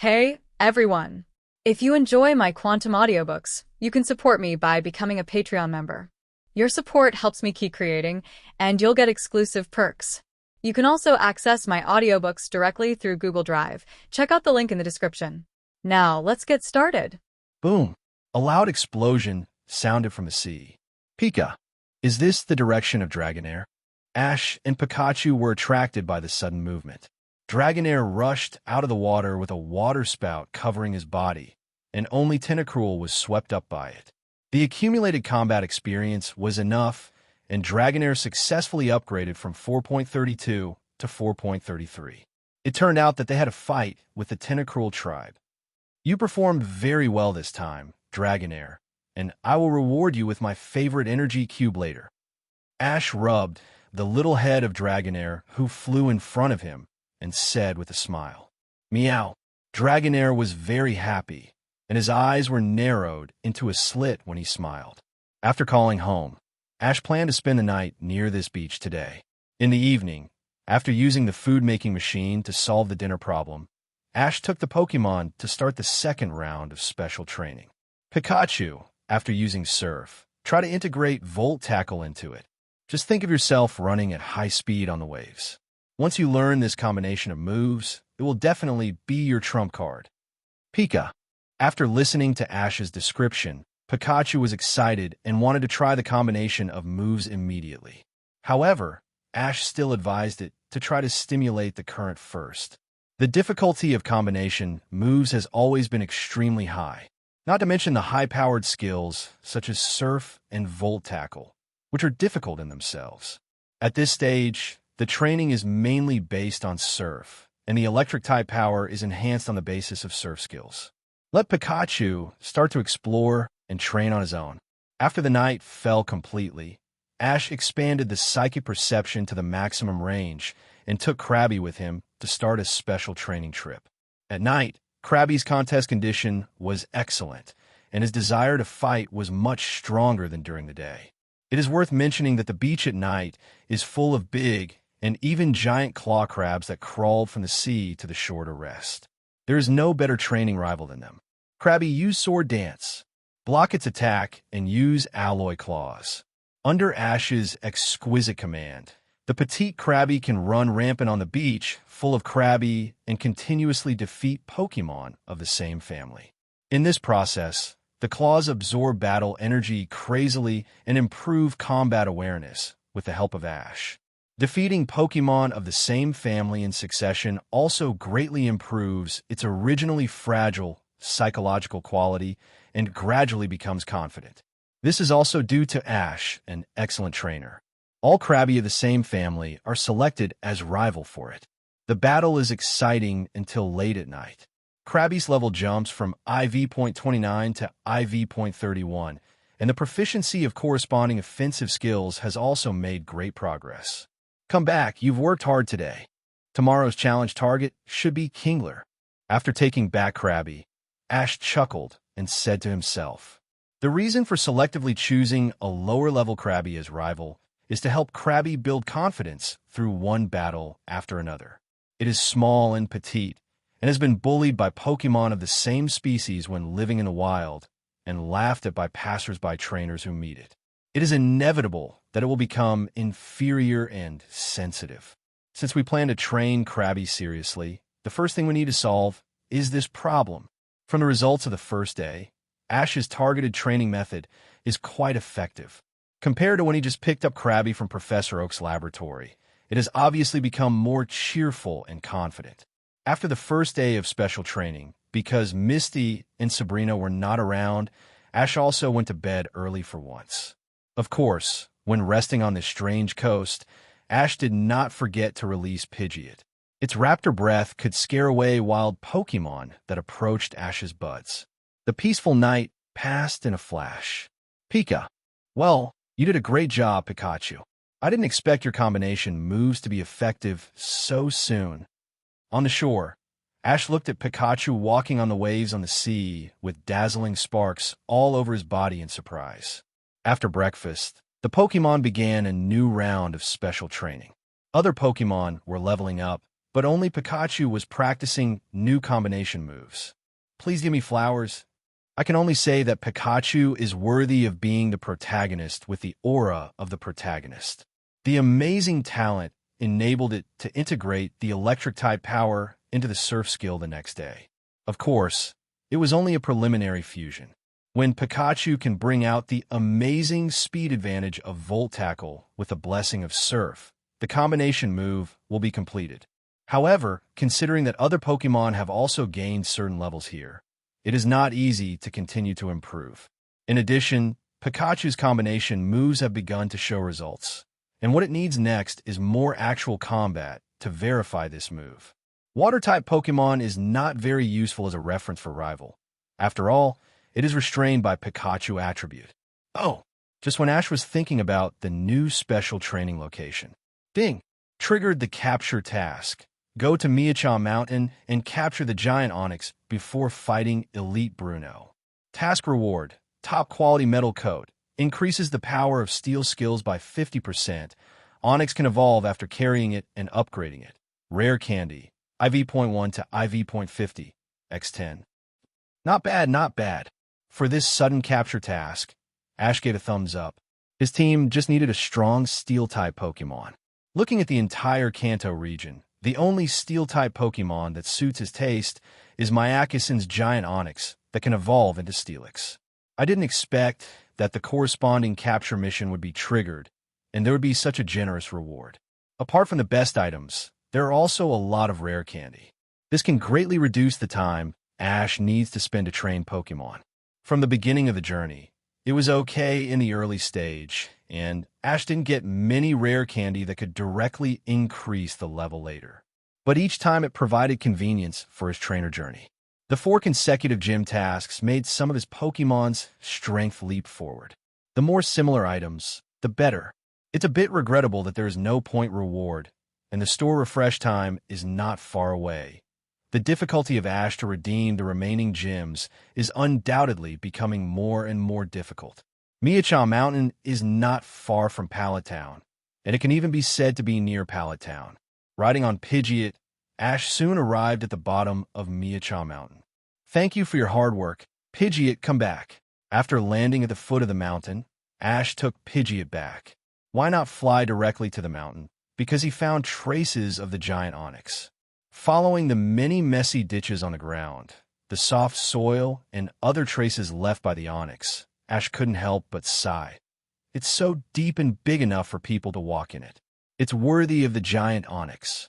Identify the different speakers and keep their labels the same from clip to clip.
Speaker 1: Hey, everyone! If you enjoy my quantum audiobooks, you can support me by becoming a Patreon member. Your support helps me keep creating, and you'll get exclusive perks. You can also access my audiobooks directly through Google Drive. Check out the link in the description. Now, let's get started.
Speaker 2: Boom! A loud explosion sounded from the sea. Pika, is this the direction of Dragonair? Ash and Pikachu were attracted by the sudden movement. Dragonair rushed out of the water with a water spout covering his body, and only Tentacruel was swept up by it. The accumulated combat experience was enough, and Dragonair successfully upgraded from 4.32 to 4.33. It turned out that they had a fight with the Tentacruel tribe. You performed very well this time, Dragonair, and I will reward you with my favorite energy cube later. Ash rubbed the little head of Dragonair, who flew in front of him, and said with a smile, "Meow." Dragonair was very happy, and his eyes were narrowed into a slit when he smiled. After calling home, Ash planned to spend the night near this beach today. In the evening, after using the food-making machine to solve the dinner problem, Ash took the Pokémon to start the second round of special training. Pikachu, after using Surf, tried to integrate Volt Tackle into it. Just think of yourself running at high speed on the waves. Once you learn this combination of moves, it will definitely be your trump card. Pika. After listening to Ash's description, Pikachu was excited and wanted to try the combination of moves immediately. However, Ash still advised it to try to stimulate the current first. The difficulty of combination moves has always been extremely high, not to mention the high-powered skills such as Surf and Volt Tackle, which are difficult in themselves. At this stage, the training is mainly based on Surf, and the electric-type power is enhanced on the basis of Surf skills. Let Pikachu start to explore and train on his own. After the night fell completely, Ash expanded the psychic perception to the maximum range and took Krabby with him to start a special training trip. At night, Krabby's contest condition was excellent, and his desire to fight was much stronger than during the day. It is worth mentioning that the beach at night is full of big and even giant claw crabs that crawled from the sea to the shore to rest. There is no better training rival than them. Krabby, use Sword Dance. Block its attack and use Alloy Claws. Under Ash's exquisite command, the petite Krabby can run rampant on the beach, full of Krabby, and continuously defeat Pokémon of the same family. In this process, the claws absorb battle energy crazily and improve combat awareness with the help of Ash. Defeating Pokémon of the same family in succession also greatly improves its originally fragile psychological quality and gradually becomes confident. This is also due to Ash, an excellent trainer. All Krabby of the same family are selected as rival for it. The battle is exciting until late at night. Krabby's level jumps from IV.29 to IV.31, and the proficiency of corresponding offensive skills has also made great progress. Come back, you've worked hard today. Tomorrow's challenge target should be Kingler. After taking back Krabby, Ash chuckled and said to himself, "The reason for selectively choosing a lower-level Krabby as rival is to help Krabby build confidence through one battle after another. It is small and petite, and has been bullied by Pokémon of the same species when living in the wild, and laughed at by passers-by trainers who meet it. It is inevitable that it will become inferior and sensitive. Since we plan to train Krabby seriously, the first thing we need to solve is this problem." From the results of the first day, Ash's targeted training method is quite effective. Compared to when he just picked up Krabby from Professor Oak's laboratory, it has obviously become more cheerful and confident. After the first day of special training, because Misty and Sabrina were not around, Ash also went to bed early for once. Of course, when resting on this strange coast, Ash did not forget to release Pidgeot. Its raptor breath could scare away wild Pokémon that approached Ash's buds. The peaceful night passed in a flash. Pika. Well, you did a great job, Pikachu. I didn't expect your combination moves to be effective so soon. On the shore, Ash looked at Pikachu walking on the waves on the sea with dazzling sparks all over his body in surprise. After breakfast, the Pokémon began a new round of special training. Other Pokémon were leveling up, but only Pikachu was practicing new combination moves. Please give me flowers. I can only say that Pikachu is worthy of being the protagonist with the aura of the protagonist. The amazing talent enabled it to integrate the electric-type power into the surf skill the next day. Of course, it was only a preliminary fusion. When Pikachu can bring out the amazing speed advantage of Volt Tackle with the blessing of Surf, the combination move will be completed. However, considering that other Pokémon have also gained certain levels here, it is not easy to continue to improve. In addition, Pikachu's combination moves have begun to show results, and what it needs next is more actual combat to verify this move. Water-type Pokémon is not very useful as a reference for rival. After all, it is restrained by Pikachu attribute. Oh, just when Ash was thinking about the new special training location. Ding! Triggered the capture task. Go to Ye Xuan Mountain and capture the giant Onix before fighting Elite Bruno. Task reward, top quality metal coat, increases the power of steel skills by 50%. Onix can evolve after carrying it and upgrading it. Rare candy, IV.1 to IV.50, x10. Not bad, not bad. For this sudden capture task, Ash gave a thumbs up. His team just needed a strong steel-type Pokémon. Looking at the entire Kanto region, the only steel-type Pokémon that suits his taste is Myakusin's giant Onix that can evolve into Steelix. I didn't expect that the corresponding capture mission would be triggered, and there would be such a generous reward. Apart from the best items, there are also a lot of rare candy. This can greatly reduce the time Ash needs to spend to train Pokémon. From the beginning of the journey, it was okay in the early stage, and Ash didn't get many rare candy that could directly increase the level later. But each time it provided convenience for his trainer journey. The 4 consecutive gym tasks made some of his Pokémon's strength leap forward. The more similar items, the better. It's a bit regrettable that there is no point reward, and the store refresh time is not far away. The difficulty of Ash to redeem the remaining gyms is undoubtedly becoming more and more difficult. Ye Xuan Mountain is not far from Pallet Town, and it can even be said to be near Pallet Town. Riding on Pidgeot, Ash soon arrived at the bottom of Ye Xuan Mountain. Thank you for your hard work. Pidgeot, come back. After landing at the foot of the mountain, Ash took Pidgeot back. Why not fly directly to the mountain? Because he found traces of the giant Onix. Following the many messy ditches on the ground, the soft soil, and other traces left by the Onix, Ash couldn't help but sigh. It's so deep and big enough for people to walk in it. It's worthy of the giant Onix.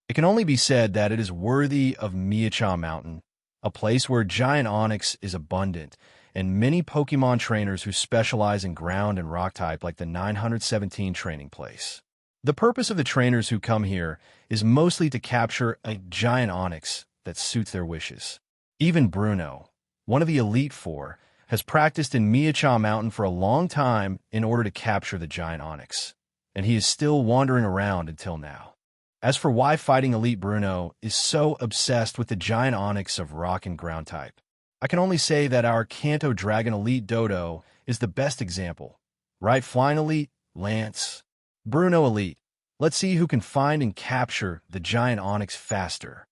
Speaker 2: It can only be said that it is worthy of Ye Xuan Mountain, a place where giant Onix is abundant, and many Pokémon trainers who specialize in ground and rock type like the 917 training place. The purpose of the trainers who come here is mostly to capture a giant Onix that suits their wishes. Even Bruno, one of the Elite Four, has practiced in Ye Xuan Mountain for a long time in order to capture the giant Onix, and he is still wandering around until now. As for why fighting Elite Bruno is so obsessed with the giant Onix of rock and ground type, I can only say that our Kanto Dragon Elite Dodo is the best example. Right, Flying Elite, Lance. Bruno Elite. Let's see who can find and capture the giant Onix faster.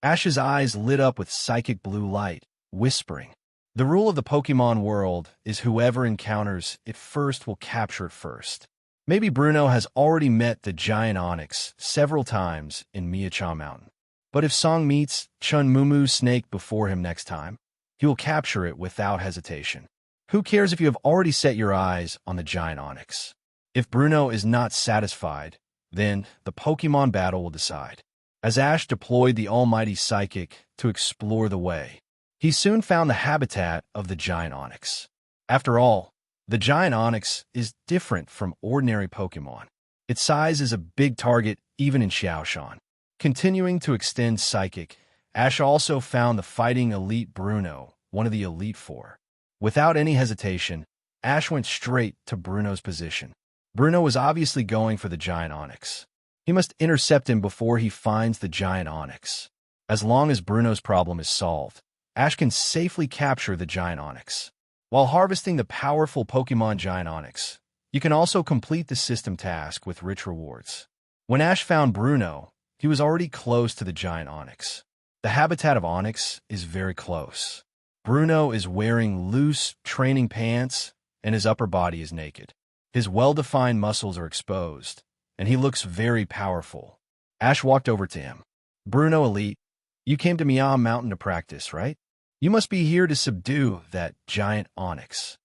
Speaker 2: Ash's eyes lit up with psychic blue light, whispering. The rule of the Pokémon world is whoever encounters it first will capture it first. Maybe Bruno has already met the giant Onix several times in Ye Xuan Mountain. But if Song meets Chun Mumu's snake before him next time, he will capture it without hesitation. Who cares if you have already set your eyes on the giant Onix? If Bruno is not satisfied, then the Pokémon battle will decide. As Ash deployed the almighty Psychic to explore the way, he soon found the habitat of the giant Onix. After all, the giant Onix is different from ordinary Pokémon. Its size is a big target even in Xiaoshan. Continuing to extend Psychic, Ash also found the fighting Elite Bruno, one of the Elite Four. Without any hesitation, Ash went straight to Bruno's position. Bruno was obviously going for the giant Onix. He must intercept him before he finds the giant Onix. As long as Bruno's problem is solved, Ash can safely capture the giant Onix. While harvesting the powerful Pokémon giant Onix, you can also complete the system task with rich rewards. When Ash found Bruno, he was already close to the giant onyx. The habitat of onyx is very close. Bruno is wearing loose training pants, and his upper body is naked. His well-defined muscles are exposed, and he looks very powerful. Ash walked over to him. Bruno, Elite, you came to Miam Mountain to practice, right? You must be here to subdue that giant onyx.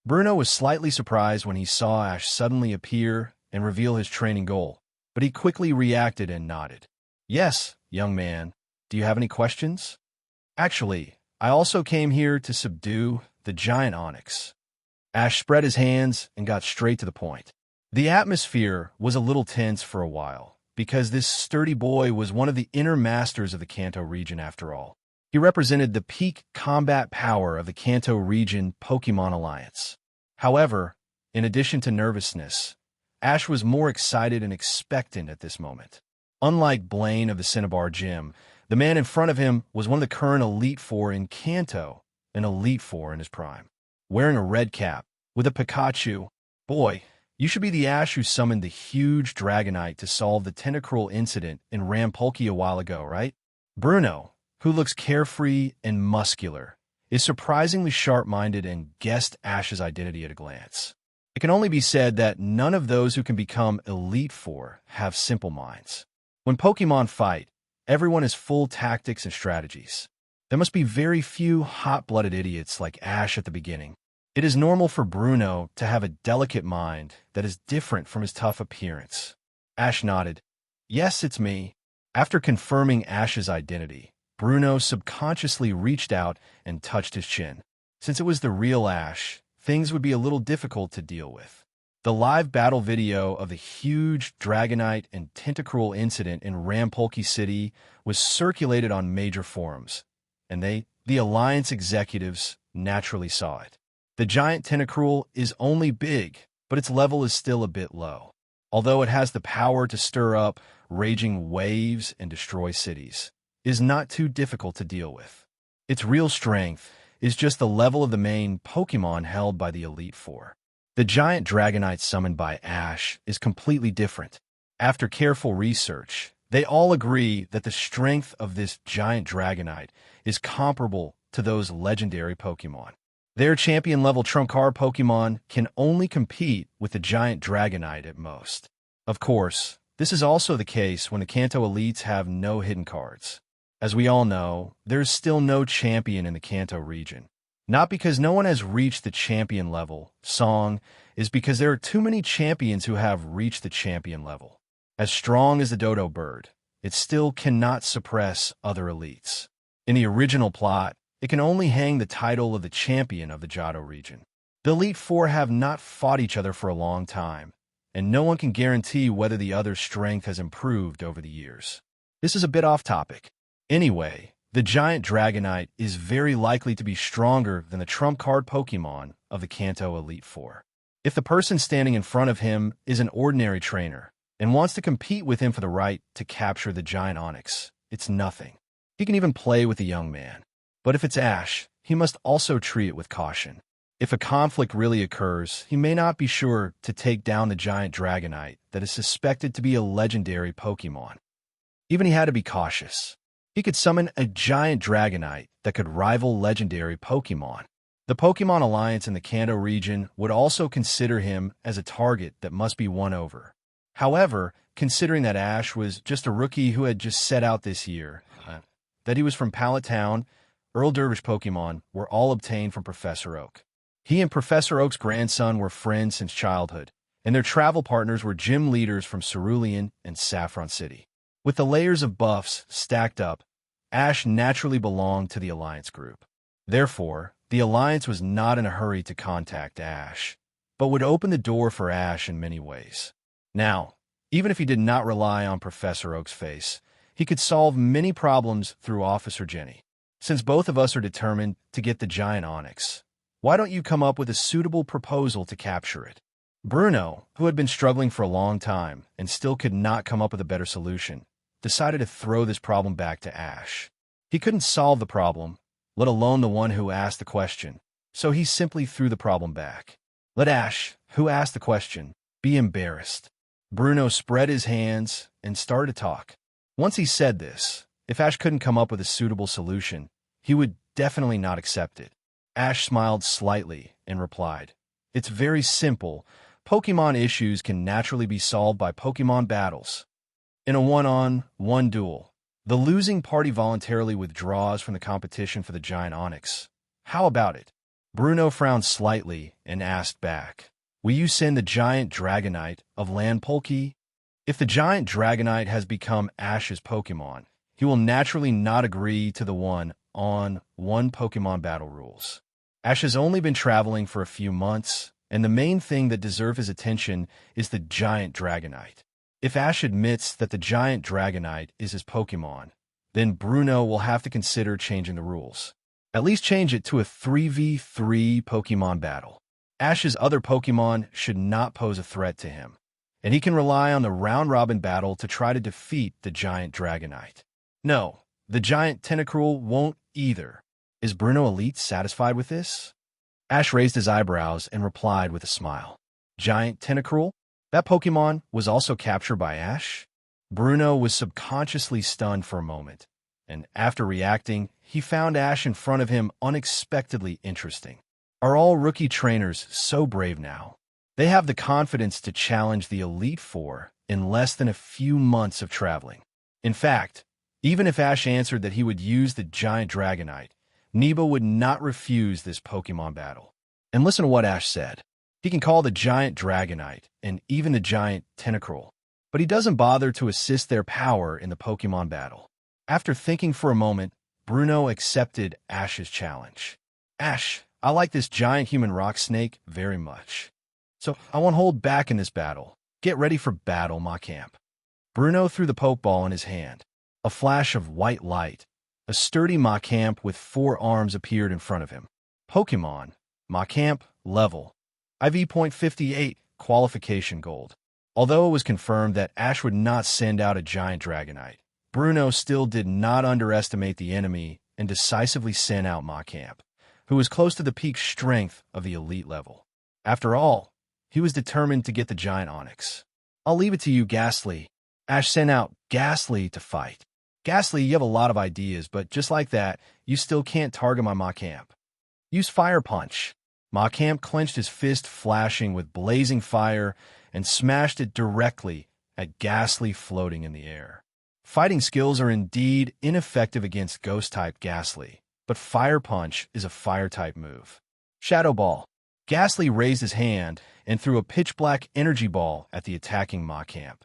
Speaker 2: Bruno was slightly surprised when he saw Ash suddenly appear and reveal his training goal, but he quickly reacted and nodded. Yes, young man. Do you have any questions? Actually, I also came here to subdue the giant onyx. Ash spread his hands and got straight to the point. The atmosphere was a little tense for a while, because this sturdy boy was one of the inner masters of the Kanto region after all. He represented the peak combat power of the Kanto region Pokémon Alliance. However, in addition to nervousness, Ash was more excited and expectant at this moment. Unlike Blaine of the Cinnabar Gym, the man in front of him was one of the current Elite Four in Kanto, an Elite Four in his prime. Wearing a red cap, with a Pikachu. Boy, you should be the Ash who summoned the huge Dragonite to solve the Tentacruel incident in Rampolky a while ago, right? Bruno, who looks carefree and muscular, is surprisingly sharp-minded and guessed Ash's identity at a glance. It can only be said that none of those who can become Elite Four have simple minds. When Pokemon fight, everyone is full tactics and strategies. There must be very few hot-blooded idiots like Ash at the beginning. It is normal for Bruno to have a delicate mind that is different from his tough appearance. Ash nodded. Yes, it's me. After confirming Ash's identity, Bruno subconsciously reached out and touched his chin. Since it was the real Ash, things would be a little difficult to deal with. The live battle video of the huge Dragonite and Tentacruel incident in Rampolky City was circulated on major forums, and the Alliance executives, naturally saw it. The giant Tentacruel is only big, but its level is still a bit low. Although it has the power to stir up raging waves and destroy cities, it is not too difficult to deal with. Its real strength is just the level of the main Pokemon held by the Elite Four. The giant Dragonite summoned by Ash is completely different. After careful research, they all agree that the strength of this giant Dragonite is comparable to those legendary Pokemon. Their champion-level trump card Pokemon can only compete with the giant Dragonite at most. Of course, this is also the case when the Kanto Elites have no hidden cards. As we all know, there is still no champion in the Kanto region. Not because no one has reached the champion level, Song, is because there are too many champions who have reached the champion level. As strong as the dodo bird, it still cannot suppress other elites. In the original plot, it can only hang the title of the champion of the Johto region. The Elite Four have not fought each other for a long time, and no one can guarantee whether the other's strength has improved over the years. This is a bit off topic. Anyway, the giant Dragonite is very likely to be stronger than the trump card Pokemon of the Kanto Elite Four. If the person standing in front of him is an ordinary trainer and wants to compete with him for the right to capture the giant Onix, it's nothing. He can even play with the young man. But if it's Ash, he must also treat it with caution. If a conflict really occurs, he may not be sure to take down the giant Dragonite that is suspected to be a legendary Pokemon. Even he had to be cautious. He could summon a giant Dragonite that could rival legendary Pokemon. The Pokemon Alliance in the Kanto region would also consider him as a target that must be won over. However, considering that Ash was just a rookie who had just set out this year, that he was from Pallet Town, Earl Dervish Pokemon were all obtained from Professor Oak. He and Professor Oak's grandson were friends since childhood, and their travel partners were gym leaders from Cerulean and Saffron City. With the layers of buffs stacked up, Ash naturally belonged to the Alliance group. Therefore, the Alliance was not in a hurry to contact Ash, but would open the door for Ash in many ways. Now, even if he did not rely on Professor Oak's face, he could solve many problems through Officer Jenny. Since both of us are determined to get the giant Onix, why don't you come up with a suitable proposal to capture it? Bruno, who had been struggling for a long time and still could not come up with a better solution, decided to throw this problem back to Ash. He couldn't solve the problem, let alone the one who asked the question, so he simply threw the problem back. Let Ash, who asked the question, be embarrassed. Bruno spread his hands and started to talk. Once he said this, if Ash couldn't come up with a suitable solution, he would definitely not accept it. Ash smiled slightly and replied, "It's very simple. Pokemon issues can naturally be solved by Pokemon battles. In a one-on-one duel, the losing party voluntarily withdraws from the competition for the giant Onyx. How about it?" Bruno frowned slightly and asked back, "Will you send the giant Dragonite of Land Polki?" If the giant Dragonite has become Ash's Pokemon, he will naturally not agree to the one-on-one Pokemon battle rules. Ash has only been traveling for a few months, and the main thing that deserves his attention is the giant Dragonite. If Ash admits that the giant Dragonite is his Pokemon, then Bruno will have to consider changing the rules. At least change it to a 3v3 Pokemon battle. Ash's other Pokemon should not pose a threat to him, and he can rely on the round-robin battle to try to defeat the giant Dragonite. No, the giant Tentacruel won't either. Is Bruno Elite satisfied with this? Ash raised his eyebrows and replied with a smile. Giant Tentacruel? That Pokemon was also captured by Ash? Bruno was subconsciously stunned for a moment, and after reacting, he found Ash in front of him unexpectedly interesting. Are all rookie trainers so brave now? They have the confidence to challenge the Elite Four in less than a few months of traveling. In fact, even if Ash answered that he would use the giant Dragonite, Nebo would not refuse this Pokemon battle. And listen to what Ash said. He can call the giant Dragonite and even the giant Tentacruel, but he doesn't bother to assist their power in the Pokemon battle. After thinking for a moment, Bruno accepted Ash's challenge. Ash, I like this giant human rock snake very much, so I won't hold back in this battle. Get ready for battle, Macamp. Bruno threw the Pokeball in his hand. A flash of white light. A sturdy Macamp with 4 arms appeared in front of him. Pokemon, Macamp, level IV.58, qualification gold. Although it was confirmed that Ash would not send out a giant Dragonite, Bruno still did not underestimate the enemy and decisively sent out Macamp, who was close to the peak strength of the elite level. After all, he was determined to get the giant Onyx. I'll leave it to you, Ghastly. Ash sent out Ghastly to fight. Ghastly, you have a lot of ideas, but just like that, you still can't target my Macamp. Use Fire Punch. Macamp clenched his fist, flashing with blazing fire, and smashed it directly at Ghastly floating in the air. Fighting skills are indeed ineffective against Ghost-type Ghastly, but Fire Punch is a Fire-type move. Shadow Ball. Ghastly raised his hand and threw a pitch-black energy ball at the attacking Macamp,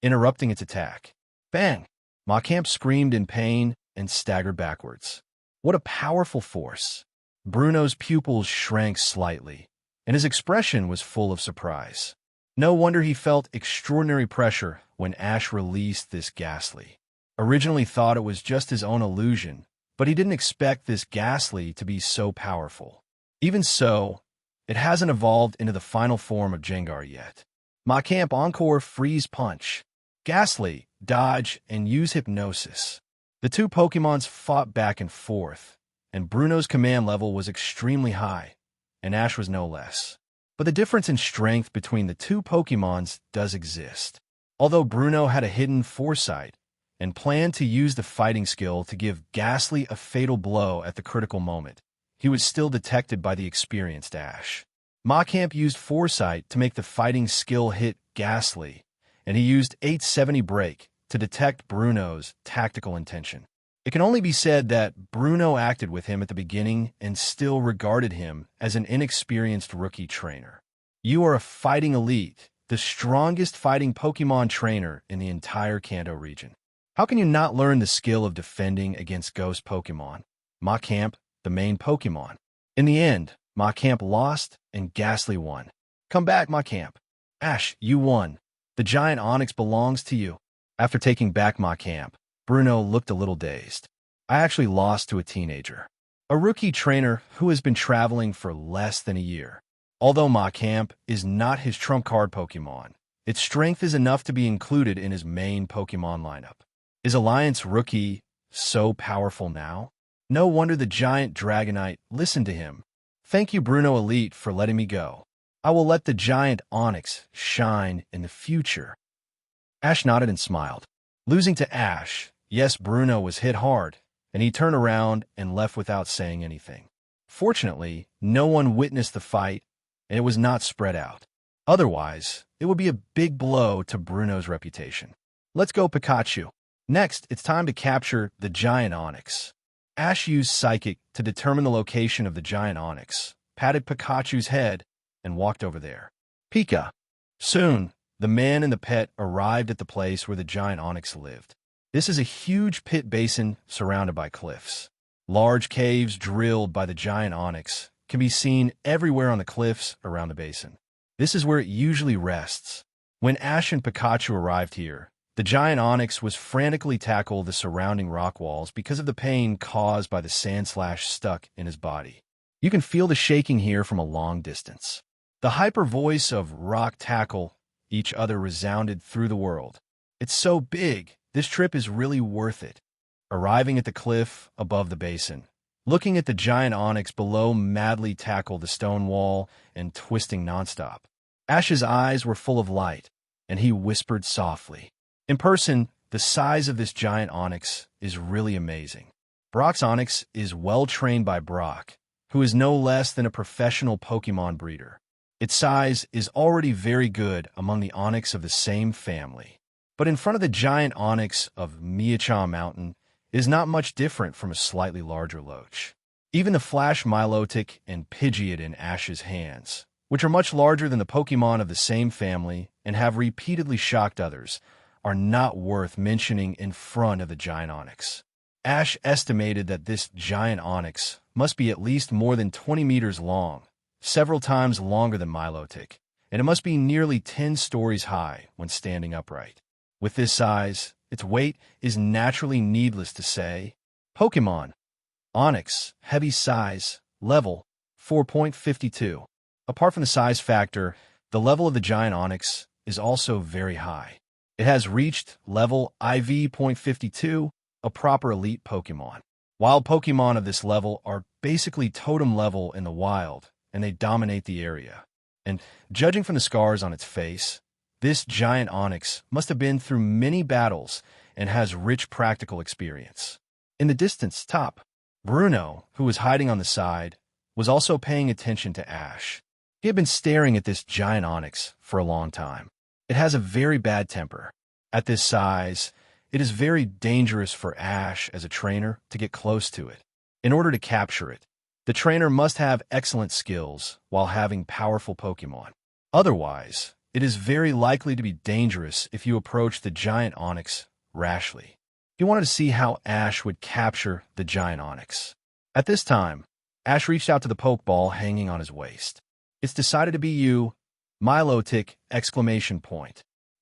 Speaker 2: interrupting its attack. Bang! Macamp screamed in pain and staggered backwards. What a powerful force! Bruno's pupils shrank slightly, and his expression was full of surprise. No wonder he felt extraordinary pressure when Ash released this Ghastly. Originally thought it was just his own illusion, but he didn't expect this Ghastly to be so powerful. Even so, it hasn't evolved into the final form of Gengar yet. Macamp Encore Freeze Punch. Ghastly, dodge, and use Hypnosis. The two Pokemons fought back and forth, and Bruno's command level was extremely high, and Ash was no less. But the difference in strength between the two Pokemons does exist. Although Bruno had a hidden foresight and planned to use the fighting skill to give Ghastly a fatal blow at the critical moment, he was still detected by the experienced Ash. Macamp used foresight to make the fighting skill hit Ghastly, and he used 870 Break to detect Bruno's tactical intention. It can only be said that Bruno acted with him at the beginning and still regarded him as an inexperienced rookie trainer. You are a fighting elite, the strongest fighting Pokemon trainer in the entire Kanto region. How can you not learn the skill of defending against ghost Pokemon? Macamp, the main Pokemon. In the end, Macamp lost and Ghastly won. Come back, Macamp. Ash, you won. The giant Onyx belongs to you. After taking back Macamp, Bruno looked a little dazed. I actually lost to a teenager, a rookie trainer who has been traveling for less than a year. Although Macamp is not his trump card Pokemon, its strength is enough to be included in his main Pokemon lineup. Is Alliance Rookie so powerful now? No wonder the giant Dragonite listened to him. Thank you, Bruno Elite, for letting me go. I will let the giant Onyx shine in the future. Ash nodded and smiled. Losing to Ash, yes, Bruno was hit hard, and he turned around and left without saying anything. Fortunately, no one witnessed the fight, and it was not spread out. Otherwise, it would be a big blow to Bruno's reputation. Let's go, Pikachu. Next, it's time to capture the giant onyx. Ash used Psychic to determine the location of the giant onyx, patted Pikachu's head, and walked over there. Pika. Soon, the man and the pet arrived at the place where the giant onyx lived. This is a huge pit basin surrounded by cliffs. Large caves drilled by the giant onyx can be seen everywhere on the cliffs around the basin. This is where it usually rests. When Ash and Pikachu arrived here, the giant onyx was frantically tackling the surrounding rock walls because of the pain caused by the sand slash stuck in his body. You can feel the shaking here from a long distance. The hyper voice of rock tackle each other resounded through the world. It's so big, this trip is really worth it. Arriving at the cliff above the basin, looking at the giant onyx below madly tackle the stone wall and twisting nonstop. Ash's eyes were full of light, and he whispered softly. In person, the size of this giant onyx is really amazing. Brock's onyx is well trained by Brock, who is no less than a professional Pokémon breeder. Its size is already very good among the onyx of the same family. But in front of the giant onyx of Ye Xuan Mountain is not much different from a slightly larger loach. Even the Flash Milotic and Pidgeot in Ash's hands, which are much larger than the Pokémon of the same family and have repeatedly shocked others, are not worth mentioning in front of the giant onyx. Ash estimated that this giant onyx must be at least more than 20 meters long, several times longer than Milotic, and it must be nearly 10 stories high when standing upright. With this size, its weight is naturally needless to say. Pokémon Onyx, heavy size, level 4.52. Apart from the size factor, the level of the giant onyx is also very high. It has reached level IV.52, a proper elite Pokémon. Wild Pokémon of this level are basically totem level in the wild, and they dominate the area. And judging from the scars on its face, this giant onyx must have been through many battles and has rich practical experience. In the distance top, Bruno, who was hiding on the side, was also paying attention to Ash. He had been staring at this giant onyx for a long time. It has a very bad temper. At this size, it is very dangerous for Ash as a trainer to get close to it. In order to capture it, the trainer must have excellent skills while having powerful Pokémon. Otherwise, it is very likely to be dangerous if you approach the giant onyx rashly. He wanted to see how Ash would capture the giant onyx. At this time, Ash reached out to the Pokeball hanging on his waist. It's decided to be you, Milotic!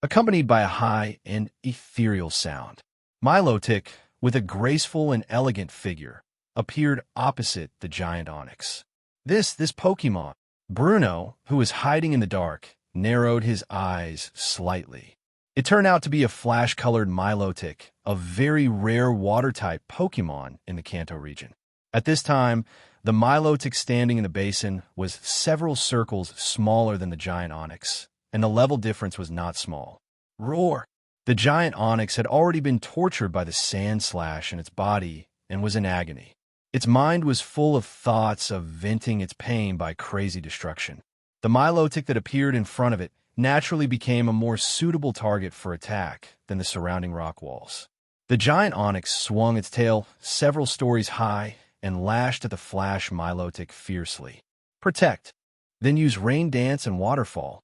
Speaker 2: Accompanied by a high and ethereal sound. Milotic, with a graceful and elegant figure, appeared opposite the giant onyx. This Pokemon. Bruno, who was hiding in the dark, narrowed his eyes slightly. It turned out to be a flash-colored Milotic, a very rare water-type Pokemon in the Kanto region. At this time, the Milotic standing in the basin was several circles smaller than the giant onyx, and the level difference was not small. Roar! The giant onyx had already been tortured by the sand slash in its body and was in agony. Its mind was full of thoughts of venting its pain by crazy destruction. The Milotic that appeared in front of it naturally became a more suitable target for attack than the surrounding rock walls. The giant onyx swung its tail several stories high and lashed at the Flash Milotic fiercely. Protect, then use Rain Dance and Waterfall.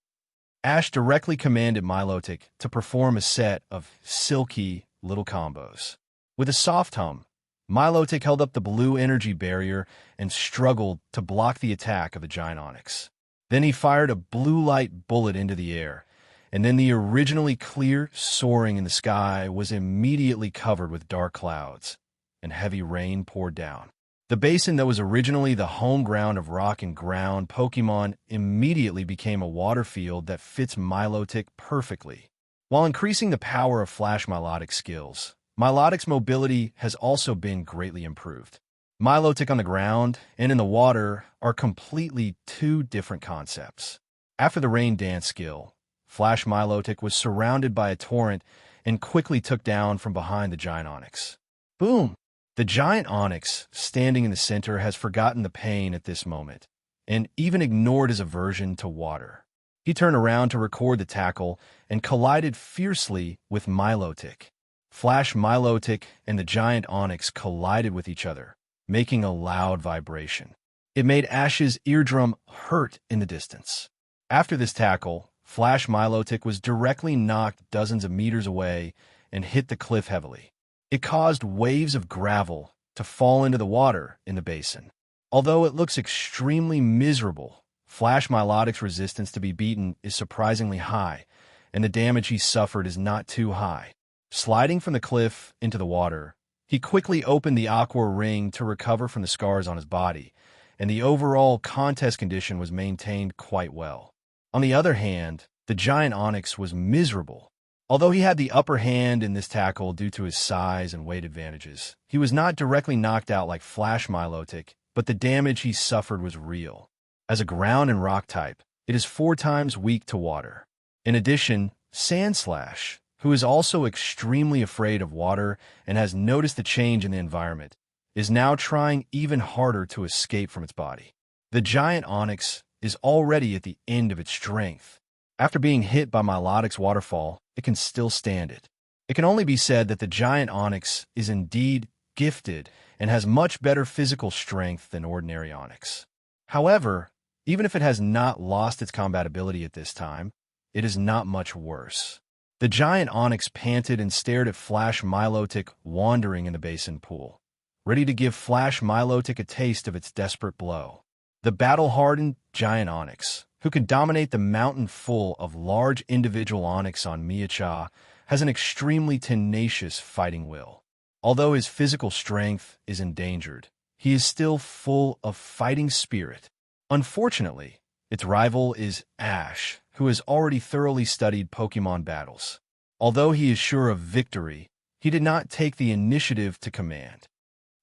Speaker 2: Ash directly commanded Milotic to perform a set of silky little combos. With a soft hum, Milotic held up the blue energy barrier and struggled to block the attack of the giant onyx. Then he fired a blue light bullet into the air, and then the originally clear soaring in the sky was immediately covered with dark clouds, and heavy rain poured down. The basin that was originally the home ground of rock and ground Pokémon immediately became a water field that fits Milotic perfectly. While increasing the power of Flash Milotic skills, Milotic's mobility has also been greatly improved. Milotic on the ground and in the water are completely two different concepts. After the Rain Dance skill, Flash Milotic was surrounded by a torrent and quickly took down from behind the giant Onix. Boom! The giant Onix, standing in the center, has forgotten the pain at this moment, and even ignored his aversion to water. He turned around to record the tackle and collided fiercely with Milotic. Flash Milotic and the giant Onix collided with each other, making a loud vibration. It made Ash's eardrum hurt in the distance. After this tackle, Flash Milotic was directly knocked dozens of meters away and hit the cliff heavily. It caused waves of gravel to fall into the water in the basin. Although it looks extremely miserable, Flash Milotic's resistance to be beaten is surprisingly high, and the damage he suffered is not too high. Sliding from the cliff into the water, he quickly opened the aqua ring to recover from the scars on his body, and the overall contest condition was maintained quite well. On the other hand, the giant Onix was miserable. Although he had the upper hand in this tackle due to his size and weight advantages, he was not directly knocked out like Flash Milotic, but the damage he suffered was real. As a ground and rock type, it is 4 times weak to water. In addition, Sandslash, who is also extremely afraid of water and has noticed the change in the environment, is now trying even harder to escape from its body. The giant Onix is already at the end of its strength. After being hit by Milotic's waterfall, it can still stand it. It can only be said that the giant Onix is indeed gifted and has much better physical strength than ordinary Onix. However, even if it has not lost its combat ability at this time, it is not much worse. The giant Onix panted and stared at Flash Milotic wandering in the basin pool, ready to give Flash Milotic a taste of its desperate blow. The battle-hardened giant Onix, who can dominate the mountain full of large individual Onix on Ye Xuan, has an extremely tenacious fighting will. Although his physical strength is endangered, he is still full of fighting spirit. Unfortunately, its rival is Ash, who has already thoroughly studied Pokémon battles. Although he is sure of victory, he did not take the initiative to command.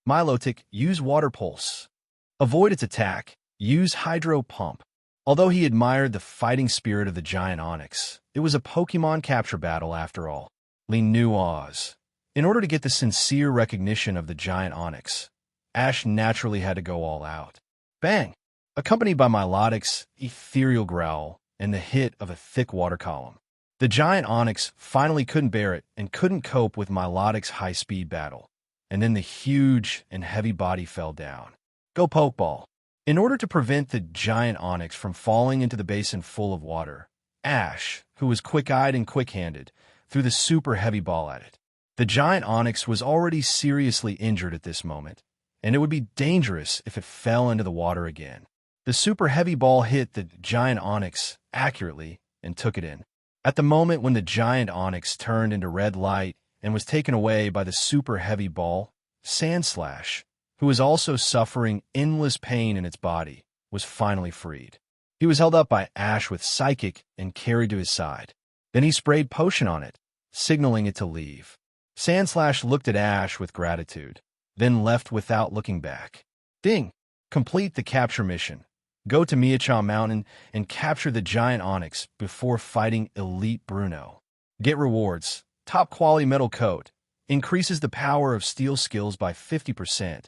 Speaker 2: Milotic, use Water Pulse. Avoid its attack, use Hydro Pump. Although he admired the fighting spirit of the giant Onix, it was a Pokémon capture battle after all. Knew Oz. In order to get the sincere recognition of the giant Onix, Ash naturally had to go all out. Bang! Accompanied by Milotic's ethereal growl and the hit of a thick water column. The giant Onix finally couldn't bear it and couldn't cope with Milotic's high-speed battle. And then the huge and heavy body fell down. Go Pokeball. In order to prevent the giant Onix from falling into the basin full of water, Ash, who was quick-eyed and quick-handed, threw the super heavy ball at it. The giant Onix was already seriously injured at this moment, and it would be dangerous if it fell into the water again. The super heavy ball hit the giant Onix accurately and took it in. At the moment when the giant Onix turned into red light and was taken away by the super heavy ball, Sandslash, who was also suffering endless pain in its body, was finally freed. He was held up by Ash with Psychic and carried to his side. Then he sprayed Potion on it, signaling it to leave. Sandslash looked at Ash with gratitude, then left without looking back. Ding! Complete the capture mission. Go to Ye Xuan Mountain and capture the giant Onix before fighting Elite Bruno. Get rewards. Top quality metal coat. Increases the power of steel skills by 50%.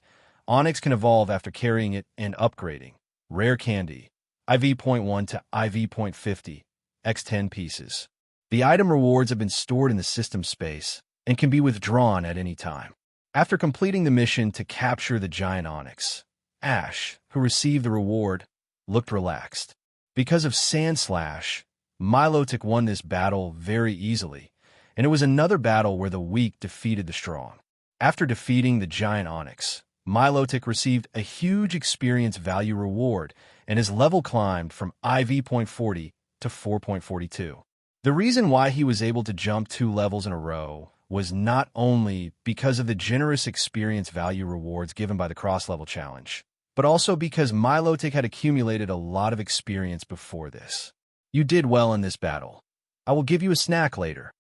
Speaker 2: Onix can evolve after carrying it and upgrading. Rare candy. IV.1 to IV.50. X 10 pieces. The item rewards have been stored in the system space and can be withdrawn at any time. After completing the mission to capture the giant Onix, Ash, who received the reward, looked relaxed. Because of Sandslash, Milotic won this battle very easily, and it was another battle where the weak defeated the strong. After defeating the giant Onix, Milotic received a huge experience value reward, and his level climbed from IV.40 to 4.42. The reason why he was able to jump 2 levels in a row was not only because of the generous experience value rewards given by the cross-level challenge, but also because Milotic had accumulated a lot of experience before this. You did well in this battle. I will give you a snack later.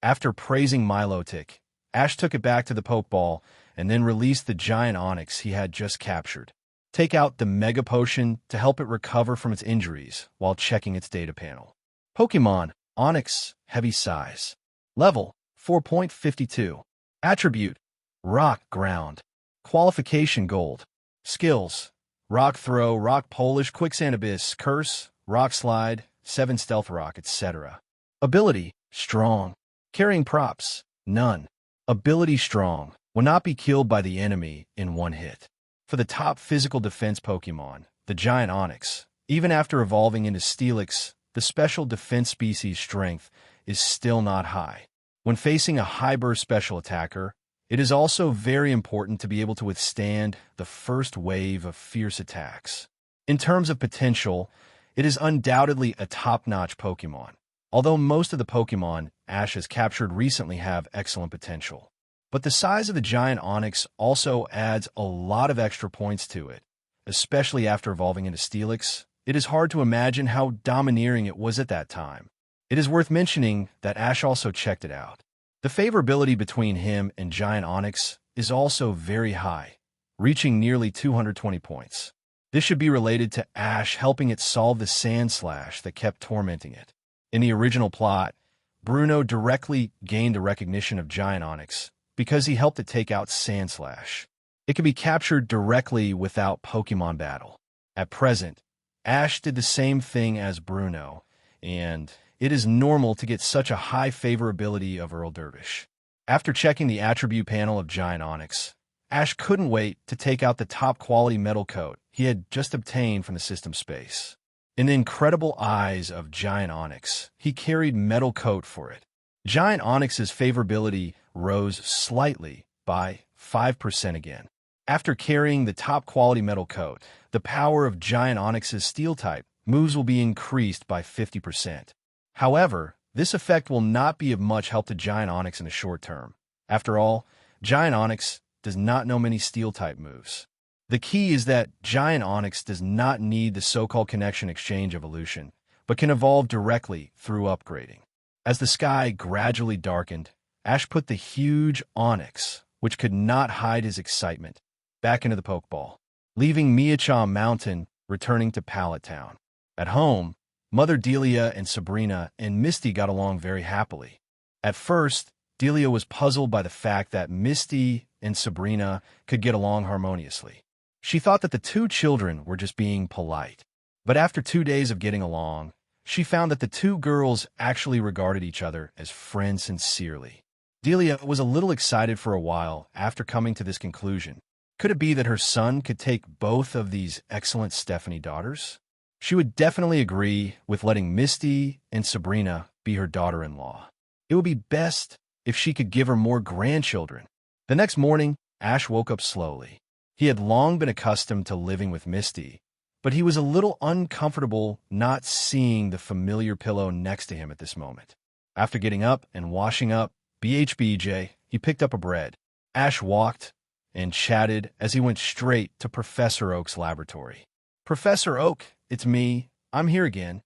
Speaker 2: After praising Milotic, Ash took it back to the Pokeball and then released the giant Onix he had just captured. Take out the Mega Potion to help it recover from its injuries while checking its data panel. Pokémon Onix, heavy size. Level 4.52. Attribute: Rock Ground. Qualification: Gold. Skills: Rock Throw, Rock Polish, Quicksand Abyss, Curse, Rock Slide, 7 Stealth Rock, etc. Ability: Strong. Carrying props: None. Ability: Strong. Will not be killed by the enemy in one hit. For the top physical defense Pokemon, the Giant Onix, even after evolving into Steelix, the special defense species strength is still not high. When facing a high-burst special attacker, it is also very important to be able to withstand the first wave of fierce attacks. In terms of potential, it is undoubtedly a top-notch Pokemon, although most of the Pokemon Ash has captured recently have excellent potential. But the size of the Giant Onix also adds a lot of extra points to it, especially after evolving into Steelix. It is hard to imagine how domineering it was at that time. It is worth mentioning that Ash also checked it out. The favorability between him and Giant Onix is also very high, reaching nearly 220 points. This should be related to Ash helping it solve the Sand Slash that kept tormenting it. In the original plot, Bruno directly gained the recognition of Giant Onix because he helped it take out Sand Slash. It can be captured directly without Pokemon battle. At present, Ash did the same thing as Bruno, and it is normal to get such a high favorability of Earl Dervish. After checking the attribute panel of Giant Onix, Ash couldn't wait to take out the top-quality metal coat he had just obtained from the system space. In the incredible eyes of Giant Onix, he carried metal coat for it. Giant Onix's favorability rose slightly by 5% again. After carrying the top-quality metal coat, the power of Giant Onix's Steel-type moves will be increased by 50%. However, this effect will not be of much help to Giant Onix in the short term. After all, Giant Onix does not know many Steel-type moves. The key is that Giant Onix does not need the so-called Connection Exchange evolution, but can evolve directly through upgrading. As the sky gradually darkened, Ash put the huge Onix, which could not hide his excitement, back into the Pokeball, leaving Ye Xuan Mountain, returning to Pallet Town. At home, Mother Delia and Sabrina and Misty got along very happily. At first, Delia was puzzled by the fact that Misty and Sabrina could get along harmoniously. She thought that the two children were just being polite. But after 2 days of getting along, she found that the two girls actually regarded each other as friends sincerely. Delia was a little excited for a while after coming to this conclusion. Could it be that her son could take both of these excellent Stephanie daughters? She would definitely agree with letting Misty and Sabrina be her daughter-in-law. It would be best if she could give her more grandchildren. The next morning, Ash woke up slowly. He had long been accustomed to living with Misty, but he was a little uncomfortable not seeing the familiar pillow next to him at this moment. After getting up and washing up, BHBJ, he picked up a bread. Ash walked and chatted as he went straight to Professor Oak's laboratory. "Professor Oak, it's me. I'm here again."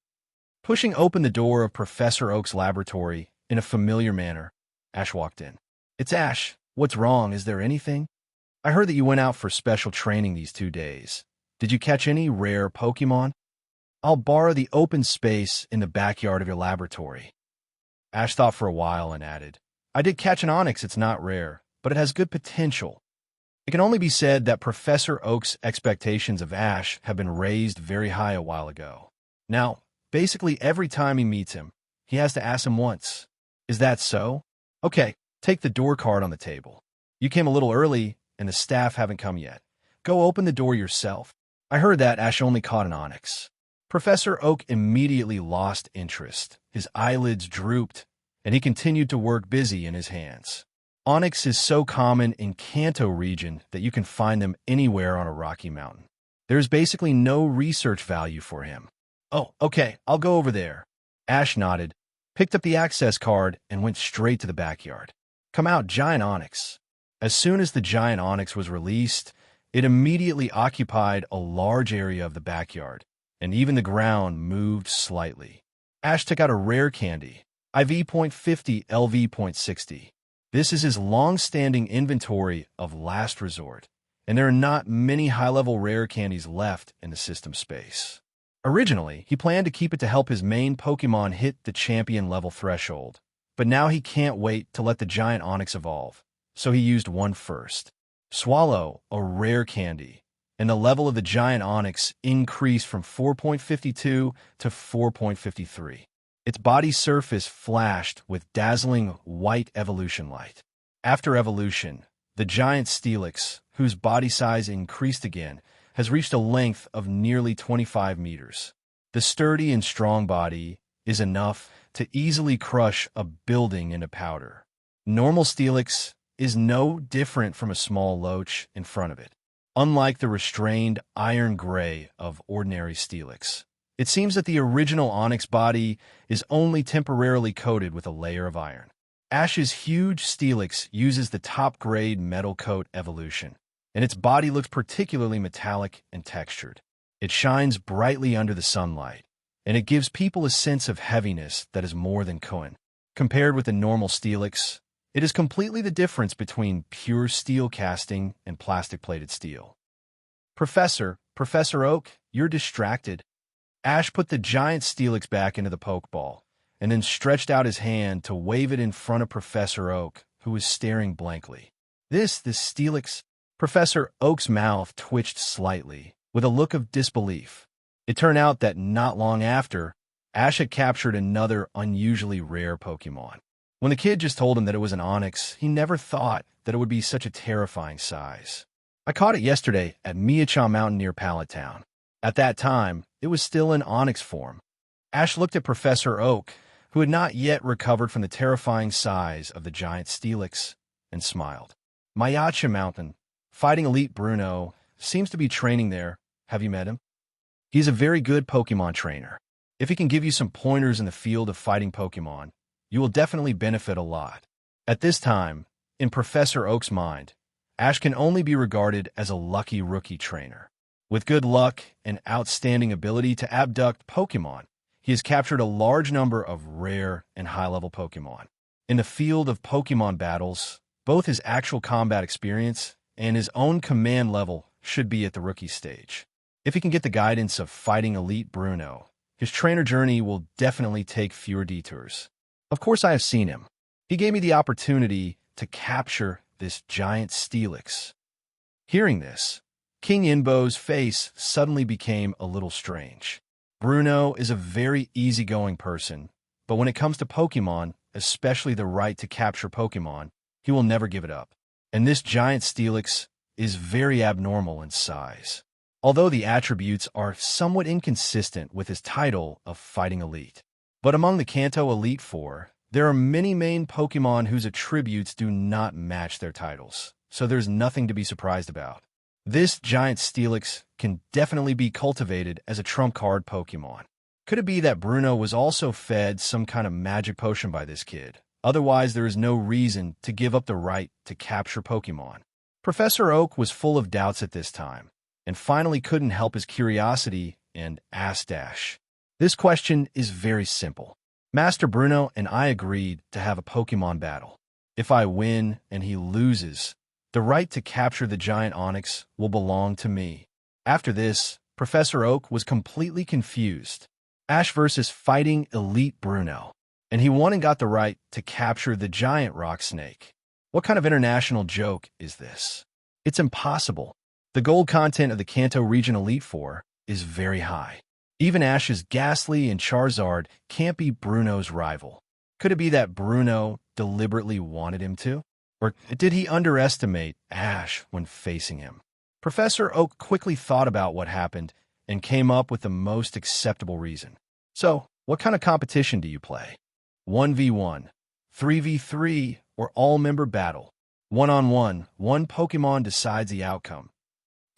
Speaker 2: Pushing open the door of Professor Oak's laboratory in a familiar manner, Ash walked in. "It's Ash. What's wrong? Is there anything? I heard that you went out for special training these 2 days. Did you catch any rare Pokemon? I'll borrow the open space in the backyard of your laboratory." Ash thought for a while and added, "I did catch an Onix. It's not rare, but it has good potential." It can only be said that Professor Oak's expectations of Ash have been raised very high a while ago. Now, basically every time he meets him, he has to ask him once, "Is that so? Okay, take the door card on the table. You came a little early, and the staff haven't come yet. Go open the door yourself." I heard that Ash only caught an Onix. Professor Oak immediately lost interest. His eyelids drooped, and he continued to work busy in his hands. Onix is so common in Kanto region that you can find them anywhere on a rocky mountain. There's basically no research value for him. "Oh, okay, I'll go over there." Ash nodded, picked up the access card, and went straight to the backyard. "Come out, Giant Onix." As soon as the Giant Onix was released, it immediately occupied a large area of the backyard, and even the ground moved slightly. Ash took out a rare candy, IV.50 LV.60. This is his long-standing inventory of last resort, and there are not many high-level rare candies left in the system space. Originally, he planned to keep it to help his main Pokemon hit the champion level threshold, But now he can't wait to let the giant onyx evolve, so he used one first. Swallow, a rare candy, and the level of the giant onyx increased from 4.52 to 4.53. Its body surface flashed with dazzling white evolution light. After evolution, the giant Steelix, whose body size increased again, has reached a length of nearly 25 meters. The sturdy and strong body is enough to easily crush a building into powder. Normal Steelix is no different from a small loach in front of it. Unlike the restrained iron gray of ordinary Steelix, it seems that the original onyx body is only temporarily coated with a layer of iron. Ash's huge Steelix uses the top-grade metal coat evolution, and its body looks particularly metallic and textured. It shines brightly under the sunlight, and it gives people a sense of heaviness that is more than coin. Compared with the normal Steelix, it is completely the difference between pure steel casting and plastic-plated steel. Professor Oak, you're distracted. Ash put the giant Steelix back into the Pokeball, and then stretched out his hand to wave it in front of Professor Oak, who was staring blankly. This Steelix... Professor Oak's mouth twitched slightly, with a look of disbelief. It turned out that not long after, Ash had captured another unusually rare Pokemon. When the kid just told him that it was an Onix, he never thought that it would be such a terrifying size. I caught it yesterday at Ye Xuan Mountain near Pallet Town. At that time, it was still in Onix form. Ash looked at Professor Oak, who had not yet recovered from the terrifying size of the giant Steelix, and smiled. Ye Xuan Mountain, fighting elite Bruno, seems to be training there. Have you met him? He's a very good Pokemon trainer. If he can give you some pointers in the field of fighting Pokemon, you will definitely benefit a lot. At this time, in Professor Oak's mind, Ash can only be regarded as a lucky rookie trainer. With good luck and outstanding ability to abduct Pokemon, he has captured a large number of rare and high-level Pokemon. In the field of Pokemon battles, both his actual combat experience and his own command level should be at the rookie stage. If he can get the guidance of fighting elite Bruno, his trainer journey will definitely take fewer detours. Of course, I have seen him. He gave me the opportunity to capture this giant Steelix. Hearing this, King Inbo's face suddenly became a little strange. Bruno is a very easygoing person, but when it comes to Pokemon, especially the right to capture Pokemon, he will never give it up. And this giant Steelix is very abnormal in size, although the attributes are somewhat inconsistent with his title of Fighting Elite. But among the Kanto Elite Four, there are many main Pokemon whose attributes do not match their titles, so there's nothing to be surprised about. This giant Steelix can definitely be cultivated as a trump card Pokemon. Could it be that Bruno was also fed some kind of magic potion by this kid? Otherwise, there is no reason to give up the right to capture Pokemon. Professor Oak was full of doubts at this time, and finally couldn't help his curiosity and asked Ash. This question is very simple. Master Bruno and I agreed to have a Pokemon battle. If I win and he loses, the right to capture the giant Onix will belong to me. After this, Professor Oak was completely confused. Ash versus fighting elite Bruno, and he won and got the right to capture the giant rock snake. What kind of international joke is this? It's impossible. The gold content of the Kanto Region Elite Four is very high. Even Ash's Ghastly and Charizard can't be Bruno's rival. Could it be that Bruno deliberately wanted him to? Or did he underestimate Ash when facing him? Professor Oak quickly thought about what happened and came up with the most acceptable reason. So, what kind of competition do you play? 1v1, 3v3, or all-member battle? One-on-one, one Pokemon decides the outcome.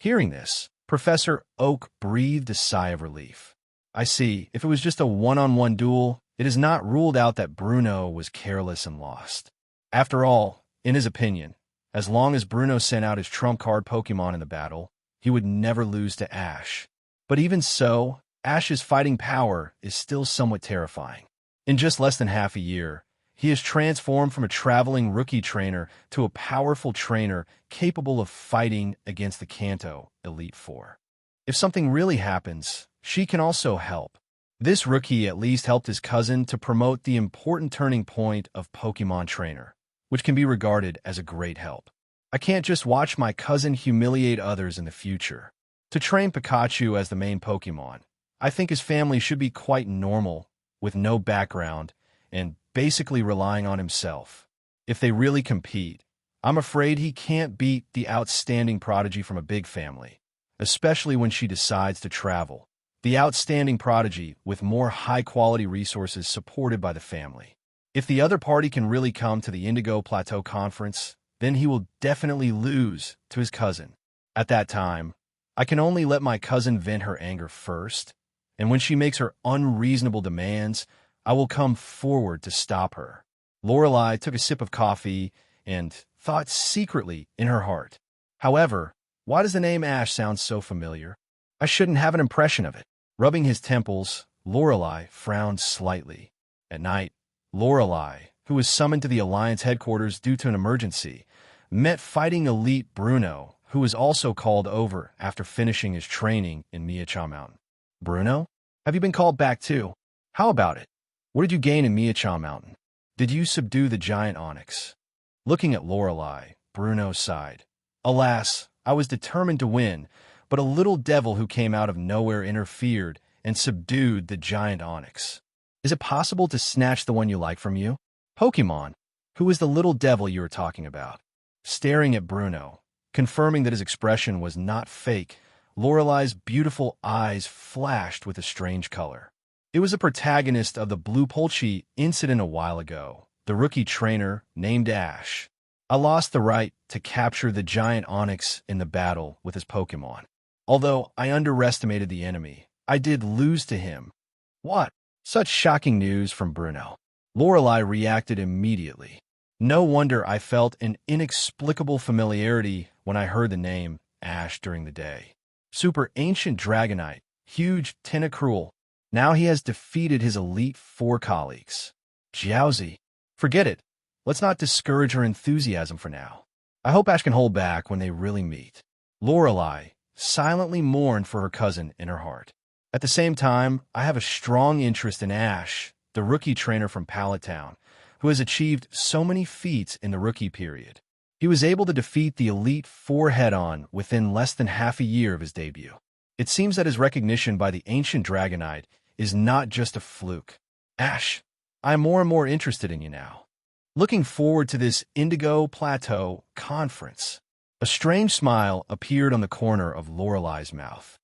Speaker 2: Hearing this, Professor Oak breathed a sigh of relief. I see. If it was just a one-on-one duel, it is not ruled out that Bruno was careless and lost. After all, in his opinion, as long as Bruno sent out his trump card Pokemon in the battle, he would never lose to Ash. But even so, Ash's fighting power is still somewhat terrifying. In just less than half a year, he has transformed from a traveling rookie trainer to a powerful trainer capable of fighting against the Kanto Elite Four. If something really happens, she can also help. This rookie at least helped his cousin to promote the important turning point of Pokémon Trainer, which can be regarded as a great help. I can't just watch my cousin humiliate others in the future. To train Pikachu as the main Pokémon, I think his family should be quite normal, with no background, and basically relying on himself. If they really compete, I'm afraid he can't beat the outstanding prodigy from a big family, especially when she decides to travel. The outstanding prodigy with more high-quality resources supported by the family. If the other party can really come to the Indigo Plateau Conference, then he will definitely lose to his cousin. At that time, I can only let my cousin vent her anger first, and when she makes her unreasonable demands, I will come forward to stop her. Lorelei took a sip of coffee and thought secretly in her heart. However, why does the name Ash sound so familiar? I shouldn't have an impression of it. Rubbing his temples, Lorelei frowned slightly. At night, Lorelei, who was summoned to the Alliance headquarters due to an emergency, met fighting elite Bruno, who was also called over after finishing his training in Ye Xuan Mountain. Bruno? Have you been called back too? How about it? What did you gain in Ye Xuan Mountain? Did you subdue the giant onyx? Looking at Lorelei, Bruno sighed. Alas, I was determined to win, but a little devil who came out of nowhere interfered and subdued the giant onyx. Is it possible to snatch the one you like from you? Pokémon, who is the little devil you were talking about? Staring at Bruno, confirming that his expression was not fake, Lorelei's beautiful eyes flashed with a strange color. It was the protagonist of the Blue Polchi incident a while ago, the rookie trainer named Ash. I lost the right to capture the giant onyx in the battle with his Pokémon. Although I underestimated the enemy, I did lose to him. What? Such shocking news from Bruno. Lorelei reacted immediately. No wonder I felt an inexplicable familiarity when I heard the name Ash during the day. Super ancient Dragonite, huge Tentacruel. Now he has defeated his Elite Four colleagues. Jiaozi. Forget it. Let's not discourage her enthusiasm for now. I hope Ash can hold back when they really meet. Lorelei silently mourned for her cousin in her heart. At the same time, I have a strong interest in Ash, the rookie trainer from Pallet Town, who has achieved so many feats in the rookie period. He was able to defeat the Elite Four head-on within less than half a year of his debut. It seems that his recognition by the ancient Dragonite is not just a fluke. Ash, I'm more and more interested in you now. Looking forward to this Indigo Plateau Conference. A strange smile appeared on the corner of Lorelei's mouth.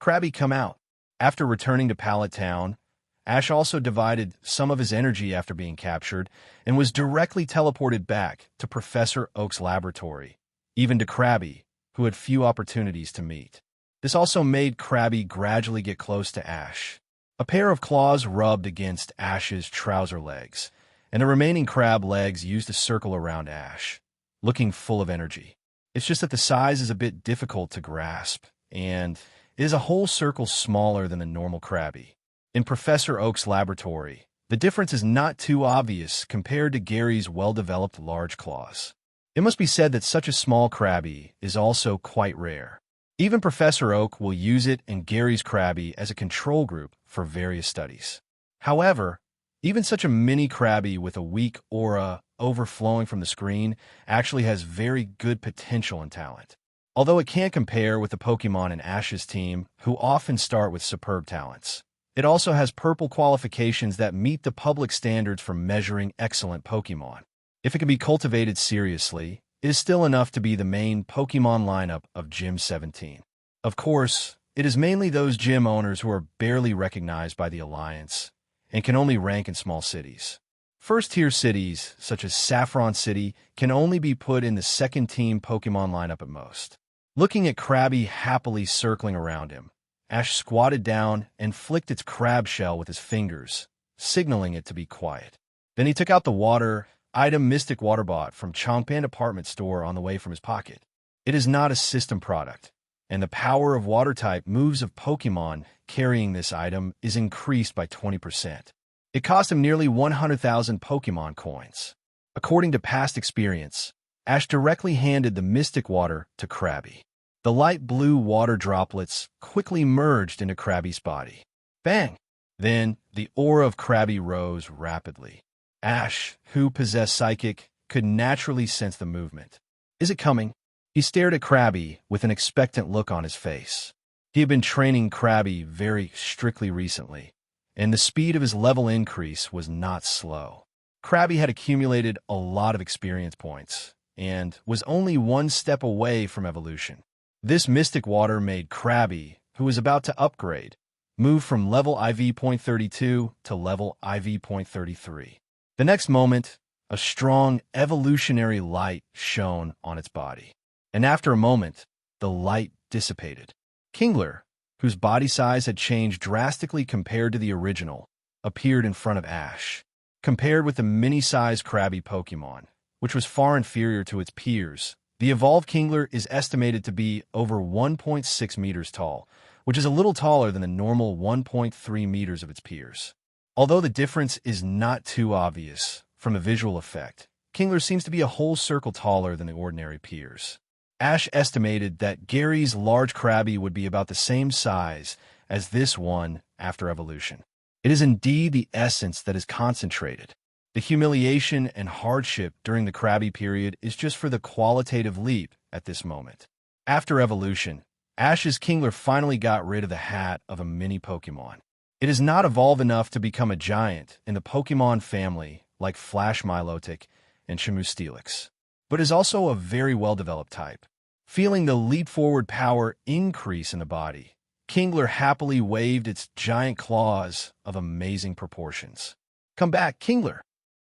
Speaker 2: Krabby, come out. After returning to Pallet Town, Ash also divided some of his energy after being captured and was directly teleported back to Professor Oak's laboratory, even to Krabby, who had few opportunities to meet. This also made Krabby gradually get close to Ash. A pair of claws rubbed against Ash's trouser legs, and the remaining crab legs used to circle around Ash, looking full of energy. It's just that the size is a bit difficult to grasp, and it is a whole circle smaller than the normal Krabby. In Professor Oak's laboratory, the difference is not too obvious compared to Gary's well-developed large claws. It must be said that such a small Krabby is also quite rare. Even Professor Oak will use it and Gary's Krabby as a control group for various studies. However, even such a mini Krabby with a weak aura overflowing from the screen actually has very good potential and talent. Although it can't compare with the Pokemon in Ash's team, who often start with superb talents. It also has purple qualifications that meet the public standards for measuring excellent Pokemon. If it can be cultivated seriously, it is still enough to be the main Pokemon lineup of Gym 17. Of course, it is mainly those gym owners who are barely recognized by the Alliance and can only rank in small cities. First-tier cities, such as Saffron City, can only be put in the second-team Pokemon lineup at most. Looking at Krabby happily circling around him, Ash squatted down and flicked its crab shell with his fingers, signaling it to be quiet. Then he took out the water item Mystic Water Bot from Chongpan Department Store on the way from his pocket. It is not a system product, and the power of Water-type moves of Pokemon carrying this item is increased by 20%. It cost him nearly 100,000 Pokemon coins. According to past experience, Ash directly handed the Mystic Water to Krabby. The light blue water droplets quickly merged into Krabby's body. Bang! Then, the aura of Krabby rose rapidly. Ash, who possessed Psychic, could naturally sense the movement. Is it coming? He stared at Krabby with an expectant look on his face. He had been training Krabby very strictly recently, and the speed of his level increase was not slow. Krabby had accumulated a lot of experience points, and was only one step away from evolution. This mystic water made Krabby, who was about to upgrade, move from level IV.32 to level IV.33. The next moment, a strong evolutionary light shone on its body. And after a moment, the light dissipated. Kingler, whose body size had changed drastically compared to the original, appeared in front of Ash. Compared with the mini-sized Krabby Pokémon, which was far inferior to its peers, the evolved Kingler is estimated to be over 1.6 meters tall, which is a little taller than the normal 1.3 meters of its peers. Although the difference is not too obvious from a visual effect, Kingler seems to be a whole circle taller than the ordinary peers. Ash estimated that Gary's large Krabby would be about the same size as this one after evolution. It is indeed the essence that is concentrated. The humiliation and hardship during the Krabby period is just for the qualitative leap at this moment. After evolution, Ash's Kingler finally got rid of the hat of a mini Pokemon. It has not evolved enough to become a giant in the Pokemon family like Flash Milotic and Shamu Steelix, but is also a very well-developed type. Feeling the leap-forward power increase in the body, Kingler happily waved its giant claws of amazing proportions. Come back, Kingler!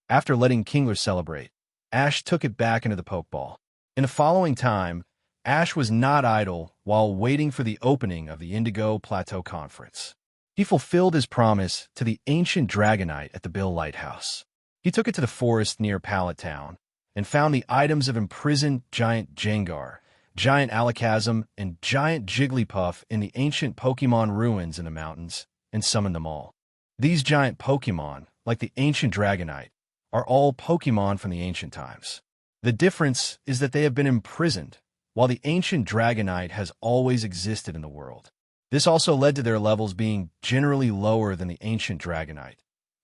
Speaker 2: After letting Kingler celebrate, Ash took it back into the Pokeball. In the following time, Ash was not idle while waiting for the opening of the Indigo Plateau Conference. He fulfilled his promise to the ancient Dragonite at the Bill Lighthouse. He took it to the forest near Pallet Town and found the items of imprisoned giant Jengar, giant Alakazam, and giant Jigglypuff in the ancient Pokemon ruins in the mountains, and summoned them all. These giant Pokemon, like the ancient Dragonite, are all Pokemon from the ancient times. The difference is that they have been imprisoned, while the ancient Dragonite has always existed in the world. This also led to their levels being generally lower than the ancient Dragonite.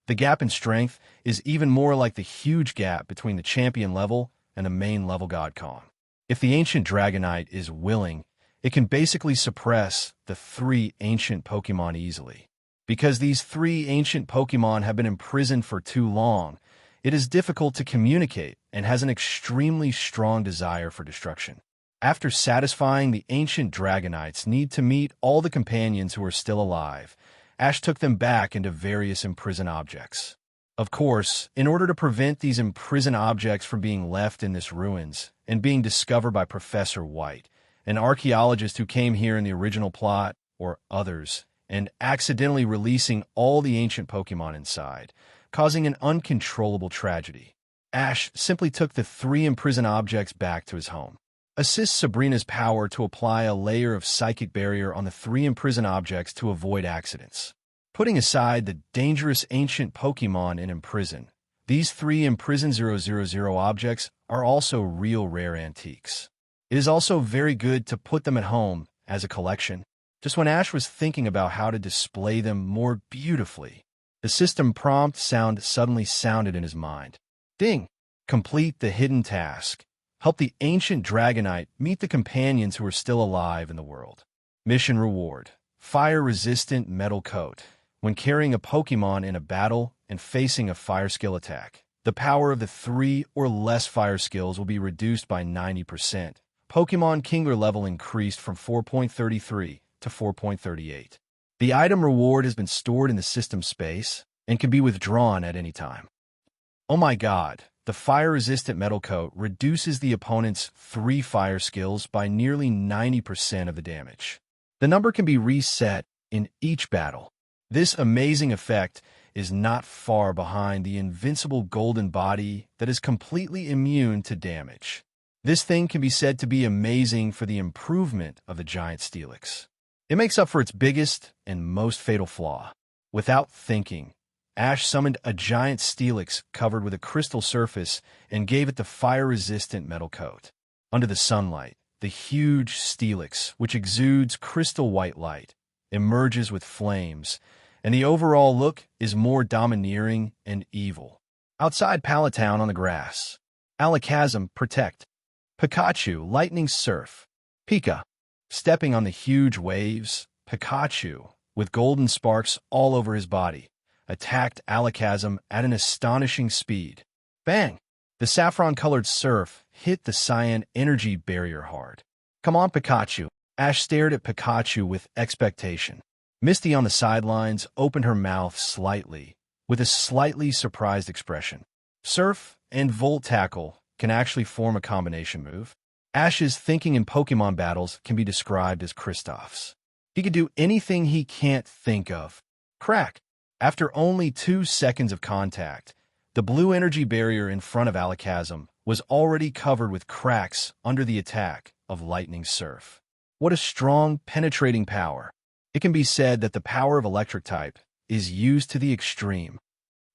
Speaker 2: The gap in strength is even more like the huge gap between the champion level and the main level God Kong. If the ancient Dragonite is willing, it can basically suppress the three ancient Pokemon easily. Because these three ancient Pokemon have been imprisoned for too long, it is difficult to communicate and has an extremely strong desire for destruction. After satisfying the ancient Dragonite's need to meet all the companions who are still alive, Ash took them back into various imprisoned objects. Of course, in order to prevent these imprisoned objects from being left in this ruins and being discovered by Professor White, an archaeologist who came here in the original plot, or others, and accidentally releasing all the ancient Pokemon inside, causing an uncontrollable tragedy, Ash simply took the three imprisoned objects back to his home. Assist Sabrina's power to apply a layer of psychic barrier on the three imprisoned objects to avoid accidents. Putting aside the dangerous ancient Pokemon in imprison, these three imprisoned 000 objects are also real rare antiques. It is also very good to put them at home as a collection. Just when Ash was thinking about how to display them more beautifully, the system prompt sound suddenly sounded in his mind. Ding! Complete the hidden task. Help the ancient Dragonite meet the companions who are still alive in the world. Mission reward: fire-resistant metal coat. When carrying a Pokemon in a battle and facing a fire skill attack, the power of the 3 or less fire skills will be reduced by 90%. Pokemon Kingler level increased from 4.33 to 4.38. The item reward has been stored in the system space and can be withdrawn at any time. Oh my god! The fire-resistant metal coat reduces the opponent's 3 fire skills by nearly 90% of the damage. The number can be reset in each battle. This amazing effect is not far behind the invincible golden body that is completely immune to damage. This thing can be said to be amazing for the improvement of the giant Steelix. It makes up for its biggest and most fatal flaw. Without thinking, Ash summoned a giant Steelix covered with a crystal surface and gave it the fire-resistant metal coat. Under the sunlight, the huge Steelix, which exudes crystal white light, emerges with flames and the overall look is more domineering and evil. Outside Palatown on the grass, Alakazam, protect. Pikachu, lightning surf. Pika, stepping on the huge waves. Pikachu, with golden sparks all over his body, attacked Alakazam at an astonishing speed. Bang! The saffron-colored surf hit the cyan energy barrier hard. Come on, Pikachu. Ash stared at Pikachu with expectation. Misty on the sidelines opened her mouth slightly, with a slightly surprised expression. Surf and Volt Tackle can actually form a combination move. Ash's thinking in Pokemon battles can be described as Kristoff's. He could do anything he can't think of. Crack! After only 2 seconds of contact, the blue energy barrier in front of Alakazam was already covered with cracks under the attack of Lightning Surf. What a strong, penetrating power. It can be said that the power of electric type is used to the extreme.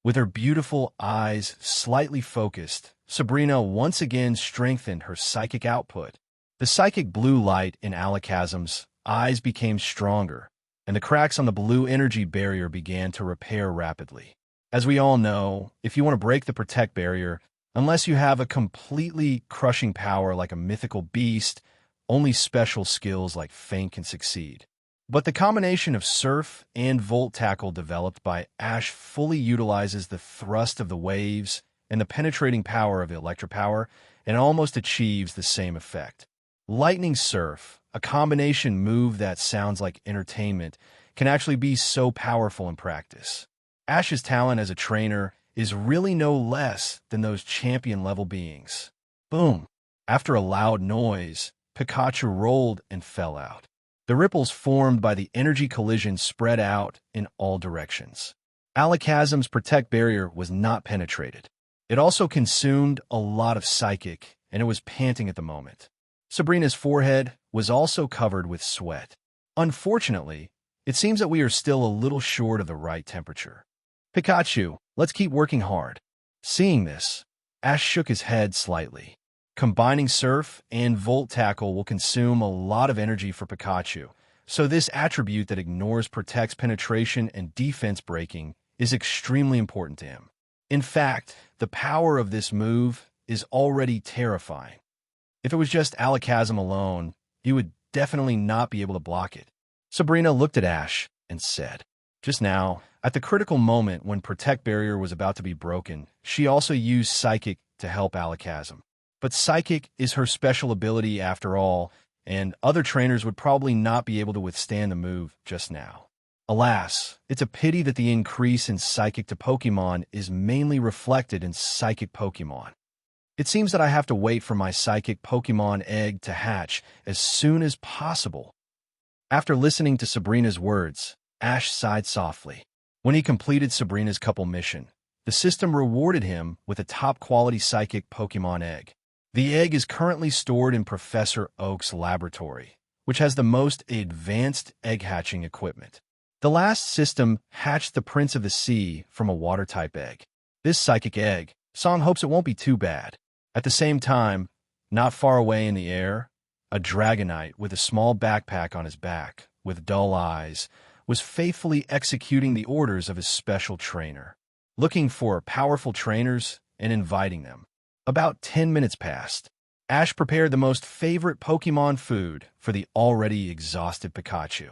Speaker 2: With her beautiful eyes slightly focused, Sabrina once again strengthened her psychic output. The psychic blue light in Alakazam's eyes became stronger, and the cracks on the blue energy barrier began to repair rapidly. As we all know, if you want to break the protect barrier, unless you have a completely crushing power like a mythical beast, only special skills like Feint can succeed. But the combination of Surf and Volt Tackle developed by Ash fully utilizes the thrust of the waves and the penetrating power of the Electropower and almost achieves the same effect. Lightning Surf, a combination move that sounds like entertainment, can actually be so powerful in practice. Ash's talent as a trainer is really no less than those champion-level beings. Boom! After a loud noise, Pikachu rolled and fell out. The ripples formed by the energy collision spread out in all directions. Alakazam's protect barrier was not penetrated. It also consumed a lot of psychic, and it was panting at the moment. Sabrina's forehead was also covered with sweat. Unfortunately, it seems that we are still a little short of the right temperature. Pikachu, let's keep working hard. Seeing this, Ash shook his head slightly. Combining Surf and Volt Tackle will consume a lot of energy for Pikachu, so this attribute that ignores Protect's penetration and defense breaking is extremely important to him. In fact, the power of this move is already terrifying. If it was just Alakazam alone, he would definitely not be able to block it. Sabrina looked at Ash and said, just now, at the critical moment when Protect Barrier was about to be broken, she also used Psychic to help Alakazam. But Psychic is her special ability after all, and other trainers would probably not be able to withstand the move just now. Alas, it's a pity that the increase in Psychic to Pokemon is mainly reflected in Psychic Pokemon. It seems that I have to wait for my Psychic Pokemon egg to hatch as soon as possible. After listening to Sabrina's words, Ash sighed softly. When he completed Sabrina's couple mission, the system rewarded him with a top-quality Psychic Pokemon egg. The egg is currently stored in Professor Oak's laboratory, which has the most advanced egg hatching equipment. The last system hatched the Prince of the Sea from a water-type egg. This psychic egg, Song hopes it won't be too bad. At the same time, not far away in the air, a Dragonite with a small backpack on his back, with dull eyes, was faithfully executing the orders of his special trainer, looking for powerful trainers and inviting them. About 10 minutes passed. Ash prepared the most favorite Pokemon food for the already exhausted Pikachu.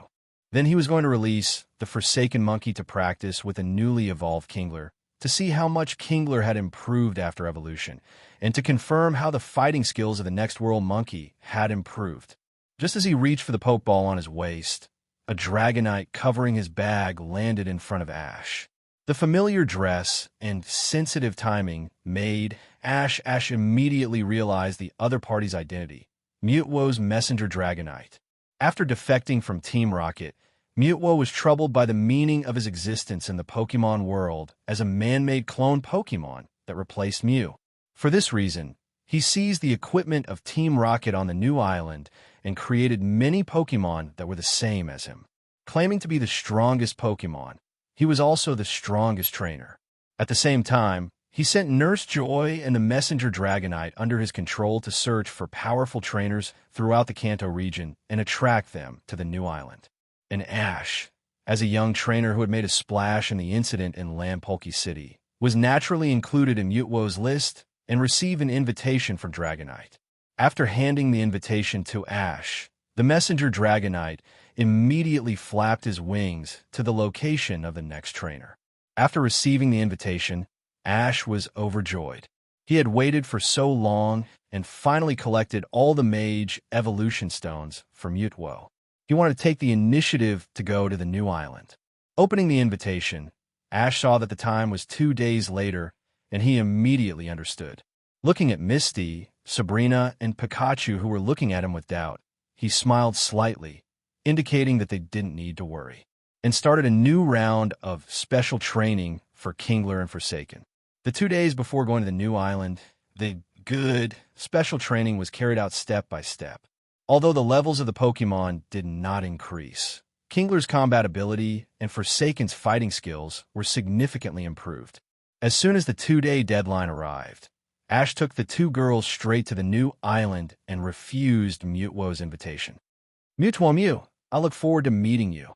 Speaker 2: Then he was going to release the Forsaken Monkey to practice with a newly evolved Kingler to see how much Kingler had improved after evolution, and to confirm how the fighting skills of the Next World Monkey had improved. Just as he reached for the Pokeball on his waist, a Dragonite covering his bag landed in front of Ash. The familiar dress and sensitive timing made Ash immediately realize the other party's identity, Mutwo's messenger Dragonite. After defecting from Team Rocket, Mutwo was troubled by the meaning of his existence in the Pokemon world as a man-made clone Pokemon that replaced Mew. For this reason, he seized the equipment of Team Rocket on the new island and created many Pokemon that were the same as him. Claiming to be the strongest Pokemon, he was also the strongest trainer. At the same time, he sent Nurse Joy and the messenger Dragonite under his control to search for powerful trainers throughout the Kanto region and attract them to the new island. And Ash, as a young trainer who had made a splash in the incident in Lampolky City, was naturally included in Mutwo's list and received an invitation from Dragonite. After handing the invitation to Ash, the messenger Dragonite immediately flapped his wings to the location of the next trainer. After receiving the invitation, Ash was overjoyed. He had waited for so long and finally collected all the Mage Evolution Stones for Mutwo. He wanted to take the initiative to go to the new island. Opening the invitation, Ash saw that the time was 2 days later, and he immediately understood. Looking at Misty, Sabrina, and Pikachu, who were looking at him with doubt, he smiled slightly, indicating that they didn't need to worry, and started a new round of special training for Kingler and Forsaken. The 2 days before going to the new island, the good special training was carried out step by step. Although the levels of the Pokémon did not increase, Kingler's combat ability and Forsaken's fighting skills were significantly improved. As soon as the 2-day deadline arrived, Ash took the 2 girls straight to the new island and refused Mutwo's invitation. Mutwo Mew, I look forward to meeting you.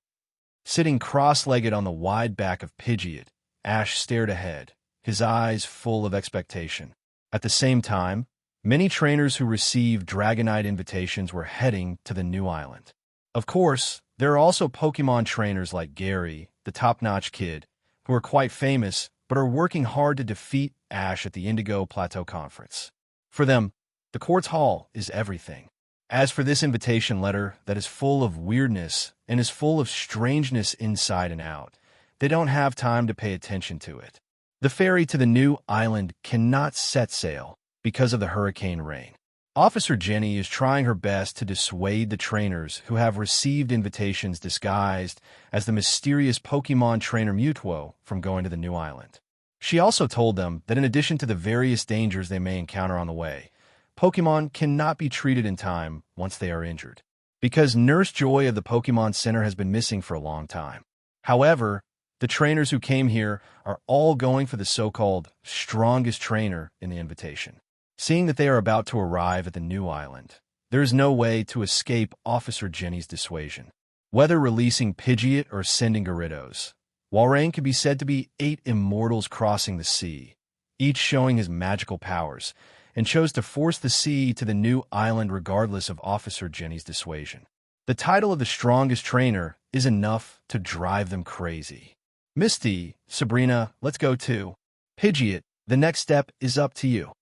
Speaker 2: Sitting cross-legged on the wide back of Pidgeot, Ash stared ahead, his eyes full of expectation. At the same time, many trainers who received Dragonite invitations were heading to the new island. Of course, there are also Pokémon trainers like Gary, the top-notch kid, who are quite famous but are working hard to defeat Ash at the Indigo Plateau Conference. For them, the Quartz Hall is everything. As for this invitation letter that is full of weirdness and is full of strangeness inside and out, they don't have time to pay attention to it. The ferry to the new island cannot set sail because of the hurricane rain. Officer Jenny is trying her best to dissuade the trainers who have received invitations disguised as the mysterious Pokémon trainer Mutwo from going to the new island. She also told them that in addition to the various dangers they may encounter on the way, Pokémon cannot be treated in time once they are injured, because Nurse Joy of the Pokémon Center has been missing for a long time. However, the trainers who came here are all going for the so-called strongest trainer in the invitation. Seeing that they are about to arrive at the new island, there is no way to escape Officer Jenny's dissuasion. Whether releasing Pidgeot or sending Gyarados, Walrein could be said to be 8 immortals crossing the sea, each showing his magical powers, and chose to force the sea to the new island regardless of Officer Jenny's dissuasion. The title of the strongest trainer is enough to drive them crazy. Misty, Sabrina, let's go too. Pidgeot, the next step is up to you,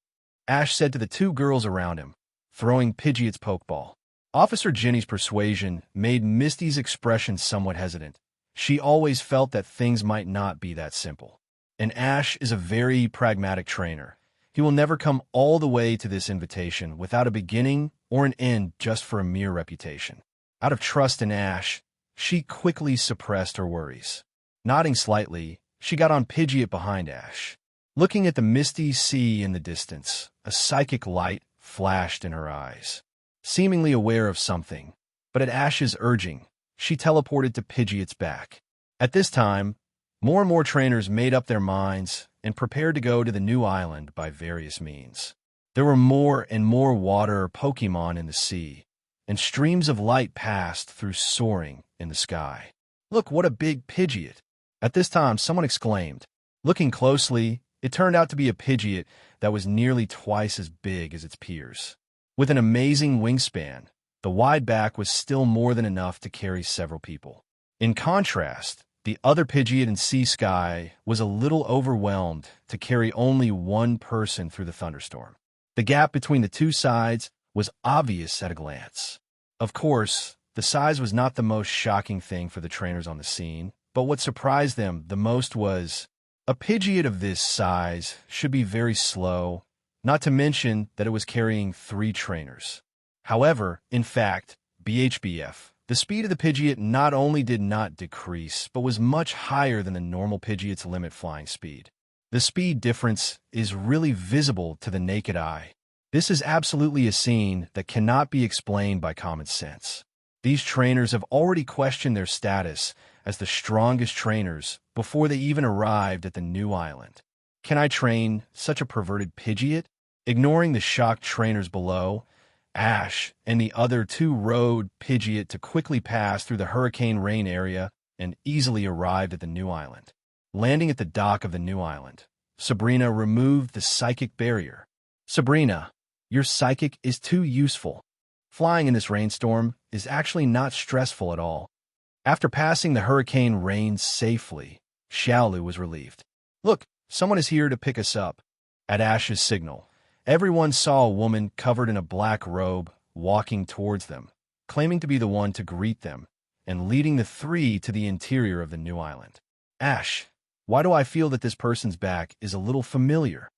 Speaker 2: Ash said to the 2 girls around him, throwing Pidgeot's Pokeball. Officer Jenny's persuasion made Misty's expression somewhat hesitant. She always felt that things might not be that simple. And Ash is a very pragmatic trainer. He will never come all the way to this invitation without a beginning or an end just for a mere reputation. Out of trust in Ash, she quickly suppressed her worries. Nodding slightly, she got on Pidgeot behind Ash. Looking at the misty sea in the distance, a psychic light flashed in her eyes. Seemingly aware of something, but at Ash's urging, she teleported to Pidgeot's back. At this time, more and more trainers made up their minds and prepared to go to the new island by various means. There were more and more water Pokémon in the sea, and streams of light passed through soaring in the sky. Look, what a big Pidgeot! At this time, someone exclaimed. Looking closely, it turned out to be a Pidgeot that was nearly twice as big as its peers. With an amazing wingspan, the wide back was still more than enough to carry several people. In contrast, the other Pidgeot in Sea Sky was a little overwhelmed to carry only one person through the thunderstorm. The gap between the 2 sides was obvious at a glance. Of course, the size was not the most shocking thing for the trainers on the scene, but what surprised them the most was a Pidgeot of this size should be very slow, not to mention that it was carrying 3 trainers. However, in fact, BHBF, the speed of the Pidgeot not only did not decrease, but was much higher than the normal Pidgeot's limit flying speed. The speed difference is really visible to the naked eye. This is absolutely a scene that cannot be explained by common sense. These trainers have already questioned their status as the strongest trainers before they even arrived at the new island. Can I train such a perverted Pidgeot? Ignoring the shocked trainers below, Ash and the other 2 rode Pidgeot to quickly pass through the hurricane rain area and easily arrived at the new island. Landing at the dock of the new island, Sabrina removed the psychic barrier. Sabrina, your psychic is too useful. Flying in this rainstorm is actually not stressful at all. After passing the hurricane rain safely, Xiaolu was relieved. Look, someone is here to pick us up. At Ash's signal, everyone saw a woman covered in a black robe walking towards them, claiming to be the one to greet them, and leading the three to the interior of the new island. Ash, why do I feel that this person's back is a little familiar?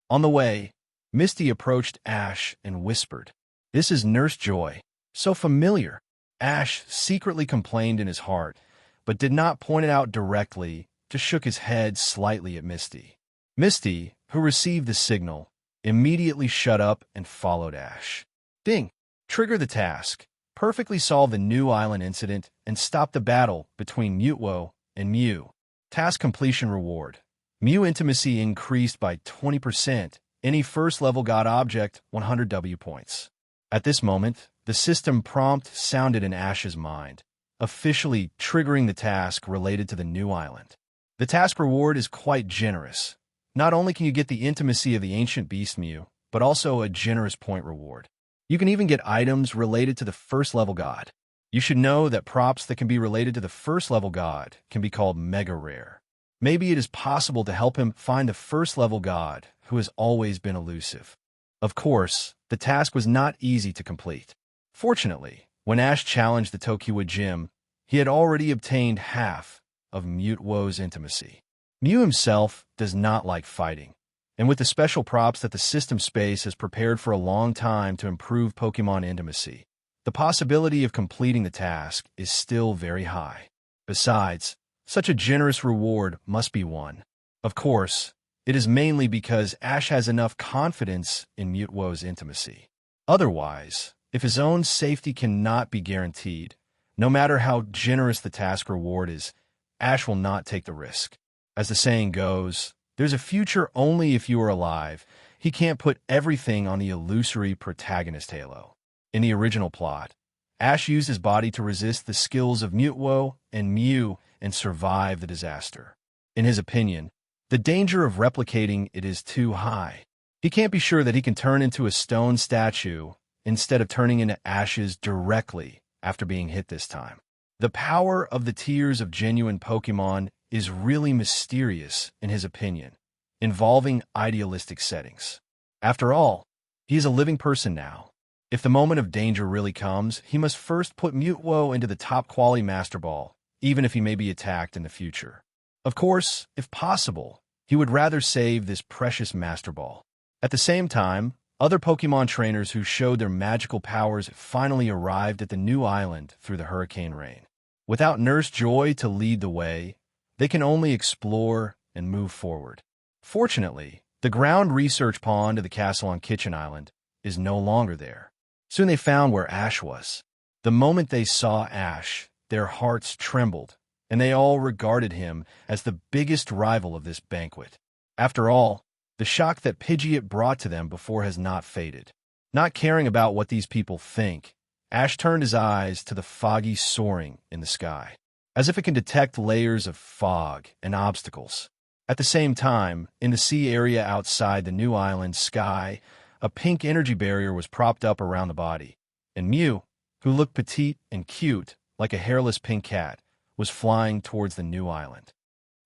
Speaker 2: On the way, Misty approached Ash and whispered, "This is Nurse Joy, so familiar." Ash secretly complained in his heart, but did not point it out directly, just shook his head slightly at Misty. Misty, who received the signal, immediately shut up and followed Ash. Ding! Trigger the task. Perfectly solve the new island incident and stop the battle between Mutwo and Mew. Task completion reward. Mew intimacy increased by 20%. Any first-level god object, 100 W points. At this moment, the system prompt sounded in Ash's mind, officially triggering the task related to the new island. The task reward is quite generous. Not only can you get the intimacy of the ancient beast Mew, but also a generous point reward. You can even get items related to the first-level god. You should know that props that can be related to the first-level god can be called mega rare. Maybe it is possible to help him find the first-level god who has always been elusive. Of course, the task was not easy to complete. Fortunately, when Ash challenged the Tokiwa gym, he had already obtained half of Mutwo's intimacy. Mew himself does not like fighting, and with the special props that the system space has prepared for a long time to improve Pokemon intimacy, the possibility of completing the task is still very high. Besides, such a generous reward must be won. Of course, it is mainly because Ash has enough confidence in Mutwo's intimacy. Otherwise, if his own safety cannot be guaranteed, no matter how generous the task reward is, Ash will not take the risk. As the saying goes, there's a future only if you are alive. He can't put everything on the illusory protagonist halo. In the original plot, Ash used his body to resist the skills of Mutwo and Mew and survive the disaster. In his opinion, the danger of replicating it is too high. He can't be sure that he can turn into a stone statue instead of turning into ashes directly after being hit this time. The power of the tears of genuine Pokemon is really mysterious in his opinion, involving idealistic settings. After all, he is a living person now. If the moment of danger really comes, he must first put Mutwo into the top-quality Master Ball, even if he may be attacked in the future. Of course, if possible, he would rather save this precious Master Ball. At the same time, other Pokemon trainers who showed their magical powers finally arrived at the new island through the hurricane rain. Without Nurse Joy to lead the way, they can only explore and move forward. Fortunately, the ground research pond of the castle on Kitchen Island is no longer there. Soon they found where Ash was. The moment they saw Ash, their hearts trembled, and they all regarded him as the biggest rival of this banquet. After all, the shock that Pidgeot brought to them before has not faded. Not caring about what these people think, Ash turned his eyes to the foggy soaring in the sky, as if it can detect layers of fog and obstacles. At the same time, in the sea area outside the new island sky, a pink energy barrier was propped up around the body, and Mew, who looked petite and cute, like a hairless pink cat, was flying towards the new island.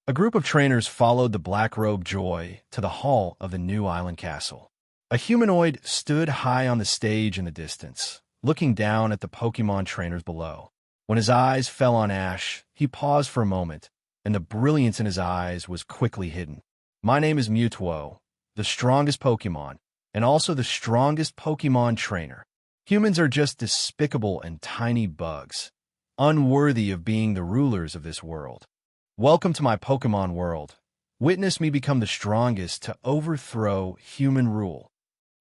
Speaker 2: A group of trainers followed the black-robed Joy to the hall of the new island castle. A humanoid stood high on the stage in the distance, looking down at the Pokemon trainers below. When his eyes fell on Ash, he paused for a moment, and the brilliance in his eyes was quickly hidden. My name is Mutwo, the strongest Pokemon, and also the strongest Pokemon trainer. Humans are just despicable and tiny bugs, unworthy of being the rulers of this world. Welcome to my Pokemon world. Witness me become the strongest to overthrow human rule.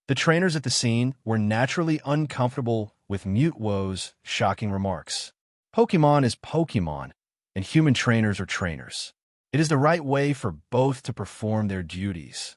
Speaker 2: The trainers at the scene were naturally uncomfortable with Mutwo's shocking remarks. Pokemon is Pokemon, and human trainers are trainers. It is the right way for both to perform their duties.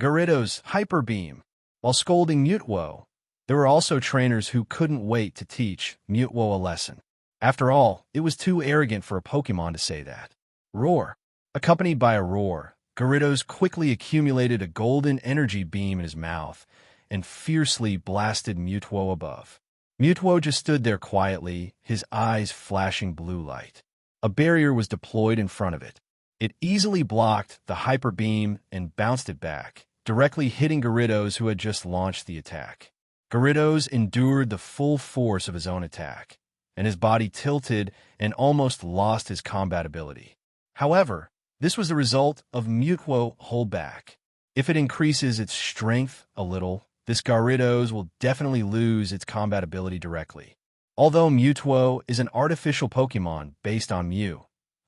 Speaker 2: Gyarados Hyper Beam. While scolding Mutwo, there were also trainers who couldn't wait to teach Mutwo a lesson. After all, it was too arrogant for a Pokémon to say that. Roar. Accompanied by a roar, Gyarados quickly accumulated a golden energy beam in his mouth and fiercely blasted Mewtwo above. Mewtwo just stood there quietly, his eyes flashing blue light. A barrier was deployed in front of it. It easily blocked the hyper beam and bounced it back, directly hitting Gyarados, who had just launched the attack. Gyarados endured the full force of his own attack, and his body tilted and almost lost his combat ability. However, this was the result of Mewtwo holdback. If it increases its strength a little, this Gyarados will definitely lose its combat ability directly. Although Mewtwo is an artificial Pokémon based on Mew,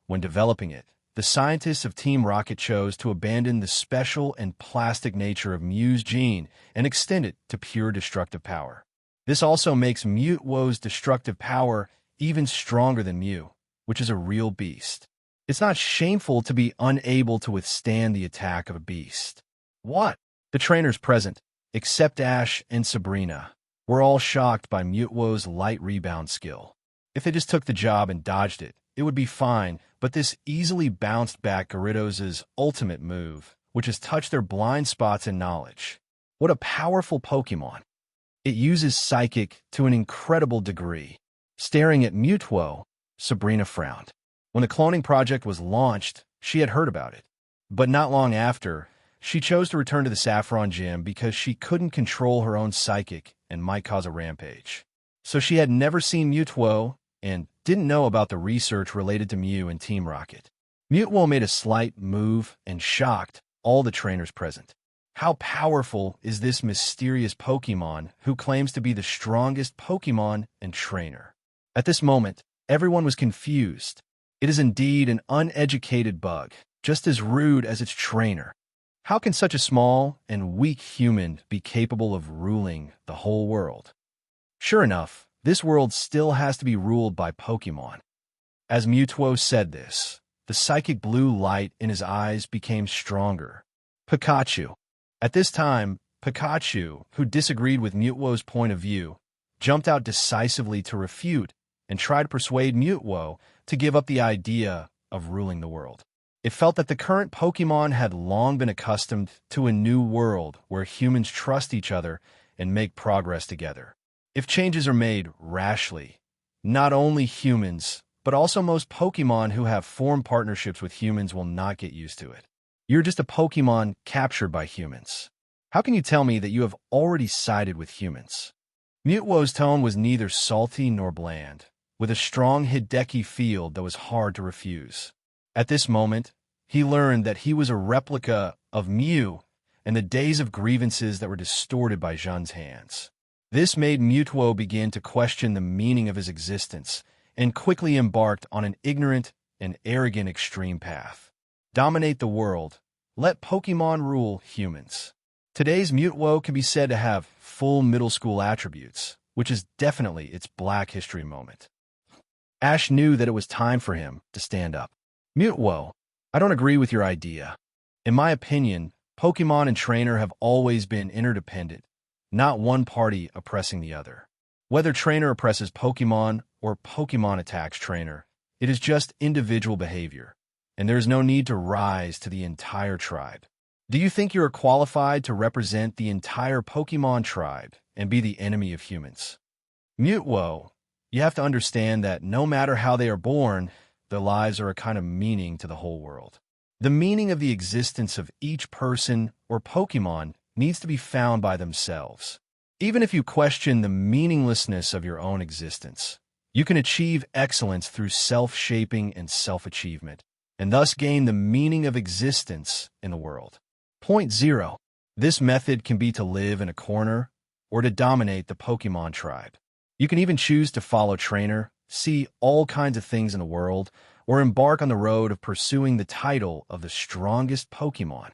Speaker 2: when developing it, the scientists of Team Rocket chose to abandon the special and plastic nature of Mew's gene and extend it to pure destructive power. This also makes Mewtwo's destructive power even stronger than Mew, which is a real beast. It's not shameful to be unable to withstand the attack of a beast. What? The trainers present, except Ash and Sabrina, were all shocked by Mewtwo's light rebound skill. If they just took the job and dodged it, it would be fine, but this easily bounced back Gyarados' ultimate move, which has touched their blind spots in knowledge. What a powerful Pokémon! It uses Psychic to an incredible degree. Staring at Mewtwo, Sabrina frowned. When the cloning project was launched, she had heard about it. But not long after, she chose to return to the Saffron Gym because she couldn't control her own Psychic and might cause a rampage. So she had never seen Mewtwo and didn't know about the research related to Mew and Team Rocket. Mewtwo made a slight move and shocked all the trainers present. How powerful is this mysterious Pokémon who claims to be the strongest Pokémon and trainer? At this moment, everyone was confused. It is indeed an uneducated bug, just as rude as its trainer. How can such a small and weak human be capable of ruling the whole world? Sure enough, this world still has to be ruled by Pokémon. As Mewtwo said this, the psychic blue light in his eyes became stronger. Pikachu. At this time, Pikachu, who disagreed with Mewtwo's point of view, jumped out decisively to refute and try to persuade Mewtwo to give up the idea of ruling the world. It felt that the current Pokémon had long been accustomed to a new world where humans trust each other and make progress together. If changes are made rashly, not only humans, but also most Pokémon who have formed partnerships with humans will not get used to it. You're just a Pokémon captured by humans. How can you tell me that you have already sided with humans? Mewtwo's tone was neither salty nor bland, with a strong Hideki field that was hard to refuse. At this moment, he learned that he was a replica of Mew and the days of grievances that were distorted by Zhen's hands. This made Mewtwo begin to question the meaning of his existence and quickly embarked on an ignorant and arrogant extreme path. Dominate the world. Let Pokémon rule humans. Today's Mewtwo can be said to have full middle school attributes, which is definitely its Black History moment. Ash knew that it was time for him to stand up. Mewtwo, I don't agree with your idea. In my opinion, Pokémon and Trainer have always been interdependent, not one party oppressing the other. Whether Trainer oppresses Pokémon or Pokémon attacks Trainer, it is just individual behavior, and there is no need to rise to the entire tribe. Do you think you are qualified to represent the entire Pokémon tribe and be the enemy of humans? Mewtwo, you have to understand that no matter how they are born, their lives are a kind of meaning to the whole world. The meaning of the existence of each person or Pokémon needs to be found by themselves. Even if you question the meaninglessness of your own existence, you can achieve excellence through self-shaping and self-achievement, and thus gain the meaning of existence in the world. Point 0. This method can be to live in a corner or to dominate the Pokémon tribe. You can even choose to follow Trainer, see all kinds of things in the world, or embark on the road of pursuing the title of the strongest Pokémon.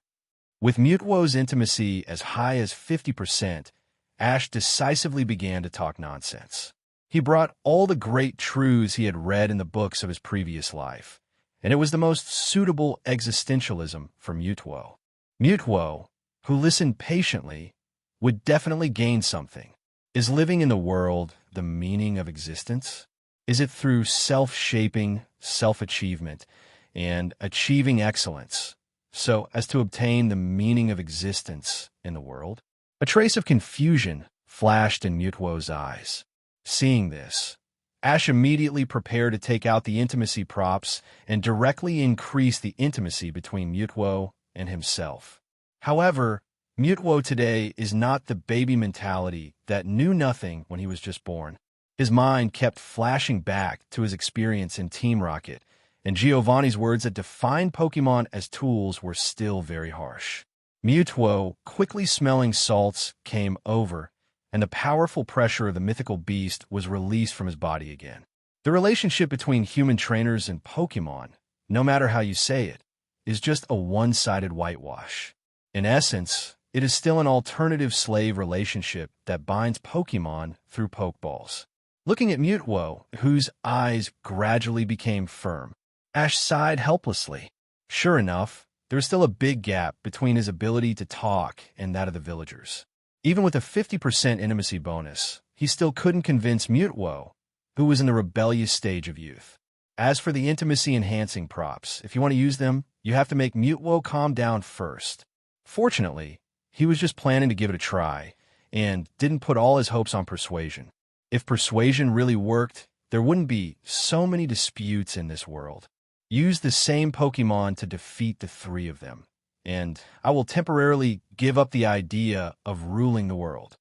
Speaker 2: With Mewtwo's intimacy as high as 50%, Ash decisively began to talk nonsense. He brought all the great truths he had read in the books of his previous life, and it was the most suitable existentialism for Mewtwo. Mewtwo, who listened patiently, would definitely gain something. Is living in the world the meaning of existence? Is it through self-shaping, self-achievement, and achieving excellence, so as to obtain the meaning of existence in the world? A trace of confusion flashed in Mutwo's eyes. Seeing this, Ash immediately prepared to take out the intimacy props and directly increase the intimacy between Mutwo and himself. However, Mutwo today is not the baby mentality that knew nothing when he was just born. His mind kept flashing back to his experience in Team Rocket, and Giovanni's words that defined Pokémon as tools were still very harsh. Mutwo, quickly smelling salts, came over, and the powerful pressure of the mythical beast was released from his body again. The relationship between human trainers and Pokémon, no matter how you say it, is just a one-sided whitewash. In essence, it is still an alternative slave relationship that binds Pokémon through Pokeballs. Looking at Mutwo, whose eyes gradually became firm, Ash sighed helplessly. Sure enough, there was still a big gap between his ability to talk and that of the villagers. Even with a 50% intimacy bonus, he still couldn't convince Mutwo, who was in the rebellious stage of youth. As for the intimacy-enhancing props, if you want to use them, you have to make Mutwo calm down first. Fortunately, he was just planning to give it a try, and didn't put all his hopes on persuasion. If persuasion really worked, there wouldn't be so many disputes in this world. Use the same Pokémon to defeat the three of them, and I will temporarily give up the idea of ruling the world.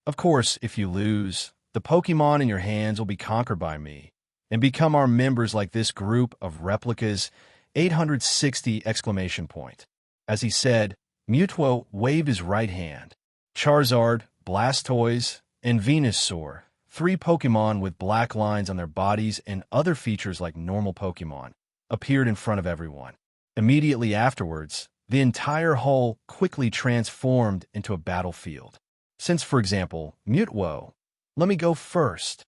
Speaker 2: Of course, if you lose, the Pokémon in your hands will be conquered by me, and become our members like this group of replicas, 860 exclamation point. As he said, Mutwo waved his right hand. Charizard, Blastoise, and Venusaur, three Pokémon with black lines on their bodies and other features like normal Pokémon, appeared in front of everyone. Immediately afterwards, the entire hall quickly transformed into a battlefield. Since, for example, Mutwo, let me go first.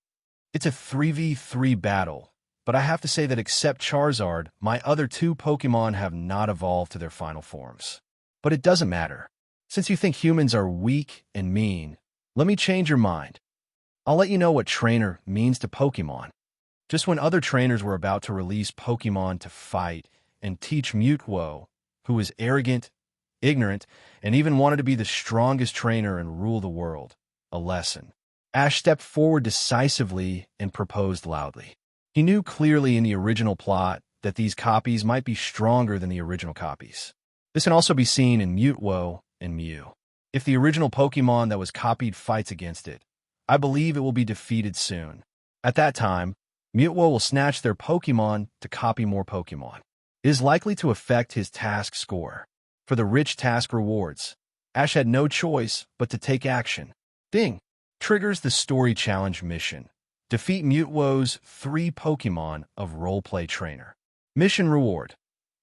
Speaker 2: It's a 3v3 battle, but I have to say that except Charizard, my other two Pokémon have not evolved to their final forms. But it doesn't matter. Since you think humans are weak and mean, let me change your mind. I'll let you know what trainer means to Pokémon. Just when other trainers were about to release Pokémon to fight and teach Mutwo, who was arrogant, ignorant, and even wanted to be the strongest trainer and rule the world, a lesson, Ash stepped forward decisively and proposed loudly. He knew clearly in the original plot that these copies might be stronger than the original copies. This can also be seen in Mutwo and Mew. If the original Pokémon that was copied fights against it, I believe it will be defeated soon. At that time, Mutwo will snatch their Pokémon to copy more Pokémon. It is likely to affect his task score. For the rich task rewards, Ash had no choice but to take action. Ding! Triggers the story challenge mission. Defeat Mutwo's 3 Pokémon of Roleplay Trainer. Mission reward.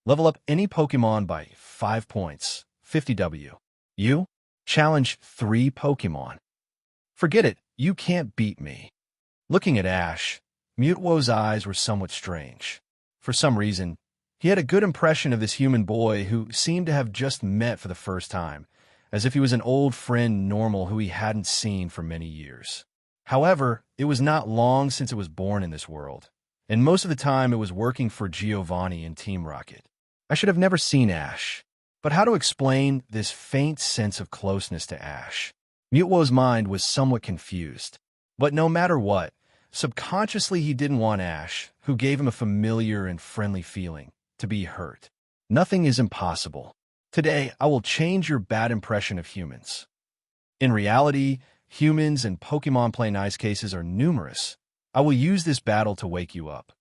Speaker 2: Level up any Pokémon by 5 points, 50W. You? Challenge 3 Pokémon. Forget it, you can't beat me. Looking at Ash, Mutwo's eyes were somewhat strange. For some reason, he had a good impression of this human boy who seemed to have just met for the first time, as if he was an old friend normal who he hadn't seen for many years. However, it was not long since it was born in this world, and most of the time it was working for Giovanni in Team Rocket. I should have never seen Ash, but how to explain this faint sense of closeness to Ash? Mutwo's mind was somewhat confused, but no matter what, subconsciously he didn't want Ash, who gave him a familiar and friendly feeling, to be hurt. Nothing is impossible. Today, I will change your bad impression of humans. In reality, humans and Pokémon play nice cases are numerous. I will use this battle to wake you up.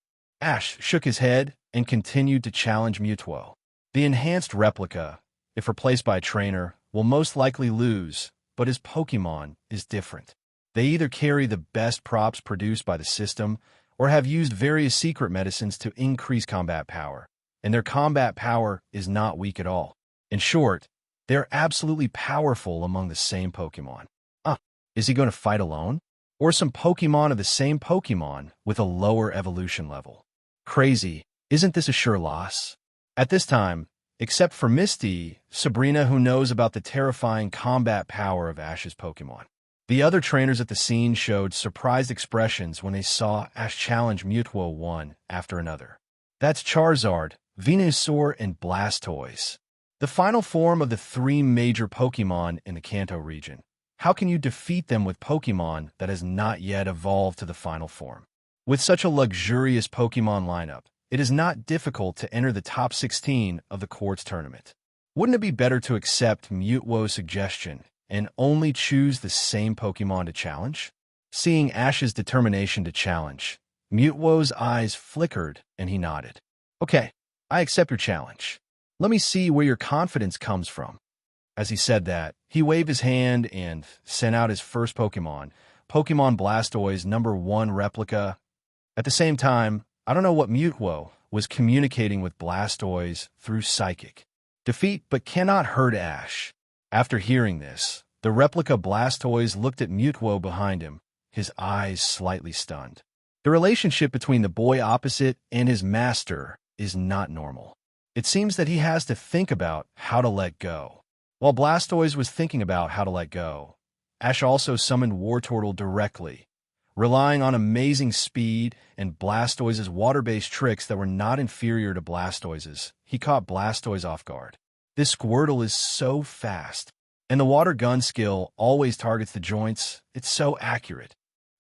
Speaker 2: Ash shook his head and continued to challenge Mutwo. The enhanced replica, if replaced by a trainer, will most likely lose, but his Pokémon is different. They either carry the best props produced by the system or have used various secret medicines to increase combat power, and their combat power is not weak at all. In short, they are absolutely powerful among the same Pokémon. Is he going to fight alone? Or some Pokémon of the same Pokémon with a lower evolution level? Crazy, isn't this a sure loss? At this time, except for Misty, Sabrina, who knows about the terrifying combat power of Ash's Pokémon. The other trainers at the scene showed surprised expressions when they saw Ash challenge Mutwo one after another. That's Charizard, Venusaur, and Blastoise, the final form of the three major Pokémon in the Kanto region. How can you defeat them with Pokémon that has not yet evolved to the final form? With such a luxurious Pokémon lineup, it is not difficult to enter the top 16 of the Quartz tournament. Wouldn't it be better to accept Mutwo's suggestion and only choose the same Pokémon to challenge? Seeing Ash's determination to challenge, Mutwo's eyes flickered and he nodded. Okay, I accept your challenge. Let me see where your confidence comes from. As he said that, he waved his hand and sent out his first Pokémon, Pokémon Blastoise #1 replica. At the same time, I don't know what Mutwo was communicating with Blastoise through Psychic. Defeat but cannot hurt Ash. After hearing this, the replica Blastoise looked at Mutwo behind him, his eyes slightly stunned. The relationship between the boy opposite and his master is not normal. It seems that he has to think about how to let go. While Blastoise was thinking about how to let go, Ash also summoned Wartortle directly, relying on amazing speed and Blastoise's water-based tricks that were not inferior to Blastoise's. He caught Blastoise off guard. This Squirtle is so fast, and the water gun skill always targets the joints. It's so accurate.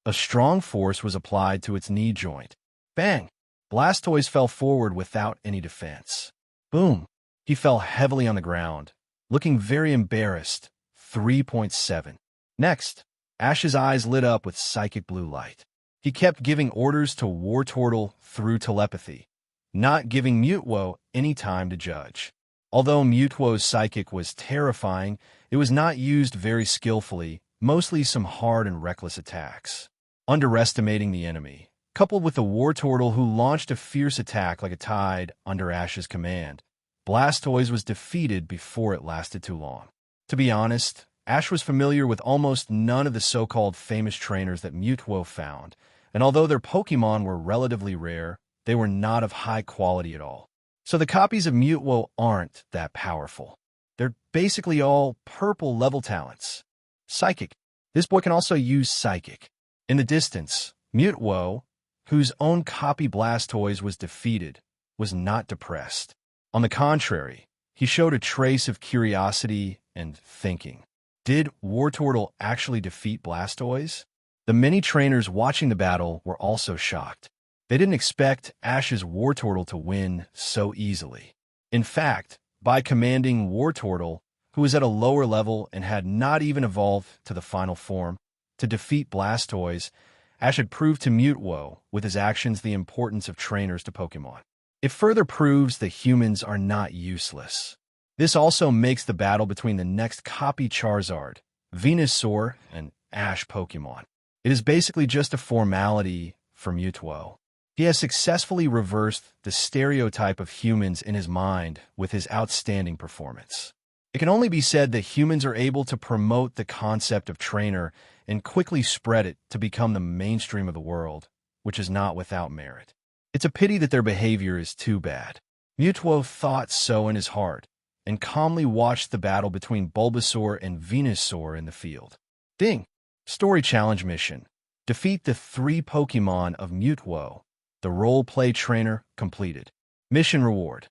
Speaker 2: A strong force was applied to its knee joint. Bang! Blastoise fell forward without any defense. Boom! He fell heavily on the ground, looking very embarrassed. 3.7. Next, Ash's eyes lit up with psychic blue light. He kept giving orders to Wartortle through telepathy, not giving Mutwo any time to judge. Although Mutwo's psychic was terrifying, it was not used very skillfully, mostly some hard and reckless attacks. Underestimating the enemy, coupled with the Wartortle who launched a fierce attack like a tide under Ash's command, Blastoise was defeated before it lasted too long. To be honest, Ash was familiar with almost none of the so-called famous trainers that Mutwo found, and although their Pokémon were relatively rare, they were not of high quality at all. So the copies of Mutwo aren't that powerful. They're basically all purple-level talents. Psychic. This boy can also use Psychic. In the distance, Mutwo, whose own copy Blastoise was defeated, was not depressed. On the contrary, he showed a trace of curiosity and thinking. Did Wartortle actually defeat Blastoise? The many trainers watching the battle were also shocked. They didn't expect Ash's Wartortle to win so easily. In fact, by commanding Wartortle, who was at a lower level and had not even evolved to the final form, to defeat Blastoise, Ash had proved to Mutwo with his actions the importance of trainers to Pokémon. It further proves that humans are not useless. This also makes the battle between the next copy Charizard, Venusaur, and Ash Pokémon. It is basically just a formality for Mutwo. He has successfully reversed the stereotype of humans in his mind with his outstanding performance. It can only be said that humans are able to promote the concept of trainer and quickly spread it to become the mainstream of the world, which is not without merit. It's a pity that their behavior is too bad. Mutwo thought so in his heart, and calmly watched the battle between Bulbasaur and Venusaur in the field. Ding! Story Challenge Mission. Defeat the 3 Pokémon of Mutwo. The role-play trainer completed. Mission Reward.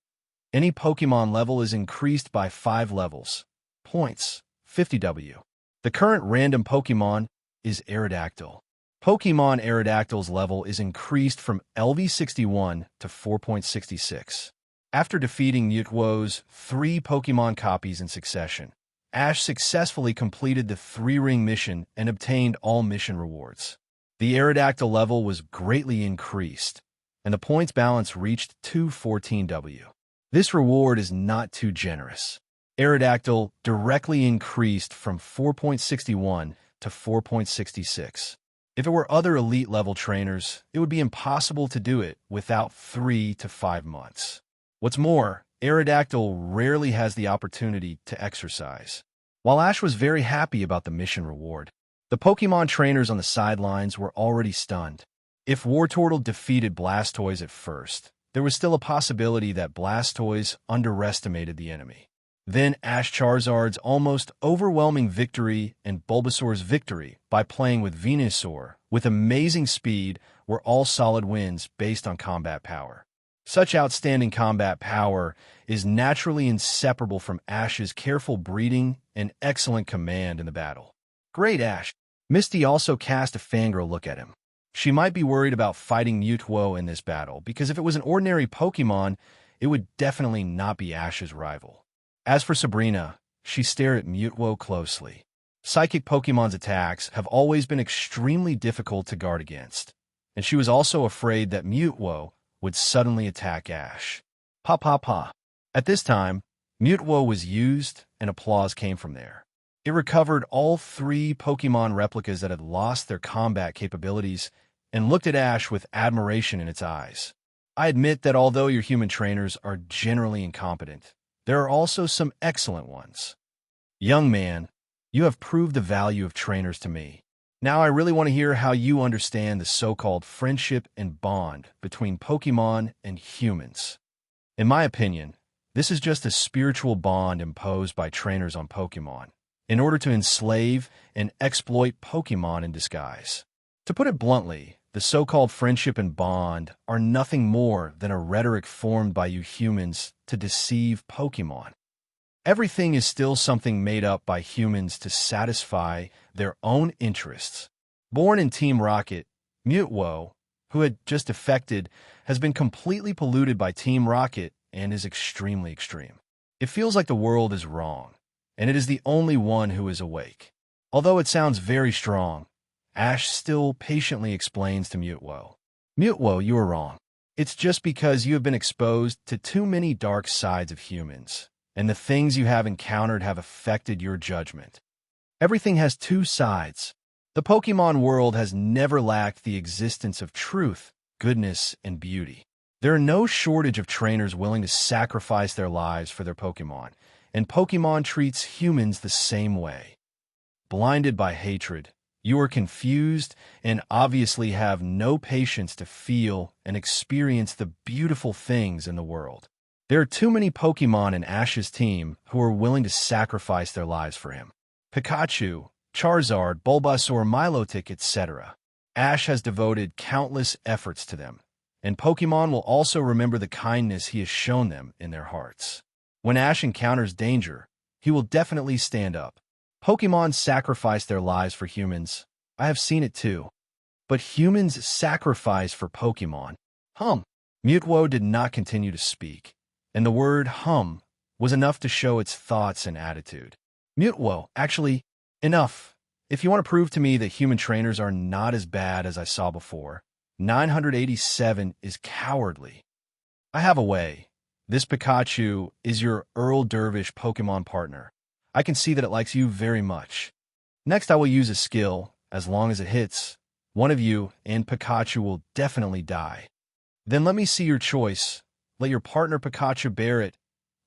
Speaker 2: Any Pokémon level is increased by 5 levels. Points, 50W. The current random Pokémon is Aerodactyl. Pokémon Aerodactyl's level is increased from LV61 to 4.66. After defeating Mutwo's 3 Pokémon copies in succession, Ash successfully completed the 3-ring mission and obtained all mission rewards. The Aerodactyl level was greatly increased, and the points balance reached 214W. This reward is not too generous. Aerodactyl directly increased from 4.61 to 4.66. If it were other elite-level trainers, it would be impossible to do it without 3 to 5 months. What's more, Aerodactyl rarely has the opportunity to exercise. While Ash was very happy about the mission reward, the Pokémon trainers on the sidelines were already stunned. If Wartortle defeated Blastoise at first, there was still a possibility that Blastoise underestimated the enemy. Then Ash Charizard's almost overwhelming victory and Bulbasaur's victory by playing with Venusaur with amazing speed were all solid wins based on combat power. Such outstanding combat power is naturally inseparable from Ash's careful breeding and excellent command in the battle. Great Ash! Misty also cast a fangirl look at him. She might be worried about fighting Mewtwo in this battle, because if it was an ordinary Pokémon, it would definitely not be Ash's rival. As for Sabrina, she stared at Mewtwo closely. Psychic Pokémon's attacks have always been extremely difficult to guard against, and she was also afraid that Mewtwo would suddenly attack Ash. Pa pa pa. At this time, Mewtwo was used, and applause came from there. It recovered all 3 Pokémon replicas that had lost their combat capabilities and looked at Ash with admiration in its eyes. I admit that although your human trainers are generally incompetent, there are also some excellent ones. Young man, you have proved the value of trainers to me. Now I really want to hear how you understand the so-called friendship and bond between Pokémon and humans. In my opinion, this is just a spiritual bond imposed by trainers on Pokémon in order to enslave and exploit Pokémon in disguise. To put it bluntly, the so-called friendship and bond are nothing more than a rhetoric formed by you humans to deceive Pokémon. Everything is still something made up by humans to satisfy their own interests. Born in Team Rocket, Mewtwo, who had just defected, has been completely polluted by Team Rocket and is extremely extreme. It feels like the world is wrong, and it is the only one who is awake. Although it sounds very strong, Ash still patiently explains to Mewtwo. Mewtwo, you are wrong. It's just because you have been exposed to too many dark sides of humans, and the things you have encountered have affected your judgment. Everything has 2 sides. The Pokémon world has never lacked the existence of truth, goodness, and beauty. There are no shortage of trainers willing to sacrifice their lives for their Pokémon, and Pokémon treats humans the same way. Blinded by hatred, you are confused and obviously have no patience to feel and experience the beautiful things in the world. There are too many Pokémon in Ash's team who are willing to sacrifice their lives for him. Pikachu, Charizard, Bulbasaur, Milotic, etc. Ash has devoted countless efforts to them, and Pokémon will also remember the kindness he has shown them in their hearts. When Ash encounters danger, he will definitely stand up. Pokémon sacrifice their lives for humans. I have seen it too. But humans sacrifice for Pokémon. Mewtwo did not continue to speak, and the word was enough to show its thoughts and attitude. Mewtwo, actually, enough. If you want to prove to me that human trainers are not as bad as I saw before, 987 is cowardly. I have a way. This Pikachu is your Earl Dervish Pokémon partner. I can see that it likes you very much. Next, I will use a skill. As long as it hits, one of you and Pikachu will definitely die. Then let me see your choice. Let your partner Pikachu bear it,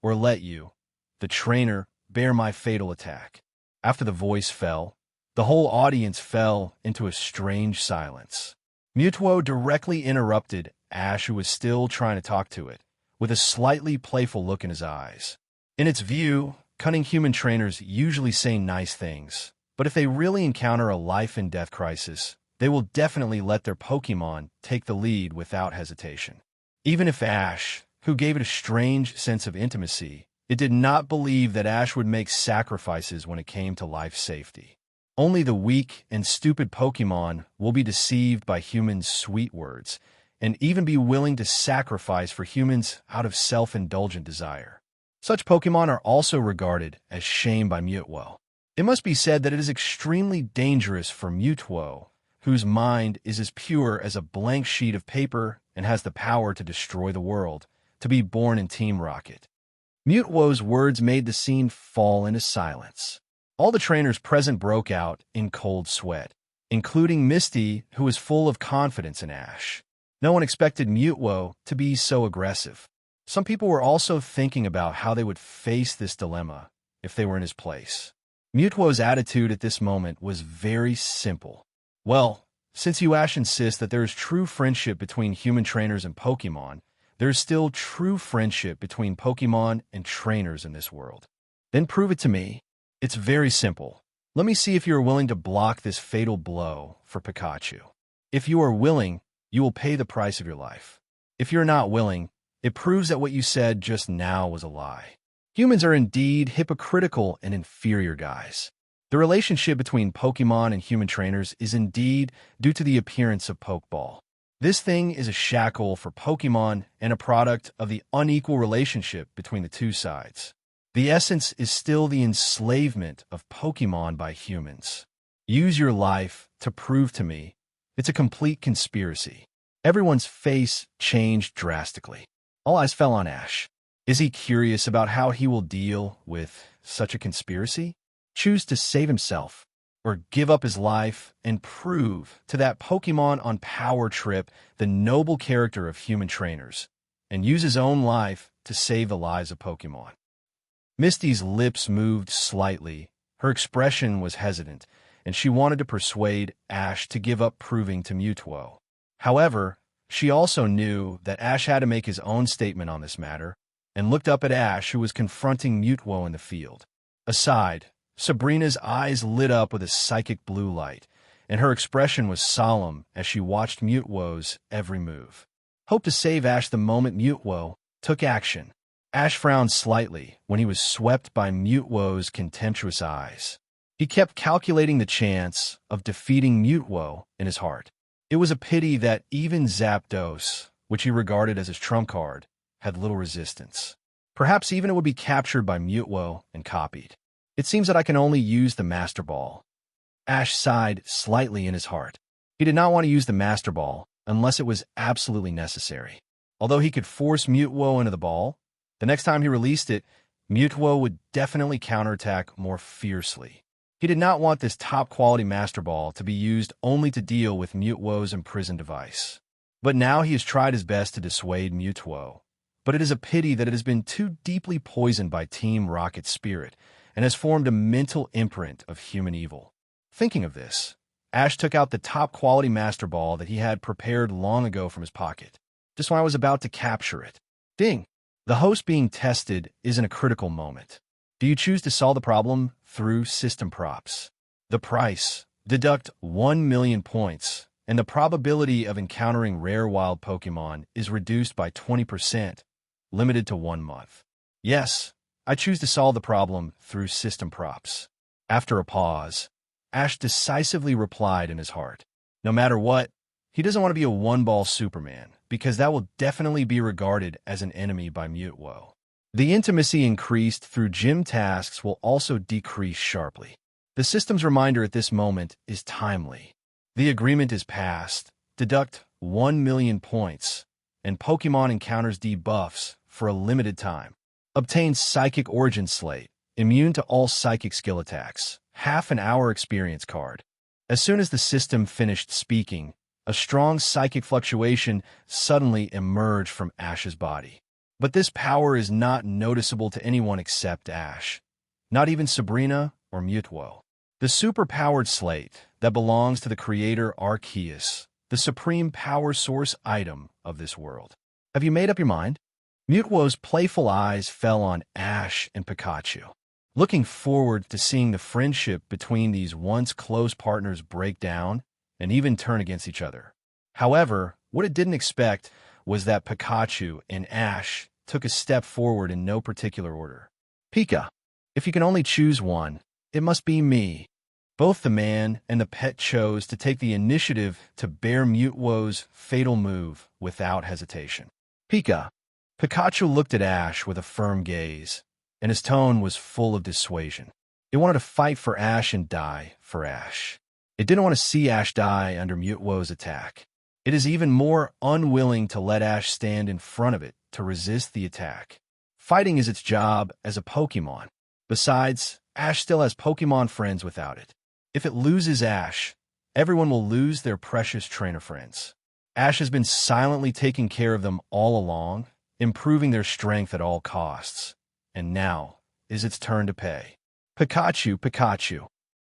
Speaker 2: or let you, the trainer, bear my fatal attack. After the voice fell, the whole audience fell into a strange silence. Mewtwo directly interrupted Ash, who was still trying to talk to it, with a slightly playful look in his eyes. In its view, cunning human trainers usually say nice things, but if they really encounter a life-and-death crisis, they will definitely let their Pokémon take the lead without hesitation. Even if Ash, who gave it a strange sense of intimacy, it did not believe that Ash would make sacrifices when it came to life safety. Only the weak and stupid Pokémon will be deceived by humans' sweet words, and even be willing to sacrifice for humans out of self-indulgent desire. Such Pokémon are also regarded as shame by Mewtwo. It must be said that it is extremely dangerous for Mewtwo, whose mind is as pure as a blank sheet of paper and has the power to destroy the world, to be born in Team Rocket. Mewtwo's words made the scene fall into silence. All the trainers present broke out in cold sweat, including Misty, who was full of confidence in Ash. No one expected Mewtwo to be so aggressive. Some people were also thinking about how they would face this dilemma if they were in his place. Mewtwo's attitude at this moment was very simple. Well, since you Ash insist that there is true friendship between human trainers and Pokémon, there is still true friendship between Pokémon and trainers in this world. Then prove it to me. It's very simple. Let me see if you are willing to block this fatal blow for Pikachu. If you are willing, you will pay the price of your life. If you're not willing, it proves that what you said just now was a lie. Humans are indeed hypocritical and inferior guys. The relationship between Pokemon and human trainers is indeed due to the appearance of Pokeball. This thing is a shackle for Pokemon and a product of the unequal relationship between the two sides. The essence is still the enslavement of Pokemon by humans. Use your life to prove to me it's a complete conspiracy. Everyone's face changed drastically. All eyes fell on Ash. Is he curious about how he will deal with such a conspiracy? Choose to save himself, or give up his life and prove to that Pokemon on Power Trip the noble character of human trainers, and use his own life to save the lives of Pokemon. Misty's lips moved slightly. Her expression was hesitant, and she wanted to persuade Ash to give up proving to Mewtwo. However, she also knew that Ash had to make his own statement on this matter, and looked up at Ash, who was confronting Mewtwo in the field. Aside, Sabrina's eyes lit up with a psychic blue light, and her expression was solemn as she watched Mewtwo's every move. Hope to save Ash the moment Mewtwo took action. Ash frowned slightly when he was swept by Mewtwo's contemptuous eyes. He kept calculating the chance of defeating Mewtwo in his heart. It was a pity that even Zapdos, which he regarded as his trump card, had little resistance. Perhaps even it would be captured by Mewtwo and copied. It seems that I can only use the Master Ball. Ash sighed slightly in his heart. He did not want to use the Master Ball unless it was absolutely necessary. Although he could force Mewtwo into the ball, the next time he released it, Mewtwo would definitely counterattack more fiercely. He did not want this top-quality Master Ball to be used only to deal with Mewtwo's imprisoned device. But now he has tried his best to dissuade Mewtwo. But it is a pity that it has been too deeply poisoned by Team Rocket's spirit and has formed a mental imprint of human evil. Thinking of this, Ash took out the top-quality Master Ball that he had prepared long ago from his pocket, just when I was about to capture it. Ding! The host being tested is in a critical moment. Do you choose to solve the problem through system props? The price: deduct 1 million points, and the probability of encountering rare wild Pokemon is reduced by 20%, limited to 1 month. Yes, I choose to solve the problem through system props. After a pause, Ash decisively replied in his heart. No matter what, he doesn't want to be a one-ball Superman, because that will definitely be regarded as an enemy by Mewtwo. The intimacy increased through gym tasks will also decrease sharply. The system's reminder at this moment is timely. The agreement is passed. Deduct 1 million points, and Pokemon encounters debuffs for a limited time. Obtain Psychic Origin Slate, immune to all psychic skill attacks, half an hour experience card. As soon as the system finished speaking, a strong psychic fluctuation suddenly emerged from Ash's body. But this power is not noticeable to anyone except Ash, not even Sabrina or Mewtwo. The super-powered slate that belongs to the creator Arceus, the supreme power source item of this world. Have you made up your mind? Mewtwo's playful eyes fell on Ash and Pikachu. Looking forward to seeing the friendship between these once close partners break down and even turn against each other. However, what it didn't expect was that Pikachu and Ash took a step forward in no particular order. Pika, if you can only choose one, it must be me. Both the man and the pet chose to take the initiative to bear Mewtwo's fatal move without hesitation. Pika. Pikachu looked at Ash with a firm gaze, and his tone was full of dissuasion. It wanted to fight for Ash and die for Ash. It didn't want to see Ash die under Mewtwo's attack. It is even more unwilling to let Ash stand in front of it to resist the attack. Fighting is its job as a Pokemon. Besides, Ash still has Pokemon friends without it. If it loses Ash, everyone will lose their precious trainer friends. Ash has been silently taking care of them all along, improving their strength at all costs. And now is its turn to pay. Pikachu.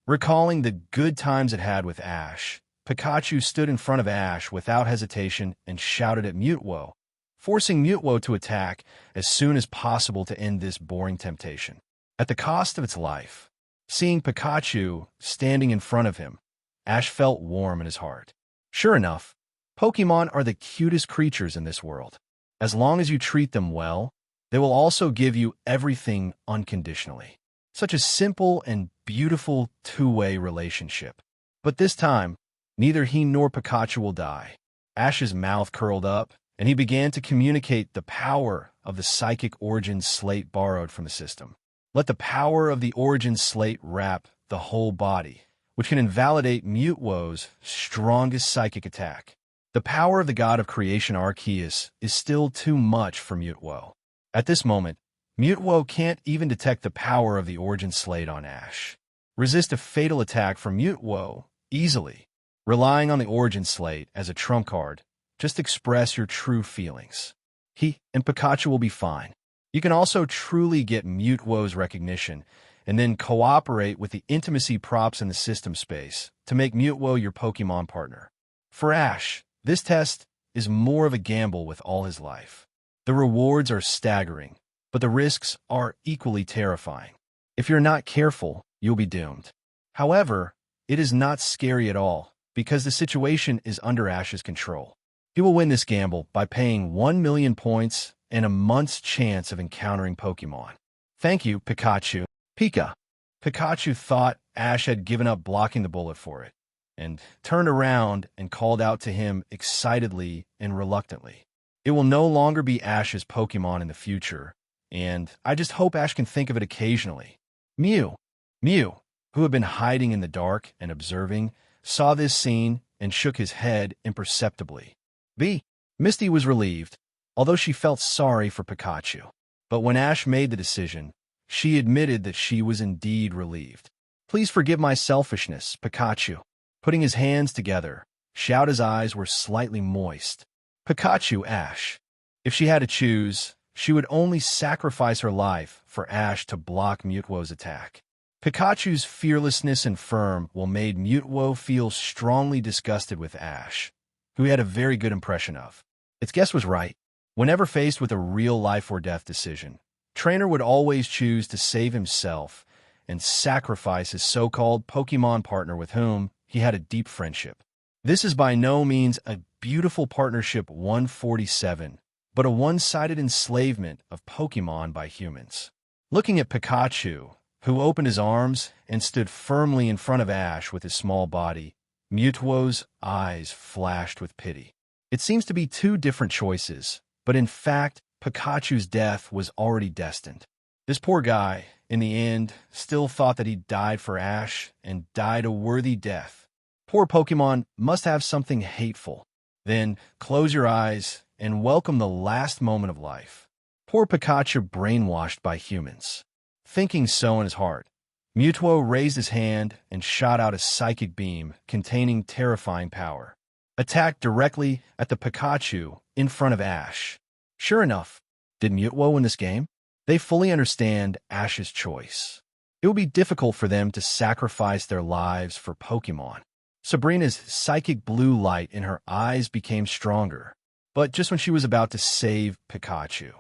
Speaker 2: Recalling the good times it had with Ash, Pikachu stood in front of Ash without hesitation and shouted at Mewtwo, forcing Mewtwo to attack as soon as possible to end this boring temptation. at the cost of its life. Seeing Pikachu standing in front of him, Ash felt warm in his heart. Sure enough, Pokémon are the cutest creatures in this world. As long as you treat them well, they will also give you everything unconditionally. Such a simple and beautiful two-way relationship. But this time, neither he nor Pikachu will die. Ash's mouth curled up, and he began to communicate the power of the psychic origin slate borrowed from the system. Let the power of the origin slate wrap the whole body, which can invalidate Mute-Wo's strongest psychic attack. The power of the god of creation Arceus is still too much for Mute-Wo. At this moment, Mute-Wo can't even detect the power of the origin slate on Ash. Resist a fatal attack from Mute-Wo easily. Relying on the origin slate as a trump card, just express your true feelings. He and Pikachu will be fine. You can also truly get Mute-Wo's recognition and then cooperate with the intimacy props in the system space to make Mute-Wo your Pokemon partner. For Ash, this test is more of a gamble with all his life. The rewards are staggering, but the risks are equally terrifying. If you're not careful, you'll be doomed. However, it is not scary at all because the situation is under Ash's control. He will win this gamble by paying 1 million points and a month's chance of encountering Pokemon. Thank you, Pikachu. Pika. Pikachu thought Ash had given up blocking the bullet for it, and turned around and called out to him excitedly and reluctantly. It will no longer be Ash's Pokemon in the future, and I just hope Ash can think of it occasionally. Mew, who had been hiding in the dark and observing, saw this scene and shook his head imperceptibly. Misty was relieved, although she felt sorry for Pikachu. But when Ash made the decision, she admitted that she was indeed relieved. Please forgive my selfishness, Pikachu. Putting his hands together, Xiaoda's eyes were slightly moist. Pikachu, Ash. If she had to choose, she would only sacrifice her life for Ash to block Mute-Wo's attack. Pikachu's fearlessness and firm will made Mute-Wo feel strongly disgusted with Ash, who he had a very good impression of. Its guess was right. Whenever faced with a real life-or-death decision, Trainer would always choose to save himself and sacrifice his so-called Pokemon partner with whom he had a deep friendship. This is by no means a beautiful partnership 147, but a one-sided enslavement of Pokemon by humans. Looking at Pikachu, who opened his arms and stood firmly in front of Ash with his small body, Mute-Wo's eyes flashed with pity. It seems to be two different choices, but in fact, Pikachu's death was already destined. This poor guy, in the end, still thought that he died for Ash and died a worthy death. Poor Pokemon must have something hateful. Then close your eyes and welcome the last moment of life. Poor Pikachu brainwashed by humans. Thinking so in his heart, Mute-Wo raised his hand and shot out a psychic beam containing terrifying power. Attacked directly at the Pikachu in front of Ash. Sure enough, did Mute-Wo win this game? They fully understand Ash's choice. It will be difficult for them to sacrifice their lives for Pokemon. Sabrina's psychic blue light in her eyes became stronger, but just when she was about to save Pikachu,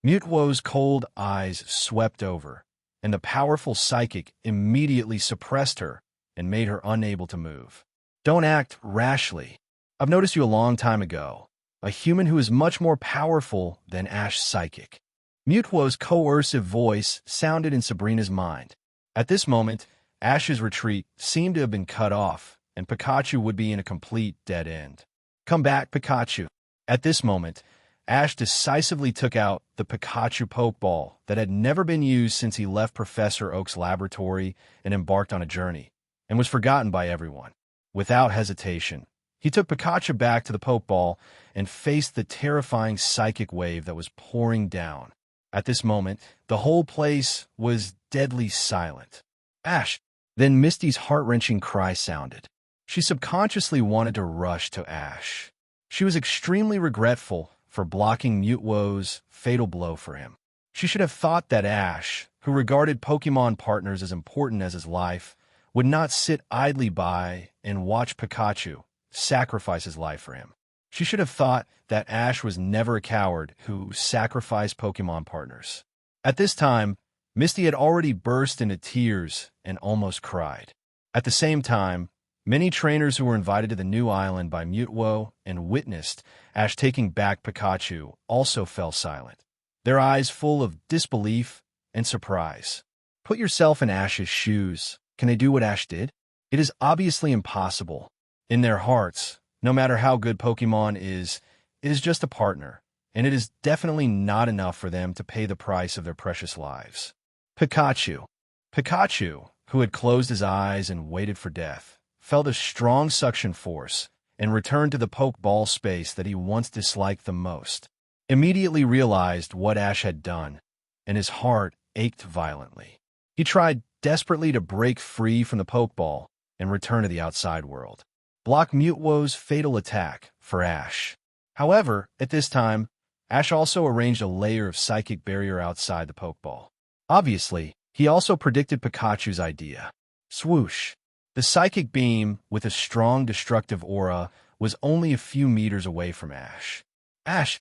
Speaker 2: Mute-Wo's cold eyes swept over, and the powerful psychic immediately suppressed her and made her unable to move. Don't act rashly. I've noticed you a long time ago, a human who is much more powerful than Ash's psychic. Mute-Wo's coercive voice sounded in Sabrina's mind. At this moment, Ash's retreat seemed to have been cut off, and Pikachu would be in a complete dead end. Come back, Pikachu. At this moment, Ash decisively took out the Pikachu Pokeball that had never been used since he left Professor Oak's laboratory and embarked on a journey, and was forgotten by everyone. Without hesitation, he took Pikachu back to the Pokeball and faced the terrifying psychic wave that was pouring down. At this moment, the whole place was deadly silent. Ash! Then Misty's heart-wrenching cry sounded. She subconsciously wanted to rush to Ash. She was extremely regretful for blocking Mute-Wo's fatal blow for him. She should have thought that Ash, who regarded Pokemon partners as important as his life, would not sit idly by and watch Pikachu sacrifice his life for him. She should have thought that Ash was never a coward who sacrificed Pokemon partners. At this time, Misty had already burst into tears and almost cried. At the same time, many trainers who were invited to the new island by Mutwo and witnessed Ash taking back Pikachu also fell silent, their eyes full of disbelief and surprise. Put yourself in Ash's shoes. Can they do what Ash did? It is obviously impossible. In their hearts, no matter how good Pokémon is, it is just a partner, and it is definitely not enough for them to pay the price of their precious lives. Pikachu. Pikachu, who had closed his eyes and waited for death, felt a strong suction force and returned to the Pokeball space that he once disliked the most. Immediately realized what Ash had done, and his heart ached violently. He tried desperately to break free from the Pokeball and return to the outside world. Block Mutwo's fatal attack for Ash. However, at this time, Ash also arranged a layer of psychic barrier outside the Pokeball. Obviously, he also predicted Pikachu's idea. Swoosh! The psychic beam, with a strong destructive aura, was only a few meters away from Ash. Ash!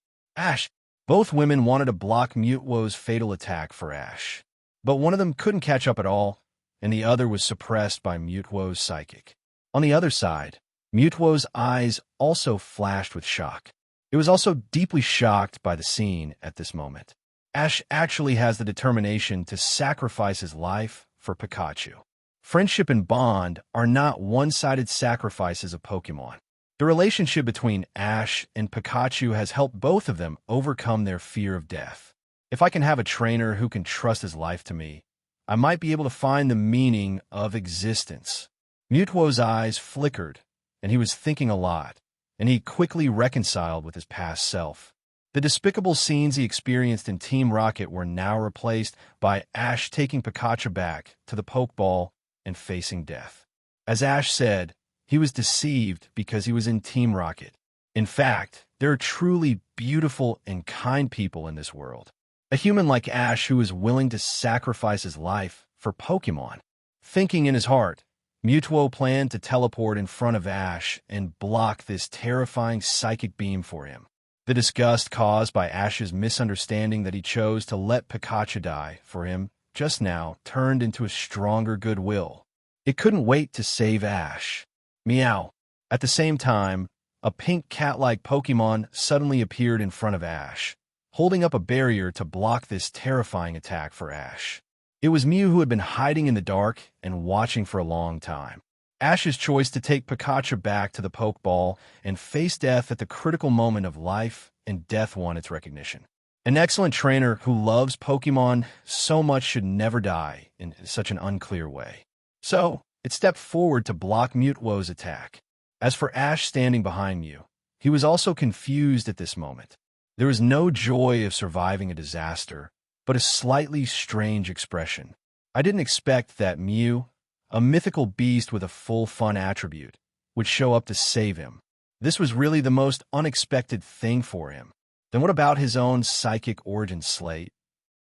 Speaker 2: Both women wanted to block Mutwo's fatal attack for Ash. But one of them couldn't catch up at all, and the other was suppressed by Mutwo's psychic. On the other side, Mutwo's eyes also flashed with shock. It was also deeply shocked by the scene at this moment. Ash actually has the determination to sacrifice his life for Pikachu. Friendship and bond are not one-sided sacrifices of Pokémon. The relationship between Ash and Pikachu has helped both of them overcome their fear of death. If I can have a trainer who can trust his life to me, I might be able to find the meaning of existence. Mutwo's eyes flickered, and he was thinking a lot, and he quickly reconciled with his past self. The despicable scenes he experienced in Team Rocket were now replaced by Ash taking Pikachu back to the Pokeball and facing death. As Ash said, he was deceived because he was in Team Rocket. In fact, there are truly beautiful and kind people in this world. A human like Ash who is willing to sacrifice his life for Pokémon. Thinking in his heart, Mutwo planned to teleport in front of Ash and block this terrifying psychic beam for him. The disgust caused by Ash's misunderstanding that he chose to let Pikachu die for him just now turned into a stronger goodwill. It couldn't wait to save Ash. Meow. At the same time, a pink cat-like Pokémon suddenly appeared in front of Ash, holding up a barrier to block this terrifying attack for Ash. It was Mew who had been hiding in the dark and watching for a long time. Ash's choice to take Pikachu back to the Pokeball and face death at the critical moment of life and death won its recognition. An excellent trainer who loves Pokémon so much should never die in such an unclear way. So, it stepped forward to block Mutwo's attack. As for Ash standing behind Mew, he was also confused at this moment. There was no joy of surviving a disaster, but a slightly strange expression. I didn't expect that Mew, a mythical beast with a full fun attribute, would show up to save him. This was really the most unexpected thing for him. Then what about his own psychic origin slate?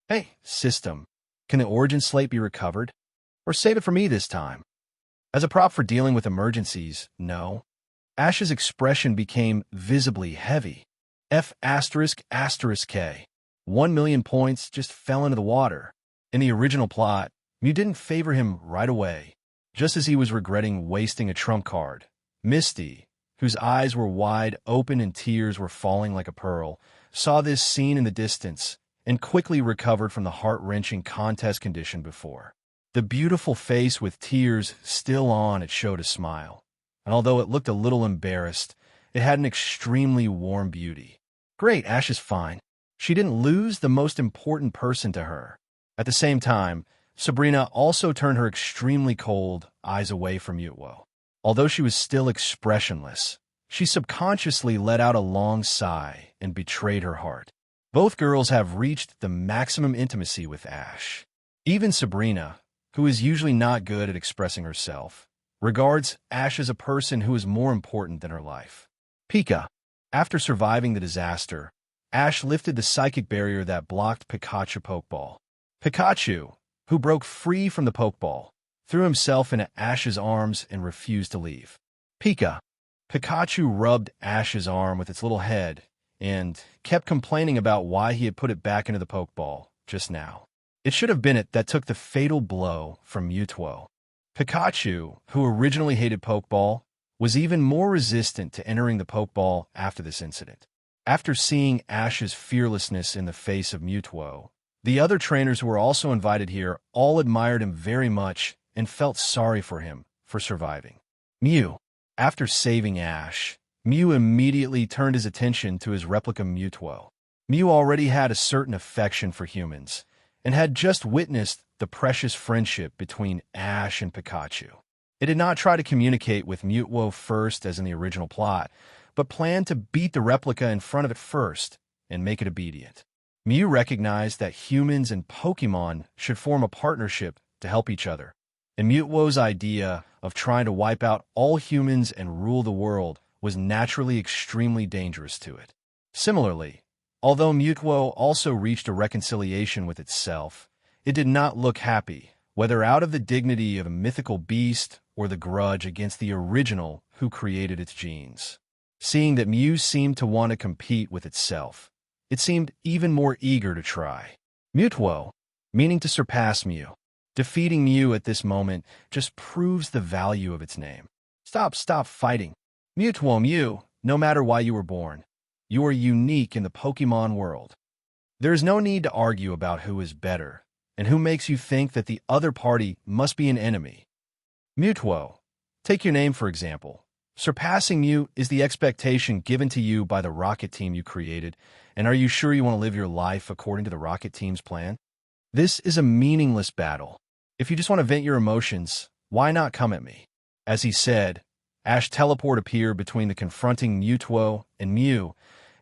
Speaker 2: Hey, system, can the origin slate be recovered? Or save it for me this time? As a prop for dealing with emergencies, no. Ash's expression became visibly heavy. F***K. 1 million points just fell into the water. In the original plot, Mew didn't favor him right away. Just as he was regretting wasting a trump card, Misty, whose eyes were wide open and tears were falling like a pearl, saw this scene in the distance and quickly recovered from the heart-wrenching contest condition before. The beautiful face with tears still on it showed a smile, and although it looked a little embarrassed, it had an extremely warm beauty. Great, Ash is fine. She didn't lose the most important person to her. At the same time, Sabrina also turned her extremely cold eyes away from Mutwo. Although she was still expressionless, she subconsciously let out a long sigh and betrayed her heart. Both girls have reached the maximum intimacy with Ash. Even Sabrina, who is usually not good at expressing herself, regards Ash as a person who is more important than her life. Pika. After surviving the disaster, Ash lifted the psychic barrier that blocked Pikachu Pokeball. Pikachu, who broke free from the Pokeball, threw himself into Ash's arms and refused to leave. Pika. Pikachu rubbed Ash's arm with its little head and kept complaining about why he had put it back into the Pokeball just now. It should have been it that took the fatal blow from Mewtwo. Pikachu, who originally hated Pokeball, was even more resistant to entering the Pokeball after this incident. After seeing Ash's fearlessness in the face of Mewtwo, the other trainers who were also invited here all admired him very much and felt sorry for him for surviving. Mew. After saving Ash, Mew immediately turned his attention to his replica Mewtwo. Mew already had a certain affection for humans, and had just witnessed the precious friendship between Ash and Pikachu. It did not try to communicate with Mewtwo first as in the original plot, but planned to beat the replica in front of it first and make it obedient. Mew recognized that humans and Pokémon should form a partnership to help each other, and Mewtwo's idea of trying to wipe out all humans and rule the world was naturally extremely dangerous to it. Similarly, although Mewtwo also reached a reconciliation with itself, it did not look happy, whether out of the dignity of a mythical beast or the grudge against the original who created its genes. Seeing that Mew seemed to want to compete with itself, it seemed even more eager to try. Mewtwo, meaning to surpass Mew. Defeating Mew at this moment just proves the value of its name. Stop fighting. Mewtwo, Mew, no matter why you were born, you are unique in the Pokémon world. There is no need to argue about who is better, and who makes you think that the other party must be an enemy. Mewtwo, take your name for example. Surpassing Mew is the expectation given to you by the Rocket Team you created, and are you sure you want to live your life according to the Rocket Team's plan? This is a meaningless battle. If you just want to vent your emotions, why not come at me? As he said, Ash teleport appeared between the confronting Mewtwo and Mew,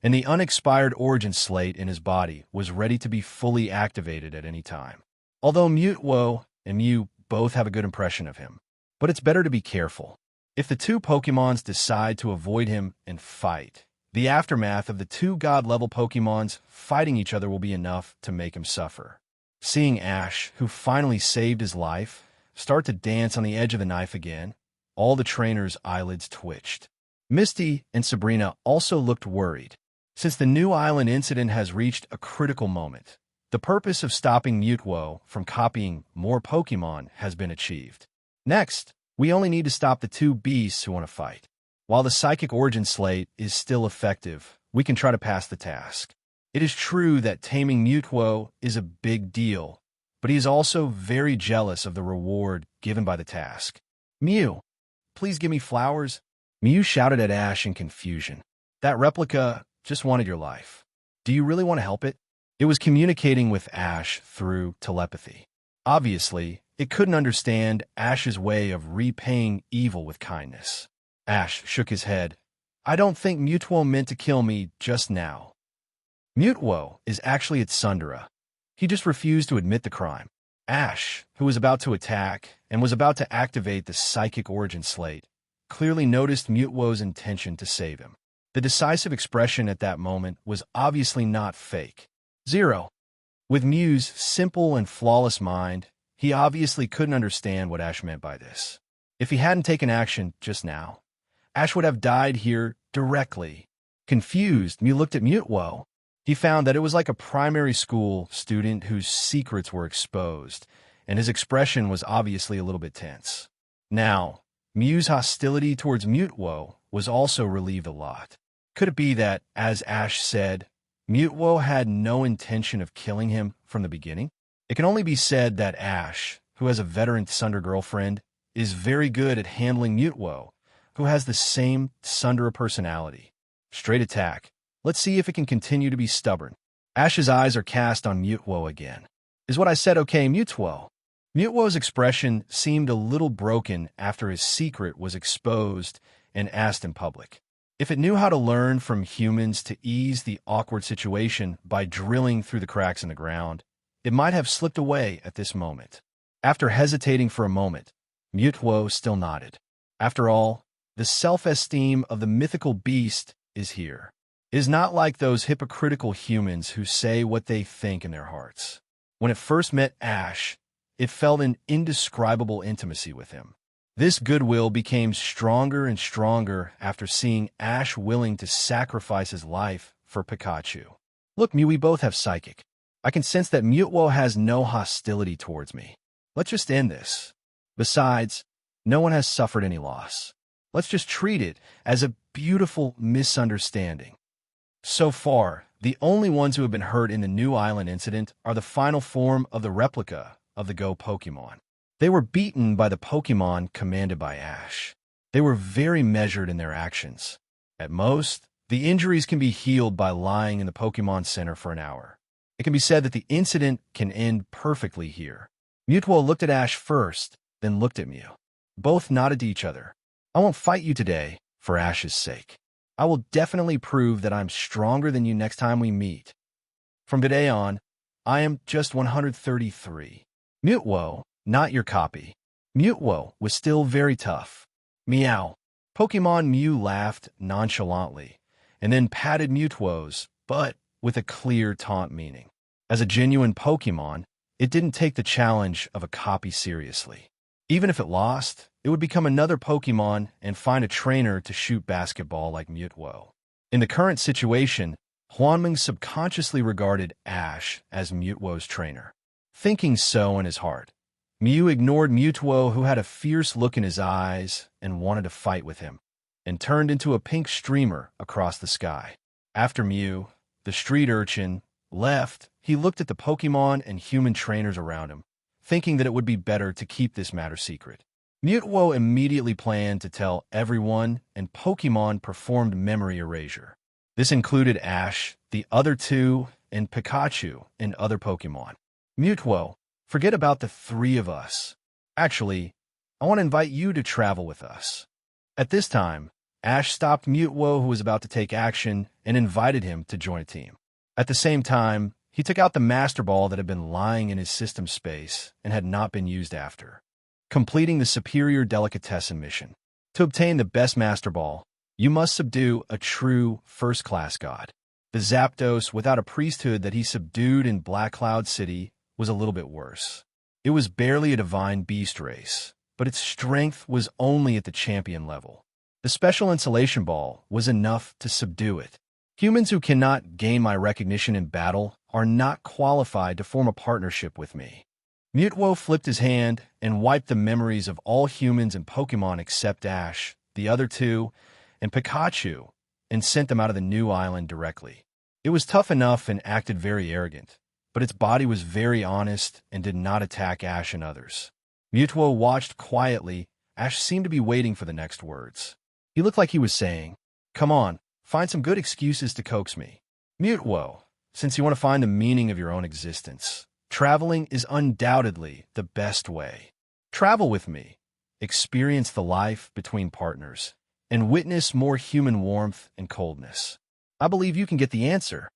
Speaker 2: and the unexpired origin slate in his body was ready to be fully activated at any time. Although Mewtwo and Mew both have a good impression of him, but it's better to be careful. If the two Pokémons decide to avoid him and fight, the aftermath of the two God-level Pokémons fighting each other will be enough to make him suffer. Seeing Ash, who finally saved his life, start to dance on the edge of the knife again, all the trainers' eyelids twitched. Misty and Sabrina also looked worried. Since the new island incident has reached a critical moment, the purpose of stopping Mewtwo from copying more Pokémon has been achieved. Next, we only need to stop the two beasts who want to fight. While the Psychic Origin Slate is still effective, we can try to pass the task. It is true that taming Mewtwo is a big deal, but he is also very jealous of the reward given by the task. Mew, please give me flowers. Mew shouted at Ash in confusion. That replica just wanted your life. Do you really want to help it? It was communicating with Ash through telepathy. Obviously, it couldn't understand Ash's way of repaying evil with kindness. Ash shook his head. I don't think Mewtwo meant to kill me just now. Mewtwo is actually its Sundara. He just refused to admit the crime. Ash, who was about to attack and was about to activate the Psychic Origin Slate, clearly noticed Mewtwo's intention to save him. The decisive expression at that moment was obviously not fake. Zero. With Mew's simple and flawless mind, he obviously couldn't understand what Ash meant by this. If he hadn't taken action just now, Ash would have died here directly. Confused, Mew looked at Mewtwo. He found that it was like a primary school student whose secrets were exposed, and his expression was obviously a little bit tense. Now, Mew's hostility towards Mewtwo was also relieved a lot. Could it be that, as Ash said, Mewtwo had no intention of killing him from the beginning? It can only be said that Ash, who has a veteran Sundara girlfriend, is very good at handling Mewtwo, who has the same Sundara personality. Straight attack. Let's see if it can continue to be stubborn. Ash's eyes are cast on Mewtwo again. Is what I said okay, Mewtwo? Mewtwo's expression seemed a little broken after his secret was exposed and asked in public. If it knew how to learn from humans to ease the awkward situation by drilling through the cracks in the ground, it might have slipped away at this moment. After hesitating for a moment, Mewtwo still nodded. After all, the self-esteem of the mythical beast is here. It is not like those hypocritical humans who say what they think in their hearts. When it first met Ash, it felt an indescribable intimacy with him. This goodwill became stronger and stronger after seeing Ash willing to sacrifice his life for Pikachu. Look, Mew, we both have Psychic. I can sense that Mutwo has no hostility towards me. Let's just end this. Besides, no one has suffered any loss. Let's just treat it as a beautiful misunderstanding. So far, the only ones who have been hurt in the New Island incident are the final form of the replica of the Go Pokémon. They were beaten by the Pokémon commanded by Ash. They were very measured in their actions. At most, the injuries can be healed by lying in the Pokémon Center for an hour. It can be said that the incident can end perfectly here. Mutwo looked at Ash first, then looked at Mew. Both nodded to each other. I won't fight you today, for Ash's sake. I will definitely prove that I'm stronger than you next time we meet. From today on, I am just 133. Mutwo, not your copy. Mutwo was still very tough. Meow. Pokemon Mew laughed nonchalantly, and then patted Mutwo's butt with a clear taunt meaning. As a genuine Pokemon, it didn't take the challenge of a copy seriously. Even if it lost, it would become another Pokemon and find a trainer to shoot basketball like Mutwo. In the current situation, Huanming subconsciously regarded Ash as Mutwo's trainer. Thinking so in his heart, Mew ignored Mutwo, who had a fierce look in his eyes and wanted to fight with him, and turned into a pink streamer across the sky. After Mew, the street urchin, left, he looked at the Pokemon and human trainers around him, thinking that it would be better to keep this matter secret. Mutwo immediately planned to tell everyone, and Pokemon performed memory erasure. This included Ash, the other two, and Pikachu and other Pokemon. Mutwo, forget about the three of us. Actually, I want to invite you to travel with us. At this time, Ash stopped Mutwo, who was about to take action, and invited him to join a team. At the same time, he took out the Master Ball that had been lying in his system space and had not been used after, completing the Superior Delicatessen mission. To obtain the best Master Ball, you must subdue a true first-class god. The Zapdos without a priesthood that he subdued in Black Cloud City was a little bit worse. It was barely a divine beast race, but its strength was only at the champion level. The Special Insulation Ball was enough to subdue it. Humans who cannot gain my recognition in battle are not qualified to form a partnership with me. Mutwo flipped his hand and wiped the memories of all humans and Pokemon except Ash, the other two, and Pikachu, and sent them out of the new island directly. It was tough enough and acted very arrogant, but its body was very honest and did not attack Ash and others. Mutwo watched quietly. Ash seemed to be waiting for the next words. He looked like he was saying, "Come on, find some good excuses to coax me." Mutwo, since you want to find the meaning of your own existence, traveling is undoubtedly the best way. Travel with me, experience the life between partners, and witness more human warmth and coldness. I believe you can get the answer.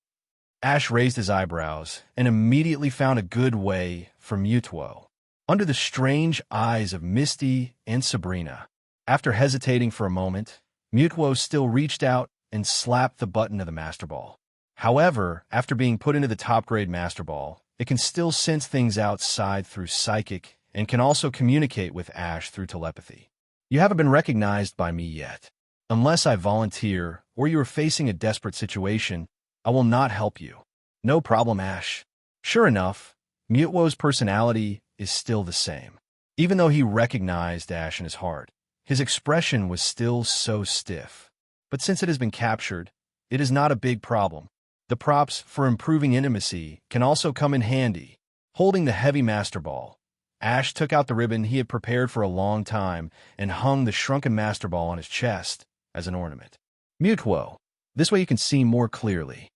Speaker 2: Ash raised his eyebrows and immediately found a good way for Mutwo. Under the strange eyes of Misty and Sabrina, after hesitating for a moment, Mutwo still reached out and slapped the button of the Master Ball. However, after being put into the top-grade Master Ball, it can still sense things outside through Psychic and can also communicate with Ash through telepathy. You haven't been recognized by me yet. Unless I volunteer or you are facing a desperate situation, I will not help you. No problem, Ash. Sure enough, Mutwo's personality is still the same. Even though he recognized Ash in his heart, his expression was still so stiff. But since it has been captured, it is not a big problem. The props for improving intimacy can also come in handy. Holding the heavy Master Ball, Ash took out the ribbon he had prepared for a long time and hung the shrunken Master Ball on his chest as an ornament. Mutwo, this way you can see more clearly.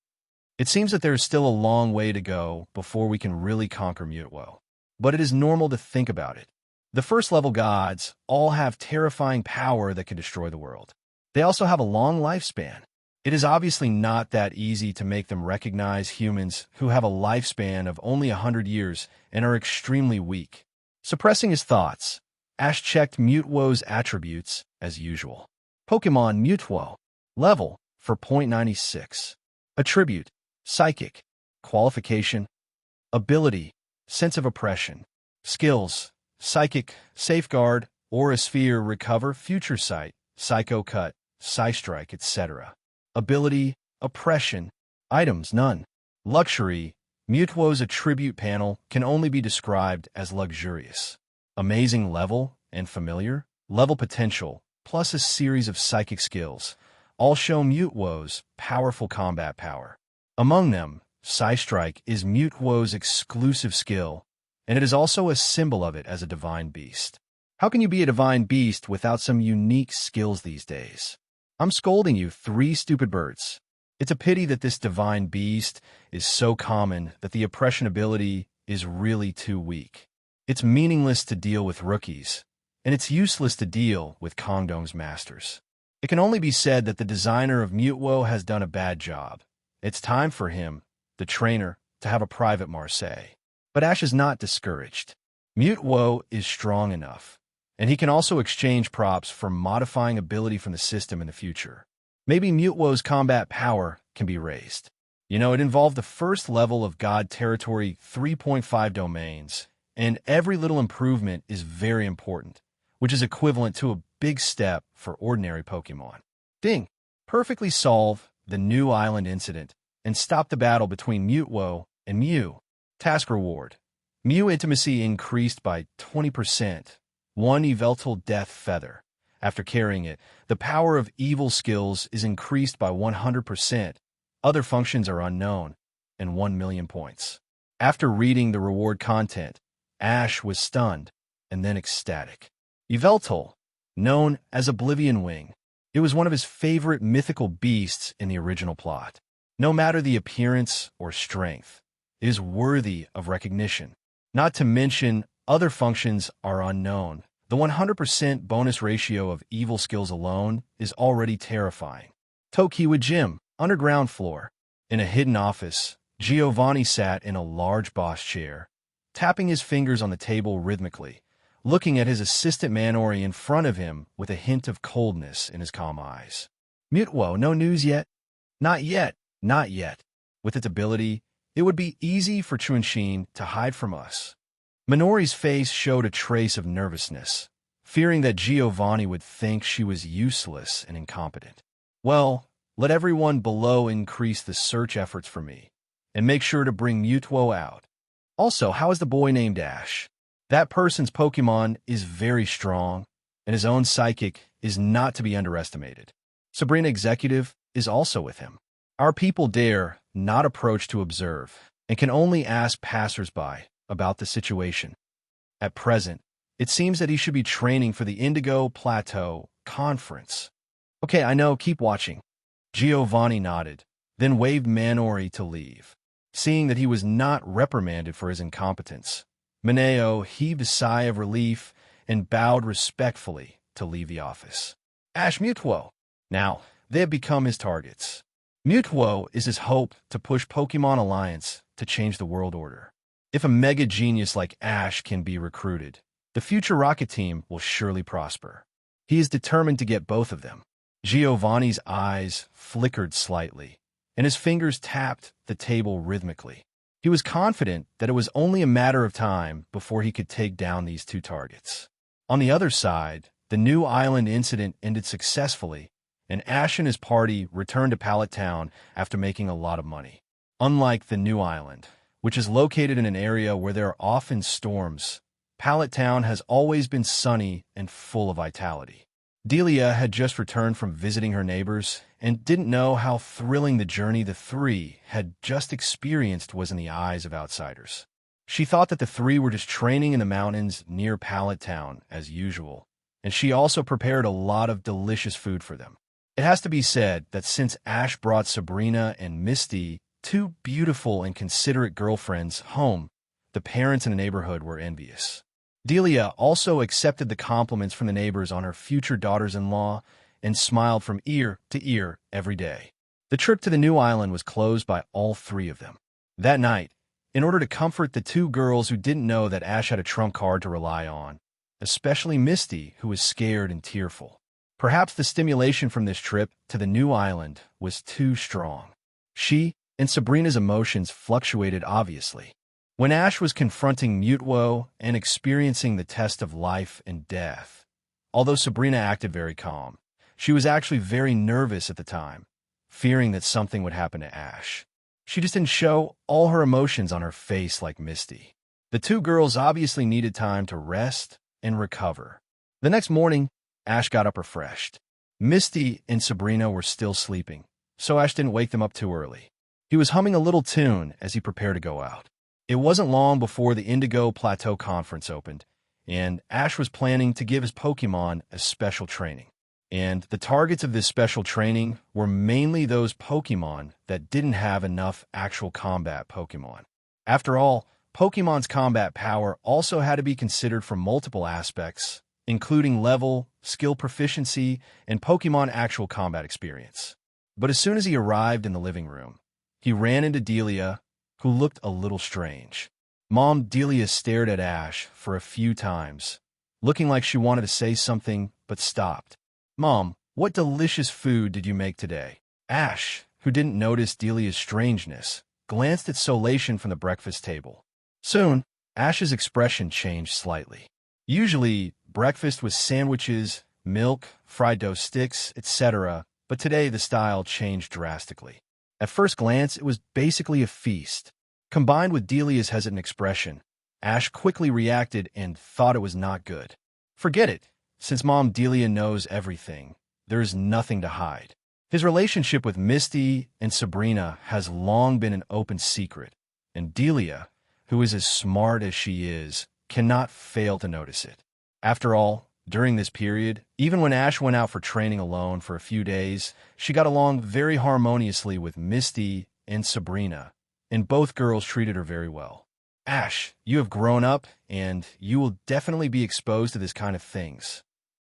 Speaker 2: It seems that there is still a long way to go before we can really conquer Mutwo, but it is normal to think about it. The first-level gods all have terrifying power that can destroy the world. They also have a long lifespan. It is obviously not that easy to make them recognize humans who have a lifespan of only 100 years and are extremely weak. Suppressing his thoughts, Ash checked Mutwo's attributes as usual. Pokemon Mutwo. Level, 4.96. Attribute, Psychic. Qualification, Ability, Sense of Oppression. Skills, Psychic, Safeguard, Aura Sphere, Recover, Future Sight, Psycho Cut, Psystrike, etc. Ability, Oppression. Items, none. Luxury, Mutuo's attribute panel can only be described as luxurious. Amazing level and familiar, level potential, plus a series of psychic skills, all show Mutuo's powerful combat power. Among them, Psystrike is Mutuo's exclusive skill, and it is also a symbol of it as a divine beast. How can you be a divine beast without some unique skills these days? I'm scolding you, three stupid birds. It's a pity that this divine beast is so common that the oppression ability is really too weak. It's meaningless to deal with rookies, and it's useless to deal with Kongdong's masters. It can only be said that the designer of Mutuo has done a bad job. It's time for him, the trainer, to have a private Marseille. But Ash is not discouraged. Mutuo is strong enough, and he can also exchange props for modifying ability from the system in the future. Maybe Mutuo's combat power can be raised. It involved the first level of God Territory 3.5 domains, and every little improvement is very important, which is equivalent to a big step for ordinary Pokémon. Ding! Perfectly solve the new island incident and stop the battle between Mutuo and Mew. Task reward. Mew intimacy increased by 20%. 1 Yveltal Death Feather. After carrying it, the power of evil skills is increased by 100%. Other functions are unknown, and 1 million points. After reading the reward content, Ash was stunned and then ecstatic. Yveltal, known as Oblivion Wing, it was one of his favorite mythical beasts in the original plot. No matter the appearance or strength, it is worthy of recognition. Not to mention, other functions are unknown. The 100% bonus ratio of evil skills alone is already terrifying. Tokiwa Gym, underground floor. In a hidden office, Giovanni sat in a large boss chair, tapping his fingers on the table rhythmically, looking at his assistant Manori in front of him with a hint of coldness in his calm eyes. Mutuo, no news yet? Not yet, not yet. With its ability, it would be easy for Chuanshin to hide from us. Minori's face showed a trace of nervousness, fearing that Giovanni would think she was useless and incompetent. Well, let everyone below increase the search efforts for me, and make sure to bring Mutuo out. Also, how is the boy named Ash? That person's Pokemon is very strong, and his own psychic is not to be underestimated. Sabrina Executive is also with him. Our people dare not approach to observe, and can only ask passers-by about the situation. At present, it seems that he should be training for the Indigo Plateau Conference. Okay, I know, keep watching. Giovanni nodded, then waved Manori to leave. Seeing that he was not reprimanded for his incompetence, Mineo heaved a sigh of relief and bowed respectfully to leave the office. Ash Mutuo. Now, they have become his targets. Mutuo is his hope to push Pokemon Alliance to change the world order. If a mega genius like Ash can be recruited, the future Rocket Team will surely prosper. He is determined to get both of them. Giovanni's eyes flickered slightly, and his fingers tapped the table rhythmically. He was confident that it was only a matter of time before he could take down these two targets. On the other side, the new island incident ended successfully, and Ash and his party returned to Pallet Town after making a lot of money. Unlike the new island, which is located in an area where there are often storms, Pallet Town has always been sunny and full of vitality. Delia had just returned from visiting her neighbors and didn't know how thrilling the journey the three had just experienced was in the eyes of outsiders. She thought that the three were just training in the mountains near Pallet Town as usual, and she also prepared a lot of delicious food for them. It has to be said that since Ash brought Sabrina and Misty, two beautiful and considerate girlfriends, home, the parents in the neighborhood were envious. Delia also accepted the compliments from the neighbors on her future daughters-in-law and smiled from ear to ear every day. The trip to the new island was closed by all three of them. That night, in order to comfort the two girls who didn't know that Ash had a trump card to rely on, especially Misty, who was scared and tearful. Perhaps the stimulation from this trip to the new island was too strong. She and Sabrina's emotions fluctuated obviously. When Ash was confronting Mutuo and experiencing the test of life and death, although Sabrina acted very calm, she was actually very nervous at the time, fearing that something would happen to Ash. She just didn't show all her emotions on her face like Misty. The two girls obviously needed time to rest and recover. The next morning, Ash got up refreshed. Misty and Sabrina were still sleeping, so Ash didn't wake them up too early. He was humming a little tune as he prepared to go out. It wasn't long before the Indigo Plateau Conference opened, and Ash was planning to give his Pokémon a special training. And the targets of this special training were mainly those Pokémon that didn't have enough actual combat Pokémon. After all, Pokémon's combat power also had to be considered from multiple aspects, including level, skill proficiency, and Pokémon actual combat experience. But as soon as he arrived in the living room, he ran into Delia, who looked a little strange. Mom Delia stared at Ash for a few times, looking like she wanted to say something but stopped. "Mom, what delicious food did you make today?" Ash, who didn't notice Delia's strangeness, glanced at Solation from the breakfast table. Soon, Ash's expression changed slightly. Usually, breakfast was sandwiches, milk, fried dough sticks, etc., but today the style changed drastically. At first glance, it was basically a feast. Combined with Delia's hesitant expression, Ash quickly reacted and thought it was not good. Forget it. Since Mom Delia knows everything, there is nothing to hide. His relationship with Misty and Sabrina has long been an open secret, and Delia, who is as smart as she is, cannot fail to notice it. After all, during this period, even when Ash went out for training alone for a few days, she got along very harmoniously with Misty and Sabrina, and both girls treated her very well. Ash, you have grown up, and you will definitely be exposed to this kind of things.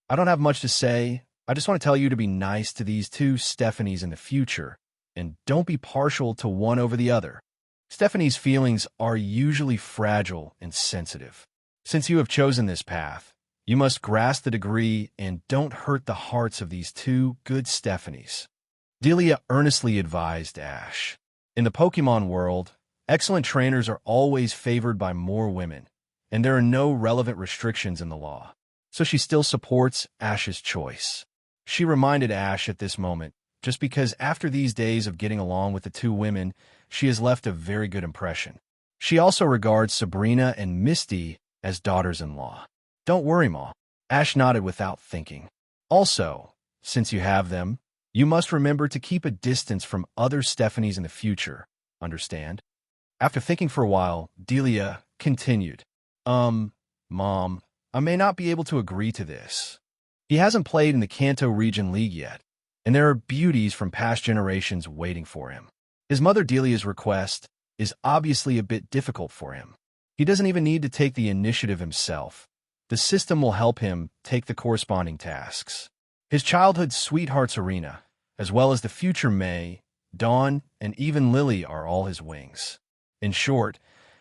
Speaker 2: I don't have much to say. I just want to tell you to be nice to these two Stephanies in the future, and don't be partial to one over the other. Stephanie's feelings are usually fragile and sensitive. Since you have chosen this path, you must grasp the degree and don't hurt the hearts of these two good Stephanies. Delia earnestly advised Ash. In the Pokemon world, excellent trainers are always favored by more women, and there are no relevant restrictions in the law. So she still supports Ash's choice. She reminded Ash at this moment, just because after these days of getting along with the two women, she has left a very good impression. She also regards Sabrina and Misty as daughters-in-law. Don't worry, Ma. Ash nodded without thinking. Also, since you have them, you must remember to keep a distance from other Stephanies in the future, understand? After thinking for a while, Delia continued, Mom, I may not be able to agree to this. He hasn't played in the Kanto Region League yet, and there are beauties from past generations waiting for him. His mother Delia's request is obviously a bit difficult for him. He doesn't even need to take the initiative himself. The system will help him take the corresponding tasks. His childhood sweethearts Arena, as well as the future May, Dawn, and even Lily are all his wings. In short,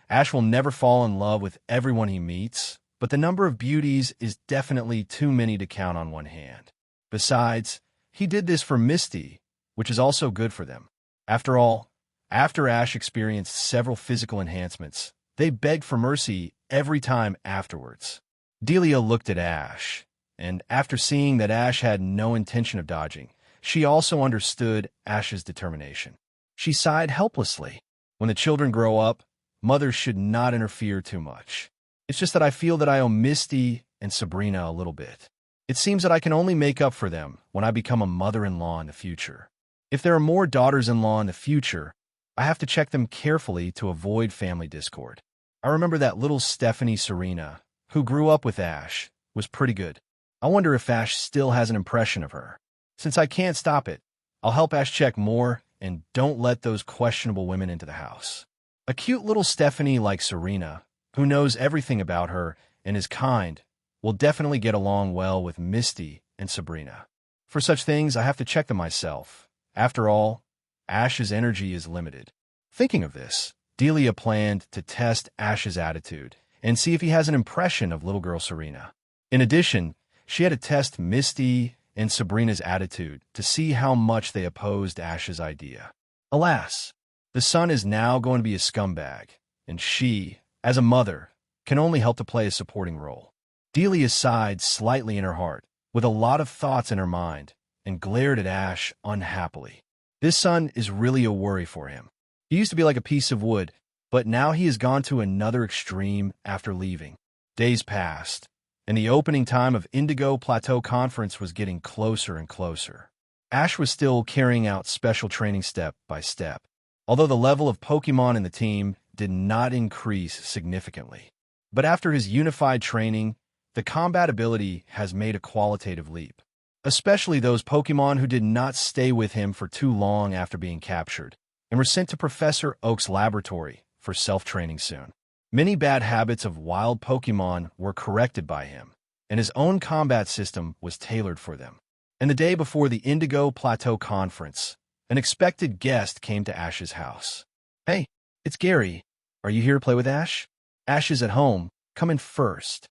Speaker 2: Ash will never fall in love with everyone he meets, but the number of beauties is definitely too many to count on one hand. Besides, he did this for Misty, which is also good for them. After all, after Ash experienced several physical enhancements, they begged for mercy every time afterwards. Delia looked at Ash, and after seeing that Ash had no intention of dodging, she also understood Ash's determination. She sighed helplessly. When the children grow up, mothers should not interfere too much. It's just that I feel that I owe Misty and Sabrina a little bit. It seems that I can only make up for them when I become a mother-in-law in the future. If there are more daughters-in-law in the future, I have to check them carefully to avoid family discord. I remember that little Stephanie Serena, who grew up with Ash, was pretty good. I wonder if Ash still has an impression of her. Since I can't stop it, I'll help Ash check more and don't let those questionable women into the house. A cute little Stephanie like Serena, who knows everything about her and is kind, will definitely get along well with Misty and Sabrina. For such things, I have to check them myself. After all, Ash's energy is limited. Thinking of this, Delia planned to test Ash's attitude and see if he has an impression of little girl Serena. In addition, she had to test Misty and Sabrina's attitude to see how much they opposed Ash's idea. Alas, the son is now going to be a scumbag, and she, as a mother, can only help to play a supporting role. Delia sighed slightly in her heart, with a lot of thoughts in her mind, and glared at Ash unhappily. This son is really a worry for him. He used to be like a piece of wood, but now he has gone to another extreme after leaving. Days passed, and the opening time of Indigo Plateau Conference was getting closer and closer. Ash was still carrying out special training step by step, although the level of Pokémon in the team did not increase significantly. But after his unified training, the combat ability has made a qualitative leap, especially those Pokémon who did not stay with him for too long after being captured and were sent to Professor Oak's laboratory for self-training soon. Many bad habits of wild Pokémon were corrected by him, and his own combat system was tailored for them. And the day before the Indigo Plateau Conference, an expected guest came to Ash's house. "Hey, it's Gary. Are you here to play with Ash? Ash is at home. Come in first."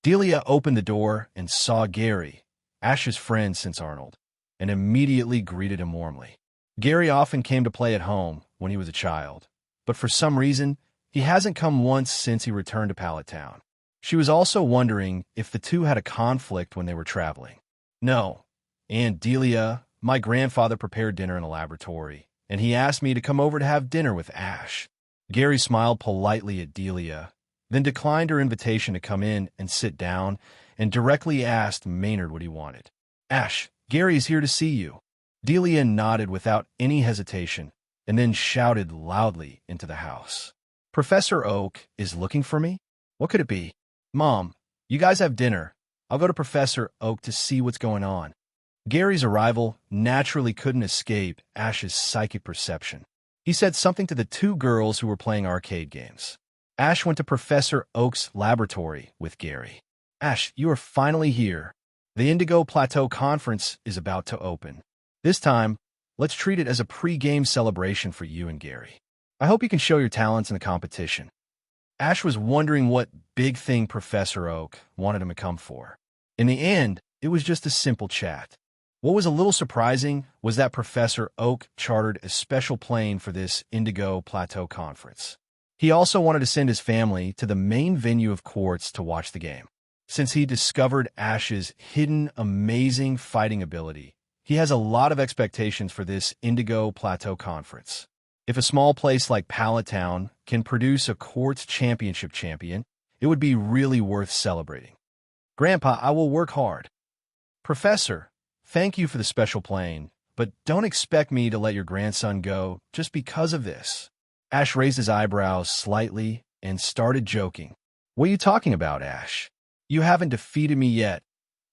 Speaker 2: Delia opened the door and saw Gary, Ash's friend since Arnold, and immediately greeted him warmly. Gary often came to play at home when he was a child, but for some reason, he hasn't come once since he returned to Pallet Town. She was also wondering if the two had a conflict when they were traveling. "No, Aunt Delia, my grandfather prepared dinner in the laboratory, and he asked me to come over to have dinner with Ash." Gary smiled politely at Delia, then declined her invitation to come in and sit down, and directly asked Maynard what he wanted. "Ash, Gary is here to see you." Delia nodded without any hesitation, and then shouted loudly into the house. "Professor Oak is looking for me? What could it be?" "Mom, you guys have dinner. I'll go to Professor Oak to see what's going on." Gary's arrival naturally couldn't escape Ash's psychic perception. He said something to the two girls who were playing arcade games. Ash went to Professor Oak's laboratory with Gary. "Ash, you are finally here. The Indigo Plateau Conference is about to open. This time, let's treat it as a pre-game celebration for you and Gary. I hope you can show your talents in the competition." Ash was wondering what big thing Professor Oak wanted him to come for. In the end, it was just a simple chat. What was a little surprising was that Professor Oak chartered a special plane for this Indigo Plateau Conference. He also wanted to send his family to the main venue of Quartz to watch the game. Since he discovered Ash's hidden, amazing fighting ability, he has a lot of expectations for this Indigo Plateau Conference. If a small place like Pallet Town can produce a Quartz Championship champion, it would be really worth celebrating. "Grandpa, I will work hard." "Professor, thank you for the special plane, but don't expect me to let your grandson go just because of this." Ash raised his eyebrows slightly and started joking. "What are you talking about, Ash? You haven't defeated me yet.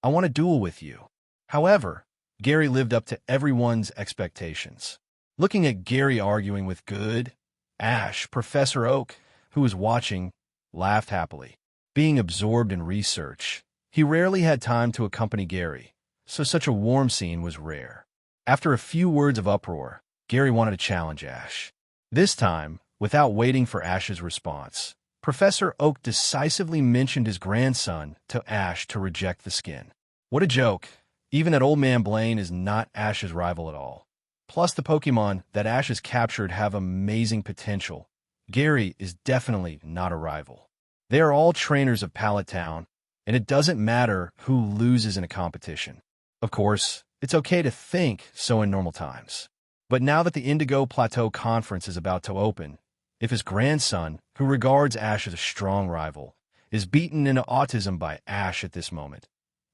Speaker 2: I want to duel with you." However, Gary lived up to everyone's expectations. Looking at Gary arguing with good Ash, Professor Oak, who was watching, laughed happily. Being absorbed in research, he rarely had time to accompany Gary, so such a warm scene was rare. After a few words of uproar, Gary wanted to challenge Ash. This time, without waiting for Ash's response, Professor Oak decisively mentioned his grandson to Ash to reject the skin. What a joke! Even that old man Blaine is not Ash's rival at all. Plus, the Pokemon that Ash has captured have amazing potential. Gary is definitely not a rival. They are all trainers of Pallet Town, and it doesn't matter who loses in a competition. Of course, it's okay to think so in normal times. But now that the Indigo Plateau Conference is about to open, if his grandson, who regards Ash as a strong rival, is beaten into autism by Ash at this moment,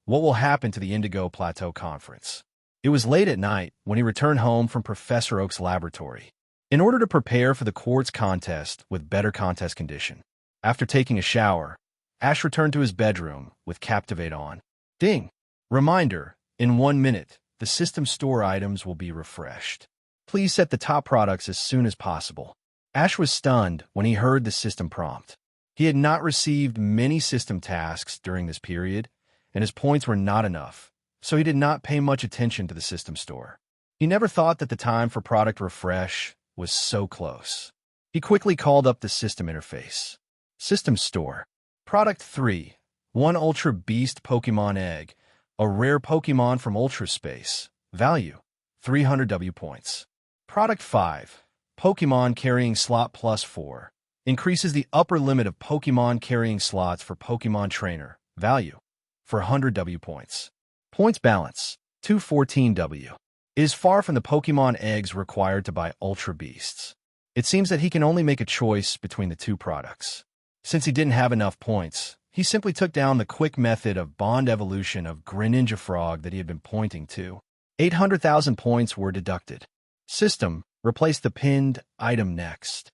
Speaker 2: what will happen to the Indigo Plateau Conference? It was late at night when he returned home from Professor Oak's laboratory. In order to prepare for the Quartz contest with better contest condition, after taking a shower, Ash returned to his bedroom with Captivate on. Ding! Reminder, in 1 minute, the system store items will be refreshed. Please set the top products as soon as possible. Ash was stunned when he heard the system prompt. He had not received many system tasks during this period, and his points were not enough, so he did not pay much attention to the system store. He never thought that the time for product refresh was so close. He quickly called up the system interface. System store. Product 3. 1 Ultra Beast Pokemon Egg. A rare Pokemon from Ultra Space. Value. 300 W points. Product 5. Pokemon Carrying Slot Plus 4. Increases the upper limit of Pokemon carrying slots for Pokemon Trainer. Value. For 100 W points. Points balance. 214 W. It is far from the Pokemon eggs required to buy Ultra Beasts. It seems that he can only make a choice between the two products. Since he didn't have enough points, he simply took down the quick method of bond evolution of Greninja Frog that he had been pointing to. 800,000 points were deducted. System, replace the pinned item next.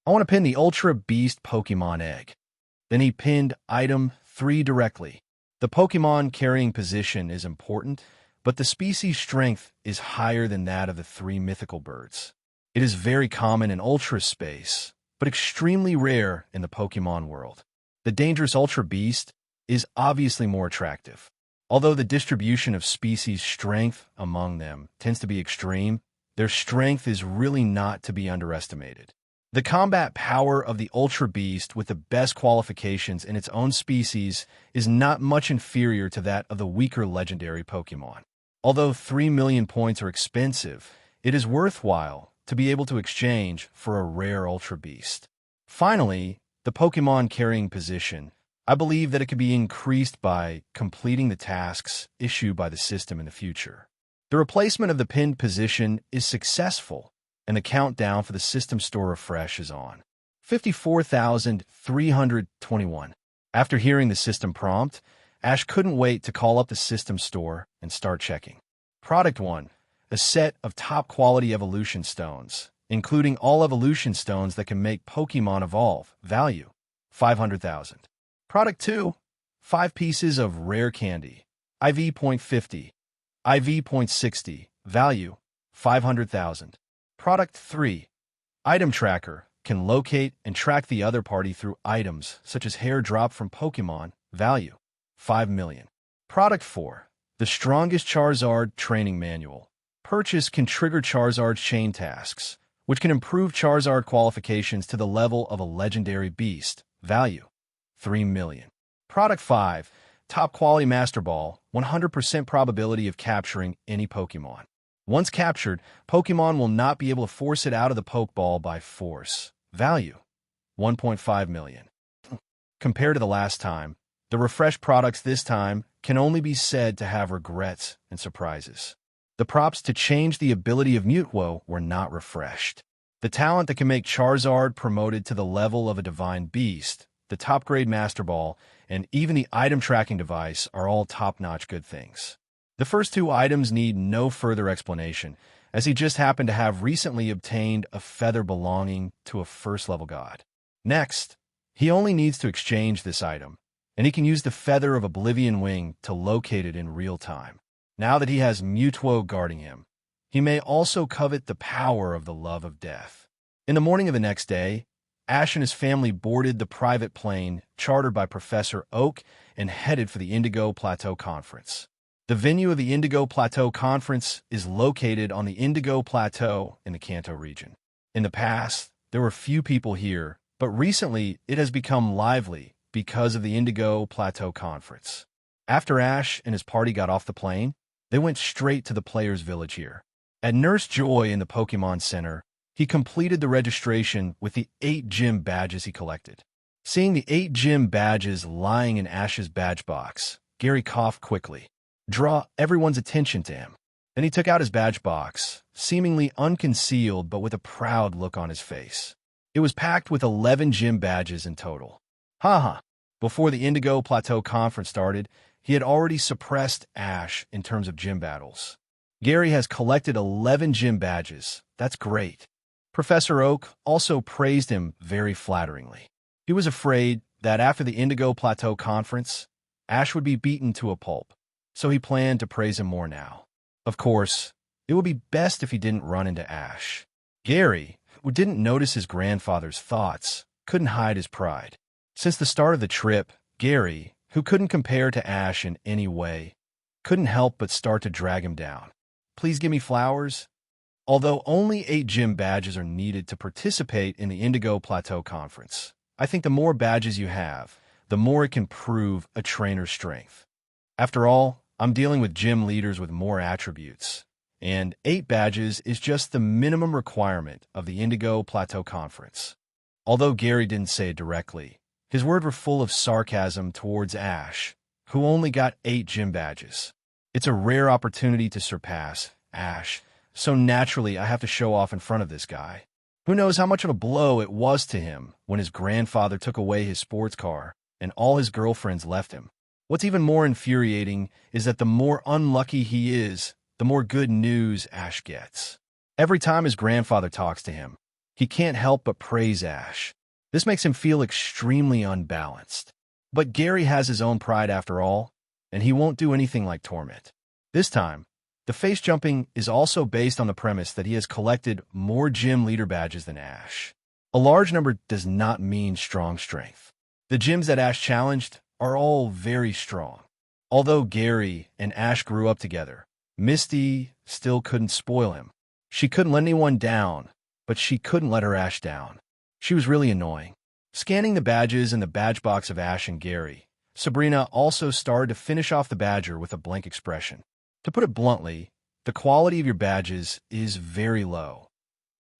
Speaker 2: I want to pin the Ultra Beast Pokemon Egg. Then he pinned item 3 directly. The Pokemon carrying position is important, but the species strength is higher than that of the 3 mythical birds. It is very common in Ultra space, but extremely rare in the Pokemon world. The dangerous Ultra Beast is obviously more attractive. Although the distribution of species strength among them tends to be extreme, their strength is really not to be underestimated. The combat power of the Ultra Beast with the best qualifications in its own species is not much inferior to that of the weaker legendary Pokemon. Although 3 million points are expensive, it is worthwhile to be able to exchange for a rare Ultra Beast. Finally, the Pokemon carrying position. I believe that it could be increased by completing the tasks issued by the system in the future. The replacement of the pinned position is successful, and the countdown for the system store refresh is on. 54,321. After hearing the system prompt, Ash couldn't wait to call up the system store and start checking. Product 1. A set of top-quality evolution stones, including all evolution stones that can make Pokemon evolve. Value, 500,000. Product 2. 5 pieces of rare candy. IV.50. IV.60. Value, 500,000. Product 3. Item tracker. Can locate and track the other party through items such as hair drop from Pokemon. Value, 5 million. Product 4. The strongest Charizard training manual. Purchase can trigger Charizard's chain tasks, which can improve Charizard qualifications to the level of a legendary beast. Value, 3 million. Product 5. Top quality Master Ball. 100% probability of capturing any Pokemon. Once captured, Pokemon will not be able to force it out of the Pokeball by force. Value, 1.5 million. Compared to the last time, the refreshed products this time can only be said to have regrets and surprises. The props to change the ability of Mutwo were not refreshed. The talent that can make Charizard promoted to the level of a divine beast, the top-grade Master Ball, and even the item tracking device are all top-notch good things. The first 2 items need no further explanation, as he just happened to have recently obtained a feather belonging to a first-level god. Next, he only needs to exchange this item, and he can use the Feather of Oblivion Wing to locate it in real time. Now that he has Mutwo guarding him, he may also covet the power of the Love of Death. In the morning of the next day, Ash and his family boarded the private plane chartered by Professor Oak and headed for the Indigo Plateau Conference. The venue of the Indigo Plateau Conference is located on the Indigo Plateau in the Kanto region. In the past, there were few people here, but recently it has become lively because of the Indigo Plateau Conference. After Ash and his party got off the plane, they went straight to the players' village here. At Nurse Joy in the Pokemon Center, he completed the registration with the 8 gym badges he collected. Seeing the 8 gym badges lying in Ash's badge box, Gary coughed quickly. Draw everyone's attention to him. Then he took out his badge box, seemingly unconcealed but with a proud look on his face. It was packed with 11 gym badges in total. Haha. Before the Indigo Plateau Conference started, he had already suppressed Ash in terms of gym battles. Gary has collected 11 gym badges. That's great. Professor Oak also praised him very flatteringly. He was afraid that after the Indigo Plateau Conference, Ash would be beaten to a pulp, so he planned to praise him more now. Of course, it would be best if he didn't run into Ash. Gary, who didn't notice his grandfather's thoughts, couldn't hide his pride. Since the start of the trip, Gary, who couldn't compare to Ash in any way, couldn't help but start to drag him down. Please give me flowers. Although only 8 gym badges are needed to participate in the Indigo Plateau Conference, I think the more badges you have, the more it can prove a trainer's strength. After all, I'm dealing with gym leaders with more attributes, and 8 badges is just the minimum requirement of the Indigo Plateau Conference. Although Gary didn't say it directly, his words were full of sarcasm towards Ash, who only got 8 gym badges. It's a rare opportunity to surpass Ash, so naturally I have to show off in front of this guy. Who knows how much of a blow it was to him when his grandfather took away his sports car and all his girlfriends left him. What's even more infuriating is that the more unlucky he is, the more good news Ash gets. Every time his grandfather talks to him, he can't help but praise Ash. This makes him feel extremely unbalanced. But Gary has his own pride after all, and he won't do anything like Torment. This time, the face jumping is also based on the premise that he has collected more gym leader badges than Ash. A large number does not mean strong strength. The gyms that Ash challenged are all very strong. Although Gary and Ash grew up together, Misty still couldn't spoil him. She couldn't let anyone down, but she couldn't let her Ash down. She was really annoying. Scanning the badges in the badge box of Ash and Gary, Sabrina also started to finish off the badger with a blank expression. To put it bluntly, the quality of your badges is very low.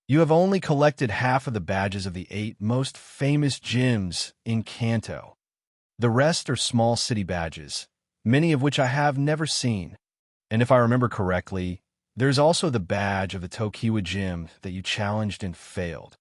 Speaker 2: You have only collected half of the badges of the 8 most famous gyms in Kanto. The rest are small city badges, many of which I have never seen. And if I remember correctly, there's also the badge of the Tokiwa gym that you challenged and failed.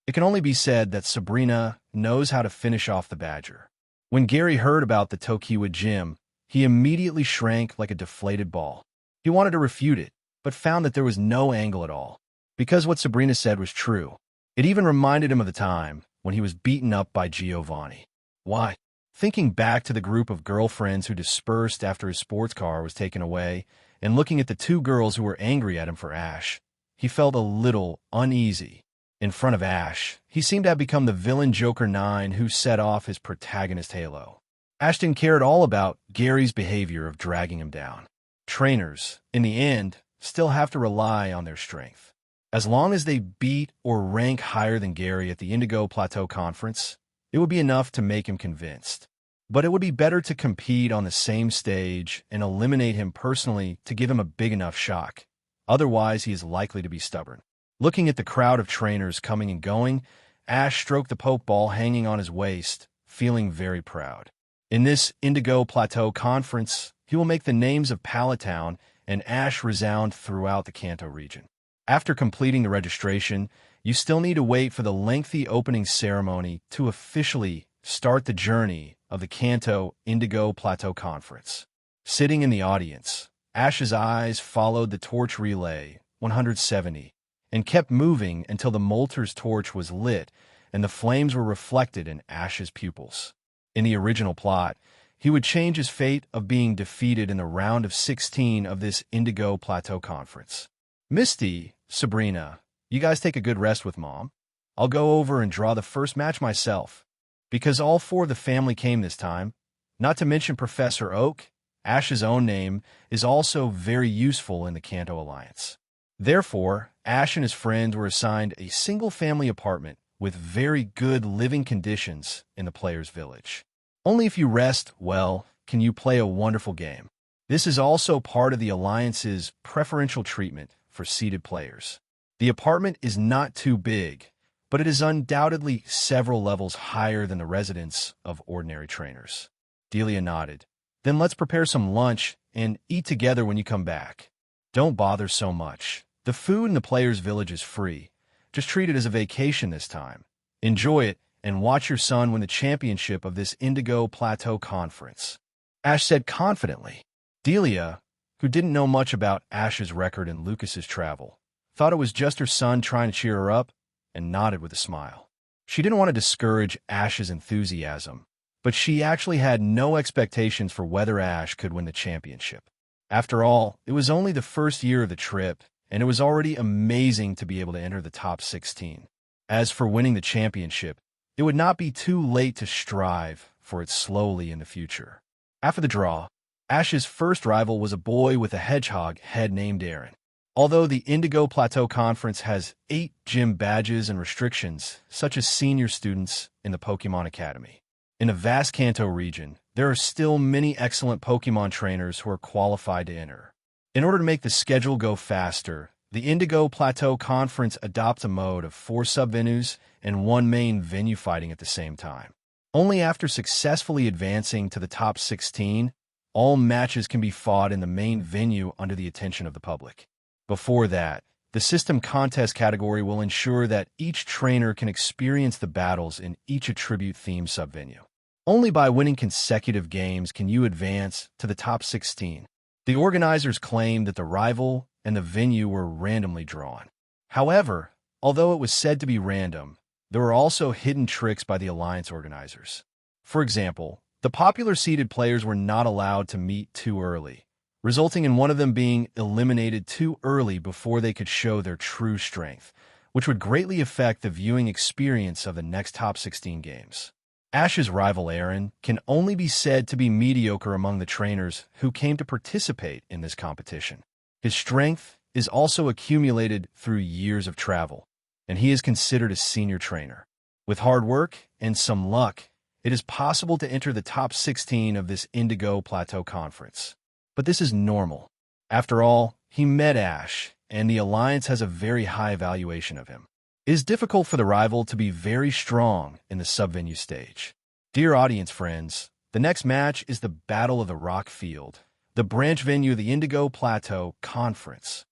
Speaker 2: It can only be said that Sabrina knows how to finish off the badger. When Gary heard about the Tokiwa gym, he immediately shrank like a deflated ball. He wanted to refute it, but found that there was no angle at all, because what Sabrina said was true. It even reminded him of the time when he was beaten up by Giovanni. Why? Thinking back to the group of girlfriends who dispersed after his sports car was taken away, and looking at the 2 girls who were angry at him for Ash, he felt a little uneasy. In front of Ash, he seemed to have become the villain Joker 9 who set off his protagonist halo. Ash didn't care at all about Gary's behavior of dragging him down. Trainers, in the end, still have to rely on their strength. As long as they beat or rank higher than Gary at the Indigo Plateau Conference, it would be enough to make him convinced. But it would be better to compete on the same stage and eliminate him personally to give him a big enough shock. Otherwise, he is likely to be stubborn. Looking at the crowd of trainers coming and going, Ash stroked the Poke Ball hanging on his waist, feeling very proud. In this Indigo Plateau Conference, he will make the names of Palatown and Ash resound throughout the Kanto region. After completing the registration, you still need to wait for the lengthy opening ceremony to officially start the journey of the Kanto Indigo Plateau Conference. Sitting in the audience, Ash's eyes followed the torch relay 170 and kept moving until the Molter's torch was lit and the flames were reflected in Ash's pupils. In the original plot, he would change his fate of being defeated in the round of 16 of this Indigo Plateau Conference. Misty, Sabrina, you guys take a good rest with Mom. I'll go over and draw the first match myself, because all 4 of the family came this time. Not to mention Professor Oak, Ash's own name, is also very useful in the Kanto Alliance. Therefore, Ash and his friends were assigned a single-family apartment with very good living conditions in the player's village. Only if you rest well can you play a wonderful game. This is also part of the Alliance's preferential treatment for seated players. The apartment is not too big, but it is undoubtedly several levels higher than the residence of ordinary trainers. Delia nodded. Then let's prepare some lunch and eat together when you come back. Don't bother so much. The food in the player's village is free. Just treat it as a vacation this time. Enjoy it and watch your son win the championship of this Indigo Plateau Conference. Ash said confidently. Delia, who didn't know much about Ash's record and Lucas's travel, thought it was just her son trying to cheer her up, and nodded with a smile. She didn't want to discourage Ash's enthusiasm, but she actually had no expectations for whether Ash could win the championship. After all, it was only the first year of the trip, and it was already amazing to be able to enter the top 16. As for winning the championship, it would not be too late to strive for it slowly in the future. After the draw, Ash's first rival was a boy with a hedgehog head named Aaron. Although the Indigo Plateau Conference has 8 gym badges and restrictions, such as senior students in the Pokémon Academy. In the vast Kanto region, there are still many excellent Pokémon trainers who are qualified to enter. In order to make the schedule go faster, the Indigo Plateau Conference adopts a mode of 4 sub-venues and 1 main venue fighting at the same time. Only after successfully advancing to the top 16, all matches can be fought in the main venue under the attention of the public. Before that, The system contest category will ensure that each trainer can experience the battles in each attribute-themed subvenue. Only by winning consecutive games can you advance to the top 16. The organizers claim that the rival and the venue were randomly drawn. However, although it was said to be random, there were also hidden tricks by the alliance organizers. For example, the popular seeded players were not allowed to meet too early, resulting in one of them being eliminated too early before they could show their true strength, which would greatly affect the viewing experience of the next top 16 games. Ash's rival Aaron can only be said to be mediocre among the trainers who came to participate in this competition. His strength is also accumulated through years of travel, and he is considered a senior trainer. With hard work and some luck, it is possible to enter the top 16 of this Indigo Plateau Conference. But this is normal. After all, he met Ash, and the Alliance has a very high evaluation of him. It is difficult for the rival to be very strong in the subvenue stage. Dear audience friends, the next match is the Battle of the Rock Field, the branch venue of the Indigo Plateau Conference.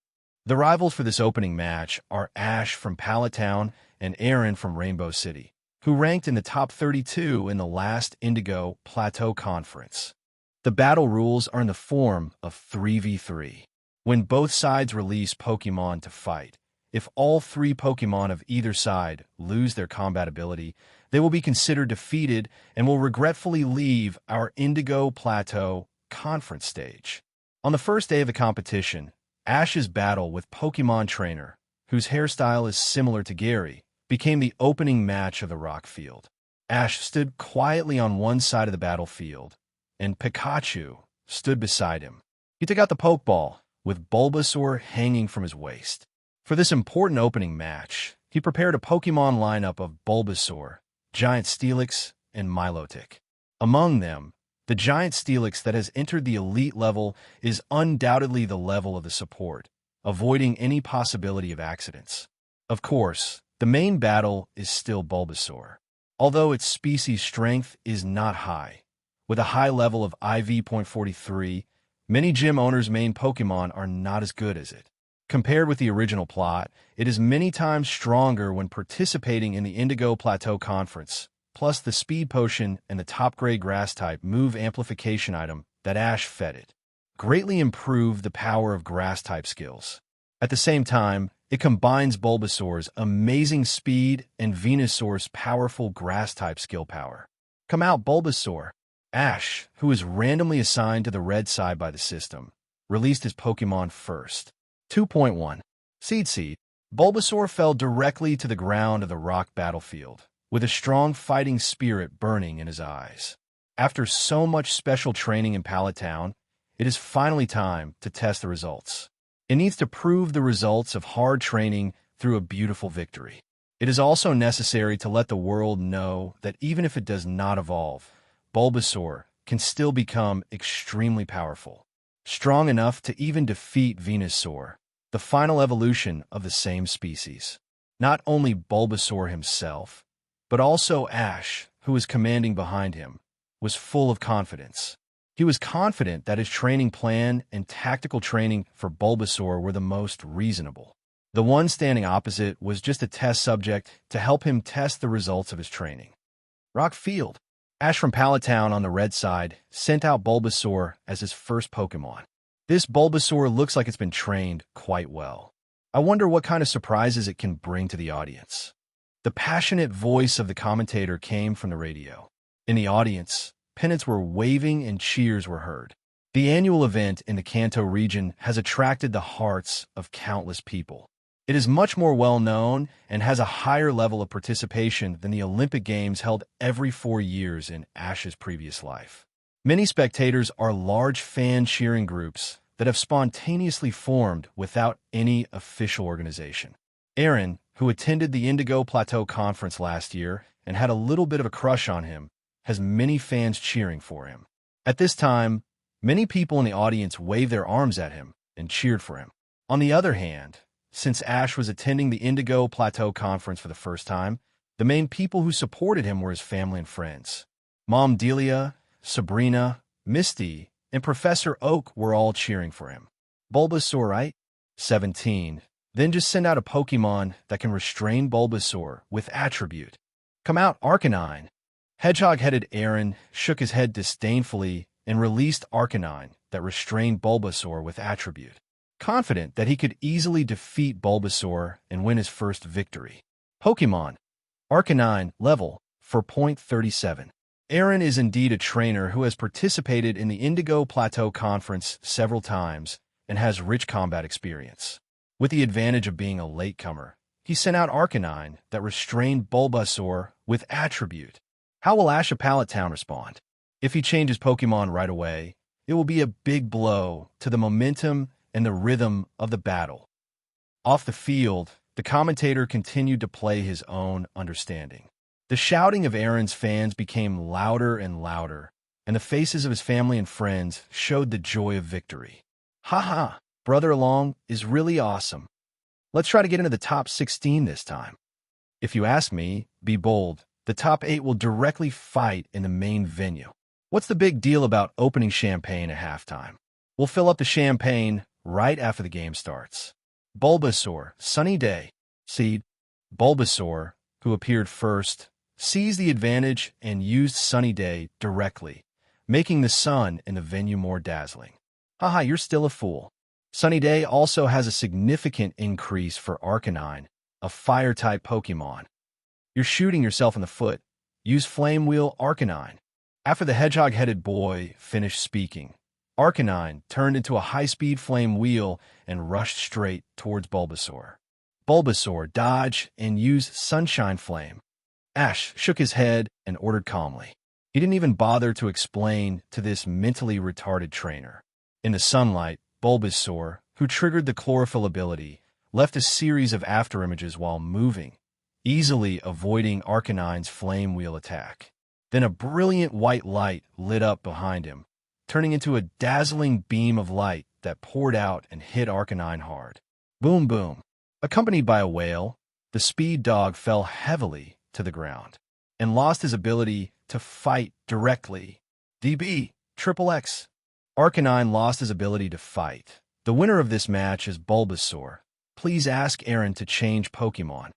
Speaker 2: The rivals for this opening match are Ash from Pallet Town and Aaron from Rainbow City, who ranked in the top 32 in the last Indigo Plateau Conference. The battle rules are in the form of 3v3. When both sides release Pokémon to fight, if all 3 Pokémon of either side lose their combat ability, they will be considered defeated and will regretfully leave our Indigo Plateau Conference stage. On the first day of the competition, Ash's battle with Pokémon Trainer, whose hairstyle is similar to Gary, became the opening match of the rock field. Ash stood quietly on one side of the battlefield, and Pikachu stood beside him. He took out the Pokeball, with Bulbasaur hanging from his waist. For this important opening match, he prepared a Pokemon lineup of Bulbasaur, Giant Steelix, and Milotic. Among them, the Giant Steelix that has entered the elite level is undoubtedly the level of the support, avoiding any possibility of accidents. Of course, the main battle is still Bulbasaur, although its species strength is not high. With a high level of IV.43, many gym owners' main Pokemon are not as good as it. Compared with the original plot, it is many times stronger when participating in the Indigo Plateau Conference, plus the Speed Potion and the top-grade Grass-type move amplification item that Ash fed it greatly improve the power of Grass-type skills. At the same time, it combines Bulbasaur's amazing speed and Venusaur's powerful Grass-type skill power. Come out, Bulbasaur! Ash, who is randomly assigned to the red side by the system, released his Pokemon first. 2.1. Seed. Bulbasaur fell directly to the ground of the rock battlefield, with a strong fighting spirit burning in his eyes. After so much special training in Pallet Town, it is finally time to test the results. It needs to prove the results of hard training through a beautiful victory. It is also necessary to let the world know that even if it does not evolve, Bulbasaur can still become extremely powerful, strong enough to even defeat Venusaur, the final evolution of the same species. Not only Bulbasaur himself, but also Ash, who was commanding behind him, was full of confidence. He was confident that his training plan and tactical training for Bulbasaur were the most reasonable. The one standing opposite was just a test subject to help him test the results of his training. Rock Field. Ash from Pallet Town on the red side sent out Bulbasaur as his first Pokemon. This Bulbasaur looks like it's been trained quite well. I wonder what kind of surprises it can bring to the audience. The passionate voice of the commentator came from the radio. In the audience, pennants were waving and cheers were heard. The annual event in the Kanto region has attracted the hearts of countless people. It is much more well-known and has a higher level of participation than the Olympic Games held every 4 years in Ash's previous life. Many spectators are large fan cheering groups that have spontaneously formed without any official organization. Aaron, who attended the Indigo Plateau Conference last year and had a little bit of a crush on him, has many fans cheering for him. At this time, many people in the audience waved their arms at him and cheered for him. On the other hand, since Ash was attending the Indigo Plateau Conference for the first time, the main people who supported him were his family and friends. Mom Delia, Sabrina, Misty, and Professor Oak were all cheering for him. Bulbasaur, right? 17. Then just send out a Pokemon that can restrain Bulbasaur with attribute. Come out, Arcanine. Hedgehog-headed Aaron shook his head disdainfully and released Arcanine that restrained Bulbasaur with attribute, confident that he could easily defeat Bulbasaur and win his first victory. Pokemon Arcanine level for point 37. Aaron is indeed a trainer who has participated in the Indigo Plateau Conference several times and has rich combat experience. With the advantage of being a latecomer, he sent out Arcanine that restrained Bulbasaur with attribute. How will Ashapallet Town respond? If he changes Pokemon right away, it will be a big blow to the momentum and the rhythm of the battle. Off the field, the commentator continued to play his own understanding. The shouting of Aaron's fans became louder and louder, and the faces of his family and friends showed the joy of victory. Haha, Brother Along is really awesome. Let's try to get into the top 16 this time. If you ask me, be bold. The top 8 will directly fight in the main venue. What's the big deal about opening champagne at halftime? We'll fill up the champagne right after the game starts. Bulbasaur, Sunny Day. Seed. Bulbasaur, who appeared first, seized the advantage and used Sunny Day directly, making the sun in the venue more dazzling. Haha, you're still a fool. Sunny Day also has a significant increase for Arcanine, a Fire-type Pokemon. You're shooting yourself in the foot. Use Flame Wheel Arcanine. After the hedgehog-headed boy finished speaking, Arcanine turned into a high-speed flame wheel and rushed straight towards Bulbasaur. Bulbasaur dodged and used Sunshine Flame. Ash shook his head and ordered calmly. He didn't even bother to explain to this mentally retarded trainer. In the sunlight, Bulbasaur, who triggered the chlorophyll ability, left a series of afterimages while moving, easily avoiding Arcanine's flame wheel attack. Then a brilliant white light lit up behind him, turning into a dazzling beam of light that poured out and hit Arcanine hard. Boom, boom. Accompanied by a wail, the speed dog fell heavily to the ground and lost his ability to fight directly. DB, Triple X. Arcanine lost his ability to fight. The winner of this match is Bulbasaur. Please ask Aaron to change Pokemon.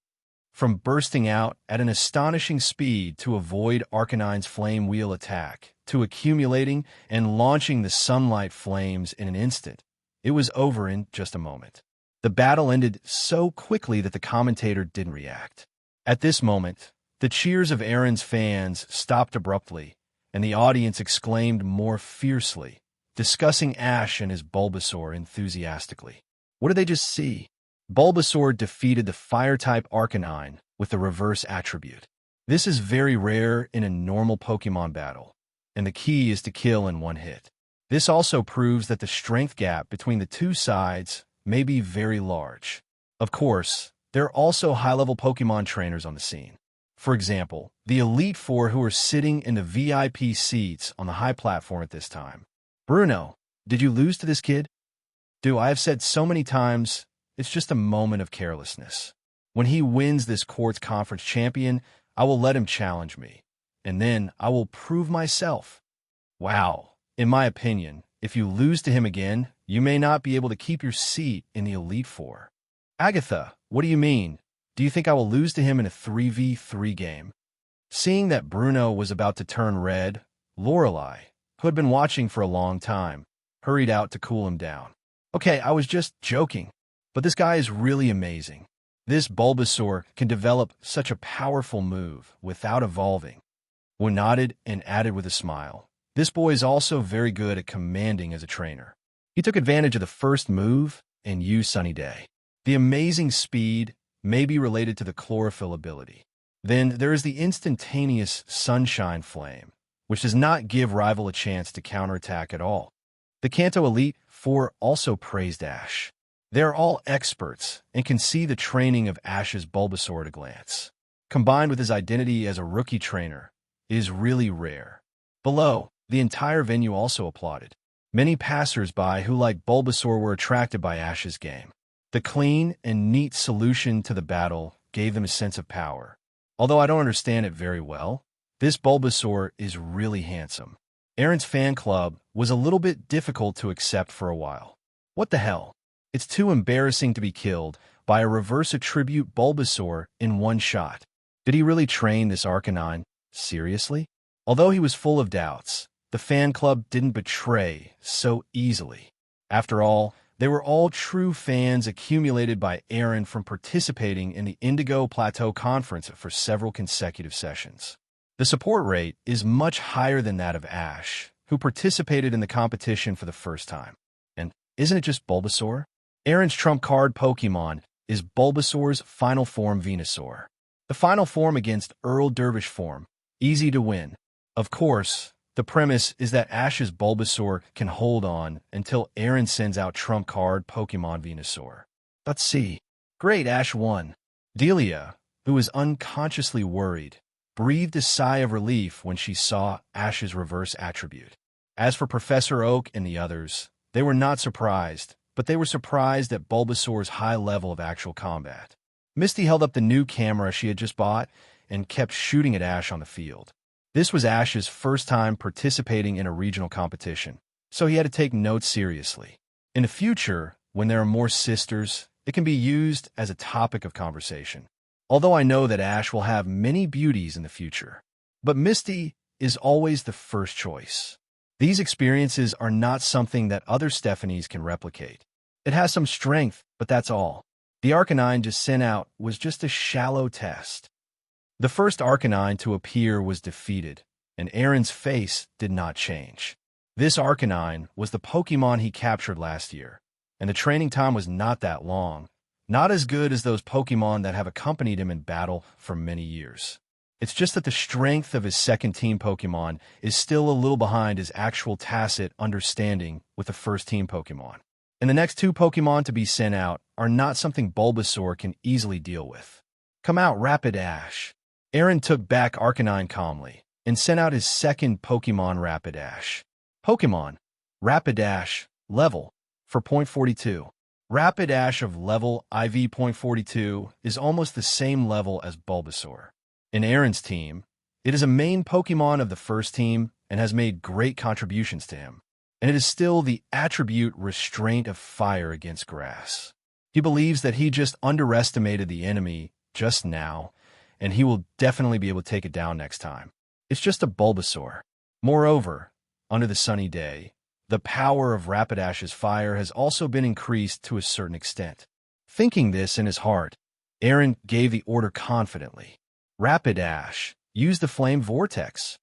Speaker 2: From bursting out at an astonishing speed to avoid Arcanine's flame wheel attack, to accumulating and launching the sunlight flames in an instant, it was over in just a moment. The battle ended so quickly that the commentator didn't react. At this moment, the cheers of Aaron's fans stopped abruptly, and the audience exclaimed more fiercely, discussing Ash and his Bulbasaur enthusiastically. What did they just see? Bulbasaur defeated the Fire-type Arcanine with the reverse attribute. This is very rare in a normal Pokemon battle, and the key is to kill in one hit. This also proves that the strength gap between the two sides may be very large. Of course, there are also high-level Pokemon trainers on the scene. For example, the Elite Four who are sitting in the VIP seats on the high platform at this time. Bruno, did you lose to this kid? Dude, I have said so many times, it's just a moment of carelessness. When he wins this Quartz Conference champion, I will let him challenge me, and then I will prove myself. Wow. In my opinion, if you lose to him again, you may not be able to keep your seat in the Elite Four. Agatha, what do you mean? Do you think I will lose to him in a 3v3 game? Seeing that Bruno was about to turn red, Lorelei, who had been watching for a long time, hurried out to cool him down. Okay, I was just joking, but this guy is really amazing. This Bulbasaur can develop such a powerful move without evolving. Wu nodded and added with a smile. This boy is also very good at commanding as a trainer. He took advantage of the first move and used Sunny Day. The amazing speed may be related to the chlorophyll ability. Then there is the instantaneous Sunshine Flame, which does not give rival a chance to counterattack at all. The Kanto Elite Four also praised Ash. They are all experts and can see the training of Ash's Bulbasaur at a glance. Combined with his identity as a rookie trainer, it is really rare. Below, the entire venue also applauded. Many passers-by who like Bulbasaur were attracted by Ash's game. The clean and neat solution to the battle gave them a sense of power. Although I don't understand it very well, this Bulbasaur is really handsome. Aaron's fan club was a little bit difficult to accept for a while. What the hell? It's too embarrassing to be killed by a reverse attribute Bulbasaur in one shot. Did he really train this Arcanine? Seriously? Although he was full of doubts, the fan club didn't betray so easily. After all, they were all true fans accumulated by Aaron from participating in the Indigo Plateau Conference for several consecutive sessions. The support rate is much higher than that of Ash, who participated in the competition for the first time. And isn't it just Bulbasaur? Aaron's trump card Pokemon is Bulbasaur's final form Venusaur. The final form against Earl Dervish form. Easy to win. Of course, the premise is that Ash's Bulbasaur can hold on until Aaron sends out trump card Pokemon Venusaur. Let's see. Great, Ash won. Delia, who was unconsciously worried, breathed a sigh of relief when she saw Ash's reverse attribute. As for Professor Oak and the others, they were not surprised, but they were surprised at Bulbasaur's high level of actual combat. Misty held up the new camera she had just bought and kept shooting at Ash on the field. This was Ash's first time participating in a regional competition, so he had to take notes seriously. In the future, when there are more sisters, it can be used as a topic of conversation. Although I know that Ash will have many beauties in the future, but Misty is always the first choice. These experiences are not something that other Stephanies can replicate. It has some strength, but that's all. The Arcanine just sent out was just a shallow test. The first Arcanine to appear was defeated, and Aaron's face did not change. This Arcanine was the Pokemon he captured last year, and the training time was not that long, not as good as those Pokemon that have accompanied him in battle for many years. It's just that the strength of his second-team Pokemon is still a little behind his actual tacit understanding with the first-team Pokemon. And the next two Pokemon to be sent out are not something Bulbasaur can easily deal with. Come out, Rapid Ash. Aaron took back Arcanine calmly and sent out his second Pokemon Rapidash. Pokemon Rapidash level for .42. Rapidash of level IV .42 is almost the same level as Bulbasaur. In Aaron's team, it is a main Pokemon of the first team and has made great contributions to him. And it is still the attribute Restraint of Fire against grass. He believes that he just underestimated the enemy just now, and he will definitely be able to take it down next time. It's just a Bulbasaur. Moreover, under the sunny day, the power of Rapidash's fire has also been increased to a certain extent. Thinking this in his heart, Aaron gave the order confidently. Rapidash, use the Flame Vortex.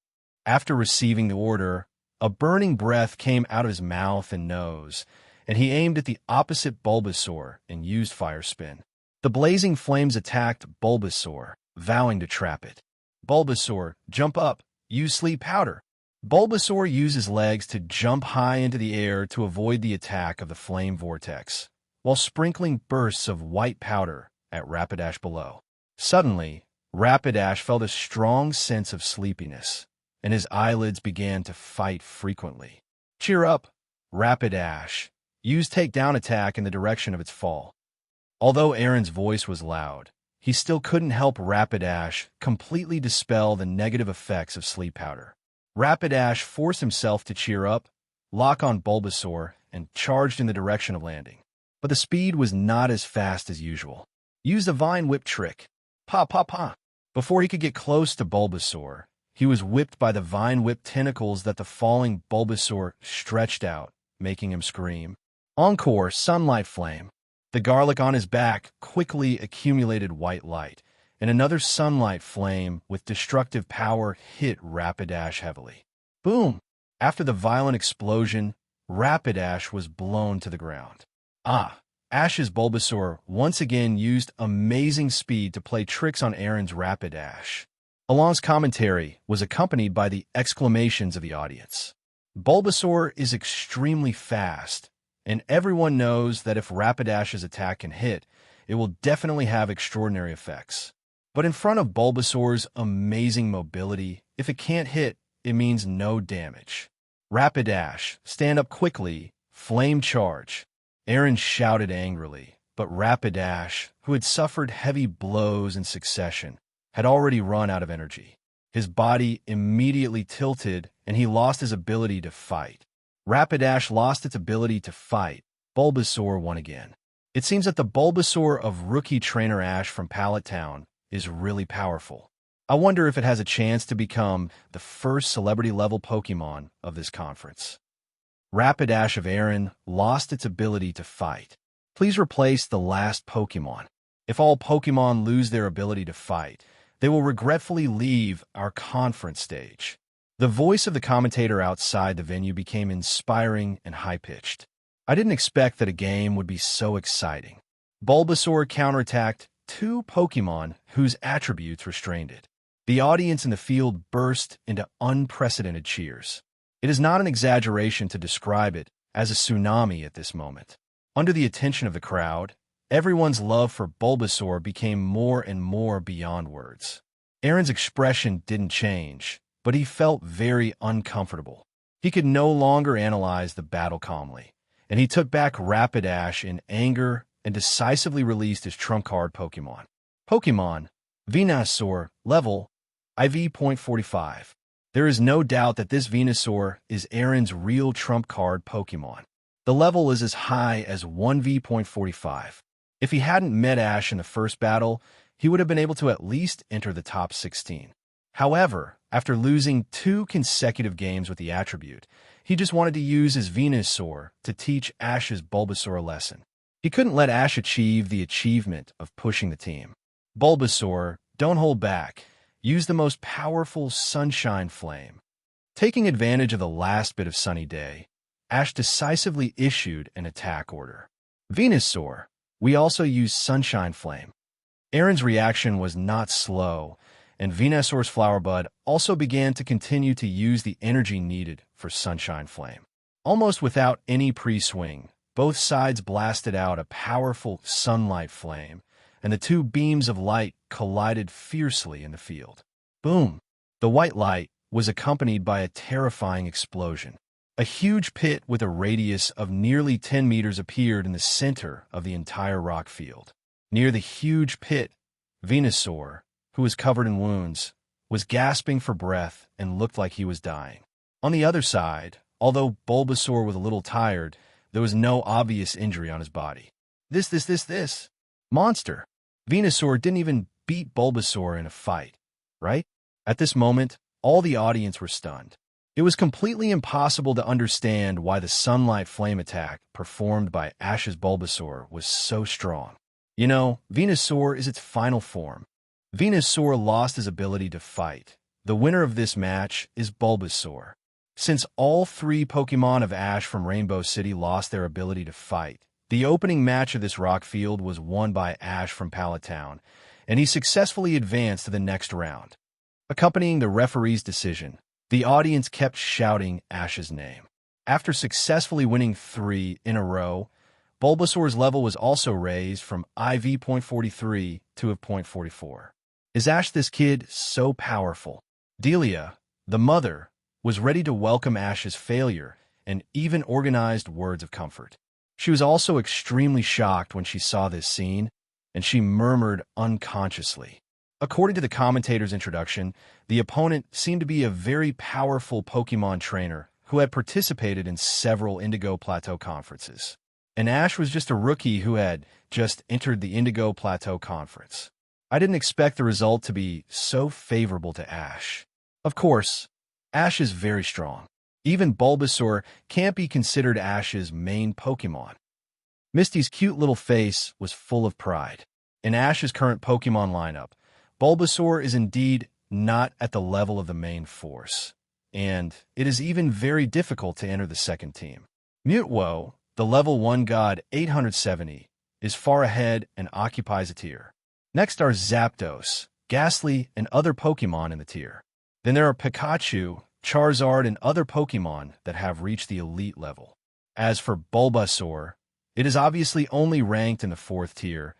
Speaker 2: After receiving the order, a burning breath came out of his mouth and nose, and he aimed at the opposite Bulbasaur and used Fire Spin. The blazing flames attacked Bulbasaur, vowing to trap it. Bulbasaur, jump up, use Sleep Powder. Bulbasaur uses legs to jump high into the air to avoid the attack of the Flame Vortex, while sprinkling bursts of white powder at Rapidash below. Suddenly, Rapidash felt a strong sense of sleepiness, and his eyelids began to fight frequently. Cheer up, Rapidash. Use Takedown attack in the direction of its fall. Although Aaron's voice was loud, he still couldn't help Rapidash completely dispel the negative effects of Sleep Powder. Rapidash forced himself to cheer up, lock on Bulbasaur, and charged in the direction of landing. But the speed was not as fast as usual. Use the Vine Whip trick. Pa pa pa. Before he could get close to Bulbasaur, he was whipped by the Vine Whip tentacles that the falling Bulbasaur stretched out, making him scream. Encore Sunlight Flame. The garlic on his back quickly accumulated white light, and another sunlight flame with destructive power hit Rapidash heavily. Boom! After the violent explosion, Rapidash was blown to the ground. Ash's Bulbasaur once again used amazing speed to play tricks on Aaron's Rapidash. Along's commentary was accompanied by the exclamations of the audience. Bulbasaur is extremely fast, and everyone knows that if Rapidash's attack can hit, it will definitely have extraordinary effects. But in front of Bulbasaur's amazing mobility, if it can't hit, it means no damage. Rapidash, stand up quickly, Flame Charge. Aaron shouted angrily, but Rapidash, who had suffered heavy blows in succession, had already run out of energy. His body immediately tilted, and he lost his ability to fight. Rapidash lost its ability to fight. Bulbasaur won again. It seems that the Bulbasaur of rookie trainer Ash from Pallet Town is really powerful. I wonder if it has a chance to become the first celebrity-level Pokemon of this conference. Rapidash of Aaron lost its ability to fight. Please replace the last Pokemon. If all Pokemon lose their ability to fight, they will regretfully leave our conference stage. The voice of the commentator outside the venue became inspiring and high-pitched. I didn't expect that a game would be so exciting. Bulbasaur counterattacked two Pokemon whose attributes restrained it. The audience in the field burst into unprecedented cheers. It is not an exaggeration to describe it as a tsunami at this moment. Under the attention of the crowd, everyone's love for Bulbasaur became more and more beyond words. Aaron's expression didn't change, but he felt very uncomfortable. He could no longer analyze the battle calmly, and he took back Rapidash in anger and decisively released his trump card Pokemon. Pokemon Venusaur, level IV.45. There is no doubt that this Venusaur is Aaron's real trump card Pokemon. The level is as high as 1V.45. If he hadn't met Ash in the first battle, he would have been able to at least enter the top 16. However, after losing 2 consecutive games with the attribute, he just wanted to use his Venusaur to teach Ash's Bulbasaur a lesson. He couldn't let Ash achieve the achievement of pushing the team. Bulbasaur, don't hold back. Use the most powerful Sunshine Flame. Taking advantage of the last bit of sunny day, Ash decisively issued an attack order. Venusaur, we also use Sunshine Flame. Aaron's reaction was not slow, and Venusaur's Flower Bud also began to continue to use the energy needed for Sunshine Flame. Almost without any pre-swing, both sides blasted out a powerful Sunlight Flame, and the two beams of light collided fiercely in the field. Boom! The white light was accompanied by a terrifying explosion. A huge pit with a radius of nearly 10 meters appeared in the center of the entire rock field. Near the huge pit, Venusaur, who was covered in wounds, was gasping for breath and looked like he was dying. On the other side, although Bulbasaur was a little tired, there was no obvious injury on his body. This monster! Venusaur didn't even beat Bulbasaur in a fight, right? At this moment, all the audience were stunned. It was completely impossible to understand why the Sunlight Flame attack performed by Ash's Bulbasaur was so strong. You know, Venusaur is its final form. Venusaur lost his ability to fight. The winner of this match is Bulbasaur. Since all 3 Pokemon of Ash from Rainbow City lost their ability to fight, the opening match of this rock field was won by Ash from Pallet Town, and he successfully advanced to the next round. Accompanying the referee's decision, the audience kept shouting Ash's name. After successfully winning 3 in a row, Bulbasaur's level was also raised from IV.43 to .44. Is Ash this kid so powerful? Delia, the mother, was ready to welcome Ash's failure and even organized words of comfort. She was also extremely shocked when she saw this scene, and she murmured unconsciously. According to the commentator's introduction, the opponent seemed to be a very powerful Pokemon trainer who had participated in several Indigo Plateau conferences. And Ash was just a rookie who had just entered the Indigo Plateau Conference. I didn't expect the result to be so favorable to Ash. Of course, Ash is very strong. Even Bulbasaur can't be considered Ash's main Pokemon. Misty's cute little face was full of pride. In Ash's current Pokemon lineup, Bulbasaur is indeed not at the level of the main force, and it is even very difficult to enter the second team. Mutwo, the level 1 god 870, is far ahead and occupies a tier. Next are Zapdos, Ghastly, and other Pokemon in the tier. Then there are Pikachu, Charizard, and other Pokemon that have reached the elite level. As for Bulbasaur, it is obviously only ranked in the 4th tier,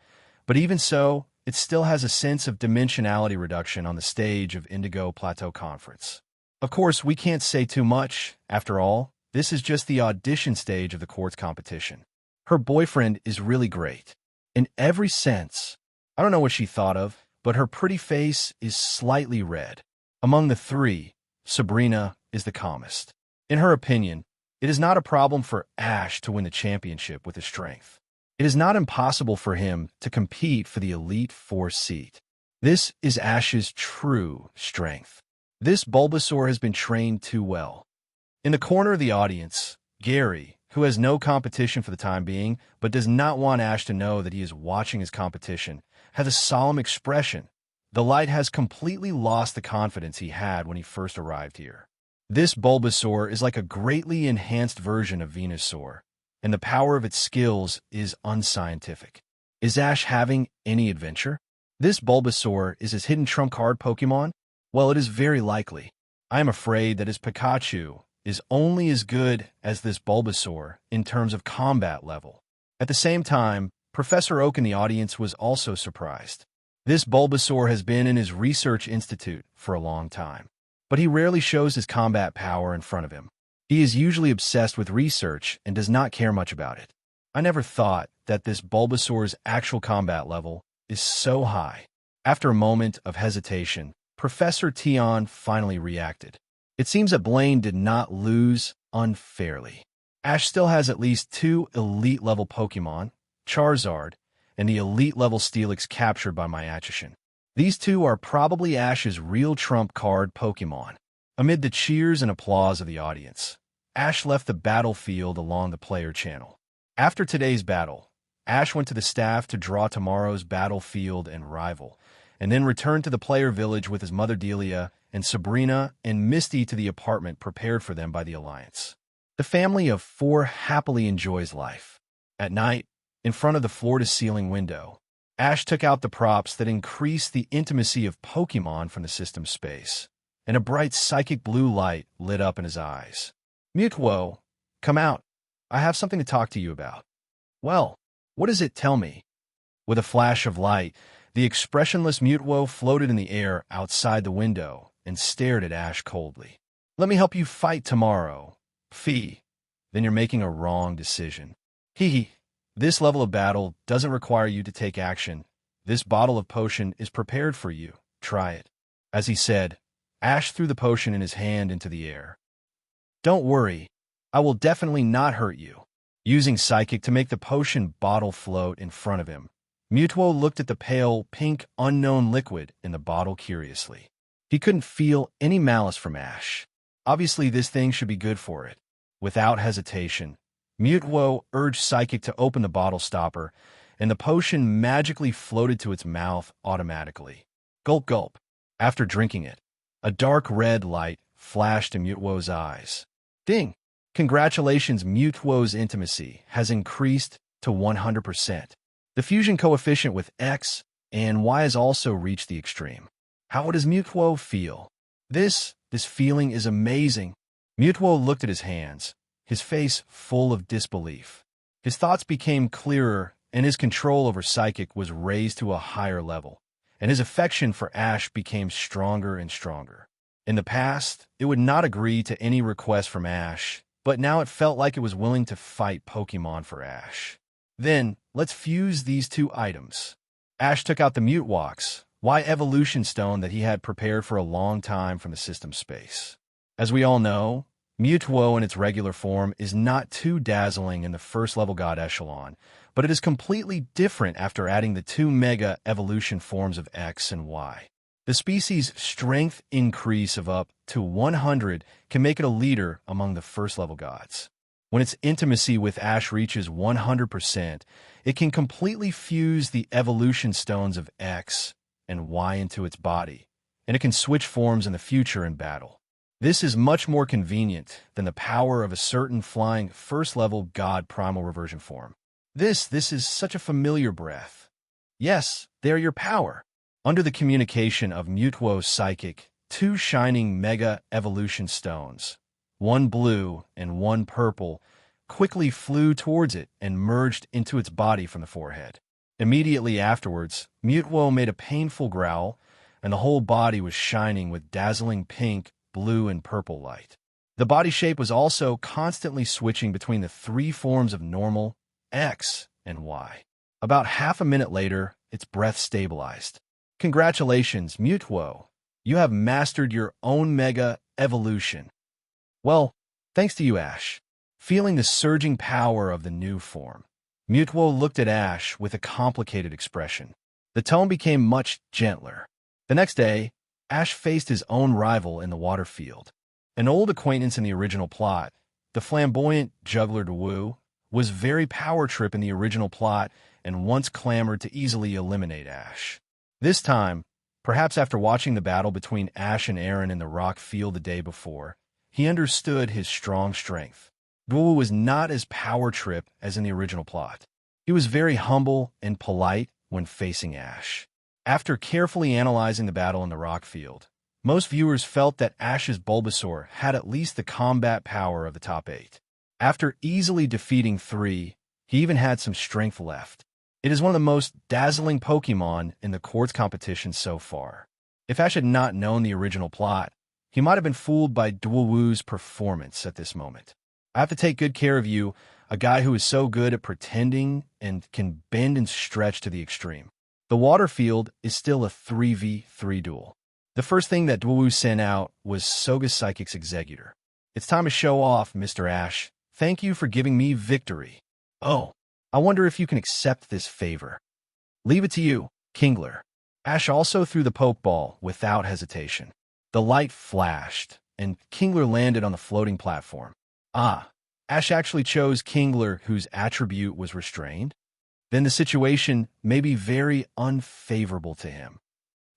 Speaker 2: but even so, it still has a sense of dimensionality reduction on the stage of Indigo Plateau Conference. Of course, we can't say too much. After all, this is just the audition stage of the quartz competition. Her boyfriend is really great. In every sense. I don't know what she thought of, but her pretty face is slightly red. Among the 3, Sabrina is the calmest. In her opinion, it is not a problem for Ash to win the championship with his strength. It is not impossible for him to compete for the Elite Four seat. This is Ash's true strength. This Bulbasaur has been trained too well. In the corner of the audience, Gary, who has no competition for the time being, but does not want Ash to know that he is watching his competition, has a solemn expression. The light has completely lost the confidence he had when he first arrived here. This Bulbasaur is like a greatly enhanced version of Venusaur, and the power of its skills is unscientific. Is Ash having any adventure? This Bulbasaur is his hidden trump card Pokémon? Well, it is very likely. I am afraid that his Pikachu is only as good as this Bulbasaur in terms of combat level. At the same time, Professor Oak in the audience was also surprised. This Bulbasaur has been in his research institute for a long time, but he rarely shows his combat power in front of him. He is usually obsessed with research and does not care much about it. I never thought that this Bulbasaur's actual combat level is so high. After a moment of hesitation, Professor Tion finally reacted. It seems that Blaine did not lose unfairly. Ash still has at least 2 elite-level Pokémon, Charizard, and the elite-level Steelix captured by my Achishon. These 2 are probably Ash's real trump card Pokémon. Amid the cheers and applause of the audience, Ash left the battlefield along the player channel. After today's battle, Ash went to the staff to draw tomorrow's battlefield and rival, and then returned to the player village with his mother Delia and Sabrina and Misty to the apartment prepared for them by the Alliance. The family of 4 happily enjoys life. At night, in front of the floor-to-ceiling window, Ash took out the props that increase the intimacy of Pokémon from the system space, and a bright psychic blue light lit up in his eyes. Mutwo, come out. I have something to talk to you about. Well, what does it tell me? With a flash of light, the expressionless Mutwo floated in the air outside the window and stared at Ash coldly. Let me help you fight tomorrow. Fee, then you're making a wrong decision. Hee. This level of battle doesn't require you to take action. This bottle of potion is prepared for you. Try it. As he said, Ash threw the potion in his hand into the air. Don't worry, I will definitely not hurt you. Using Psychic to make the potion bottle float in front of him, Mutwo looked at the pale, pink, unknown liquid in the bottle curiously. He couldn't feel any malice from Ash. Obviously, this thing should be good for it. Without hesitation, Mutwo urged Psychic to open the bottle stopper, and the potion magically floated to its mouth automatically. Gulp gulp. After drinking it, a dark red light flashed in Mutwo's eyes. Ding! Congratulations, Mutwo's intimacy has increased to 100%. The fusion coefficient with X and Y has also reached the extreme. How does Mutwo feel? This feeling is amazing. Mutwo looked at his hands, his face full of disbelief. His thoughts became clearer, and his control over Psychic was raised to a higher level, and his affection for Ash became stronger and stronger. In the past, it would not agree to any request from Ash, but now it felt like it was willing to fight Pokémon for Ash. Then, let's fuse these 2 items. Ash took out the Mutwox, Y evolution stone that he had prepared for a long time from the system space. As we all know, Mutwo in its regular form is not too dazzling in the first-level God Echelon, but it is completely different after adding the 2 Mega evolution forms of X and Y. The species' strength increase of up to 100 can make it a leader among the first-level gods. When its intimacy with Ash reaches 100%, it can completely fuse the evolution stones of X and Y into its body, and it can switch forms in the future in battle. This is much more convenient than the power of a certain flying first-level god primal reversion form. This is such a familiar breath. Yes, they are your power. Under the communication of Mutwo's Psychic, 2 shining Mega Evolution Stones, 1 blue and 1 purple, quickly flew towards it and merged into its body from the forehead. Immediately afterwards, Mutwo made a painful growl, and the whole body was shining with dazzling pink, blue, and purple light. The body shape was also constantly switching between the 3 forms of normal, X, and Y. About half a minute later, its breath stabilized. Congratulations, Mutwo. You have mastered your own Mega Evolution. Well, thanks to you, Ash. Feeling the surging power of the new form, Mutwo looked at Ash with a complicated expression. The tone became much gentler. The next day, Ash faced his own rival in the water field. An old acquaintance in the original plot, the flamboyant juggler Duwu, was very power-trip in the original plot and once clamored to easily eliminate Ash. This time, perhaps after watching the battle between Ash and Aaron in the rock field the day before, he understood his strong strength. Duwu was not as power-trip as in the original plot. He was very humble and polite when facing Ash. After carefully analyzing the battle in the rock field, most viewers felt that Ash's Bulbasaur had at least the combat power of the top 8. After easily defeating 3, he even had some strength left. It is one of the most dazzling Pokémon in the Quartz competition so far. If Ash had not known the original plot, he might have been fooled by Duwu's performance at this moment. I have to take good care of you, a guy who is so good at pretending and can bend and stretch to the extreme. The water field is still a 3v3 duel. The first thing that Duwu sent out was Soga Psychic's Executor. It's time to show off, Mr. Ash. Thank you for giving me victory. Oh, I wonder if you can accept this favor. Leave it to you, Kingler. Ash also threw the Pokeball without hesitation. The light flashed, and Kingler landed on the floating platform. Ah, Ash actually chose Kingler, whose attribute was restrained? Then the situation may be very unfavorable to him.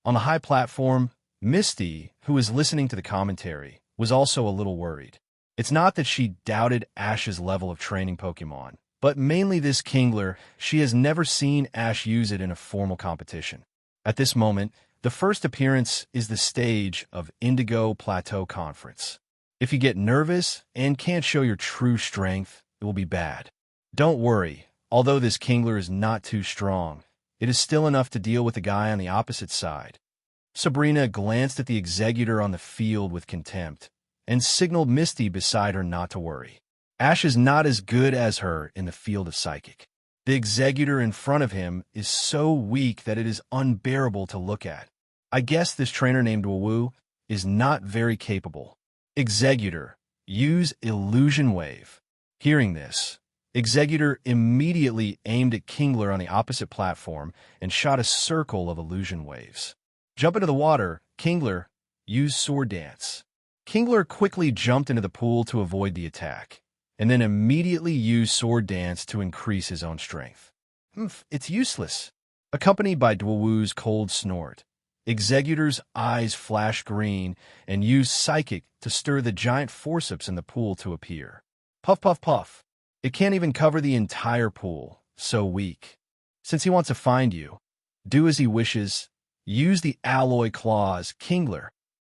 Speaker 2: On the high platform, Misty, who was listening to the commentary, was also a little worried. It's not that she doubted Ash's level of training Pokemon, but mainly this Kingler, she has never seen Ash use it in a formal competition. At this moment, the first appearance is the stage of Indigo Plateau Conference. If you get nervous and can't show your true strength, it will be bad. Don't worry, although this Kingler is not too strong, it is still enough to deal with the guy on the opposite side. Sabrina glanced at the Executor on the field with contempt and signaled Misty beside her not to worry. Ash is not as good as her in the field of Psychic. The Executor in front of him is so weak that it is unbearable to look at. I guess this trainer named Duwu is not very capable. Executor, use Illusion Wave. Hearing this, Executor immediately aimed at Kingler on the opposite platform and shot a circle of Illusion Waves. Jump into the water, Kingler, use Sword Dance. Kingler quickly jumped into the pool to avoid the attack, and then immediately used Sword Dance to increase his own strength. It's useless. Accompanied by Duwu's cold snort, Executor's eyes flashed green and used Psychic to stir the giant forceps in the pool to appear. Puff, puff, puff. It can't even cover the entire pool, so weak. Since he wants to find you, do as he wishes. Use the Alloy Claws, Kingler.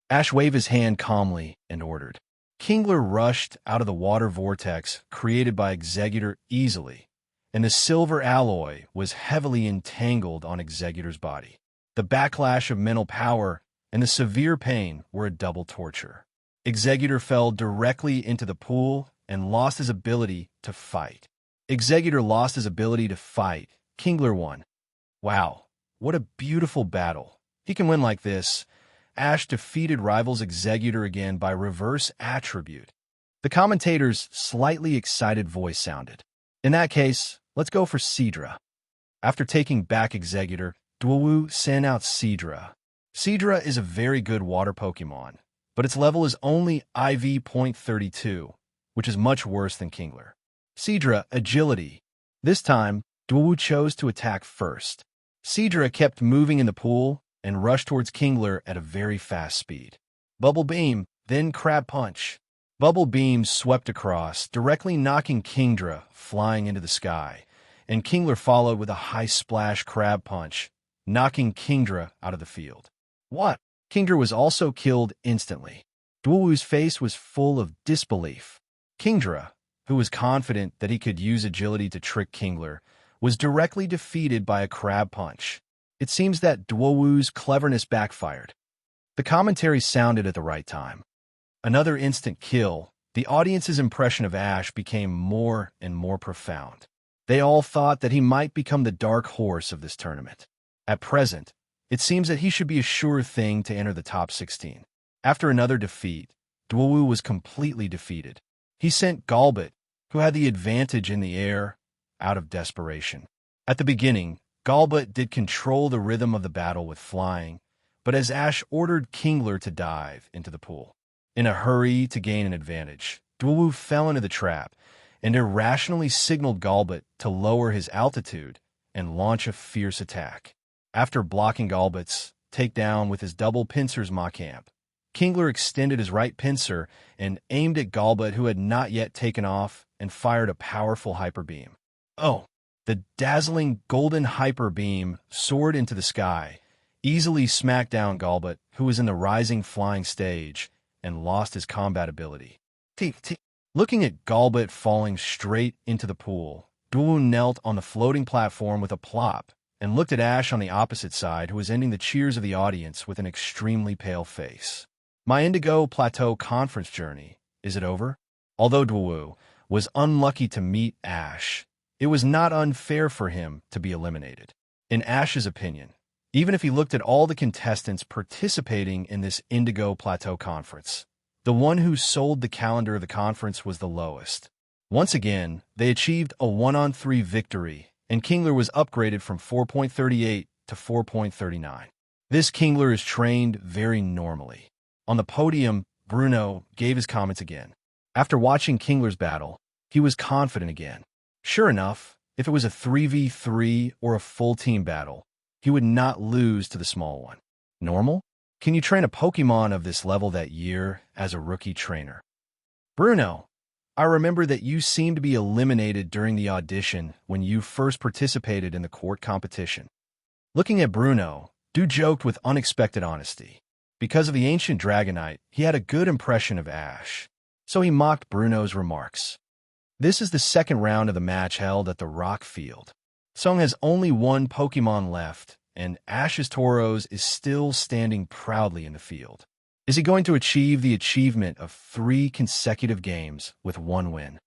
Speaker 2: Ash waved his hand calmly and ordered. Kingler rushed out of the water vortex created by Executor easily, and the silver alloy was heavily entangled on Executor's body. The backlash of mental power and the severe pain were a double torture. Executor fell directly into the pool and lost his ability to fight. Executor lost his ability to fight. Kingler won. Wow, what a beautiful battle. He can win like this. Ash defeated rivals Executor again by reverse attribute. The commentator's slightly excited voice sounded. In that case, let's go for Seadra. After taking back Executor, Duwu sent out Seadra. Seadra is a very good water Pokemon, but its level is only IV.32, which is much worse than Kingler. Seadra, Agility. This time, Duwu chose to attack first. Seadra kept moving in the pool and rushed towards Kingler at a very fast speed. Bubble Beam, then Crab Punch. Bubble Beam swept across, directly knocking Kingdra flying into the sky, and Kingler followed with a high splash Crab Punch, knocking Kingdra out of the field. What? Kingdra was also killed instantly. Duwu's face was full of disbelief. Kingdra, who was confident that he could use agility to trick Kingler, was directly defeated by a Crab Punch. It seems that Duwu's cleverness backfired. The commentary sounded at the right time. Another instant kill, the audience's impression of Ash became more and more profound. They all thought that he might become the dark horse of this tournament. At present, it seems that he should be a sure thing to enter the top 16. After another defeat, Duwu was completely defeated. He sent Golbat, who had the advantage in the air, out of desperation. At the beginning, Golbat did control the rhythm of the battle with flying, but as Ash ordered Kingler to dive into the pool, in a hurry to gain an advantage, Duwu fell into the trap and irrationally signaled Golbat to lower his altitude and launch a fierce attack. After blocking Golbat's takedown with his double pincers Machamp, Kingler extended his right pincer and aimed at Golbat, who had not yet taken off, and fired a powerful Hyper Beam. Oh! The dazzling golden Hyper Beam soared into the sky, easily smacked down Golbat, who was in the rising flying stage, and lost his combat ability. Looking at Golbat falling straight into the pool, Duwu knelt on the floating platform with a plop and looked at Ash on the opposite side, who was ending the cheers of the audience with an extremely pale face. My Indigo Plateau conference journey, is it over? Although Duwu was unlucky to meet Ash, it was not unfair for him to be eliminated. In Ash's opinion, even if he looked at all the contestants participating in this Indigo Plateau conference, the one who sold the calendar of the conference was the lowest. Once again, they achieved a 1-on-3 victory, and Kingler was upgraded from 4.38 to 4.39. This Kingler is trained very normally. On the podium, Bruno gave his comments again. After watching Kingler's battle, he was confident again. Sure enough, if it was a 3v3 or a full team battle, he would not lose to the small one. Normal? Can you train a Pokemon of this level that year as a rookie trainer? Bruno, I remember that you seemed to be eliminated during the audition when you first participated in the court competition. Looking at Bruno, Du joked with unexpected honesty. Because of the ancient Dragonite, he had a good impression of Ash, so he mocked Bruno's remarks. This is the second round of the match held at the Rock Field. Song has only one Pokemon left, and Ash's Tauros is still standing proudly in the field. Is he going to achieve the achievement of 3 consecutive games with 1 win?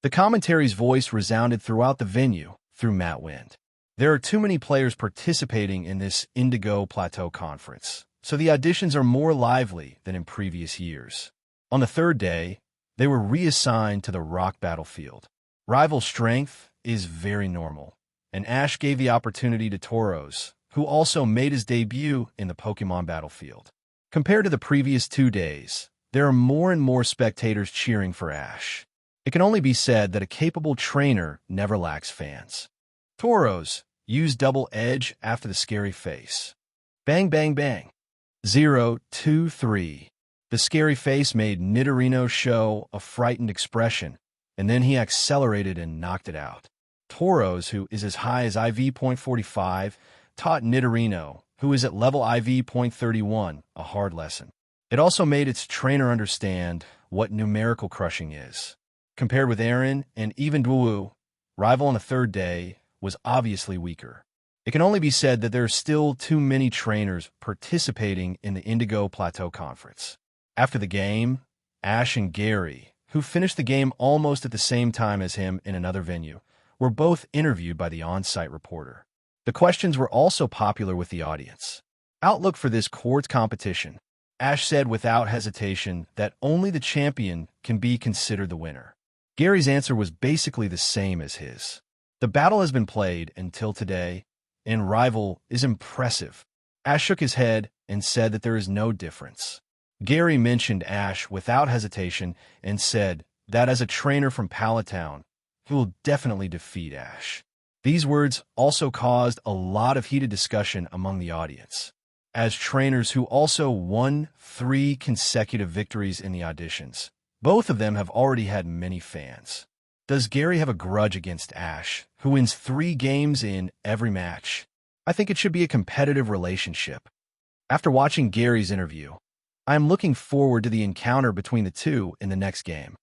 Speaker 2: The commentary's voice resounded throughout the venue through Matt Wind. There are too many players participating in this Indigo Plateau conference, so the auditions are more lively than in previous years. On the third day, they were reassigned to the rock battlefield. Rival strength is very normal, and Ash gave the opportunity to Tauros, who also made his debut in the Pokemon battlefield. Compared to the previous 2 days, there are more and more spectators cheering for Ash. It can only be said that a capable trainer never lacks fans. Tauros used Double Edge after the scary face. Bang, bang, bang. 0, 2, 3. The scary face made Nidorino show a frightened expression, and then he accelerated and knocked it out. Tauros, who is as high as IV.45, taught Nidorino, who is at level IV.31, a hard lesson. It also made its trainer understand what numerical crushing is. Compared with Aaron and even Duwu, rival on the third day was obviously weaker. It can only be said that there are still too many trainers participating in the Indigo Plateau Conference. After the game, Ash and Gary, who finished the game almost at the same time as him in another venue, were both interviewed by the on-site reporter. The questions were also popular with the audience. Outlook for this quartz competition. Ash said without hesitation that only the champion can be considered the winner. Gary's answer was basically the same as his. The battle has been played until today, and rival is impressive. Ash shook his head and said that there is no difference. Gary mentioned Ash without hesitation and said that as a trainer from Palatown, he will definitely defeat Ash. These words also caused a lot of heated discussion among the audience. As trainers who also won 3 consecutive victories in the auditions, both of them have already had many fans. Does Gary have a grudge against Ash, who wins 3 games in every match? I think it should be a competitive relationship. After watching Gary's interview, I am looking forward to the encounter between the two in the next game.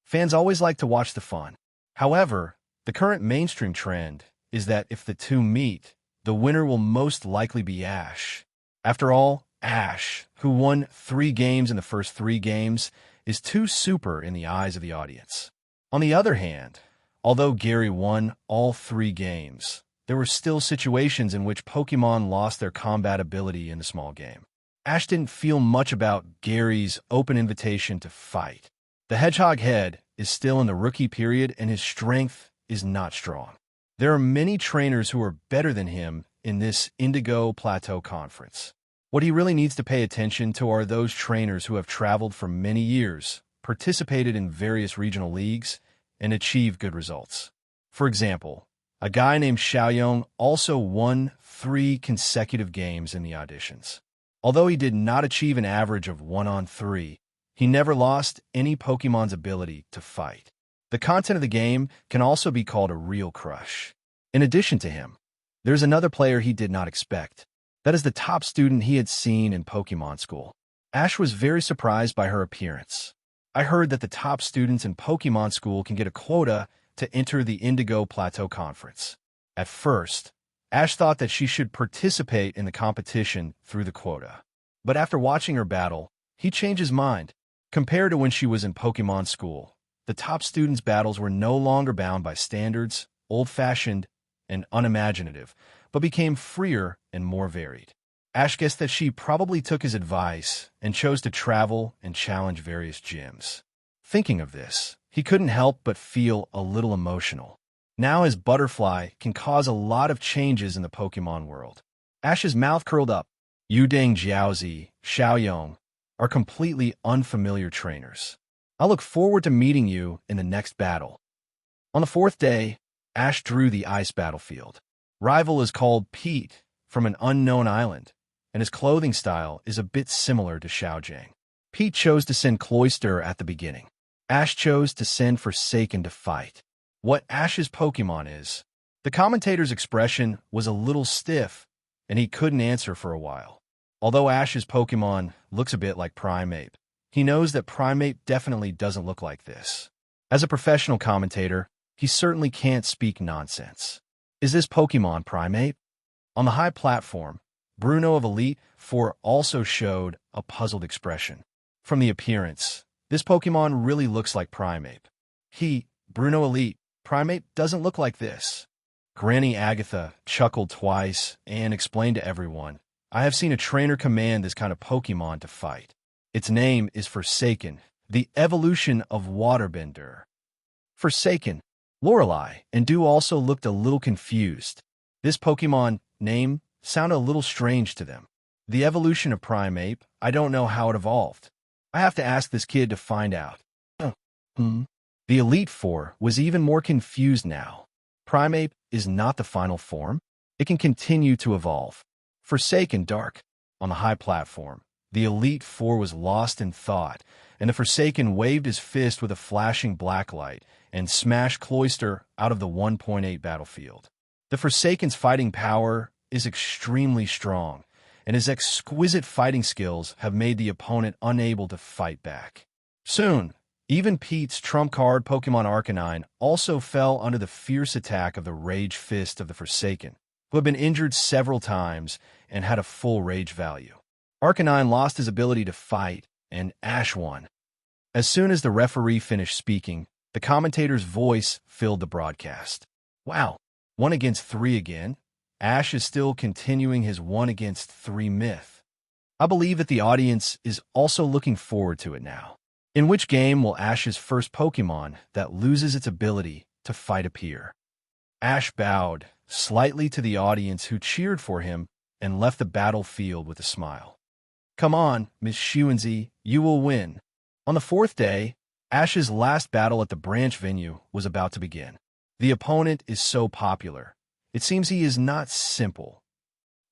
Speaker 2: Fans always like to watch the fun. However, the current mainstream trend is that if the two meet, the winner will most likely be Ash. After all, Ash, who won 3 games in the first 3 games, is too super in the eyes of the audience. On the other hand, although Gary won all 3 games, there were still situations in which Pokemon lost their combat ability in the small game. Ash didn't feel much about Gary's open invitation to fight. The Hedgehog head is still in the rookie period and his strength is not strong. There are many trainers who are better than him in this Indigo Plateau Conference. What he really needs to pay attention to are those trainers who have traveled for many years, participated in various regional leagues, and achieved good results. For example, a guy named Xiaoyong also won 3 consecutive games in the auditions. Although he did not achieve an average of 1-on-3, he never lost any Pokemon's ability to fight. The content of the game can also be called a real crush. In addition to him, there's another player he did not expect. That is the top student he had seen in Pokemon school. Ash was very surprised by her appearance. I heard that the top students in Pokemon school can get a quota to enter the Indigo Plateau Conference. At first, Ash thought that she should participate in the competition through the quota. But after watching her battle, he changed his mind. Compared to when she was in Pokemon school, the top students' battles were no longer bound by standards, old-fashioned, and unimaginative, but became freer and more varied. Ash guessed that she probably took his advice and chose to travel and challenge various gyms. Thinking of this, he couldn't help but feel a little emotional. Now his butterfly can cause a lot of changes in the Pokemon world. Ash's mouth curled up. Yudang Jiaozi, Xiaoyong are completely unfamiliar trainers. I look forward to meeting you in the next battle. On the 4th day, Ash drew the ice battlefield. Rival is called Pete from an unknown island, and his clothing style is a bit similar to Xiaojiang. Pete chose to send Cloyster at the beginning. Ash chose to send Forsaken to fight. What Ash's Pokemon is? The commentator's expression was a little stiff, and he couldn't answer for a while. Although Ash's Pokemon looks a bit like Primeape, he knows that Primeape definitely doesn't look like this. As a professional commentator, he certainly can't speak nonsense. Is this Pokemon Primeape? On the high platform, Bruno of Elite-Four also showed a puzzled expression. From the appearance, this Pokemon really looks like Primeape. Bruno Elite, Primeape doesn't look like this. Granny Agatha chuckled twice and explained to everyone, I have seen a trainer command this kind of Pokemon to fight. Its name is Forsaken, the evolution of Waterbender. Forsaken. Lorelei and Dew also looked a little confused. This Pokemon name sounded a little strange to them. The evolution of Primeape, I don't know how it evolved. I have to ask this kid to find out. The Elite Four was even more confused now. Primeape is not the final form. It can continue to evolve. Forsaken Dark. On the high platform, the Elite Four was lost in thought, and the Forsaken waved his fist with a flashing black light and smashed Cloyster out of the 1.8 battlefield. The Forsaken's fighting power is extremely strong, and his exquisite fighting skills have made the opponent unable to fight back. Soon, even Pete's trump card Pokemon Arcanine also fell under the fierce attack of the Rage Fist of the Forsaken, who had been injured several times and had a full rage value. Arcanine lost his ability to fight, and Ash won. As soon as the referee finished speaking, the commentator's voice filled the broadcast. Wow, 1-against-3 again? Ash is still continuing his 1-against-3 myth. I believe that the audience is also looking forward to it now. In which game will Ash's first Pokemon that loses its ability to fight appear? Ash bowed slightly to the audience who cheered for him and left the battlefield with a smile. Come on, Miss Xuanzi, you will win. On the 4th day, Ash's last battle at the branch venue was about to begin. The opponent is so popular. It seems he is not simple.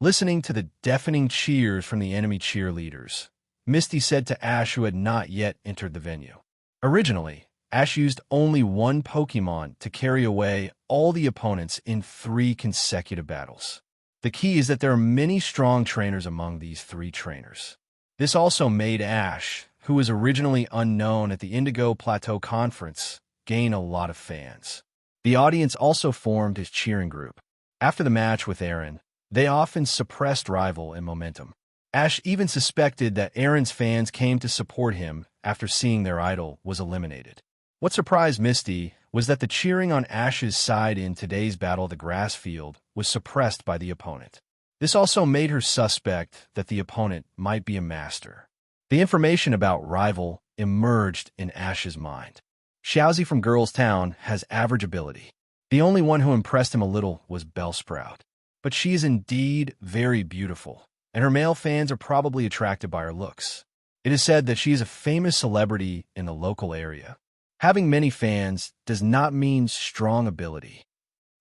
Speaker 2: Listening to the deafening cheers from the enemy cheerleaders, Misty said to Ash, who had not yet entered the venue. Originally, Ash used only one Pokemon to carry away all the opponents in 3 consecutive battles. The key is that there are many strong trainers among these 3 trainers. This also made Ash, who was originally unknown at the Indigo Plateau Conference, gain a lot of fans. The audience also formed his cheering group. After the match with Aaron, they often suppressed rival and momentum. Ash even suspected that Aaron's fans came to support him after seeing their idol was eliminated. What surprised Misty was that the cheering on Ash's side in today's Battle of the Grass Field was suppressed by the opponent. This also made her suspect that the opponent might be a master. The information about rival emerged in Ash's mind. Xiaozi from Girls Town has average ability. The only one who impressed him a little was Bellsprout. But she is indeed very beautiful, and her male fans are probably attracted by her looks. It is said that she is a famous celebrity in the local area. Having many fans does not mean strong ability.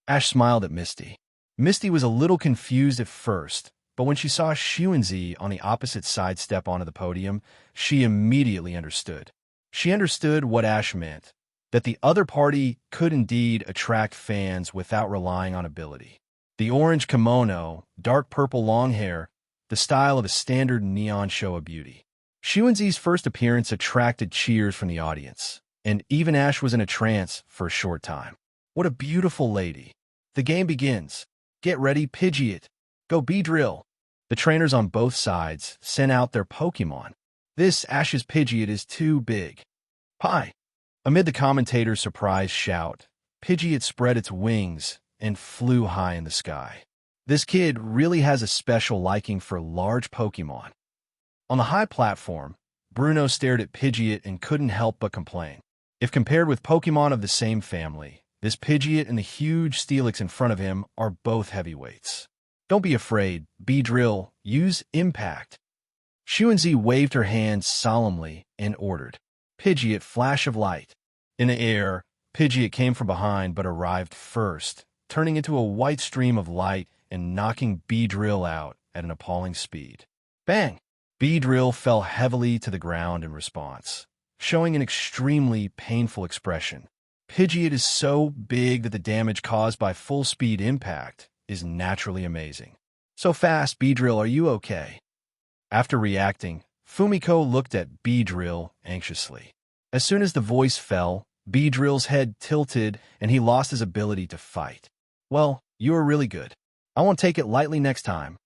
Speaker 2: Ash smiled at Misty. Misty was a little confused at first, but when she saw Xuan on the opposite side step onto the podium, she immediately understood. She understood what Ash meant, that the other party could indeed attract fans without relying on ability. The orange kimono, dark purple long hair, the style of a standard neon show of beauty. Xuanzi's first appearance attracted cheers from the audience, and even Ash was in a trance for a short time. What a beautiful lady. The game begins. Get ready, Pidgeot. Go Beedrill. The trainers on both sides sent out their Pokémon. This Ash's Pidgeot is too big. Pie. Amid the commentator's surprised shout, Pidgeot spread its wings and flew high in the sky. This kid really has a special liking for large Pokémon. On the high platform, Bruno stared at Pidgeot and couldn't help but complain. If compared with Pokémon of the same family, this Pidgeot and the huge Steelix in front of him are both heavyweights. Don't be afraid, Beedrill, use Impact. Xuanzi waved her hand solemnly and ordered. Pidgeot, flash of light. In the air, Pidgeot came from behind but arrived first, turning into a white stream of light and knocking Beedrill out at an appalling speed. Bang! Beedrill fell heavily to the ground in response, showing an extremely painful expression. Pidgeot is so big that the damage caused by full-speed impact is naturally amazing. So fast, Beedrill, are you okay? After reacting, Fumiko looked at Beedrill anxiously. As soon as the voice fell, Beedrill's head tilted and he lost his ability to fight. Well, you are really good. I won't take it lightly next time.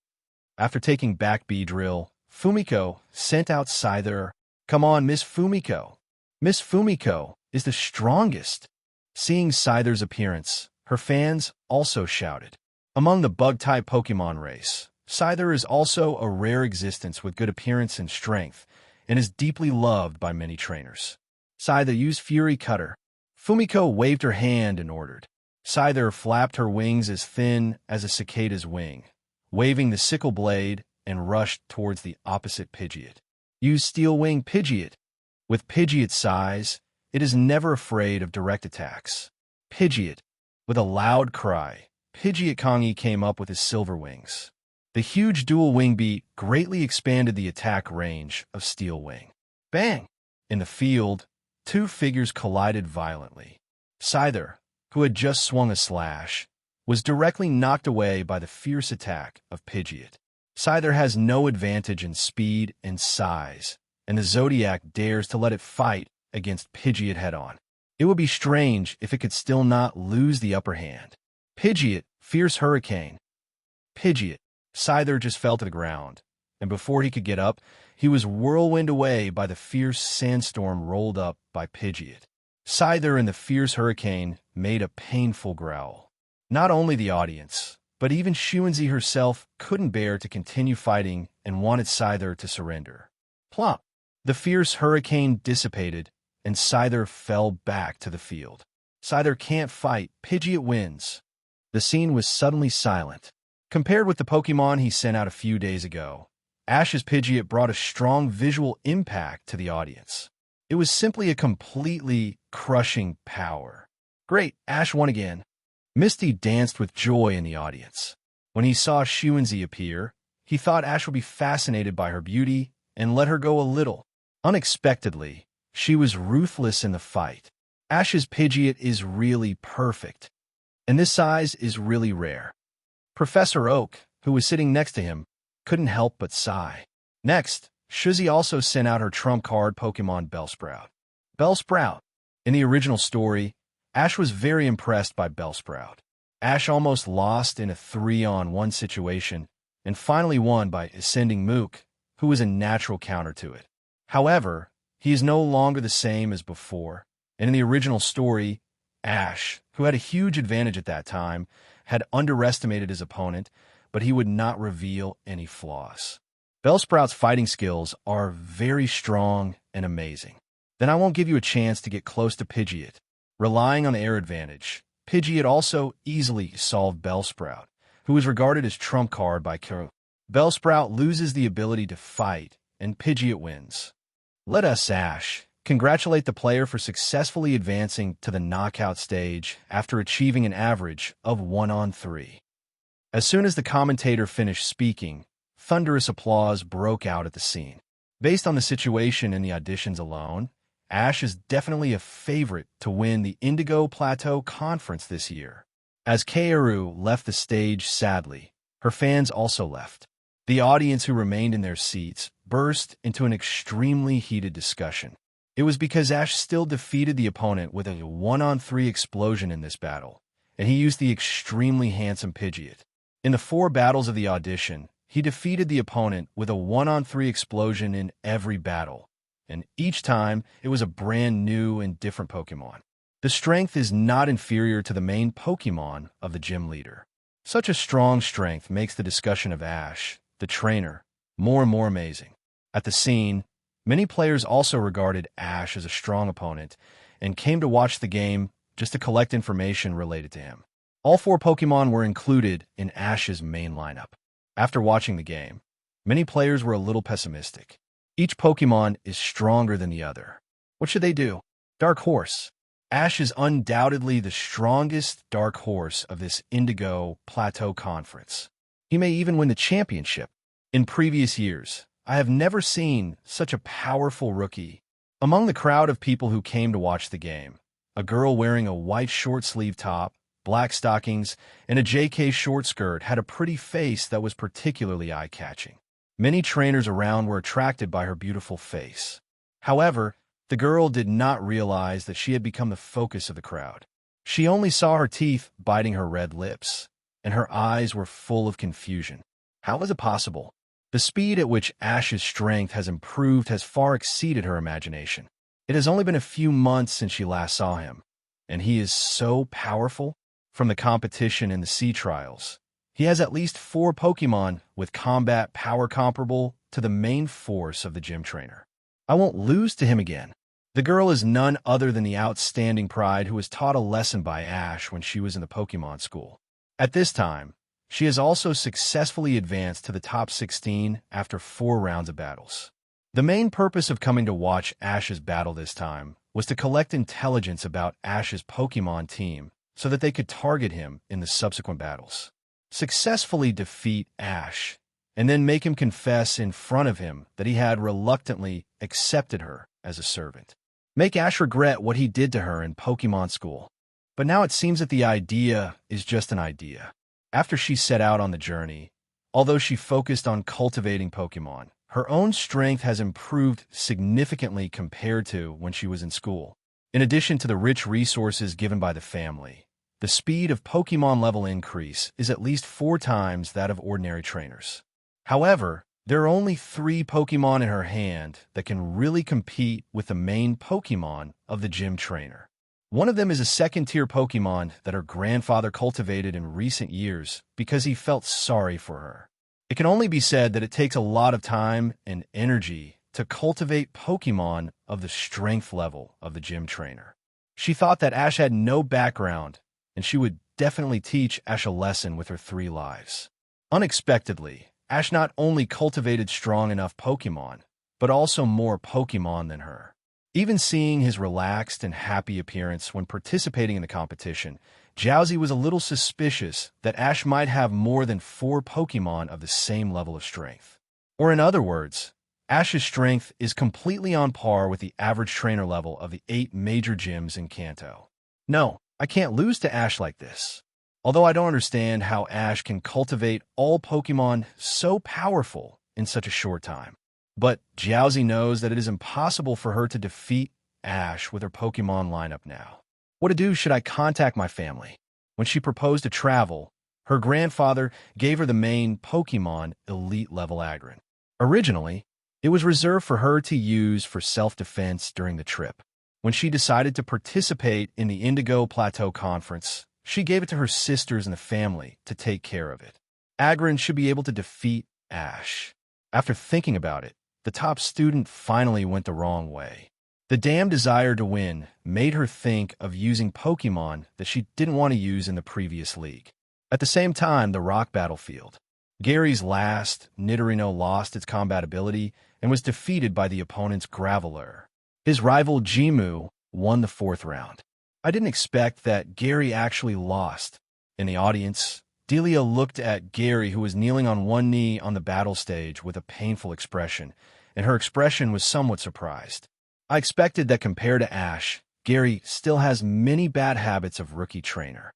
Speaker 2: After taking back Beedrill, Fumiko sent out Scyther. Come on, Miss Fumiko. Miss Fumiko is the strongest. Seeing Scyther's appearance, her fans also shouted. Among the bug-type Pokemon race, Scyther is also a rare existence with good appearance and strength, and is deeply loved by many trainers. Scyther, use Fury Cutter. Fumiko waved her hand and ordered. Scyther flapped her wings as thin as a cicada's wing, waving the sickle blade and rushed towards the opposite Pidgeot. Use Steel Wing Pidgeot. With Pidgeot's size, it is never afraid of direct attacks. Pidgeot. With a loud cry, Pidgeot Kongi came up with his silver wings. The huge dual wing beat greatly expanded the attack range of Steel Wing. Bang! In the field, two figures collided violently. Scyther, who had just swung a slash, was directly knocked away by the fierce attack of Pidgeot. Scyther has no advantage in speed and size, and the Zodiac dares to let it fight against Pidgeot head-on. It would be strange if it could still not lose the upper hand. Pidgeot, Fierce Hurricane. Pidgeot. Scyther just fell to the ground, and before he could get up, he was whirlwind away by the fierce sandstorm rolled up by Pidgeot. Scyther and the Fierce Hurricane made a painful growl. Not only the audience, but even Xuanzi herself couldn't bear to continue fighting and wanted Scyther to surrender. Plop! The Fierce Hurricane dissipated, and Scyther fell back to the field. Scyther can't fight. Pidgeot wins. The scene was suddenly silent. Compared with the Pokemon he sent out a few days ago, Ash's Pidgeot brought a strong visual impact to the audience. It was simply a completely crushing power. Great, Ash won again. Misty danced with joy in the audience. When he saw Xuanzi appear, he thought Ash would be fascinated by her beauty and let her go a little. Unexpectedly, she was ruthless in the fight. Ash's Pidgeot is really perfect, and this size is really rare. Professor Oak, who was sitting next to him, couldn't help but sigh. Next, Xuzi also sent out her trump card Pokemon Bellsprout. Bellsprout. In the original story, Ash was very impressed by Bellsprout. Ash almost lost in a 3-on-1 situation and finally won by ascending Mook, who was a natural counter to it. However, he is no longer the same as before, and in the original story, Ash, who had a huge advantage at that time, had underestimated his opponent, but he would not reveal any flaws. Bellsprout's fighting skills are very strong and amazing. Then I won't give you a chance to get close to Pidgeot. Relying on the air advantage, Pidgeot also easily solved Bellsprout, who was regarded as trump card by Kuro. Bellsprout loses the ability to fight, and Pidgeot wins. Let us, Ash, congratulate the player for successfully advancing to the knockout stage after achieving an average of 1-on-3. As soon as the commentator finished speaking, thunderous applause broke out at the scene. Based on the situation and the auditions alone, Ash is definitely a favorite to win the Indigo Plateau Conference this year. As Kaoru left the stage sadly, her fans also left. The audience who remained in their seats burst into an extremely heated discussion. It was because Ash still defeated the opponent with a 1-on-3 explosion in this battle, and he used the extremely handsome Pidgeot. In the 4 battles of the audition, he defeated the opponent with a 1-on-3 explosion in every battle, and each time it was a brand new and different Pokémon. The strength is not inferior to the main Pokémon of the gym leader. Such a strong strength makes the discussion of Ash, the trainer, more and more amazing. At the scene, many players also regarded Ash as a strong opponent and came to watch the game just to collect information related to him. All 4 Pokémon were included in Ash's main lineup. After watching the game, many players were a little pessimistic. Each Pokémon is stronger than the other. What should they do? Dark Horse. Ash is undoubtedly the strongest Dark Horse of this Indigo Plateau Conference. He may even win the championship. In previous years, I have never seen such a powerful rookie. Among the crowd of people who came to watch the game, a girl wearing a white short-sleeve top, black stockings, and a JK short skirt had a pretty face that was particularly eye-catching. Many trainers around were attracted by her beautiful face. However, the girl did not realize that she had become the focus of the crowd. She only saw her teeth biting her red lips, and her eyes were full of confusion. How was it possible? The speed at which Ash's strength has improved has far exceeded her imagination. It has only been a few months since she last saw him, and he is so powerful. From the competition in the Sea Trials, he has at least 4 Pokémon with combat power comparable to the main force of the gym trainer. I won't lose to him again. The girl is none other than the outstanding Pride who was taught a lesson by Ash when she was in the Pokémon school. At this time, she has also successfully advanced to the top 16 after 4 rounds of battles. The main purpose of coming to watch Ash's battle this time was to collect intelligence about Ash's Pokémon team so that they could target him in the subsequent battles. Successfully defeat Ash, and then make him confess in front of him that he had reluctantly accepted her as a servant. Make Ash regret what he did to her in Pokémon school. But now it seems that the idea is just an idea. After she set out on the journey, although she focused on cultivating Pokémon, her own strength has improved significantly compared to when she was in school. In addition to the rich resources given by the family, the speed of Pokémon level increase is at least 4 times that of ordinary trainers. However, there are only 3 Pokémon in her hand that can really compete with the main Pokémon of the gym trainer. One of them is a second-tier Pokémon that her grandfather cultivated in recent years because he felt sorry for her. It can only be said that it takes a lot of time and energy to cultivate Pokémon of the strength level of the gym trainer. She thought that Ash had no background, and she would definitely teach Ash a lesson with her 3 lives. Unexpectedly, Ash not only cultivated strong enough Pokémon, but also more Pokémon than her. Even seeing his relaxed and happy appearance when participating in the competition, Jowsy was a little suspicious that Ash might have more than 4 Pokémon of the same level of strength. Or in other words, Ash's strength is completely on par with the average trainer level of the 8 major gyms in Kanto. No, I can't lose to Ash like this. Although I don't understand how Ash can cultivate all Pokémon so powerful in such a short time. But Jowsy knows that it is impossible for her to defeat Ash with her Pokémon lineup now. What to do should I contact my family? When she proposed to travel, her grandfather gave her the main Pokémon Elite level Agron. Originally, it was reserved for her to use for self-defense during the trip. When she decided to participate in the Indigo Plateau Conference, she gave it to her sisters and the family to take care of it. Agron should be able to defeat Ash. After thinking about it, the top student finally went the wrong way. The damn desire to win made her think of using Pokémon that she didn't want to use in the previous league. At the same time, the rock battlefield. Gary's last, Nidorino lost its combat ability and was defeated by the opponent's Graveler. His rival Jimu won the 4th round. I didn't expect that Gary actually lost. In the audience, Delia looked at Gary, who was kneeling on one knee on the battle stage with a painful expression, and her expression was somewhat surprised. I expected that compared to Ash, Gary still has many bad habits of rookie trainer.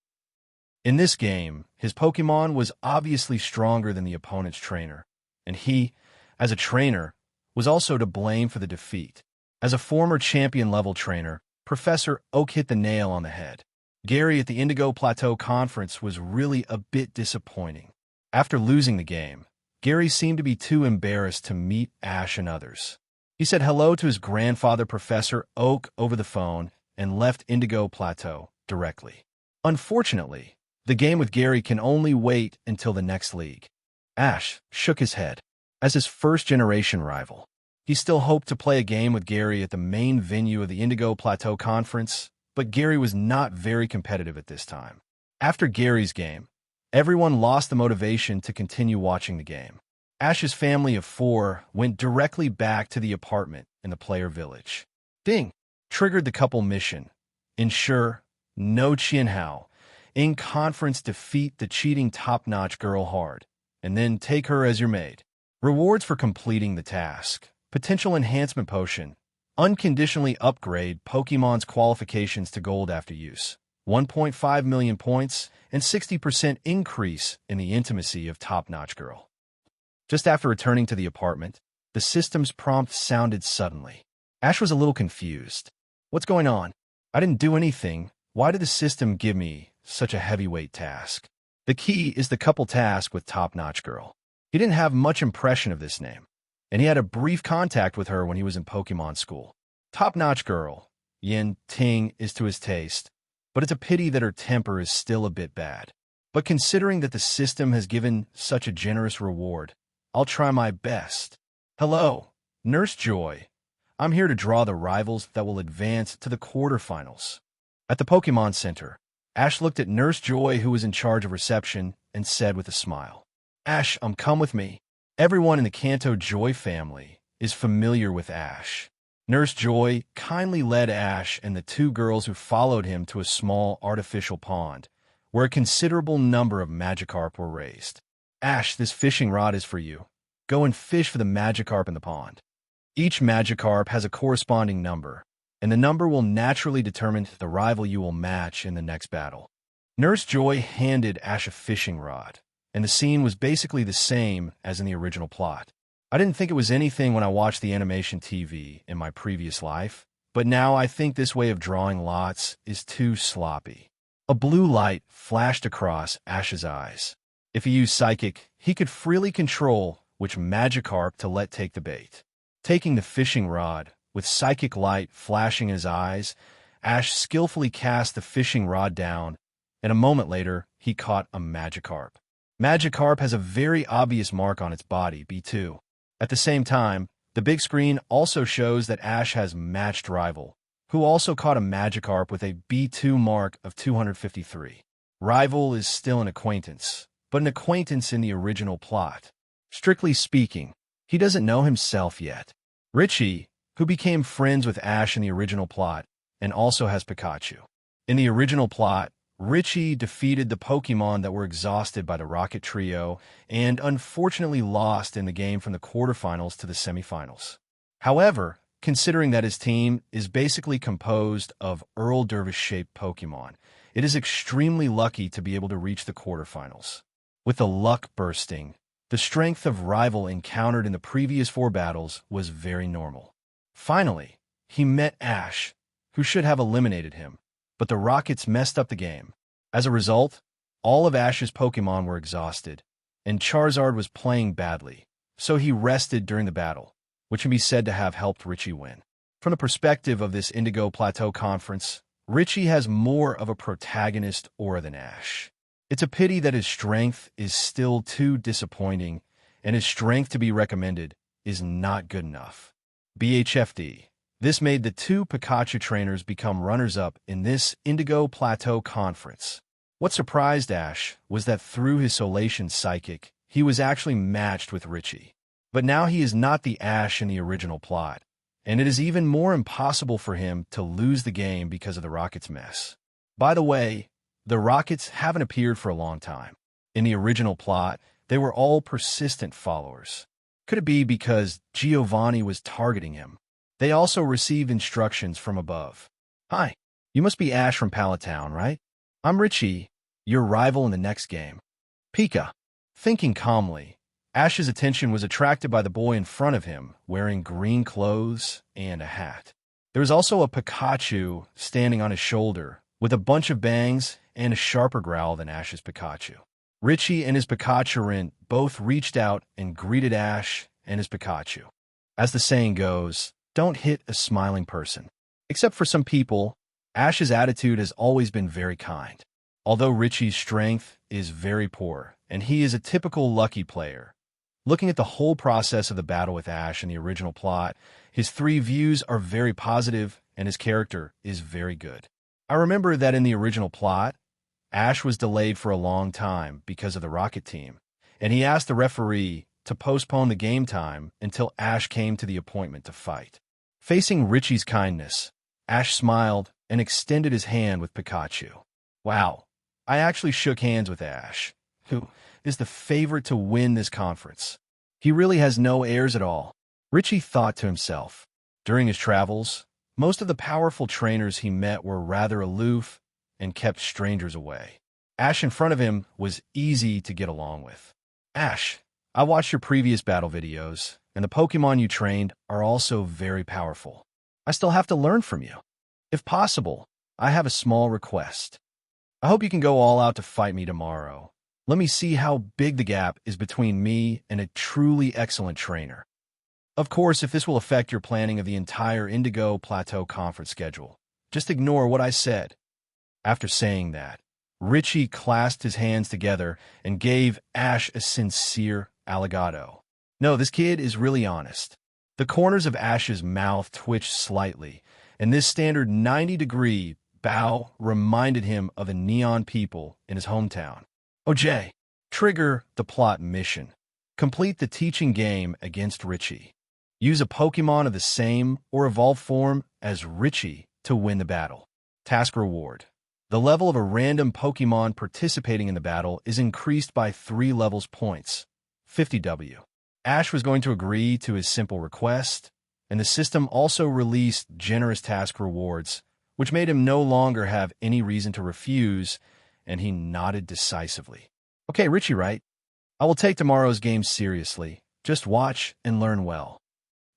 Speaker 2: In this game, his Pokémon was obviously stronger than the opponent's trainer, and he, as a trainer, was also to blame for the defeat. As a former champion-level trainer, Professor Oak hit the nail on the head. Gary at the Indigo Plateau Conference was really a bit disappointing. After losing the game, Gary seemed to be too embarrassed to meet Ash and others. He said hello to his grandfather, Professor Oak, over the phone and left Indigo Plateau directly. Unfortunately, the game with Gary can only wait until the next league. Ash shook his head. As his first-generation rival, he still hoped to play a game with Gary at the main venue of the Indigo Plateau Conference, but Gary was not very competitive at this time. After Gary's game, everyone lost the motivation to continue watching the game. Ash's family of 4 went directly back to the apartment in the player village. Ding! Triggered the couple mission. Ensure no Qianhao. In conference, defeat the cheating top-notch girl hard, and then take her as your maid. Rewards for completing the task. Potential enhancement potion. Unconditionally upgrade Pokemon's qualifications to gold after use. 1.5 million points and 60% increase in the intimacy of top-notch girl. Just after returning to the apartment, the system's prompt sounded suddenly. Ash was a little confused. What's going on? I didn't do anything. Why did the system give me such a heavyweight task? The key is the couple task with top-notch girl. He didn't have much impression of this name, and he had a brief contact with her when he was in Pokemon school. Top-notch girl, Yin Ting, is to his taste, but it's a pity that her temper is still a bit bad. But considering that the system has given such a generous reward, I'll try my best. Hello, Nurse Joy. I'm here to draw the rivals that will advance to the quarterfinals. At the Pokemon Center, Ash looked at Nurse Joy, who was in charge of reception, and said with a smile, Ash, come with me. Everyone in the Kanto Joy family is familiar with Ash. Nurse Joy kindly led Ash and the 2 girls who followed him to a small artificial pond, where a considerable number of Magikarp were raised. Ash, this fishing rod is for you. Go and fish for the Magikarp in the pond. Each Magikarp has a corresponding number, and the number will naturally determine the rival you will match in the next battle. Nurse Joy handed Ash a fishing rod, and the scene was basically the same as in the original plot. I didn't think it was anything when I watched the animation TV in my previous life, but now I think this way of drawing lots is too sloppy. A blue light flashed across Ash's eyes. If he used Psychic, he could freely control which Magikarp to let take the bait. Taking the fishing rod, with Psychic light flashing in his eyes, Ash skillfully cast the fishing rod down, and a moment later, he caught a Magikarp. Magikarp has a very obvious mark on its body, B2. At the same time, the big screen also shows that Ash has matched rival, who also caught a Magikarp with a B2 mark of 253. Rival is still an acquaintance, but an acquaintance in the original plot. Strictly speaking, he doesn't know himself yet. Richie, who became friends with Ash in the original plot, and also has Pikachu. In the original plot, Richie defeated the Pokemon that were exhausted by the Rocket Trio and unfortunately lost in the game from the quarterfinals to the semifinals. However, considering that his team is basically composed of Earl Dervish-shaped Pokemon, it is extremely lucky to be able to reach the quarterfinals. With the luck bursting, the strength of rival encountered in the previous 4 battles was very normal. Finally, he met Ash, who should have eliminated him, but the Rockets messed up the game. As a result, all of Ash's Pokemon were exhausted, and Charizard was playing badly, so he rested during the battle, which can be said to have helped Richie win. From the perspective of this Indigo Plateau Conference, Richie has more of a protagonist aura than Ash. It's a pity that his strength is still too disappointing, and his strength to be recommended is not good enough. BHFD. This made the two Pikachu trainers become runners-up in this Indigo Plateau Conference. What surprised Ash was that through his Solation Psychic, he was actually matched with Richie. But now he is not the Ash in the original plot, and it is even more impossible for him to lose the game because of the Rockets' mess. By the way, the Rockets haven't appeared for a long time. In the original plot, they were all persistent followers. Could it be because Giovanni was targeting him? They also received instructions from above. Hi, you must be Ash from Palatown, right? I'm Richie, your rival in the next game. Pika. Thinking calmly, Ash's attention was attracted by the boy in front of him, wearing green clothes and a hat. There was also a Pikachu standing on his shoulder, with a bunch of bangs and a sharper growl than Ash's Pikachu. Richie and his Pikachu both reached out and greeted Ash and his Pikachu. As the saying goes, don't hit a smiling person. Except for some people, Ash's attitude has always been very kind. Although Richie's strength is very poor, and he is a typical lucky player. Looking at the whole process of the battle with Ash in the original plot, his 3 views are very positive and his character is very good. I remember that in the original plot, Ash was delayed for a long time because of the Rocket team, and he asked the referee to postpone the game time until Ash came to the appointment to fight. Facing Richie's kindness, Ash smiled and extended his hand with Pikachu. Wow, I actually shook hands with Ash, who is the favorite to win this conference. He really has no airs at all. Richie thought to himself. During his travels, most of the powerful trainers he met were rather aloof and kept strangers away. Ash in front of him was easy to get along with. Ash, I watched your previous battle videos, and the Pokemon you trained are also very powerful. I still have to learn from you. If possible, I have a small request. I hope you can go all out to fight me tomorrow. Let me see how big the gap is between me and a truly excellent trainer. Of course, if this will affect your planning of the entire Indigo Plateau Conference schedule, just ignore what I said. After saying that, Richie clasped his hands together and gave Ash a sincere aligato. No, this kid is really honest. The corners of Ash's mouth twitched slightly, and this standard 90-degree bow reminded him of the neon people in his hometown. OJ, trigger the plot mission. Complete the teaching game against Richie. Use a Pokemon of the same or evolved form as Richie to win the battle. Task reward. The level of a random Pokemon participating in the battle is increased by 3 levels points. 50W. Ash was going to agree to his simple request, and the system also released generous task rewards, which made him no longer have any reason to refuse, and he nodded decisively. Okay, Richie, right? I will take tomorrow's game seriously. Just watch and learn well.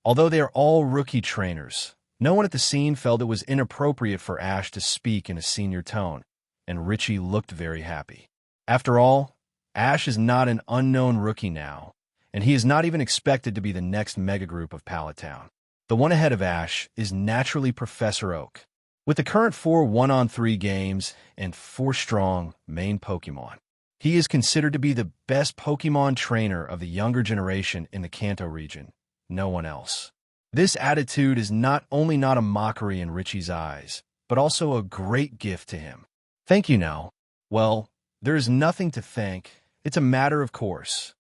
Speaker 2: Although they are all rookie trainers, no one at the scene felt it was inappropriate for Ash to speak in a senior tone, and Richie looked very happy. After all, Ash is not an unknown rookie now, and he is not even expected to be the next megagroup of Palatown. The one ahead of Ash is naturally Professor Oak. With the current 4 1-on-3 games and 4 strong main Pokemon, he is considered to be the best Pokemon trainer of the younger generation in the Kanto region. No one else. This attitude is not only not a mockery in Richie's eyes, but also a great gift to him. Thank you now. Well, there is nothing to thank. It's a matter of course.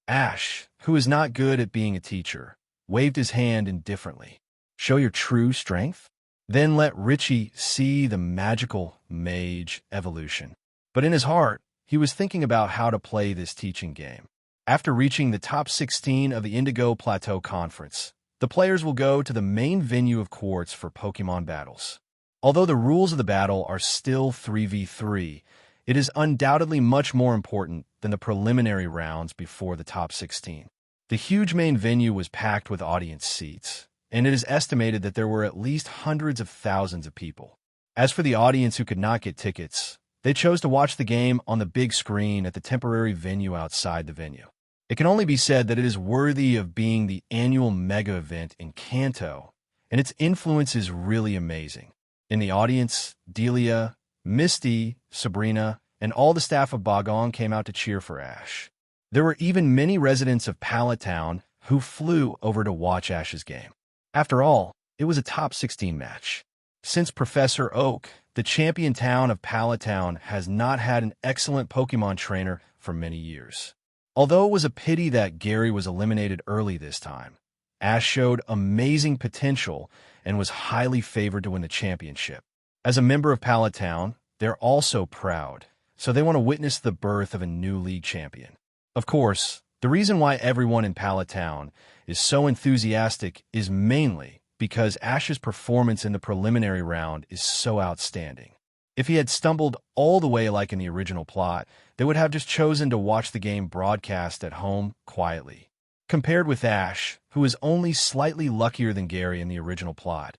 Speaker 2: Ash, who is not good at being a teacher, waved his hand indifferently. Show your true strength? Then let Richie see the magical mage evolution. But in his heart, he was thinking about how to play this teaching game. After reaching the top 16 of the Indigo Plateau Conference, the players will go to the main venue of Quartz for Pokemon battles. Although the rules of the battle are still 3v3, it is undoubtedly much more important than the preliminary rounds before the top 16. The huge main venue was packed with audience seats, and it is estimated that there were at least hundreds of thousands of people. As for the audience who could not get tickets, they chose to watch the game on the big screen at the temporary venue outside the venue. It can only be said that it is worthy of being the annual mega event in Kanto, and its influence is really amazing. In the audience, Delia, Misty, Sabrina, and all the staff of Bagong came out to cheer for Ash. There were even many residents of Palatown who flew over to watch Ash's game. After all, it was a top 16 match. Since Professor Oak, the champion town of Palatown has not had an excellent Pokemon trainer for many years. Although it was a pity that Gary was eliminated early this time, Ash showed amazing potential and was highly favored to win the championship. As a member of Palatown, they're also proud, so they want to witness the birth of a new league champion. Of course, the reason why everyone in Palatown is so enthusiastic is mainly because Ash's performance in the preliminary round is so outstanding. If he had stumbled all the way like in the original plot, they would have just chosen to watch the game broadcast at home quietly. Compared with Ash, who is only slightly luckier than Gary in the original plot,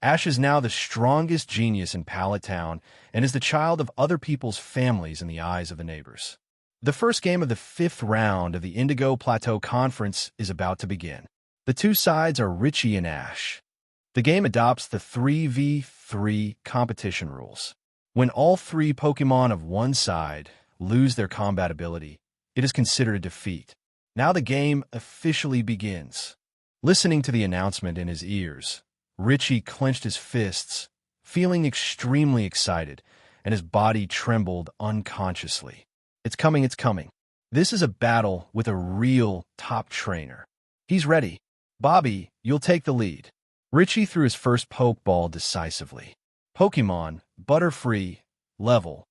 Speaker 2: Ash is now the strongest genius in Palatown and is the child of other people's families in the eyes of the neighbors. The first game of the 5th round of the Indigo Plateau Conference is about to begin. The two sides are Richie and Ash. The game adopts the 3v3 competition rules. When all three Pokemon of one side lose their combat ability, it is considered a defeat. Now the game officially begins. Listening to the announcement in his ears, Richie clenched his fists, feeling extremely excited, and his body trembled unconsciously. It's coming, it's coming. This is a battle with a real top trainer. He's ready. Bobby, you'll take the lead. Richie threw his first Pokeball decisively. Pokemon, Butterfree, level.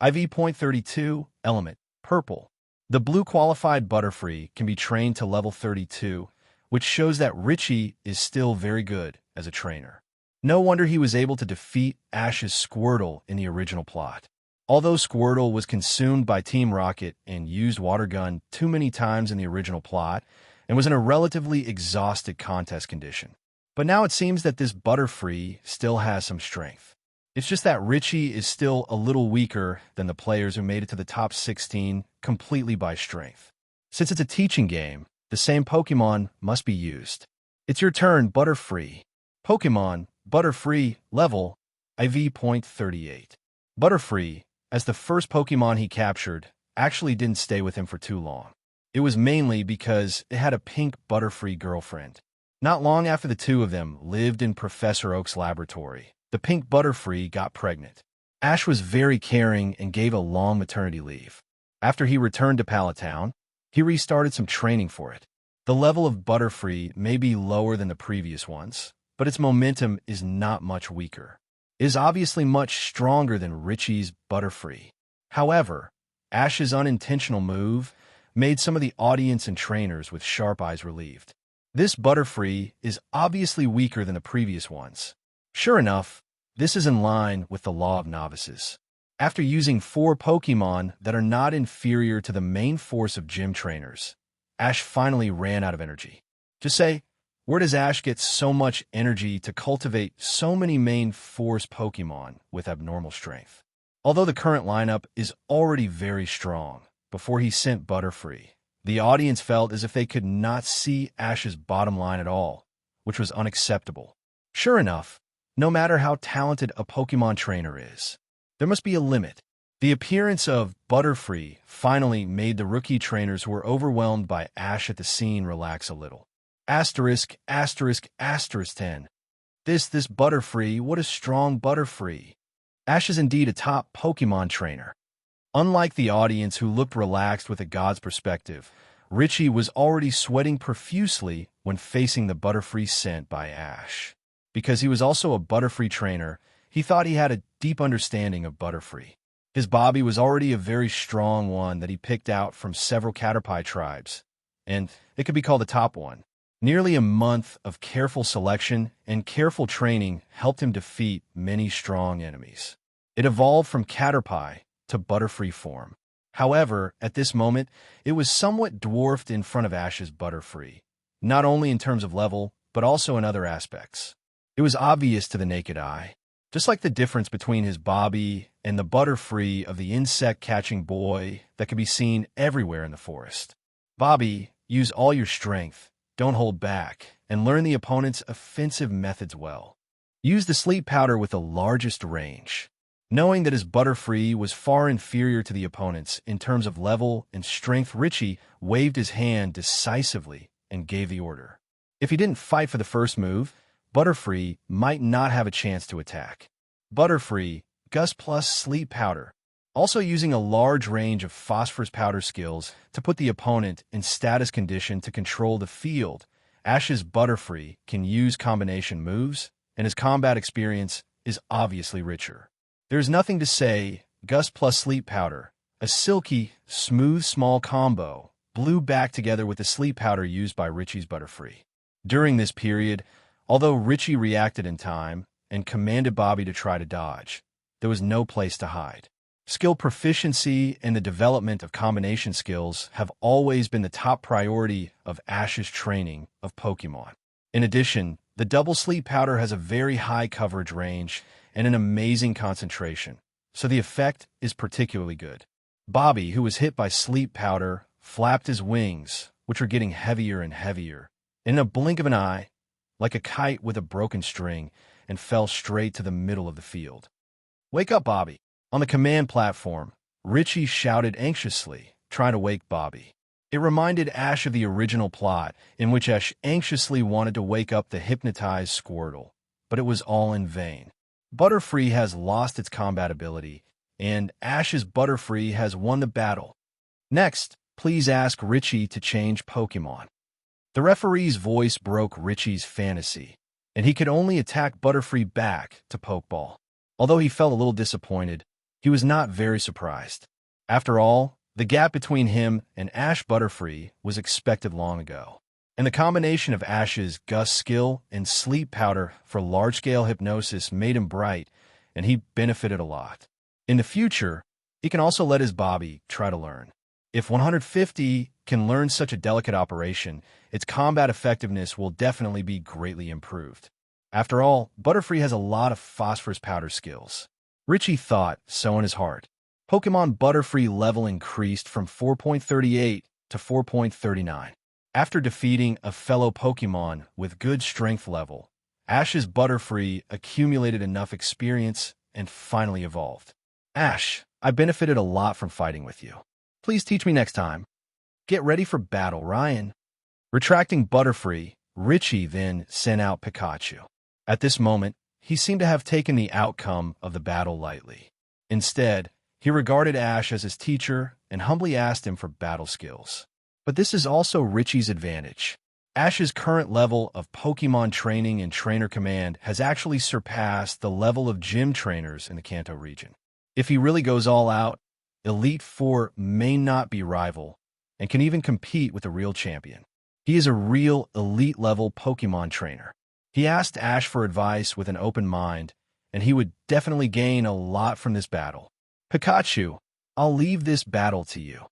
Speaker 2: IV.32, element, purple. The blue qualified Butterfree can be trained to level 32, which shows that Richie is still very good as a trainer. No wonder he was able to defeat Ash's Squirtle in the original plot. Although Squirtle was consumed by Team Rocket and used Water Gun too many times in the original plot and was in a relatively exhausted contest condition. But now it seems that this Butterfree still has some strength. It's just that Richie is still a little weaker than the players who made it to the top 16 completely by strength. Since it's a teaching game, the same Pokemon must be used. It's your turn, Butterfree. Pokemon, Butterfree, level, IV.38. Butterfree, as the first Pokemon he captured, actually didn't stay with him for too long. It was mainly because it had a pink Butterfree girlfriend. Not long after the two of them lived in Professor Oak's laboratory, the pink Butterfree got pregnant. Ash was very caring and gave a long maternity leave. After he returned to Palatown, he restarted some training for it. The level of Butterfree may be lower than the previous ones, but its momentum is not much weaker. It is obviously much stronger than Richie's Butterfree. However, Ash's unintentional move made some of the audience and trainers with sharp eyes relieved. This Butterfree is obviously weaker than the previous ones. Sure enough, this is in line with the law of novices. After using 4 Pokemon that are not inferior to the main force of gym trainers, Ash finally ran out of energy. Just say, where does Ash get so much energy to cultivate so many main force Pokemon with abnormal strength? Although the current lineup is already very strong, before he sent Butterfree, the audience felt as if they could not see Ash's bottom line at all, which was unacceptable. Sure enough, no matter how talented a Pokemon trainer is, there must be a limit. The appearance of Butterfree finally made the rookie trainers who were overwhelmed by Ash at the scene relax a little. Asterisk, asterisk, asterisk 10. This Butterfree, what a strong Butterfree. Ash is indeed a top Pokemon trainer. Unlike the audience who looked relaxed with a god's perspective, Richie was already sweating profusely when facing the Butterfree sent by Ash. Because he was also a Butterfree trainer, he thought he had a deep understanding of Butterfree. His Bobby was already a very strong one that he picked out from several Caterpie tribes, and it could be called the top one. Nearly a month of careful selection and careful training helped him defeat many strong enemies. It evolved from Caterpie to Butterfree form. However, at this moment, it was somewhat dwarfed in front of Ash's Butterfree, not only in terms of level, but also in other aspects. It was obvious to the naked eye, just like the difference between his Bobby and the Butterfree of the insect-catching boy that could be seen everywhere in the forest. Bobby, use all your strength. Don't hold back, and learn the opponent's offensive methods well. Use the sleep powder with the largest range. Knowing that his Butterfree was far inferior to the opponent's in terms of level and strength, Richie waved his hand decisively and gave the order. If he didn't fight for the first move, Butterfree might not have a chance to attack. Butterfree, Gust plus Sleep Powder. Also using a large range of Phosphorus Powder skills to put the opponent in status condition to control the field, Ash's Butterfree can use combination moves, and his combat experience is obviously richer. There's nothing to say, Gust plus Sleep Powder, a silky, smooth small combo, blew back together with the Sleep Powder used by Richie's Butterfree. During this period, although Richie reacted in time and commanded Bobby to try to dodge, there was no place to hide. Skill proficiency and the development of combination skills have always been the top priority of Ash's training of Pokémon. In addition, the Double Sleep Powder has a very high coverage range and an amazing concentration, so the effect is particularly good. Bobby, who was hit by Sleep Powder, flapped his wings, which were getting heavier and heavier, in a blink of an eye, like a kite with a broken string, and fell straight to the middle of the field. "Wake up, Bobby!" On the command platform, Richie shouted anxiously, trying to wake Bobby. It reminded Ash of the original plot, in which Ash anxiously wanted to wake up the hypnotized Squirtle, but it was all in vain. Butterfree has lost its combat ability, and Ash's Butterfree has won the battle. Next, please ask Richie to change Pokémon. The referee's voice broke Richie's fantasy, and he could only attack Butterfree back to Pokeball. Although he felt a little disappointed, he was not very surprised. After all, the gap between him and Ash Butterfree was expected long ago, and the combination of Ash's Gust skill and Sleep Powder for large-scale hypnosis made him bright, and he benefited a lot. In the future, he can also let his Bobby try to learn. If 150 can learn such a delicate operation, its combat effectiveness will definitely be greatly improved. After all, Butterfree has a lot of Phosphorus Powder skills. Richie thought so in his heart. Pokémon Butterfree level increased from 4.38 to 4.39. After defeating a fellow Pokémon with good strength level, Ash's Butterfree accumulated enough experience and finally evolved. "Ash, I benefited a lot from fighting with you. Please teach me next time. Get ready for battle, Ryan." Retracting Butterfree, Richie then sent out Pikachu. At this moment, he seemed to have taken the outcome of the battle lightly. Instead, he regarded Ash as his teacher and humbly asked him for battle skills. But this is also Richie's advantage. Ash's current level of Pokémon training and trainer command has actually surpassed the level of gym trainers in the Kanto region. If he really goes all out, Elite Four may not be rival and can even compete with a real champion. He is a real elite-level Pokémon trainer. He asked Ash for advice with an open mind, and he would definitely gain a lot from this battle. "Pikachu, I'll leave this battle to you."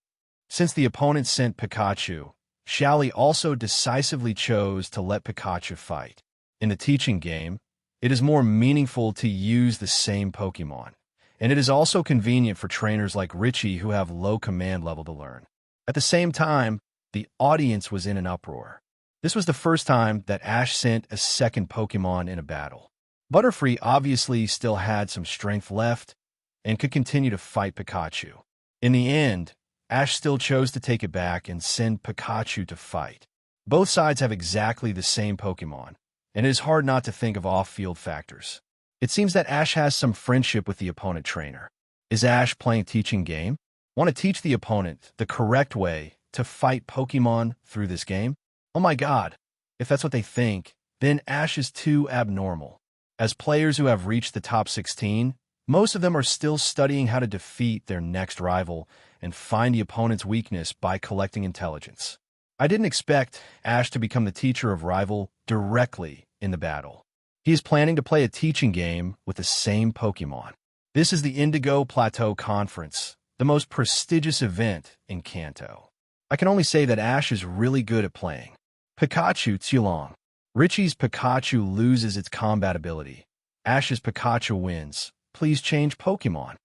Speaker 2: Since the opponent sent Pikachu, Xiaoli also decisively chose to let Pikachu fight. In the teaching game, it is more meaningful to use the same Pokémon, and it is also convenient for trainers like Richie who have low command level to learn. At the same time, the audience was in an uproar. This was the first time that Ash sent a second Pokémon in a battle. Butterfree obviously still had some strength left and could continue to fight Pikachu. In the end, Ash still chose to take it back and send Pikachu to fight. Both sides have exactly the same Pokémon, and it is hard not to think of off-field factors. It seems that Ash has some friendship with the opponent trainer. Is Ash playing teaching game? Want to teach the opponent the correct way to fight Pokémon through this game? Oh my god, if that's what they think, then Ash is too abnormal. As players who have reached the top 16, most of them are still studying how to defeat their next rival and find the opponent's weakness by collecting intelligence. I didn't expect Ash to become the teacher of rival directly in the battle. He is planning to play a teaching game with the same Pokémon. This is the Indigo Plateau Conference, the most prestigious event in Kanto. I can only say that Ash is really good at playing. Pikachu Tsulong. Richie's Pikachu loses its combat ability. Ash's Pikachu wins. Please change Pokémon.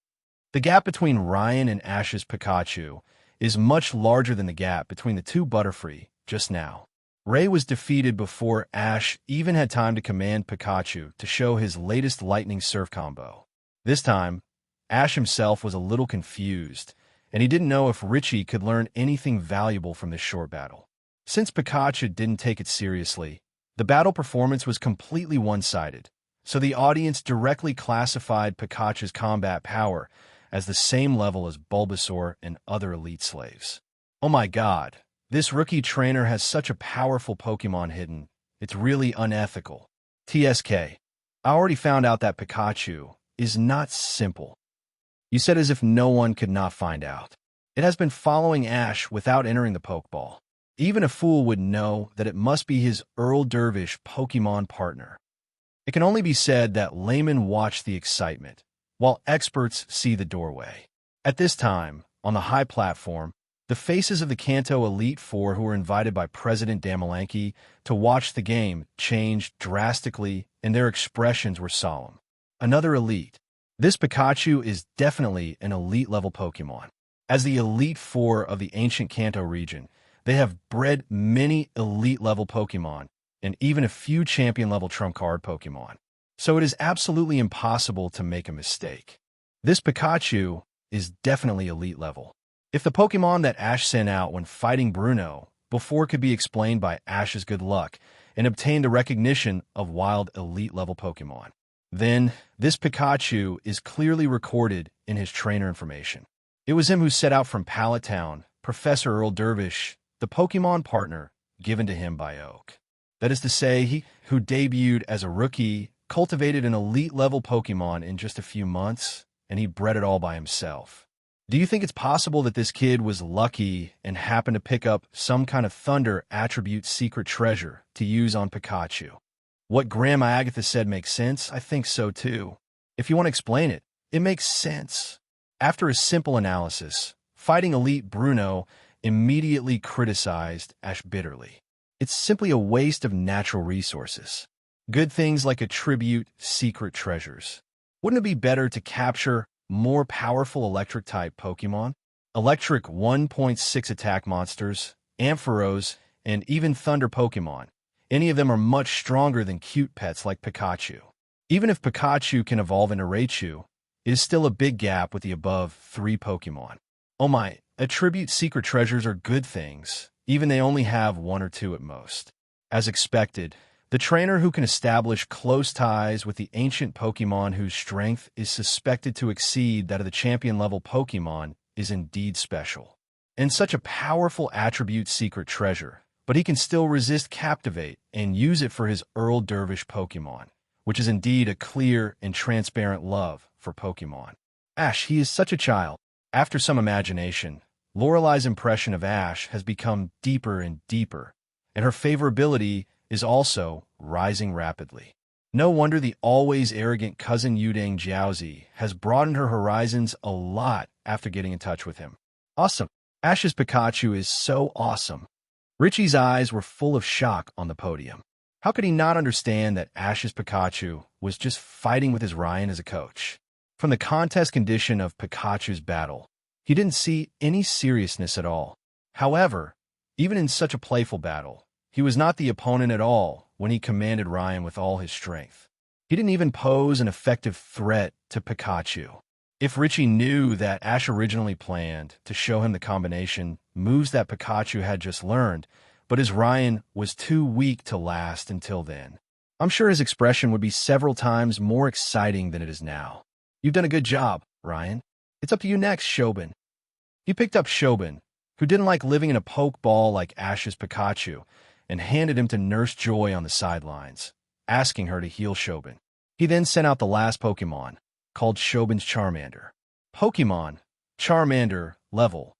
Speaker 2: The gap between Ryan and Ash's Pikachu is much larger than the gap between the two Butterfree just now. Ray was defeated before Ash even had time to command Pikachu to show his latest Lightning Surf combo. This time, Ash himself was a little confused, and he didn't know if Richie could learn anything valuable from this short battle. Since Pikachu didn't take it seriously, The battle performance was completely one-sided, so the audience directly classified Pikachu's combat power as the same level as Bulbasaur and other elite slaves. Oh my god, this rookie trainer has such a powerful Pokemon hidden. It's really unethical. TSK. I already found out that Pikachu is not simple. You said as if no one could not find out. It has been following Ash without entering the Pokeball. Even a fool would know that it must be his Earl Dervish Pokemon partner. It can only be said that laymen watch the excitement, while experts see the doorway. At this time, on the high platform, the faces of the Kanto Elite Four who were invited by President Damalanki to watch the game changed drastically, and their expressions were solemn. Another elite. This Pikachu is definitely an elite-level Pokemon. As the Elite Four of the ancient Kanto region, they have bred many elite-level Pokemon, and even a few champion-level trump card Pokemon. So it is absolutely impossible to make a mistake. This Pikachu is definitely elite level. If the Pokemon that Ash sent out when fighting Bruno before could be explained by Ash's good luck and obtain the recognition of wild elite-level Pokemon, then this Pikachu is clearly recorded in his trainer information. It was him who set out from Pallet Town, Professor Earl Dervish, the Pokemon partner given to him by Oak. That is to say, he who debuted as a rookie, cultivated an elite-level Pokemon in just a few months, and he bred it all by himself. Do you think it's possible that this kid was lucky and happened to pick up some kind of Thunder attribute secret treasure to use on Pikachu? What Grandma Agatha said makes sense. I think so too. If you want to explain it, it makes sense. After a simple analysis, fighting Elite Bruno immediately criticized Ash bitterly. It's simply a waste of natural resources. Good things like attribute secret treasures. Wouldn't it be better to capture more powerful electric-type Pokemon? Electric 1.6 attack monsters, Ampharos, and even Thunder Pokemon. Any of them are much stronger than cute pets like Pikachu. Even if Pikachu can evolve into Raichu, it is still a big gap with the above 3 Pokemon. Oh my, attribute secret treasures are good things, even they only have 1 or 2 at most. As expected, the trainer who can establish close ties with the ancient Pokemon whose strength is suspected to exceed that of the champion-level Pokemon is indeed special. And such a powerful attribute secret treasure, but he can still resist Captivate and use it for his Earl Dervish Pokemon, which is indeed a clear and transparent love for Pokemon. Ash, he is such a child. After some imagination, Lorelei's impression of Ash has become deeper and deeper, and her favorability is also rising rapidly. No wonder the always arrogant cousin Yudang Jiaozi has broadened her horizons a lot after getting in touch with him. Awesome. Ash's Pikachu is so awesome. Richie's eyes were full of shock on the podium. How could he not understand that Ash's Pikachu was just fighting with his Ryan as a coach? From the contest condition of Pikachu's battle, he didn't see any seriousness at all. However, even in such a playful battle, he was not the opponent at all when he commanded Ryan with all his strength. He didn't even pose an effective threat to Pikachu. If Richie knew that Ash originally planned to show him the combination moves that Pikachu had just learned, but his Ryan was too weak to last until then, I'm sure his expression would be several times more exciting than it is now. You've done a good job, Ryan. It's up to you next, Shobin. He picked up Shobin, who didn't like living in a pokeball like Ash's Pikachu, and handed him to Nurse Joy on the sidelines, asking her to heal Shobin. He then sent out the last Pokemon, called Shobin's Charmander. Pokemon, Charmander, level,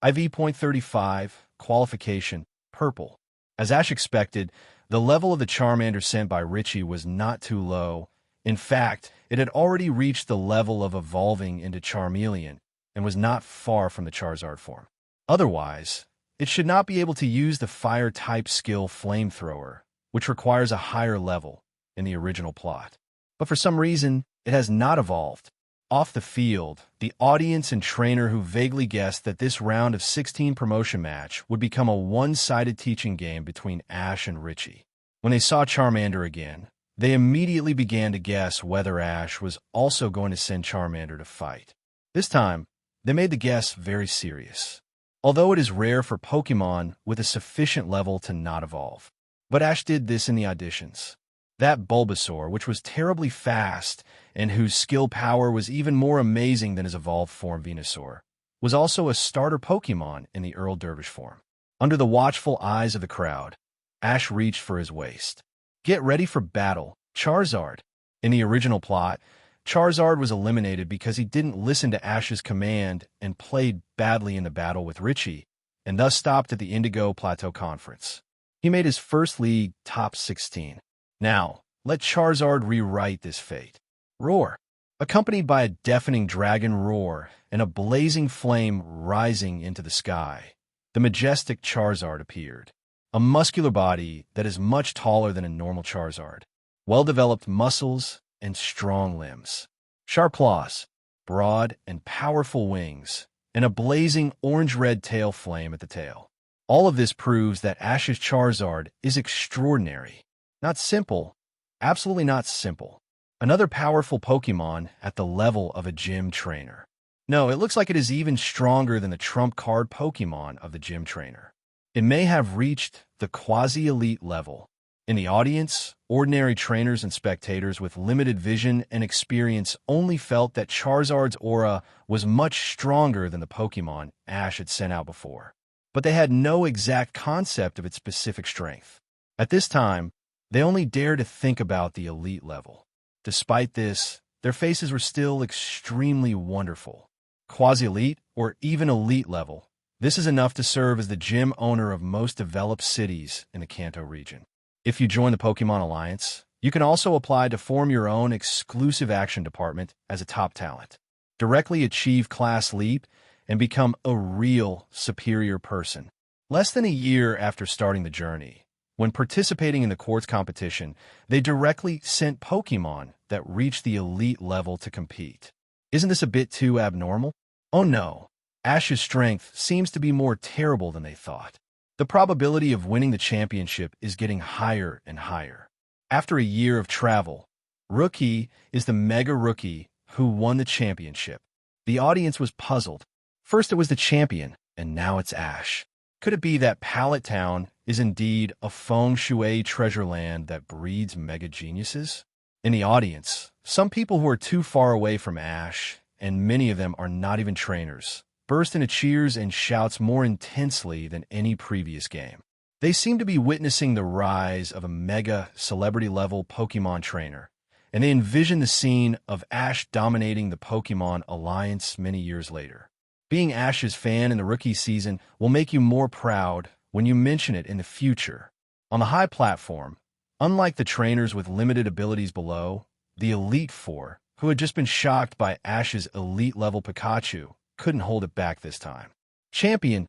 Speaker 2: IV.35, qualification, purple. As Ash expected, the level of the Charmander sent by Richie was not too low. In fact, it had already reached the level of evolving into Charmeleon and was not far from the Charizard form. Otherwise, it should not be able to use the Fire-type skill Flamethrower, which requires a higher level in the original plot. But for some reason, it has not evolved. Off the field, the audience and trainer who vaguely guessed that this round of 16 promotion match would become a one-sided teaching game between Ash and Richie. When they saw Charmander again, they immediately began to guess whether Ash was also going to send Charmander to fight. This time, they made the guess very serious. Although it is rare for Pokemon with a sufficient level to not evolve, But Ash did this in the auditions. That Bulbasaur, which was terribly fast and whose skill power was even more amazing than his evolved form Venusaur, was also a starter Pokémon in the Earl Dervish form. Under the watchful eyes of the crowd, Ash reached for his waist. Get ready for battle, Charizard. In the original plot, Charizard was eliminated because he didn't listen to Ash's command and played badly in the battle with Richie, and thus stopped at the Indigo Plateau Conference. He made his first league top 16. Now, let Charizard rewrite this fate. Roar. Accompanied by a deafening dragon roar and a blazing flame rising into the sky, the majestic Charizard appeared. A muscular body that is much taller than a normal Charizard. Well-developed muscles and strong limbs. Sharp claws, broad and powerful wings, and a blazing orange-red tail flame at the tail. All of this proves that Ash's Charizard is extraordinary. Not simple. Absolutely not simple. Another powerful Pokémon at the level of a gym trainer. No, it looks like it is even stronger than the trump card Pokémon of the gym trainer. It may have reached the quasi-elite level. In the audience, ordinary trainers and spectators with limited vision and experience only felt that Charizard's aura was much stronger than the Pokémon Ash had sent out before. But they had no exact concept of its specific strength. At this time, they only dared to think about the elite level. Despite this, their faces were still extremely wonderful. Quasi-elite, or even elite level, this is enough to serve as the gym owner of most developed cities in the Kanto region. If you join the Pokémon Alliance, you can also apply to form your own exclusive action department as a top talent. Directly achieve class leap and become a real superior person. Less than a year after starting the journey, when participating in the quartz competition, they directly sent Pokémon that reached the elite level to compete. Isn't this a bit too abnormal? Oh no, Ash's strength seems to be more terrible than they thought. The probability of winning the championship is getting higher and higher. After a year of travel, Rookie is the Mega Rookie who won the championship. The audience was puzzled. First it was the champion, and now it's Ash. Could it be that Pallet Town is indeed a feng shui treasure land that breeds mega geniuses? In the audience, some people who are too far away from Ash, and many of them are not even trainers, burst into cheers and shouts more intensely than any previous game. They seem to be witnessing the rise of a mega celebrity-level Pokémon trainer, and they envision the scene of Ash dominating the Pokémon Alliance many years later. Being Ash's fan in the rookie season will make you more proud when you mention it in the future. On the high platform, unlike the trainers with limited abilities below, the Elite Four, who had just been shocked by Ash's elite-level Pikachu, couldn't hold it back this time. Champion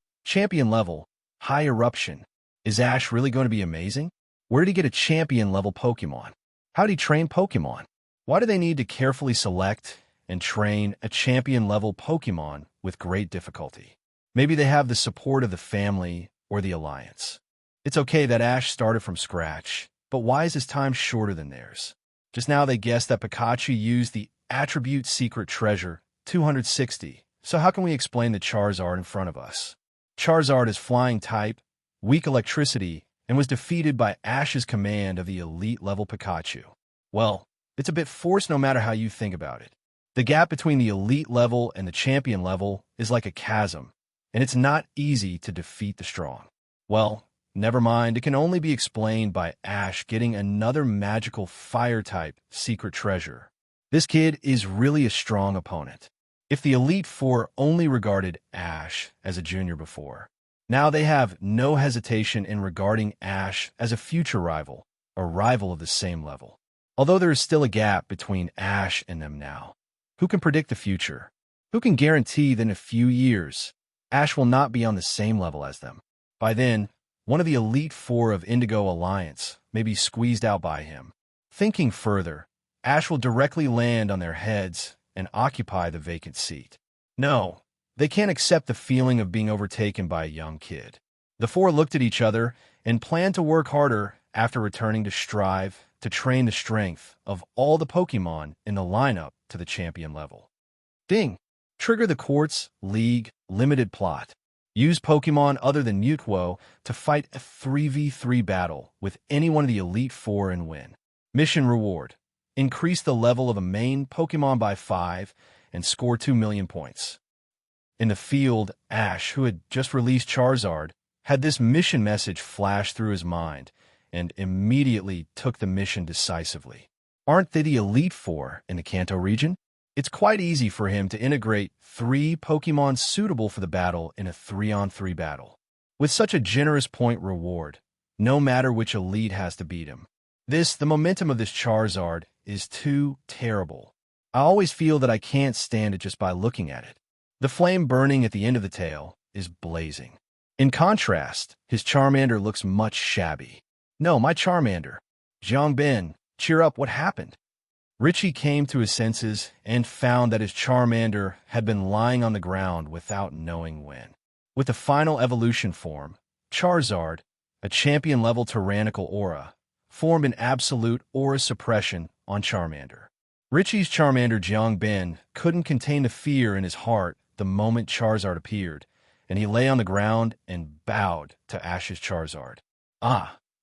Speaker 2: level, high eruption. Is Ash really going to be amazing? Where did he get a champion-level Pokémon? How did he train Pokémon? Why do they need to carefully select and train a champion-level Pokémon with great difficulty? Maybe they have the support of the family or the Alliance. It's okay that Ash started from scratch, but why is his time shorter than theirs? Just now they guessed that Pikachu used the attribute secret treasure 260, so how can we explain the Charizard in front of us? Charizard is flying type, weak electricity, and was defeated by Ash's command of the elite-level Pikachu. Well, it's a bit forced no matter how you think about it. The gap between the elite level and the champion level is like a chasm, and it's not easy to defeat the strong. Well, never mind, it can only be explained by Ash getting another magical fire-type secret treasure. This kid is really a strong opponent. If the Elite Four only regarded Ash as a junior before, now they have no hesitation in regarding Ash as a future rival, a rival of the same level. Although there is still a gap between Ash and them now. Who can predict the future? Who can guarantee that in a few years, Ash will not be on the same level as them? By then, one of the Elite Four of Indigo Alliance may be squeezed out by him. Thinking further, Ash will directly land on their heads and occupy the vacant seat. No, they can't accept the feeling of being overtaken by a young kid. The four looked at each other and planned to work harder after returning to strive to train the strength of all the Pokémon in the lineup to the champion level. Ding! Trigger the Quartz League Limited Plot. Use Pokemon other than Ye Xuan to fight a 3v3 battle with any one of the Elite Four and win. Mission reward: increase the level of a main Pokemon by 5 and score 2 million points. In the field, Ash, who had just released Charizard, had this mission message flash through his mind and immediately took the mission decisively. Aren't they the Elite Four in the Kanto region? It's quite easy for him to integrate 3 Pokemon suitable for the battle in a 3-on-3 battle. With such a generous point reward, no matter which Elite has to beat him. The momentum of this Charizard is too terrible. I always feel that I can't stand it just by looking at it. The flame burning at the end of the tail is blazing. In contrast, his Charmander looks much shabby. No, my Charmander. Jiangbin, cheer up, what happened? Richie came to his senses and found that his Charmander had been lying on the ground without knowing when. With the final evolution form, Charizard, a champion-level tyrannical aura, formed an absolute aura suppression on Charmander. Richie's Charmander Jiangbin couldn't contain the fear in his heart the moment Charizard appeared, and he lay on the ground and bowed to Ash's Charizard.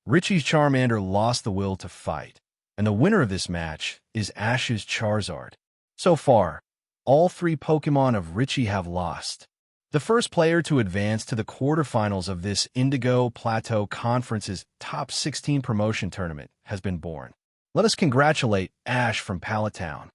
Speaker 2: Richie's Charmander lost the will to fight, and the winner of this match is Ash's Charizard. So far, all 3 Pokemon of Richie have lost. The first player to advance to the quarterfinals of this Indigo Plateau Conference's Top 16 promotion tournament has been born. Let us congratulate Ash from Pallet Town.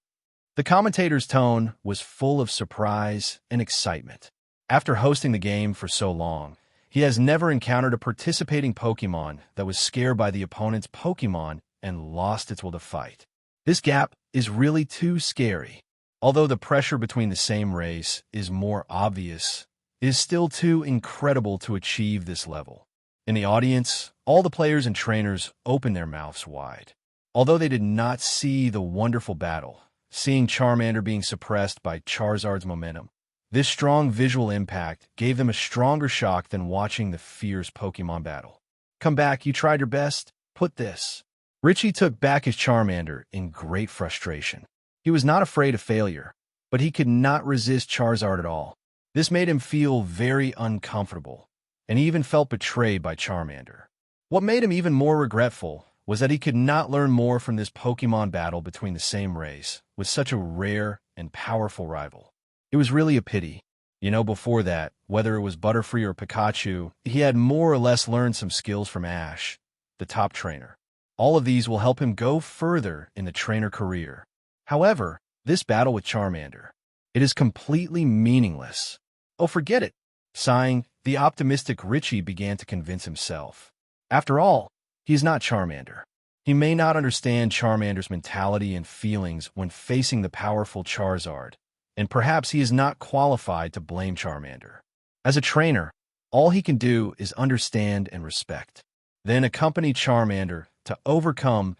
Speaker 2: The commentator's tone was full of surprise and excitement. After hosting the game for so long, he has never encountered a participating Pokemon that was scared by the opponent's Pokemon and lost its will to fight. This gap is really too scary. Although the pressure between the same race is more obvious, it is still too incredible to achieve this level. In the audience, all the players and trainers opened their mouths wide. Although they did not see the wonderful battle, seeing Charmander being suppressed by Charizard's momentum, this strong visual impact gave them a stronger shock than watching the fierce Pokemon battle. Come back, you tried your best. Put this. Richie took back his Charmander in great frustration. He was not afraid of failure, but he could not resist Charizard at all. This made him feel very uncomfortable, and he even felt betrayed by Charmander. What made him even more regretful was that he could not learn more from this Pokemon battle between the same race, with such a rare and powerful rival. It was really a pity. Before that, whether it was Butterfree or Pikachu, he had more or less learned some skills from Ash, the top trainer. All of these will help him go further in the trainer career. However, this battle with Charmander, it is completely meaningless. Oh, forget it. Sighing, the optimistic Richie began to convince himself. After all, he is not Charmander. He may not understand Charmander's mentality and feelings when facing the powerful Charizard, and perhaps he is not qualified to blame Charmander. As a trainer, all he can do is understand and respect, then accompany Charmander to overcome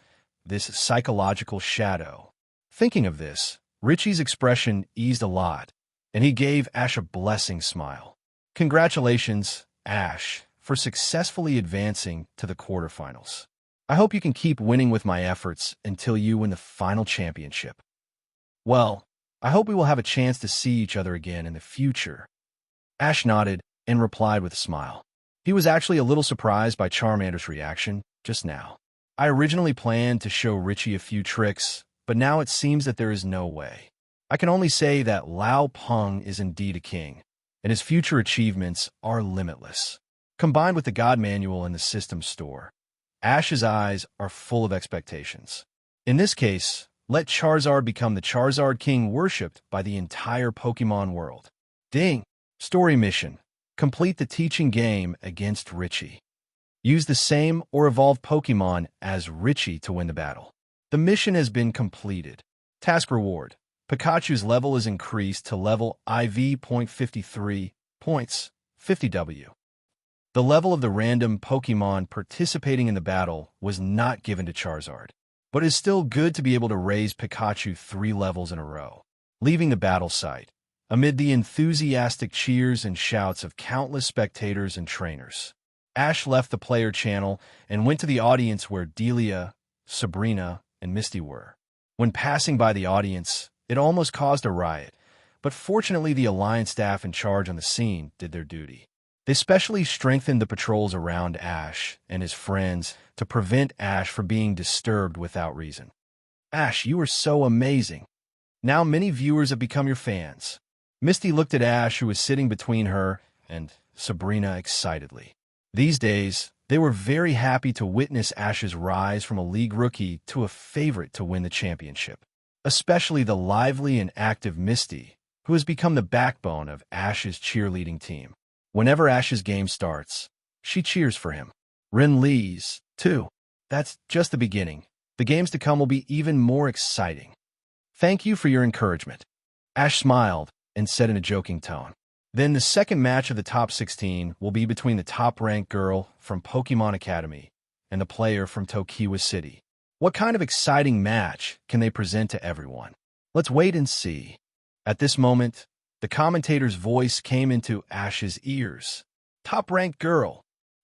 Speaker 2: this psychological shadow. Thinking of this, Richie's expression eased a lot, and he gave Ash a blessing smile. Congratulations, Ash, for successfully advancing to the quarterfinals. I hope you can keep winning with my efforts until you win the final championship. Well, I hope we will have a chance to see each other again in the future. Ash nodded and replied with a smile. He was actually a little surprised by Charmander's reaction just now. I originally planned to show Richie a few tricks, but now it seems that there is no way. I can only say that Lao Peng is indeed a king, and his future achievements are limitless. Combined with the God Manual in the system store, Ash's eyes are full of expectations. In this case, let Charizard become the Charizard King worshipped by the entire Pokemon world. Ding! Story mission. Complete the teaching game against Richie. Use the same or evolved Pokemon as Richie to win the battle. The mission has been completed. Task reward. Pikachu's level is increased to level IV.53 points, 50W. The level of the random Pokemon participating in the battle was not given to Charizard, but is still good to be able to raise Pikachu 3 levels in a row. Leaving the battle site, amid the enthusiastic cheers and shouts of countless spectators and trainers, Ash left the player channel and went to the audience where Delia, Sabrina, and Misty were. When passing by the audience, it almost caused a riot, but fortunately the Alliance staff in charge on the scene did their duty. They specially strengthened the patrols around Ash and his friends to prevent Ash from being disturbed without reason. Ash, you are so amazing. Now many viewers have become your fans. Misty looked at Ash, who was sitting between her and Sabrina excitedly. These days, they were very happy to witness Ash's rise from a league rookie to a favorite to win the championship, especially the lively and active Misty, who has become the backbone of Ash's cheerleading team. Whenever Ash's game starts, she cheers for him. Rin Lee's, too. That's just the beginning. The games to come will be even more exciting. Thank you for your encouragement. Ash smiled and said in a joking tone. Then the second match of the top 16 will be between the top-ranked girl from Pokemon Academy and the player from Tokiwa City. What kind of exciting match can they present to everyone? Let's wait and see. At this moment, the commentator's voice came into Ash's ears. Top-ranked girl.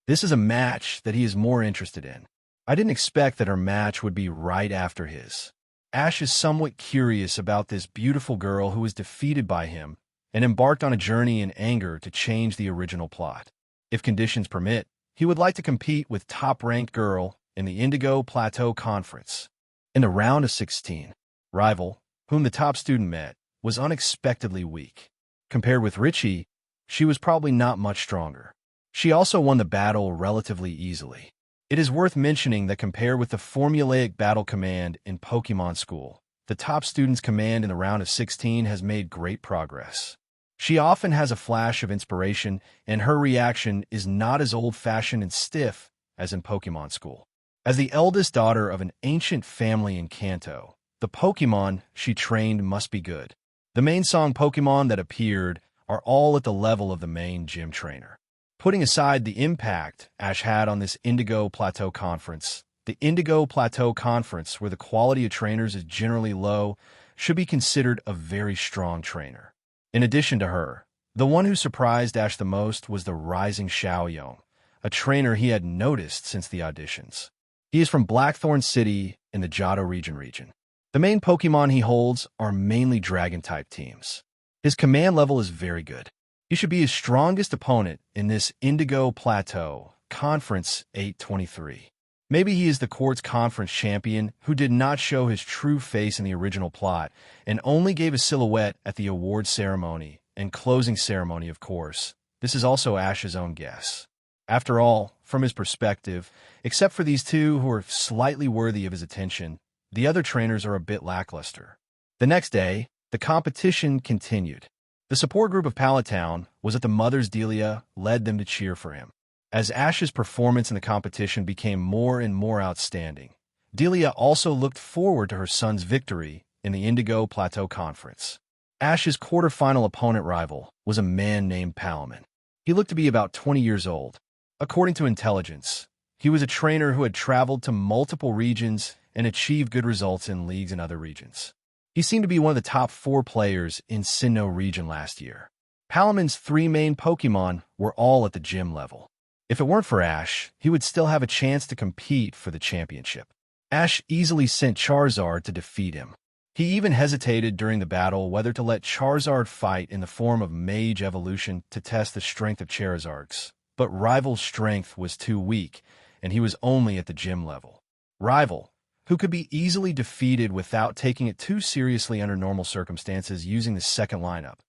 Speaker 2: This is a match that he is more interested in. I didn't expect that her match would be right after his. Ash is somewhat curious about this beautiful girl who was defeated by him and embarked on a journey in anger to change the original plot. If conditions permit, he would like to compete with top-ranked girl in the Indigo Plateau Conference. In the round of 16, rival, whom the top student met, was unexpectedly weak. Compared with Richie, she was probably not much stronger. She also won the battle relatively easily. It is worth mentioning that compared with the formulaic battle command in Pokemon School, the top student's command in the round of 16 has made great progress. She often has a flash of inspiration, and her reaction is not as old-fashioned and stiff as in Pokemon School. As the eldest daughter of an ancient family in Kanto, the Pokemon she trained must be good. The main song Pokemon that appeared are all at the level of the main gym trainer. Putting aside the impact Ash had on this Indigo Plateau Conference, the Indigo Plateau Conference, where the quality of trainers is generally low, should be considered a very strong trainer. In addition to her, the one who surprised Ash the most was the rising Xiaoyong, a trainer he had noticed since the auditions. He is from Blackthorn City in the Johto region. The main Pokemon he holds are mainly Dragon-type teams. His command level is very good. He should be his strongest opponent in this Indigo Plateau Conference 823. Maybe he is the court's conference champion who did not show his true face in the original plot and only gave a silhouette at the award ceremony and closing ceremony, of course. This is also Ash's own guess. After all, from his perspective, except for these two who are slightly worthy of his attention, the other trainers are a bit lackluster. The next day, the competition continued. The support group of Pallet Town was at the mother's. Delia led them to cheer for him. As Ash's performance in the competition became more and more outstanding, Delia also looked forward to her son's victory in the Indigo Plateau Conference. Ash's quarterfinal opponent rival was a man named Palman. He looked to be about 20 years old. According to intelligence, he was a trainer who had traveled to multiple regions and achieved good results in leagues in other regions. He seemed to be one of the top 4 players in Sinnoh region last year. Palman's 3 main Pokemon were all at the gym level. If it weren't for Ash, he would still have a chance to compete for the championship. Ash easily sent Charizard to defeat him. He even hesitated during the battle whether to let Charizard fight in the form of Mage Evolution to test the strength of Charizard's, but Rival's strength was too weak, and he was only at the gym level. Rival, who could be easily defeated without taking it too seriously under normal circumstances using the second lineup.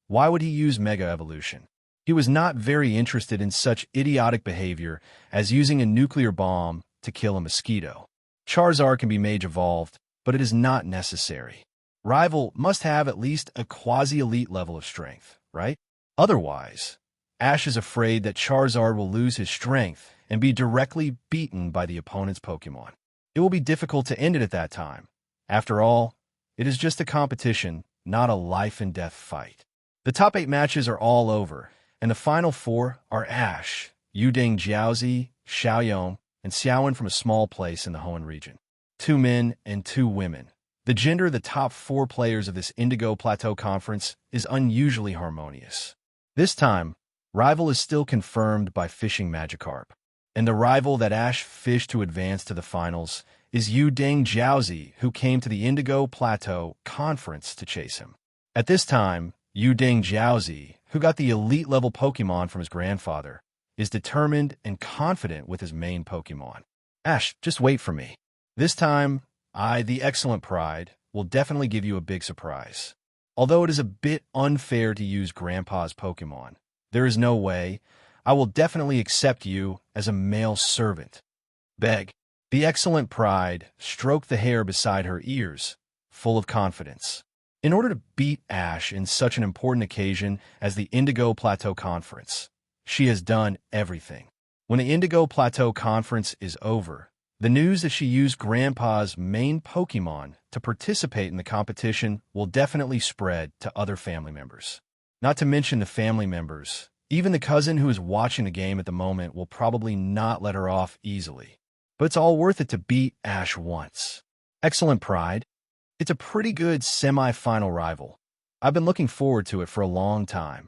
Speaker 2: Why would he use Mega Evolution? He was not very interested in such idiotic behavior as using a nuclear bomb to kill a mosquito. Charizard can be Mage Evolved, but it is not necessary. Rival must have at least a quasi-elite level of strength, right? Otherwise, Ash is afraid that Charizard will lose his strength and be directly beaten by the opponent's Pokemon. It will be difficult to end it at that time. After all, it is just a competition, not a life-and-death fight. The top 8 matches are all over, and the final 4 are Ash, Yuding Jiaozi, Xiaoyong, and Xiaowen from a small place in the Hoenn region. 2 men and 2 women. The gender of the top 4 players of this Indigo Plateau Conference is unusually harmonious. This time, rival is still confirmed by fishing Magikarp. And the rival that Ash fished to advance to the finals is Yuding Jiaozi, who came to the Indigo Plateau Conference to chase him. At this time, Yuding Jiaozi, who got the elite level Pokemon from his grandfather, is determined and confident with his main Pokemon. Ash, just wait for me. This time, I, the excellent Pride, will definitely give you a big surprise. Although it is a bit unfair to use Grandpa's Pokemon, there is no way. I will definitely accept you as a male servant. Beg. The excellent Pride stroked the hair beside her ears, full of confidence. In order to beat Ash in such an important occasion as the Indigo Plateau Conference, she has done everything. When the Indigo Plateau Conference is over, the news that she used Grandpa's main Pokemon to participate in the competition will definitely spread to other family members. Not to mention the family members. Even the cousin who is watching the game at the moment will probably not let her off easily. But it's all worth it to beat Ash once. Excellent Pride. It's a pretty good semi-final rival. I've been looking forward to it for a long time.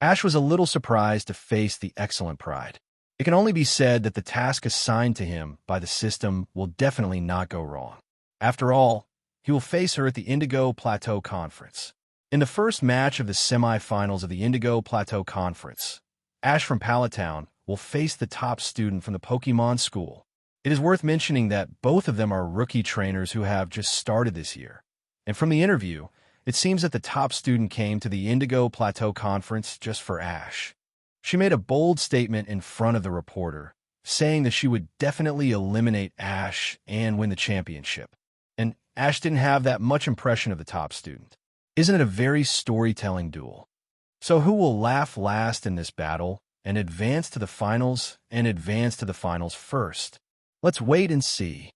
Speaker 2: Ash was a little surprised to face the excellent Pride. It can only be said that the task assigned to him by the system will definitely not go wrong. After all, he will face her at the Indigo Plateau Conference. In the first match of the semi-finals of the Indigo Plateau Conference, Ash from Pallet Town will face the top student from the Pokemon School. It is worth mentioning that both of them are rookie trainers who have just started this year. And from the interview, it seems that the top student came to the Indigo Plateau Conference just for Ash. She made a bold statement in front of the reporter, saying that she would definitely eliminate Ash and win the championship. And Ash didn't have that much impression of the top student. Isn't it a very storytelling duel? So who will laugh last in this battle and advance to the finals first? Let's wait and see.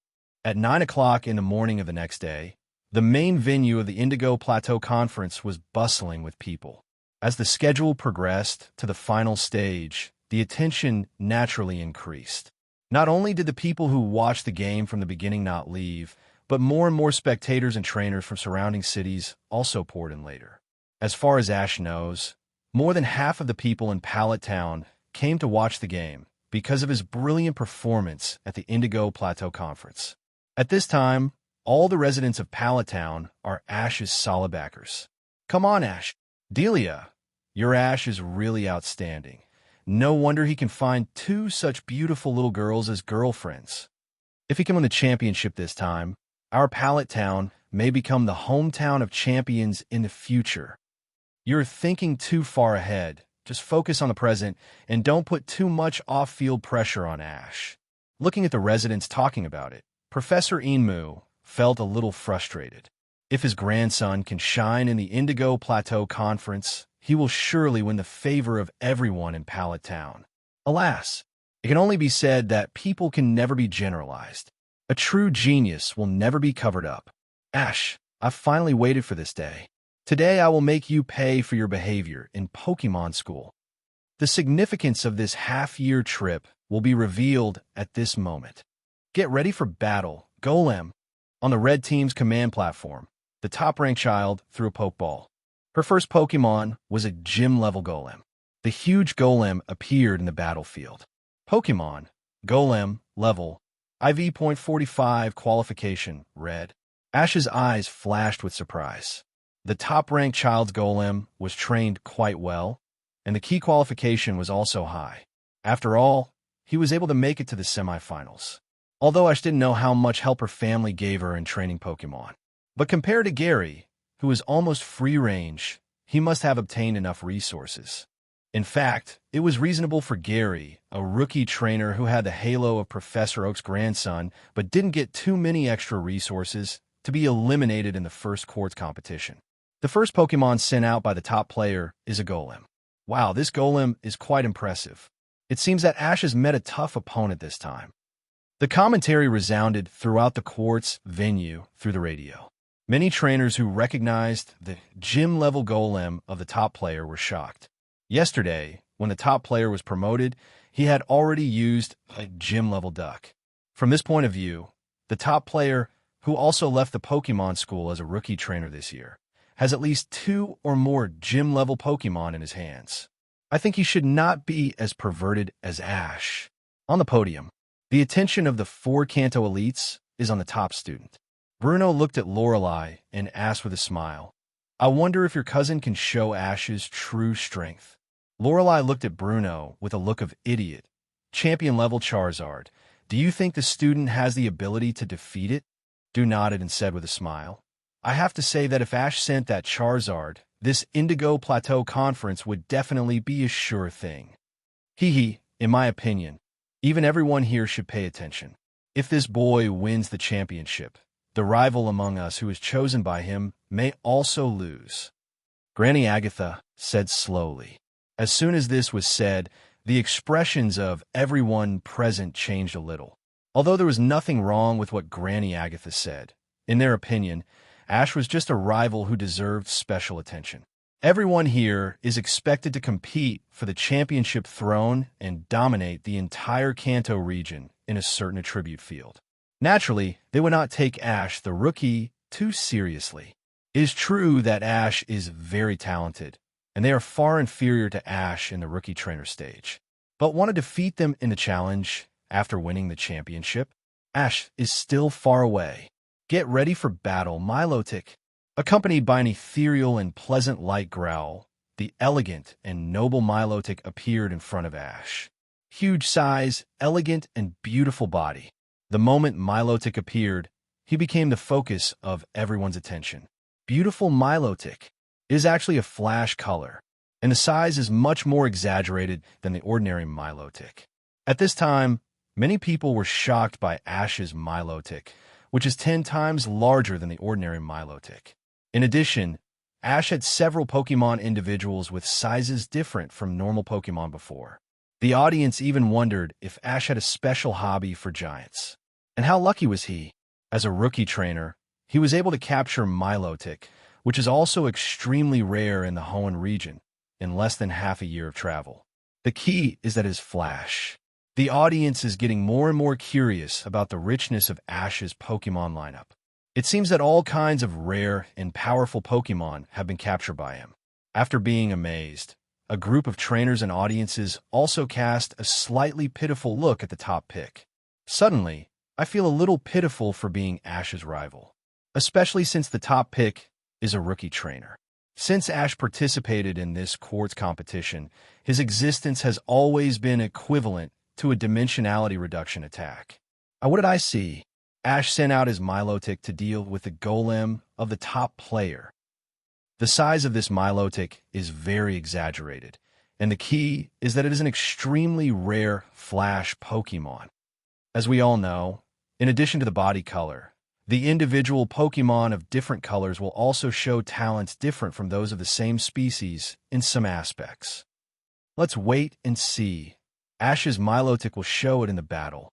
Speaker 2: At 9 o'clock in the morning of the next day, the main venue of the Indigo Plateau Conference was bustling with people. As the schedule progressed to the final stage, the attention naturally increased. Not only did the people who watched the game from the beginning not leave, but more and more spectators and trainers from surrounding cities also poured in later. As far as Ash knows, more than half of the people in Pallet Town came to watch the game because of his brilliant performance at the Indigo Plateau Conference. At this time, all the residents of Pallet Town are Ash's solid backers. Come on, Ash. Delia, your Ash is really outstanding. No wonder he can find two such beautiful little girls as girlfriends. If he can win the championship this time, our Pallet Town may become the hometown of champions in the future. You're thinking too far ahead. Just focus on the present and don't put too much off-field pressure on Ash. Looking at the residents talking about it, Professor Enmu felt a little frustrated. If his grandson can shine in the Indigo Plateau Conference, he will surely win the favor of everyone in Pallet Town. Alas, it can only be said that people can never be generalized. A true genius will never be covered up. Ash, I've finally waited for this day. Today I will make you pay for your behavior in Pokemon School. The significance of this half-year trip will be revealed at this moment. Get ready for battle, Golem. On the red team's command platform, the top-ranked child threw a Pokeball. Her first Pokemon was a gym-level Golem. The huge Golem appeared in the battlefield. Pokemon, Golem, level, IV.45 qualification, red. Ash's eyes flashed with surprise. The top-ranked child's Golem was trained quite well, and the key qualification was also high. After all, he was able to make it to the semifinals. Although Ash didn't know how much help her family gave her in training Pokemon. But compared to Gary, who was almost free-range, he must have obtained enough resources. In fact, it was reasonable for Gary, a rookie trainer who had the halo of Professor Oak's grandson but didn't get too many extra resources, to be eliminated in the first quartz competition. The first Pokemon sent out by the top player is a Golem. Wow, this Golem is quite impressive. It seems that Ash has met a tough opponent this time. The commentary resounded throughout the quartz venue through the radio. Many trainers who recognized the gym-level Golem of the top player were shocked. Yesterday, when the top player was promoted, he had already used a gym-level duck. From this point of view, the top player, who also left the Pokemon School as a rookie trainer this year, has at least 2 or more gym-level Pokemon in his hands. I think he should not be as perverted as Ash. On the podium, the attention of the 4 Kanto elites is on the top student. Bruno looked at Lorelei and asked with a smile, I wonder if your cousin can show Ash's true strength. Lorelei looked at Bruno with a look of idiot. Champion-level Charizard. Do you think the student has the ability to defeat it? Du nodded and said with a smile. I have to say that if Ash sent that Charizard, this Indigo Plateau Conference would definitely be a sure thing. Hee, in my opinion. Even everyone here should pay attention. If this boy wins the championship, the rival among us who is chosen by him may also lose. Granny Agatha said slowly. As soon as this was said, the expressions of everyone present changed a little. Although there was nothing wrong with what Granny Agatha said, in their opinion, Ash was just a rival who deserved special attention. Everyone here is expected to compete for the championship throne and dominate the entire Kanto region in a certain attribute field. Naturally, they would not take Ash, the rookie, too seriously. It is true that Ash is very talented, and they are far inferior to Ash in the rookie trainer stage. But want to defeat them in the challenge after winning the championship? Ash is still far away. Get ready for battle, Milotic. Accompanied by an ethereal and pleasant light growl, the elegant and noble Milotic appeared in front of Ash. Huge size, elegant, and beautiful body. The moment Milotic appeared, he became the focus of everyone's attention. Beautiful Milotic is actually a flash color, and the size is much more exaggerated than the ordinary Milotic. At this time, many people were shocked by Ash's Milotic, which is 10 times larger than the ordinary Milotic. In addition, Ash had several Pokemon individuals with sizes different from normal Pokemon before. The audience even wondered if Ash had a special hobby for giants. And how lucky was he? As a rookie trainer, he was able to capture Milotic, which is also extremely rare in the Hoenn region, in less than half a year of travel. The key is that his flash. The audience is getting more and more curious about the richness of Ash's Pokemon lineup. It seems that all kinds of rare and powerful Pokemon have been captured by him. After being amazed, a group of trainers and audiences also cast a slightly pitiful look at the top pick. Suddenly, I feel a little pitiful for being Ash's rival, especially since the top pick is a rookie trainer. Since Ash participated in this quartz competition, his existence has always been equivalent to a dimensionality reduction attack. What did I see? Ash sent out his Milotic to deal with the golem of the top player. The size of this Milotic is very exaggerated, and the key is that it is an extremely rare flash Pokemon. As we all know, in addition to the body color, the individual Pokemon of different colors will also show talents different from those of the same species in some aspects. Let's wait and see. Ash's Milotic will show it in the battle.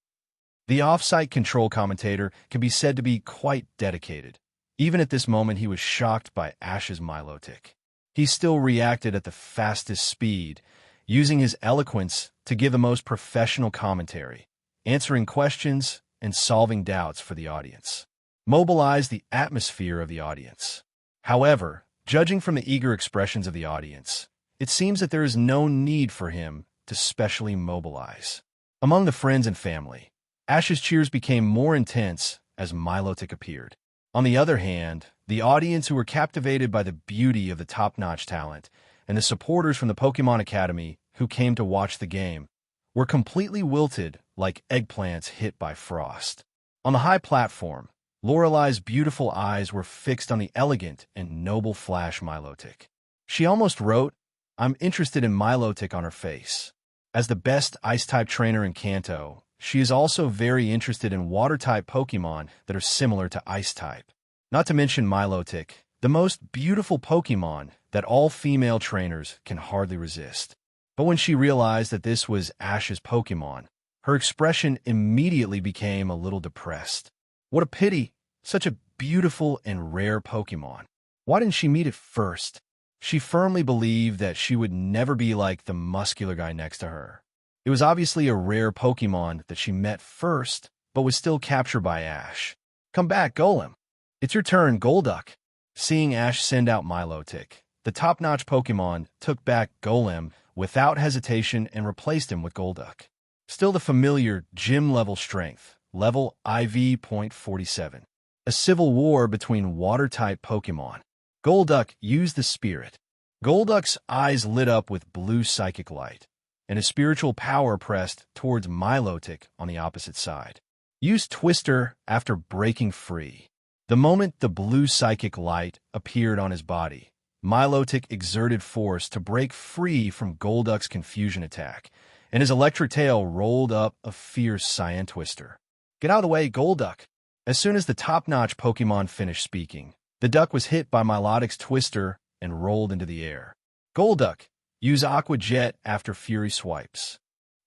Speaker 2: The off-site control commentator can be said to be quite dedicated. Even at this moment, he was shocked by Ash's Milotic. He still reacted at the fastest speed, using his eloquence to give the most professional commentary, answering questions and solving doubts for the audience. Mobilize the atmosphere of the audience. However, judging from the eager expressions of the audience, it seems that there is no need for him to specially mobilize. Among the friends and family, Ash's cheers became more intense as Milotic appeared. On the other hand, the audience who were captivated by the beauty of the top-notch talent and the supporters from the Pokemon Academy who came to watch the game were completely wilted like eggplants hit by frost. On the high platform, Lorelei's beautiful eyes were fixed on the elegant and noble flash Milotic. She almost wrote, "I'm interested in Milotic" on her face. As the best Ice-type trainer in Kanto, she is also very interested in Water-type Pokemon that are similar to Ice-type. Not to mention Milotic, the most beautiful Pokemon that all female trainers can hardly resist. But when she realized that this was Ash's Pokemon, her expression immediately became a little depressed. What a pity, such a beautiful and rare Pokemon. Why didn't she meet it first? She firmly believed that she would never be like the muscular guy next to her. It was obviously a rare Pokemon that she met first, but was still captured by Ash. Come back, Golem. It's your turn, Golduck. Seeing Ash send out Milotic, the top-notch Pokemon took back Golem without hesitation and replaced him with Golduck. Still the familiar gym-level strength, level IV.47. A civil war between Water-type Pokemon. Golduck used the spirit. Golduck's eyes lit up with blue psychic light, and his spiritual power pressed towards Milotic on the opposite side. Used Twister after breaking free. The moment the blue psychic light appeared on his body, Milotic exerted force to break free from Golduck's confusion attack, and his electric tail rolled up a fierce cyan twister. Get out of the way, Golduck! As soon as the top-notch Pokemon finished speaking, the duck was hit by Milotic's twister and rolled into the air. Golduck, use Aqua Jet after Fury swipes.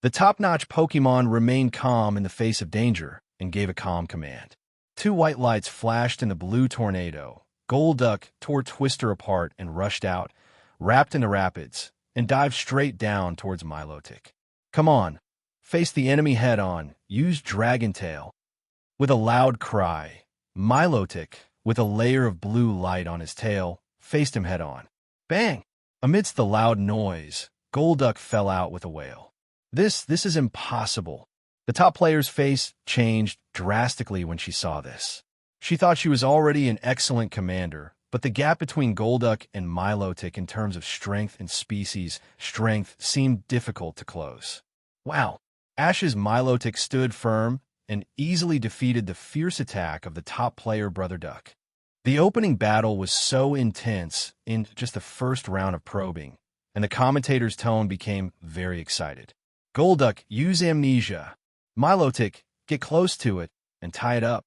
Speaker 2: The top-notch Pokemon remained calm in the face of danger and gave a calm command. Two white lights flashed in the blue tornado. Golduck tore Twister apart and rushed out, wrapped in the rapids, and dived straight down towards Milotic. Come on, face the enemy head-on, use Dragon Tail. With a loud cry, Milotic, with a layer of blue light on his tail, faced him head-on. Bang! Amidst the loud noise, Golduck fell out with a wail. This is impossible. The top player's face changed drastically when she saw this. She thought she was already an excellent commander, but the gap between Golduck and Milotic in terms of strength and species strength seemed difficult to close. Wow! Ash's Milotic stood firm and easily defeated the fierce attack of the top player Brother Duck. The opening battle was so intense in just the first round of probing, and the commentator's tone became very excited. Golduck, use Amnesia. Milotic, get close to it and tie it up.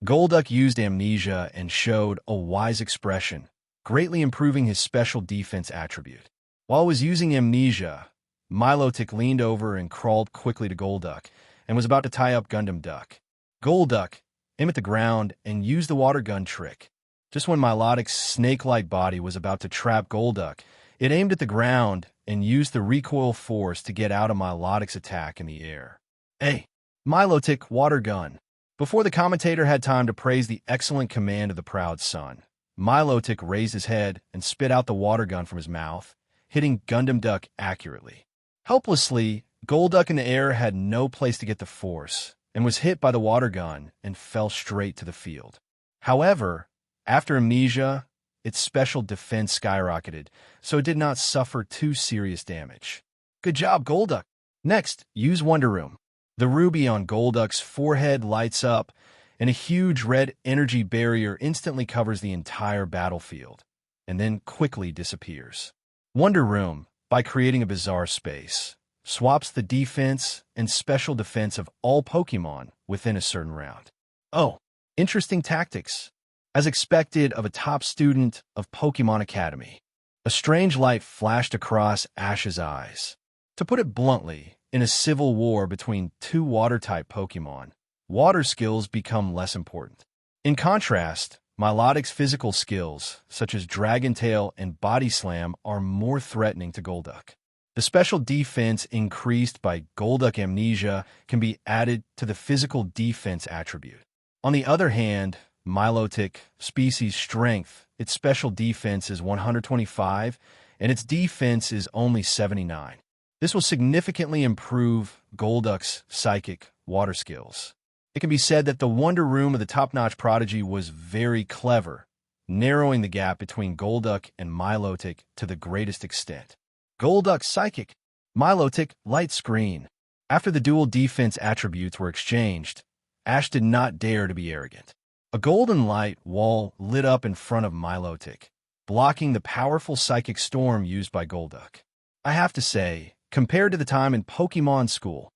Speaker 2: Golduck used Amnesia and showed a wise expression, greatly improving his special defense attribute. While he was using Amnesia, Milotic leaned over and crawled quickly to Golduck and was about to tie up Gundam Duck. Golduck, aim at the ground and use the water gun trick. Just when Milotic's snake-like body was about to trap Golduck, it aimed at the ground and used the recoil force to get out of Milotic's attack in the air. Hey, Milotic, water gun. Before the commentator had time to praise the excellent command of the proud son, Milotic raised his head and spit out the water gun from his mouth, hitting Gundam Duck accurately. Helplessly, Golduck in the air had no place to get the force, and was hit by the water gun and fell straight to the field. However, after Amnesia, its special defense skyrocketed, so it did not suffer too serious damage. Good job, Golduck! Next, use Wonder Room. The ruby on Golduck's forehead lights up, and a huge red energy barrier instantly covers the entire battlefield, and then quickly disappears. Wonder Room, by creating a bizarre space, swaps the defense and special defense of all Pokémon within a certain round. Oh, interesting tactics. As expected of a top student of Pokémon Academy, a strange light flashed across Ash's eyes. To put it bluntly, in a civil war between two water-type Pokémon, water skills become less important. In contrast, Milotic's physical skills, such as Dragon Tail and Body Slam, are more threatening to Golduck. The special defense increased by Golduck Amnesia can be added to the physical defense attribute. On the other hand, Milotic species strength, its special defense is 125, and its defense is only 79. This will significantly improve Golduck's psychic water skills. It can be said that the Wonder Room of the top-notch prodigy was very clever, narrowing the gap between Golduck and Milotic to the greatest extent. Golduck Psychic, Milotic Light Screen. After the dual defense attributes were exchanged, Ash did not dare to be arrogant. A golden light wall lit up in front of Milotic, blocking the powerful psychic storm used by Golduck. I have to say, compared to the time in Pokemon School,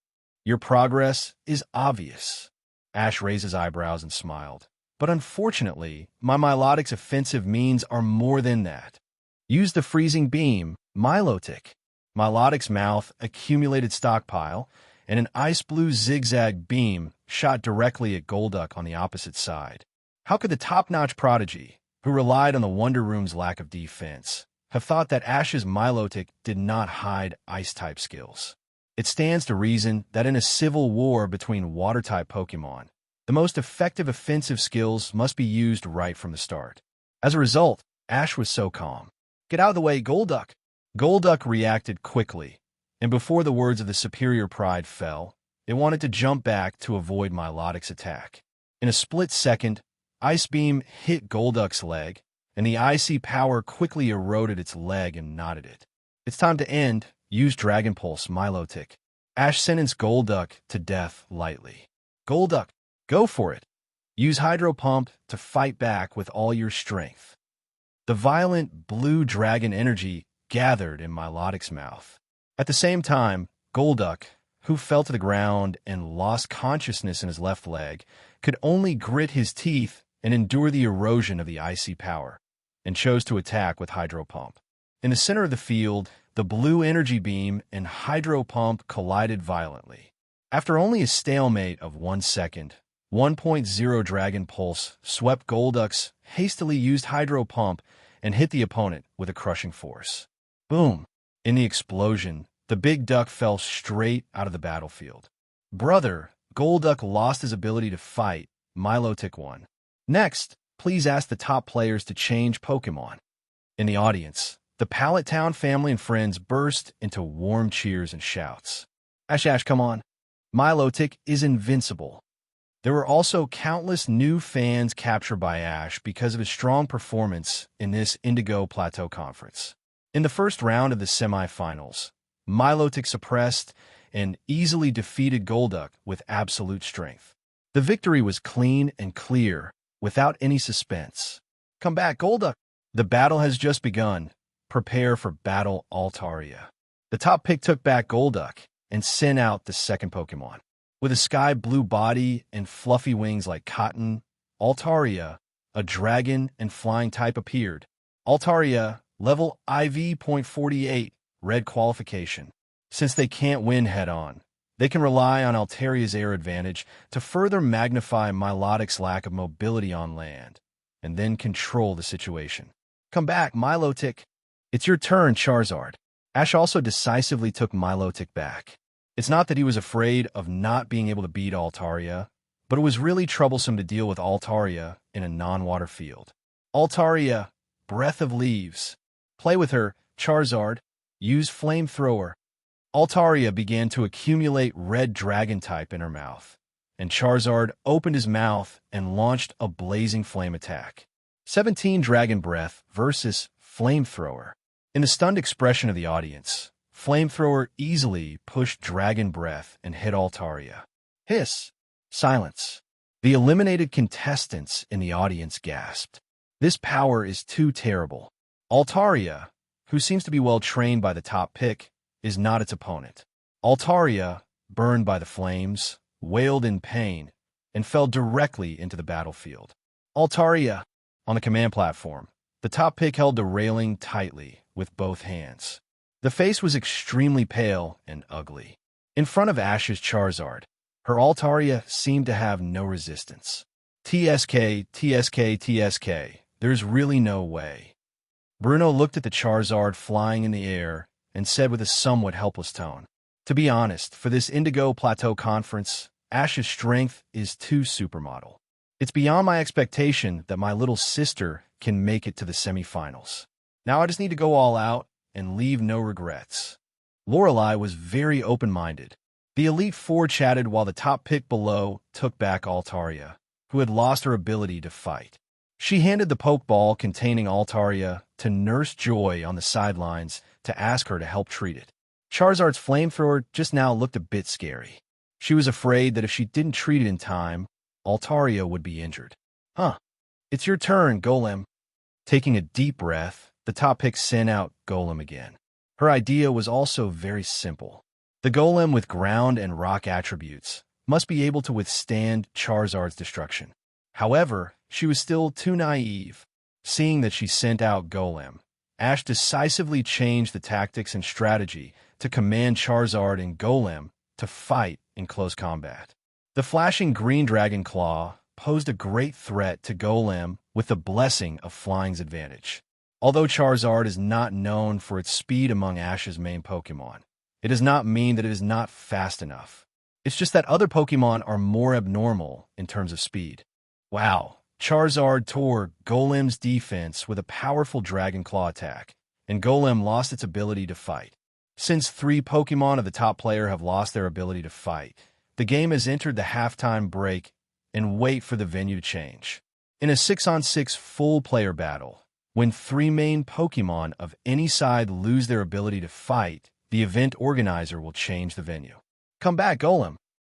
Speaker 2: your progress is obvious. Ash raised his eyebrows and smiled. But unfortunately, my Milotic's offensive means are more than that. Use the freezing beam, Milotic. Milotic's mouth accumulated stockpile, and an ice blue zigzag beam shot directly at Golduck on the opposite side. How could the top-notch prodigy, who relied on the Wonder Room's lack of defense, have thought that Ash's Milotic did not hide ice-type skills? It stands to reason that in a civil war between water-type Pokémon, the most effective offensive skills must be used right from the start. As a result, Ash was so calm. Get out of the way, Golduck! Golduck reacted quickly, and before the words of the superior pride fell, it wanted to jump back to avoid Milotic's attack. In a split second, Ice Beam hit Golduck's leg, and the icy power quickly eroded its leg and knotted it. It's time to end. Use Dragon Pulse, Milotic. Ash sentenced Golduck to death lightly. Golduck, go for it. Use Hydro Pump to fight back with all your strength. The violent blue dragon energy gathered in Milotic's mouth. At the same time, Golduck, who fell to the ground and lost consciousness in his left leg, could only grit his teeth and endure the erosion of the icy power, and chose to attack with Hydro Pump. In the center of the field, the blue energy beam and Hydro Pump collided violently. After only a stalemate of 1 second, 1.0 Dragon Pulse swept Golduck's hastily used Hydro Pump and hit the opponent with a crushing force. Boom! In the explosion, the big duck fell straight out of the battlefield. Brother, Golduck lost his ability to fight. Milotic won. Next, please ask the top players to change Pokémon. In the audience, the Pallet Town family and friends burst into warm cheers and shouts. Ash, come on. Milotic is invincible. There were also countless new fans captured by Ash because of his strong performance in this Indigo Plateau Conference. In the first round of the semifinals, Milotic suppressed and easily defeated Golduck with absolute strength. The victory was clean and clear, without any suspense. Come back, Golduck! The battle has just begun. Prepare for Battle Altaria. The top pick took back Golduck and sent out the second Pokémon. With a sky blue body and fluffy wings like cotton, Altaria, a dragon and flying type, appeared. Altaria, level IV.48, red qualification. Since they can't win head-on, they can rely on Altaria's air advantage to further magnify Milotic's lack of mobility on land, and then control the situation. Come back, Milotic. It's your turn, Charizard. Ash also decisively took Milotic back. It's not that he was afraid of not being able to beat Altaria, but it was really troublesome to deal with Altaria in a non-water field. Altaria, Breath of Leaves. Play with her, Charizard. Use Flamethrower. Altaria began to accumulate red dragon type in her mouth, and Charizard opened his mouth and launched a blazing flame attack. 17 Dragon Breath versus Flamethrower. In the stunned expression of the audience, Flamethrower easily pushed Dragon Breath and hit Altaria. Hiss! Silence. The eliminated contestants in the audience gasped. This power is too terrible. Altaria, who seems to be well trained by the top pick, is not its opponent. Altaria, burned by the flames, wailed in pain and fell directly into the battlefield. Altaria, on the command platform, the top pick held the railing tightly with both hands. The face was extremely pale and ugly. In front of Ash's Charizard, her Altaria seemed to have no resistance. TSK, TSK, TSK, there's really no way. Bruno looked at the Charizard flying in the air and said with a somewhat helpless tone, "To be honest, for this Indigo Plateau Conference, Ash's strength is too supermodel. It's beyond my expectation that my little sister can make it to the semifinals. Now I just need to go all out and leave no regrets." Lorelei was very open-minded. The Elite Four chatted while the top pick below took back Altaria, who had lost her ability to fight. She handed the Pokeball containing Altaria to Nurse Joy on the sidelines to ask her to help treat it. Charizard's Flamethrower just now looked a bit scary. She was afraid that if she didn't treat it in time, Altaria would be injured. It's your turn, Golem." Taking a deep breath, the top pick sent out Golem again. Her idea was also very simple. The Golem with ground and rock attributes must be able to withstand Charizard's destruction. However, she was still too naive. Seeing that she sent out Golem, Ash decisively changed the tactics and strategy to command Charizard and Golem to fight in close combat. The flashing green Dragon Claw posed a great threat to Golem with the blessing of Flying's advantage. Although Charizard is not known for its speed among Ash's main Pokémon, it does not mean that it is not fast enough. It's just that other Pokémon are more abnormal in terms of speed. Wow, Charizard tore Golem's defense with a powerful Dragon Claw attack, and Golem lost its ability to fight. Since 3 Pokémon of the top player have lost their ability to fight, the game has entered the halftime break and wait for the venue to change. In a 6-on-6 full player battle, When 3 main Pokémon of any side lose their ability to fight, the event organizer will change the venue. Come back, Golem.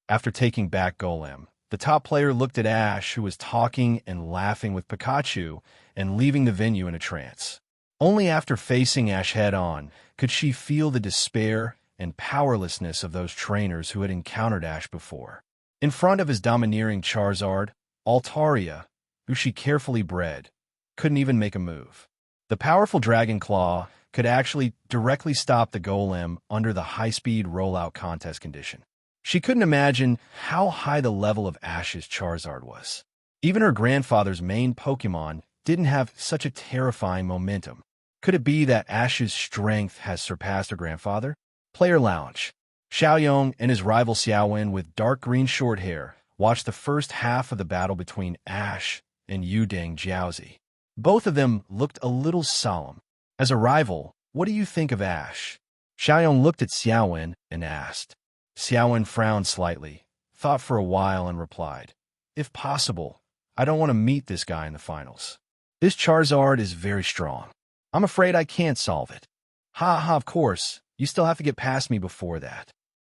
Speaker 2: After taking back Golem, the top player looked at Ash, who was talking and laughing with Pikachu, and leaving the venue in a trance. Only after facing Ash head-on could she feel the despair and powerlessness of those trainers who had encountered Ash before. In front of his domineering Charizard, Altaria, who she carefully bred, couldn't even make a move. The powerful Dragon Claw could actually directly stop the Golem under the high-speed rollout contest condition. She couldn't imagine how high the level of Ash's Charizard was. Even her grandfather's main Pokémon didn't have such a terrifying momentum. Could it be that Ash's strength has surpassed her grandfather? Player Lounge. Xiaoyong and his rival Xiaowen with dark green short hair watched the first half of the battle between Ash and Yudang Jiaozi. Both of them looked a little solemn. As a rival, what do you think of Ash? Xiaoyong looked at Xiaowen and asked. Xiaowen frowned slightly, thought for a while, and replied, "If possible, I don't want to meet this guy in the finals. This Charizard is very strong. I'm afraid I can't solve it." "Ha ha, of course. You still have to get past me before that,"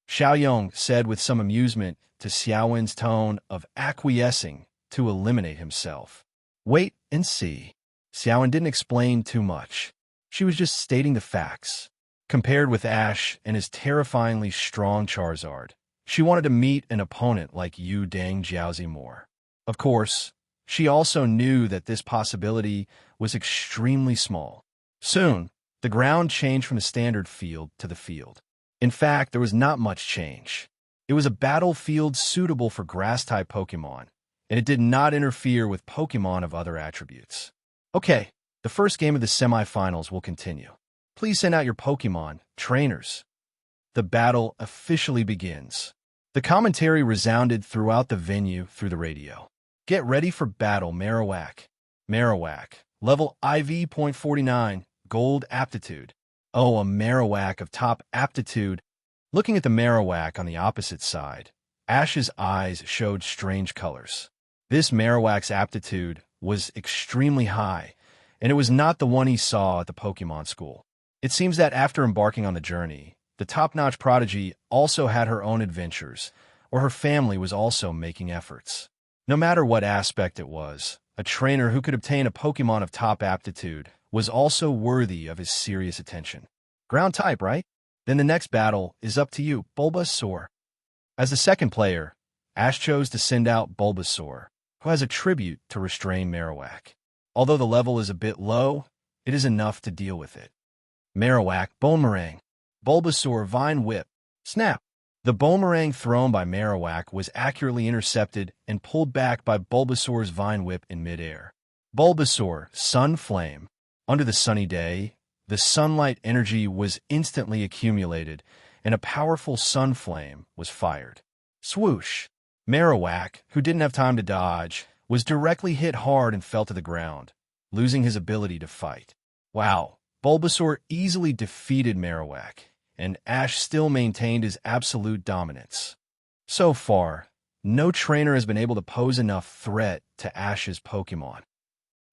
Speaker 2: Xiaoyong said with some amusement to Xiaowen's tone of acquiescing to eliminate himself. "Wait and see." Xiaowen didn't explain too much. She was just stating the facts. Compared with Ash and his terrifyingly strong Charizard, she wanted to meet an opponent like Yudang Jiaozi more. Of course, she also knew that this possibility was extremely small. Soon, the ground changed from a standard field to the field. In fact, there was not much change. It was a battlefield suitable for grass-type Pokémon, and it did not interfere with Pokémon of other attributes. Okay, the first game of the semifinals will continue. Please send out your Pokémon, trainers. The battle officially begins. The commentary resounded throughout the venue through the radio. Get ready for battle, Marowak. Marowak, level IV.49, gold aptitude. Oh, a Marowak of top aptitude. Looking at the Marowak on the opposite side, Ash's eyes showed strange colors. This Marowak's aptitude was extremely high, and it was not the one he saw at the Pokémon school. It seems that after embarking on the journey, the top-notch prodigy also had her own adventures, or her family was also making efforts. No matter what aspect it was, a trainer who could obtain a Pokémon of top aptitude was also worthy of his serious attention. Ground type, right? Then the next battle is up to you, Bulbasaur. As the second player, Ash chose to send out Bulbasaur, who has a tribute to restrain Marowak. Although the level is a bit low, it is enough to deal with it. Marowak, Boomerang. Bulbasaur, Vine Whip. Snap! The Boomerang thrown by Marowak was accurately intercepted and pulled back by Bulbasaur's Vine Whip in midair. Bulbasaur, Sun Flame. Under the sunny day, the sunlight energy was instantly accumulated, and a powerful sun flame was fired. Swoosh! Marowak, who didn't have time to dodge, was directly hit hard and fell to the ground, losing his ability to fight. Wow! Bulbasaur easily defeated Marowak, and Ash still maintained his absolute dominance. So far, no trainer has been able to pose enough threat to Ash's Pokémon.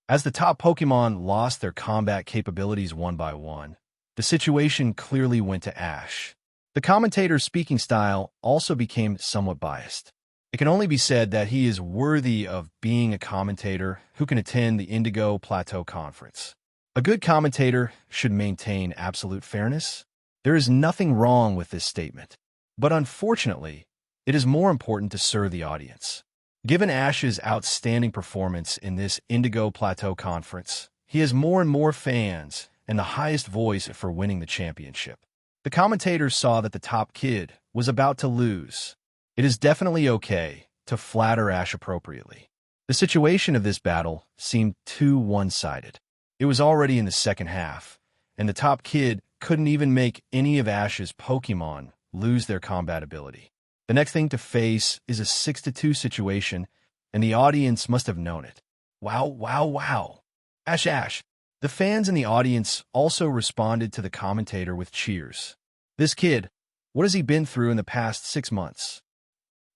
Speaker 2: As the top Pokémon lost their combat capabilities one by one, the situation clearly went to Ash. The commentator's speaking style also became somewhat biased. It can only be said that he is worthy of being a commentator who can attend the Indigo Plateau Conference. A good commentator should maintain absolute fairness. There is nothing wrong with this statement. But unfortunately, it is more important to serve the audience. Given Ash's outstanding performance in this Indigo Plateau Conference, he has more and more fans and the highest voice for winning the championship. The commentators saw that the top kid was about to lose. It is definitely okay to flatter Ash appropriately. The situation of this battle seemed too one-sided. It was already in the second half, and the top kid couldn't even make any of Ash's Pokémon lose their combat ability. The next thing to face is a 6-2 situation, and the audience must have known it. Wow, wow, wow. Ash, Ash. The fans in the audience also responded to the commentator with cheers. This kid, what has he been through in the past 6 months?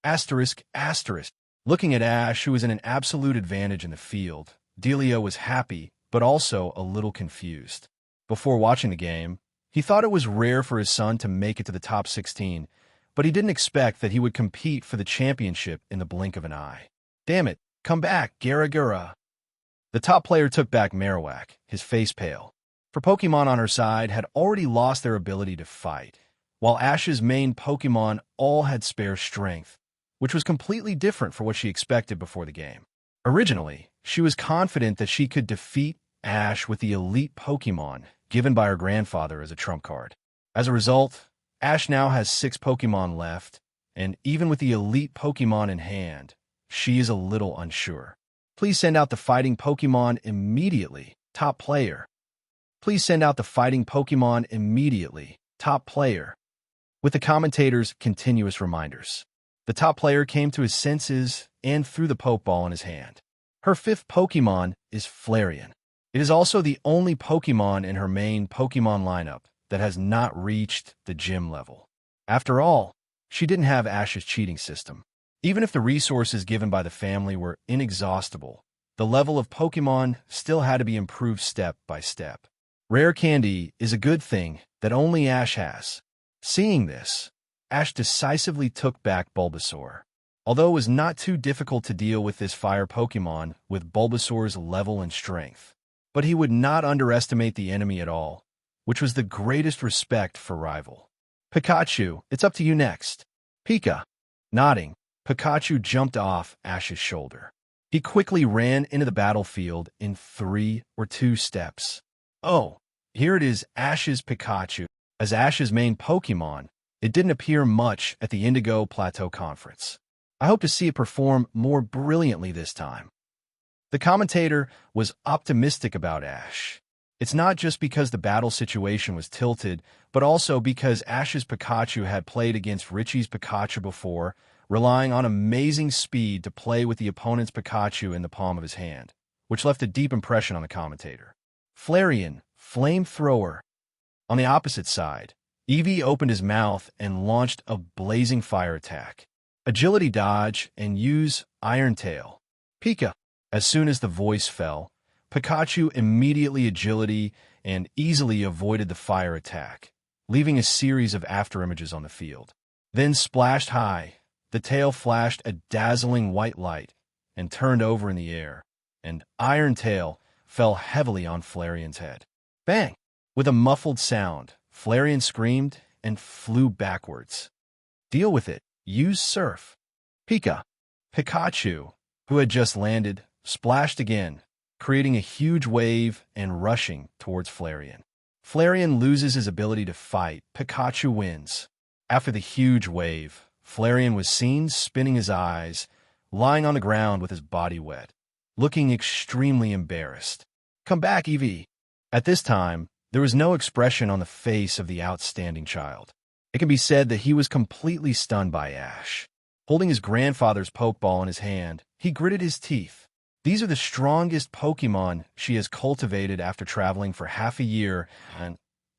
Speaker 2: Asterisk, asterisk. Looking at Ash, who was in an absolute advantage in the field, Delia was happy but also a little confused. Before watching the game, he thought it was rare for his son to make it to the top 16, but he didn't expect that he would compete for the championship in the blink of an eye. Damn it, come back, Gara Gara. The top player took back Marowak, his face pale. For Pokemon on her side had already lost their ability to fight, while Ash's main Pokemon all had spare strength, which was completely different from what she expected before the game. Originally, she was confident that she could defeat Ash with the elite Pokemon given by her grandfather as a trump card. As a result, Ash now has 6 Pokemon left, and even with the elite Pokemon in hand, she is a little unsure. Please send out the fighting Pokemon immediately, top player. Please send out the fighting Pokemon immediately, top player. With the commentator's continuous reminders, the top player came to his senses and threw the Pokeball in his hand. Her 5th Pokemon is Flareon. It is also the only Pokemon in her main Pokemon lineup that has not reached the gym level. After all, she didn't have Ash's cheating system. Even if the resources given by the family were inexhaustible, the level of Pokemon still had to be improved step by step. Rare candy is a good thing that only Ash has. Seeing this, Ash decisively took back Bulbasaur. Although it was not too difficult to deal with this fire Pokemon with Bulbasaur's level and strength, but he would not underestimate the enemy at all, which was the greatest respect for rival. Pikachu, it's up to you next. Pika. Nodding, Pikachu jumped off Ash's shoulder. He quickly ran into the battlefield in 3 or 2 steps. Oh, here it is, Ash's Pikachu. As Ash's main Pokemon, it didn't appear much at the Indigo Plateau Conference. I hope to see it perform more brilliantly this time. The commentator was optimistic about Ash. It's not just because the battle situation was tilted, but also because Ash's Pikachu had played against Richie's Pikachu before, relying on amazing speed to play with the opponent's Pikachu in the palm of his hand, which left a deep impression on the commentator. Flareon, Flamethrower. On the opposite side, Eevee opened his mouth and launched a blazing fire attack. Agility dodge and use Iron Tail. Pika. As soon as the voice fell, Pikachu immediately agility and easily avoided the fire attack, leaving a series of afterimages on the field. Then splashed high, the tail flashed a dazzling white light and turned over in the air, and Iron Tail fell heavily on Flareon's head. Bang! With a muffled sound, Flareon screamed and flew backwards. Deal with it. Use Surf. Pika. Pikachu, who had just landed, splashed again, creating a huge wave and rushing towards Flareon. Flareon loses his ability to fight. Pikachu wins. After the huge wave, Flareon was seen spinning his eyes, lying on the ground with his body wet, looking extremely embarrassed. Come back, Eevee. At this time, there was no expression on the face of the outstanding child. It can be said that he was completely stunned by Ash. Holding his grandfather's Pokeball in his hand, he gritted his teeth. These are the strongest Pokemon she has cultivated after traveling for half a year and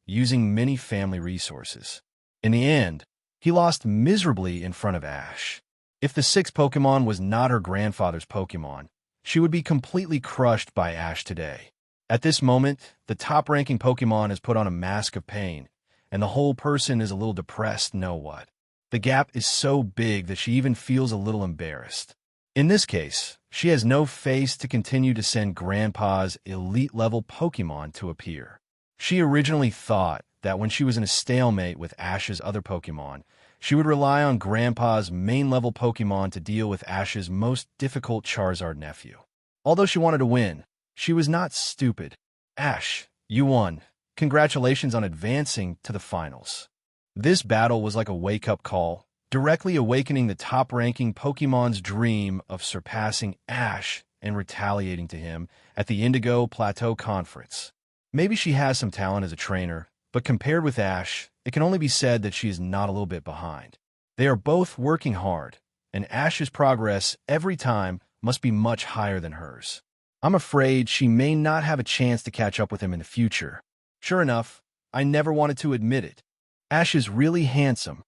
Speaker 2: using many family resources. In the end, he lost miserably in front of Ash. If the 6th Pokemon was not her grandfather's Pokemon, she would be completely crushed by Ash today. At this moment, the top-ranking Pokemon has put on a mask of pain, and the whole person is a little depressed, know what. The gap is so big that she even feels a little embarrassed. In this case, she has no face to continue to send Grandpa's elite-level Pokemon to appear. She originally thought that when she was in a stalemate with Ash's other Pokemon, she would rely on Grandpa's main-level Pokemon to deal with Ash's most difficult Charizard nephew. Although she wanted to win, she was not stupid. Ash, you won. Congratulations on advancing to the finals. This battle was like a wake-up call, directly awakening the top-ranking Pokemon's dream of surpassing Ash and retaliating to him at the Indigo Plateau Conference. Maybe she has some talent as a trainer, but compared with Ash, it can only be said that she is not a little bit behind. They are both working hard, and Ash's progress every time must be much higher than hers. I'm afraid she may not have a chance to catch up with him in the future. Sure enough, I never wanted to admit it. Ash is really handsome.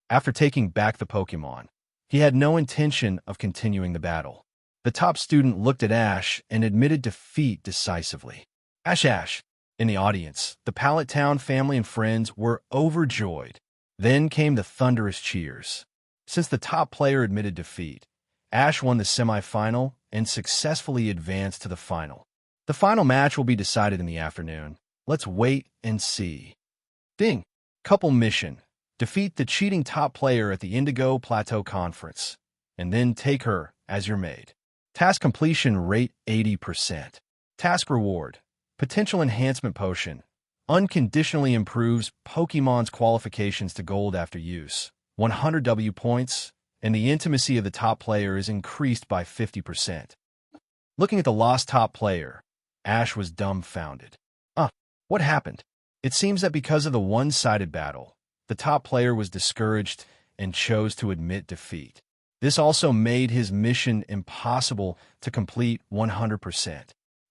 Speaker 2: After taking back the Pokemon, he had no intention of continuing the battle. The top student looked at Ash and admitted defeat decisively. Ash. In the audience, the Pallet Town family and friends were overjoyed. Then came the thunderous cheers. Since the top player admitted defeat, Ash won the semifinal and successfully advanced to the final. The final match will be decided in the afternoon. Let's wait and see. Ding! Couple mission. Defeat the cheating top player at the Indigo Plateau Conference, and then take her as your maid. Task completion rate 80%. Task reward. Potential enhancement potion. Unconditionally improves Pokemon's qualifications to gold after use. 100 W points, and the intimacy of the top player is increased by 50%. Looking at the lost top player, Ash was dumbfounded. What happened? It seems that because of the one-sided battle, the top player was discouraged and chose to admit defeat. This also made his mission impossible to complete 100%.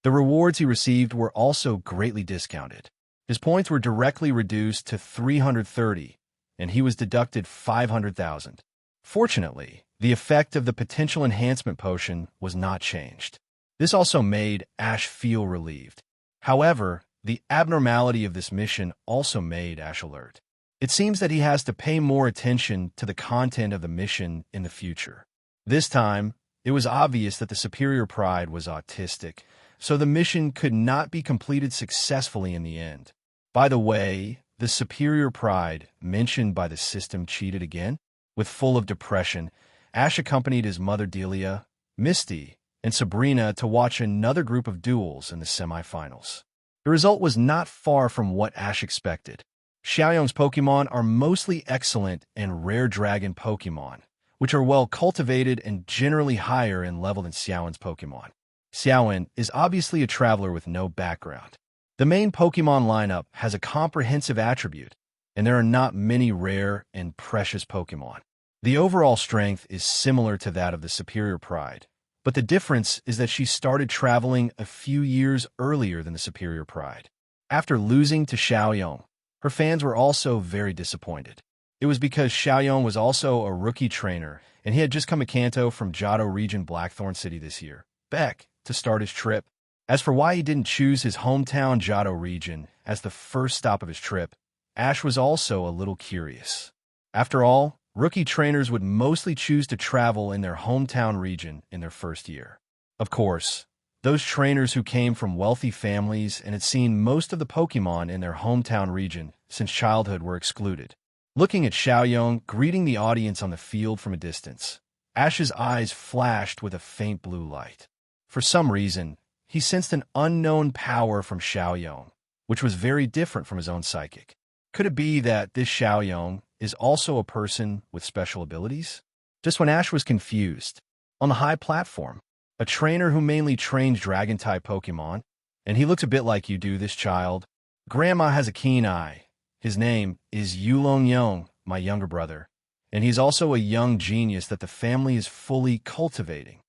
Speaker 2: The rewards he received were also greatly discounted. His points were directly reduced to 330, and he was deducted 500,000. Fortunately, the effect of the potential enhancement potion was not changed. This also made Ash feel relieved. However, the abnormality of this mission also made Ash alert. It seems that he has to pay more attention to the content of the mission in the future. This time, it was obvious that the Superior Pride was autistic, so the mission could not be completed successfully in the end. By the way, the Superior Pride, mentioned by the system, cheated again. With full of depression, Ash accompanied his mother Delia, Misty, and Sabrina to watch another group of duels in the semifinals. The result was not far from what Ash expected. Xiaoyong's Pokemon are mostly excellent and rare dragon Pokemon, which are well cultivated and generally higher in level than Xiaoan's Pokemon. Xiaoan is obviously a traveler with no background. The main Pokemon lineup has a comprehensive attribute, and there are not many rare and precious Pokemon. The overall strength is similar to that of the Superior Pride, but the difference is that she started traveling a few years earlier than the Superior Pride. After losing to Xiaoyong, her fans were also very disappointed. It was because Xiaoyong was also a rookie trainer, and he had just come to Kanto from Johto region Blackthorn City this year, Beck, to start his trip. As for why he didn't choose his hometown Johto region as the first stop of his trip, Ash was also a little curious. After all, rookie trainers would mostly choose to travel in their hometown region in their first year. Of course, those trainers who came from wealthy families and had seen most of the Pokemon in their hometown region since childhood were excluded. Looking at Xiaoyong greeting the audience on the field from a distance, Ash's eyes flashed with a faint blue light. For some reason, he sensed an unknown power from Xiaoyong, which was very different from his own psychic. Could it be that this Xiaoyong is also a person with special abilities? Just when Ash was confused, on the high platform, a trainer who mainly trains Dragon-type Pokemon, and he looks a bit like you do, this child. Grandma has a keen eye. His name is Yulong, my younger brother, and he's also a young genius that the family is fully cultivating.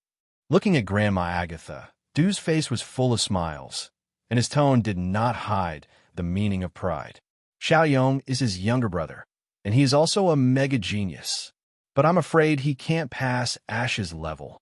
Speaker 2: Looking at Grandma Agatha, Du's face was full of smiles, and his tone did not hide the meaning of pride. Xiaoyong is his younger brother, and he is also a mega genius, but I'm afraid he can't pass Ash's level.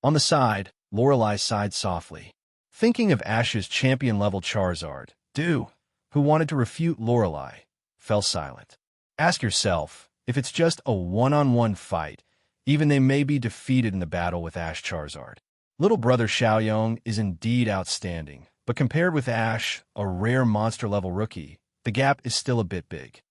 Speaker 2: On the side, Lorelei sighed softly. Thinking of Ash's champion-level Charizard, Du, who wanted to refute Lorelei, fell silent. Ask yourself, if it's just a one-on-one fight, even they may be defeated in the battle with Ash Charizard. Little brother Xiaoyong is indeed outstanding, but compared with Ash, a rare monster-level rookie, the gap is still a bit big.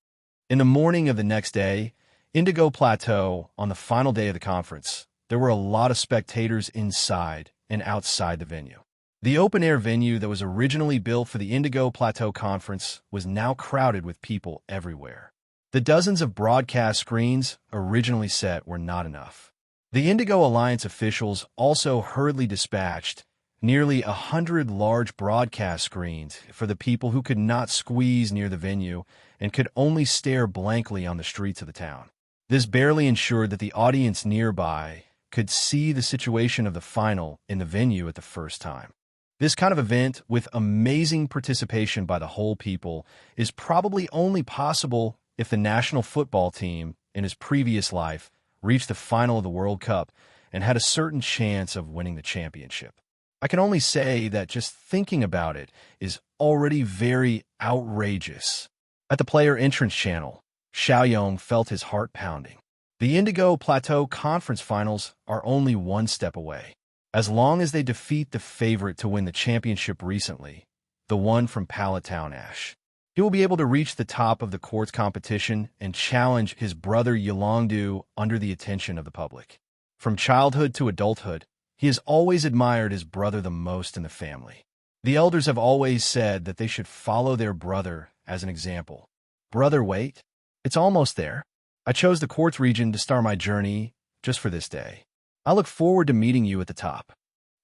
Speaker 2: In the morning of the next day, Indigo Plateau, on the final day of the conference, there were a lot of spectators inside and outside the venue. The open-air venue that was originally built for the Indigo Plateau Conference was now crowded with people everywhere. The dozens of broadcast screens originally set were not enough. The Indigo Alliance officials also hurriedly dispatched nearly 100 large broadcast screens for the people who could not squeeze near the venue and could only stare blankly on the streets of the town. This barely ensured that the audience nearby could see the situation of the final in the venue at the first time. This kind of event, with amazing participation by the whole people, is probably only possible if the national football team, in his previous life, reached the final of the World Cup and had a certain chance of winning the championship. I can only say that just thinking about it is already very outrageous. At the player entrance channel, Xiaoyong felt his heart pounding. The Indigo Plateau Conference Finals are only one step away. As long as they defeat the favorite to win the championship recently, the one from Palatown Ash, he will be able to reach the top of the court's competition and challenge his brother Yilongdu under the attention of the public. From childhood to adulthood, he has always admired his brother the most in the family. The elders have always said that they should follow their brother as an example. Brother, wait. It's almost there. I chose the quartz region to start my journey just for this day. I look forward to meeting you at the top.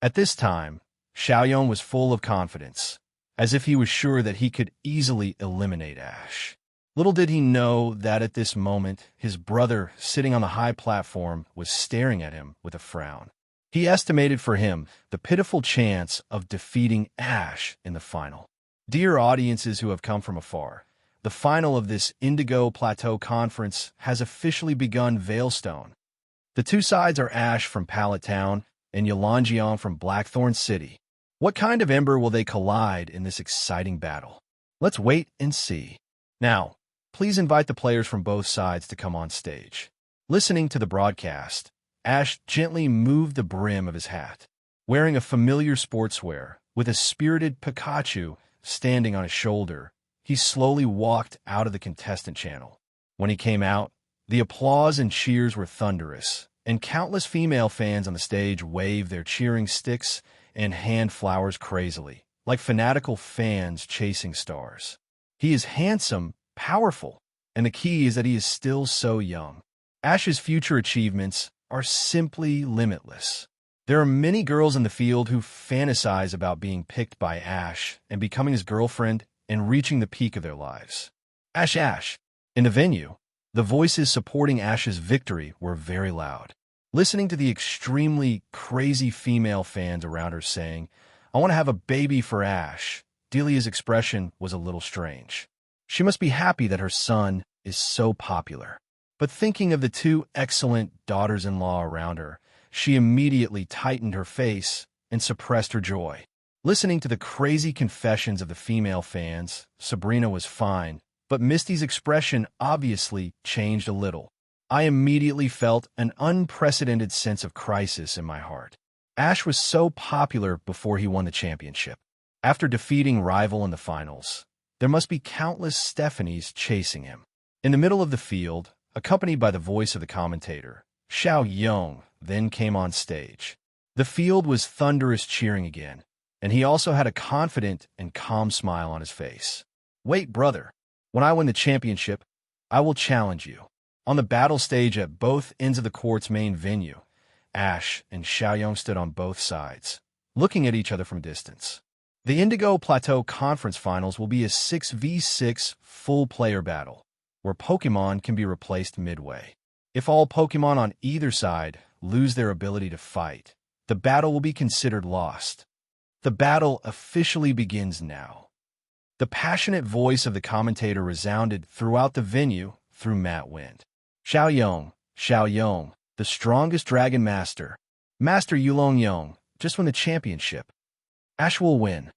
Speaker 2: At this time, Xiaoyong was full of confidence, as if he was sure that he could easily eliminate Ash. Little did he know that at this moment, his brother, sitting on the high platform, was staring at him with a frown. He estimated for him the pitiful chance of defeating Ash in the final. Dear audiences who have come from afar, the final of this Indigo Plateau Conference has officially begun. Veilstone. The two sides are Ash from Pallet Town and Yilongjiang from Blackthorn City. What kind of ember will they collide in this exciting battle? Let's wait and see. Now, please invite the players from both sides to come on stage. Listening to the broadcast, Ash gently moved the brim of his hat. Wearing a familiar sportswear, with a spirited Pikachu standing on his shoulder, he slowly walked out of the contestant channel. When he came out, the applause and cheers were thunderous, and countless female fans on the stage waved their cheering sticks and hand flowers crazily, like fanatical fans chasing stars. He is handsome, powerful, and the key is that he is still so young. Ash's future achievements are simply limitless. There are many girls in the field who fantasize about being picked by Ash and becoming his girlfriend and reaching the peak of their lives. Ash. In the venue, the voices supporting Ash's victory were very loud. Listening to the extremely crazy female fans around her saying, "I want to have a baby for Ash," Delia's expression was a little strange. She must be happy that her son is so popular. But thinking of the two excellent daughters-in-law around her, she immediately tightened her face and suppressed her joy. Listening to the crazy confessions of the female fans, Sabrina was fine, but Misty's expression obviously changed a little. I immediately felt an unprecedented sense of crisis in my heart. Ash was so popular before he won the championship. After defeating rival in the finals, there must be countless Stephanies chasing him. In the middle of the field, accompanied by the voice of the commentator, Xiaoyong then came on stage. The field was thunderous cheering again, and he also had a confident and calm smile on his face. "Wait, brother. When I win the championship, I will challenge you." On the battle stage at both ends of the court's main venue, Ash and Xiaoyong stood on both sides, looking at each other from a distance. The Indigo Plateau Conference Finals will be a 6v6 full-player battle, where Pokémon can be replaced midway. If all Pokémon on either side lose their ability to fight, the battle will be considered lost. The battle officially begins now. The passionate voice of the commentator resounded throughout the venue through Matt Wind. Xiaoyong, the strongest Dragon Master. Master Yulongyong, just won the championship. Ash will win.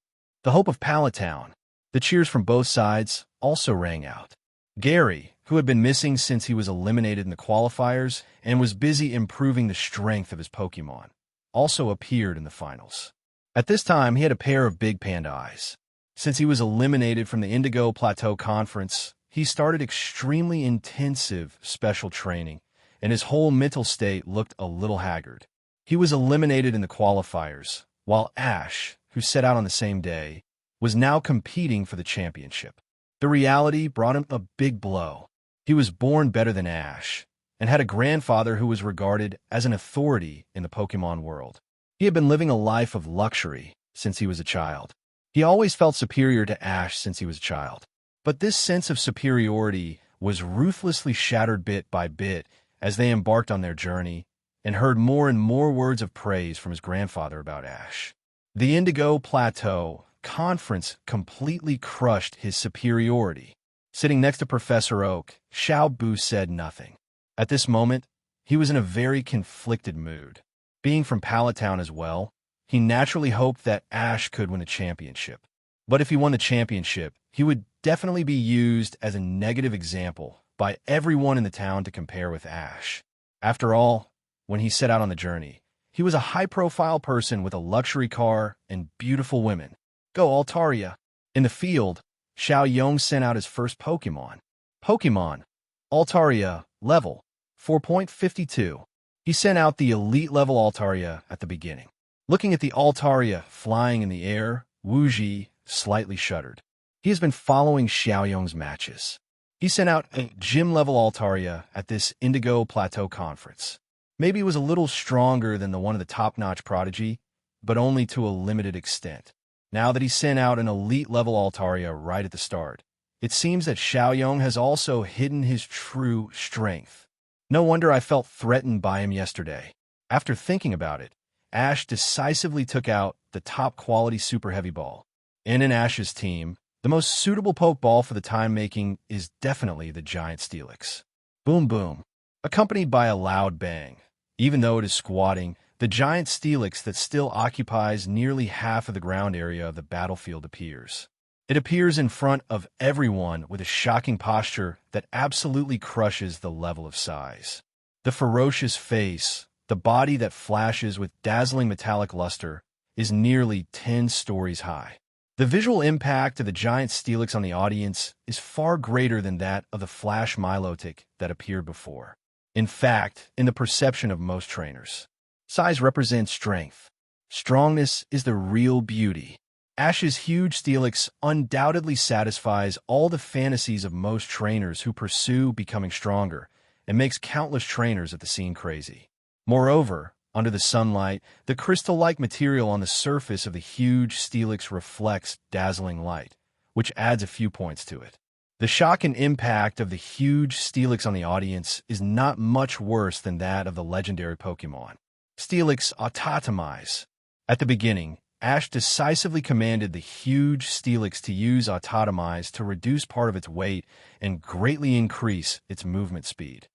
Speaker 2: The hope of Palatown. The cheers from both sides also rang out. Gary, who had been missing since he was eliminated in the qualifiers and was busy improving the strength of his Pokémon, also appeared in the finals. At this time, he had a pair of big panda eyes. Since he was eliminated from the Indigo Plateau Conference, he started extremely intensive special training, and his whole mental state looked a little haggard. He was eliminated in the qualifiers, while Ash, who set out on the same day, was now competing for the championship. The reality brought him a big blow. He was born better than Ash, and had a grandfather who was regarded as an authority in the Pokémon world. He had been living a life of luxury since he was a child. He always felt superior to Ash since he was a child. But this sense of superiority was ruthlessly shattered bit by bit as they embarked on their journey and heard more and more words of praise from his grandfather about Ash. The Indigo Plateau Conference completely crushed his superiority. Sitting next to Professor Oak, Xiao Bu said nothing. At this moment, he was in a very conflicted mood. Being from Palatown as well, he naturally hoped that Ash could win a championship. But if he won the championship, he would definitely be used as a negative example by everyone in the town to compare with Ash. After all, when he set out on the journey, he was a high-profile person with a luxury car and beautiful women. Go Altaria! In the field, Xiaoyong sent out his first Pokémon. Pokémon Altaria, level 4.52. He sent out the elite level Altaria at the beginning. Looking at the Altaria flying in the air, Wu Ji slightly shuddered. He has been following Xiaoyong's matches. He sent out a gym-level Altaria at this Indigo Plateau conference. Maybe it was a little stronger than the one of the top-notch prodigy, but only to a limited extent. Now that he sent out an elite-level Altaria right at the start, it seems that Xiaoyong has also hidden his true strength. No wonder I felt threatened by him yesterday. After thinking about it, Ash decisively took out the top-quality Super Heavy Ball. In an Ash's team, the most suitable Pokeball for the time-making is definitely the Giant Steelix. Boom boom, accompanied by a loud bang. Even though it is squatting, the Giant Steelix that still occupies nearly half of the ground area of the battlefield appears. It appears in front of everyone with a shocking posture that absolutely crushes the level of size. The ferocious face, the body that flashes with dazzling metallic luster, is nearly 10 stories high. The visual impact of the Giant Steelix on the audience is far greater than that of the Flash Milotic that appeared before. In fact, in the perception of most trainers, size represents strength. Strongness is the real beauty. Ash's huge Steelix undoubtedly satisfies all the fantasies of most trainers who pursue becoming stronger and makes countless trainers at the scene crazy. Moreover, under the sunlight, the crystal-like material on the surface of the huge Steelix reflects dazzling light, which adds a few points to it. The shock and impact of the huge Steelix on the audience is not much worse than that of the legendary Pokémon. Steelix Autotomize. At the beginning, Ash decisively commanded the huge Steelix to use Autotomize to reduce part of its weight and greatly increase its movement speed.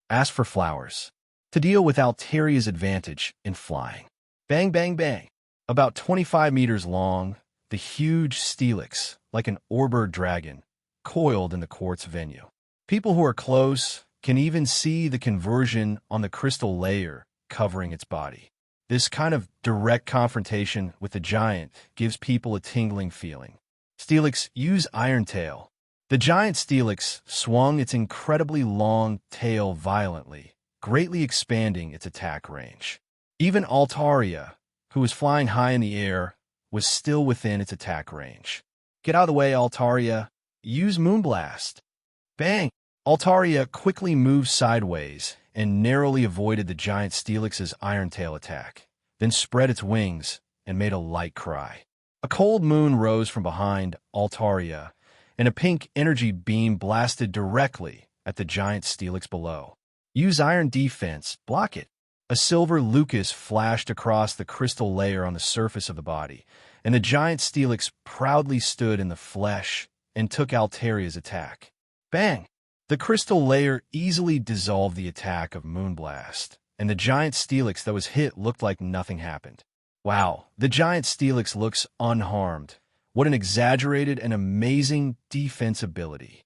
Speaker 2: Ask for flowers. To deal with Alteria's advantage in flying. Bang, bang, bang. About 25 meters long, the huge Steelix, like an Orbird dragon, coiled in the quartz venue. People who are close can even see the conversion on the crystal layer covering its body. This kind of direct confrontation with the giant gives people a tingling feeling. Steelix, use Iron Tail. The giant Steelix swung its incredibly long tail violently, greatly expanding its attack range. Even Altaria, who was flying high in the air, was still within its attack range. Get out of the way, Altaria. Use Moonblast. Bang! Altaria quickly moved sideways and narrowly avoided the giant Steelix's Iron Tail attack, then spread its wings and made a light cry. A cold moon rose from behind Altaria, and a pink energy beam blasted directly at the giant Steelix below. Use Iron Defense, block it. A silver Lucas flashed across the crystal layer on the surface of the body, and the giant Steelix proudly stood in the flesh and took Altaria's attack. Bang! The crystal layer easily dissolved the attack of Moonblast, and the giant Steelix that was hit looked like nothing happened. Wow, the giant Steelix looks unharmed. What an exaggerated and amazing defense ability.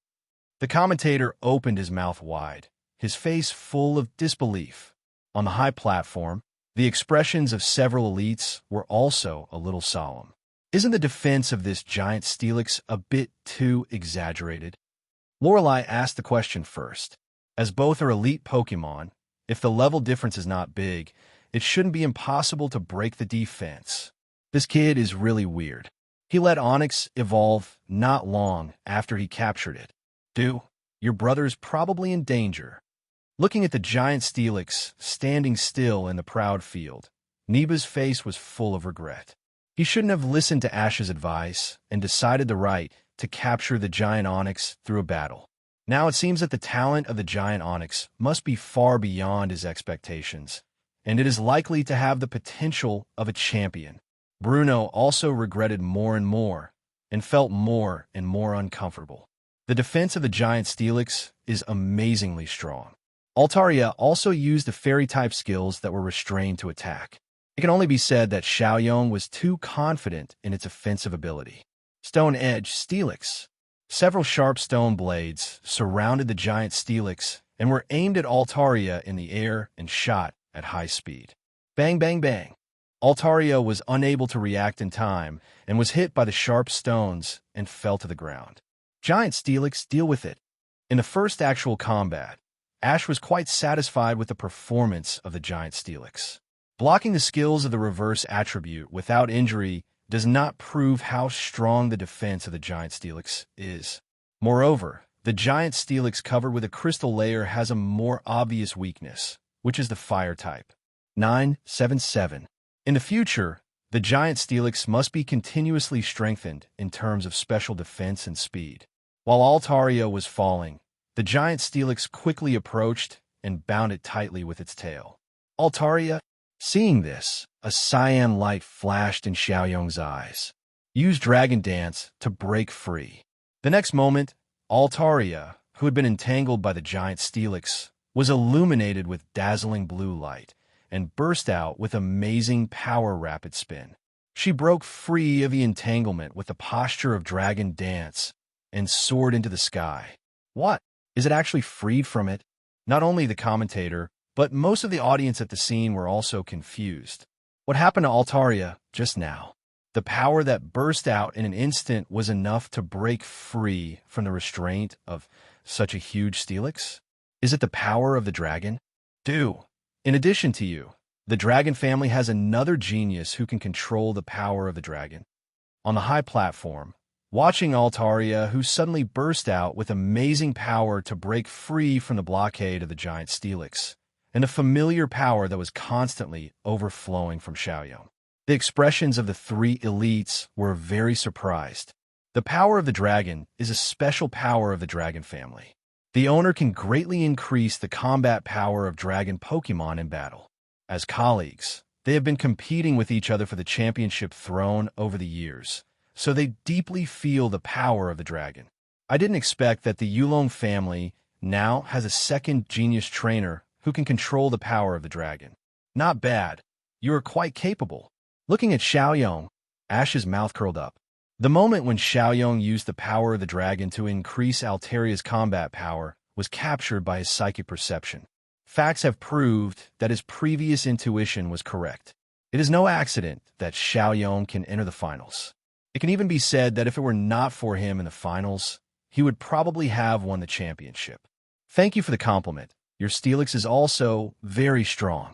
Speaker 2: The commentator opened his mouth wide, his face full of disbelief. On the high platform, the expressions of several elites were also a little solemn. Isn't the defense of this giant Steelix a bit too exaggerated? Lorelei asked the question first. As both are elite Pokémon, if the level difference is not big, it shouldn't be impossible to break the defense. This kid is really weird. He let Onix evolve not long after he captured it. Dude, your brother's probably in danger. Looking at the giant Steelix standing still in the proud field, Neba's face was full of regret. He shouldn't have listened to Ash's advice and decided the right to capture the giant Onix through a battle. Now it seems that the talent of the giant Onix must be far beyond his expectations, and it is likely to have the potential of a champion. Bruno also regretted more and felt more and more uncomfortable. The defense of the giant Steelix is amazingly strong. Altaria also used the fairy-type skills that were restrained to attack. It can only be said that Xiaoyong was too confident in its offensive ability. Stone Edge Steelix. Several sharp stone blades surrounded the giant Steelix and were aimed at Altaria in the air and shot at high speed. Bang, bang, bang. Altaria was unable to react in time and was hit by the sharp stones and fell to the ground. Giant Steelix, deal with it. In the first actual combat, Ash was quite satisfied with the performance of the giant Steelix. Blocking the skills of the reverse attribute without injury does not prove how strong the defense of the giant Steelix is. Moreover, the giant Steelix covered with a crystal layer has a more obvious weakness, which is the fire type. 977. In the future, the giant Steelix must be continuously strengthened in terms of special defense and speed. While Altaria was falling, the giant Steelix quickly approached and bound it tightly with its tail. Altaria, seeing this, a cyan light flashed in Xiaoyong's eyes. Use Dragon Dance to break free. The next moment, Altaria, who had been entangled by the giant Steelix, was illuminated with dazzling blue light and burst out with amazing power rapid spin. She broke free of the entanglement with the posture of Dragon Dance and soared into the sky. What? Is it actually freed from it? Not only the commentator, but most of the audience at the scene were also confused. What happened to Altaria just now? The power that burst out in an instant was enough to break free from the restraint of such a huge Steelix? Is it the power of the dragon? In addition to you, the dragon family has another genius who can control the power of the dragon. On the high platform, watching Altaria, who suddenly burst out with amazing power to break free from the blockade of the giant Steelix, and a familiar power that was constantly overflowing from Xiaoyong. The expressions of the three elites were very surprised. The power of the dragon is a special power of the dragon family. The owner can greatly increase the combat power of dragon Pokémon in battle. As colleagues, they have been competing with each other for the championship throne over the years, so they deeply feel the power of the dragon. I didn't expect that the Yulong family now has a second genius trainer who can control the power of the dragon. Not bad. You are quite capable. Looking at Xiaoyong, Ash's mouth curled up. The moment when Xiaoyong used the power of the dragon to increase Altaria's combat power was captured by his psychic perception. Facts have proved that his previous intuition was correct. It is no accident that Xiaoyong can enter the finals. It can even be said that if it were not for him in the finals, he would probably have won the championship. Thank you for the compliment. Your Steelix is also very strong.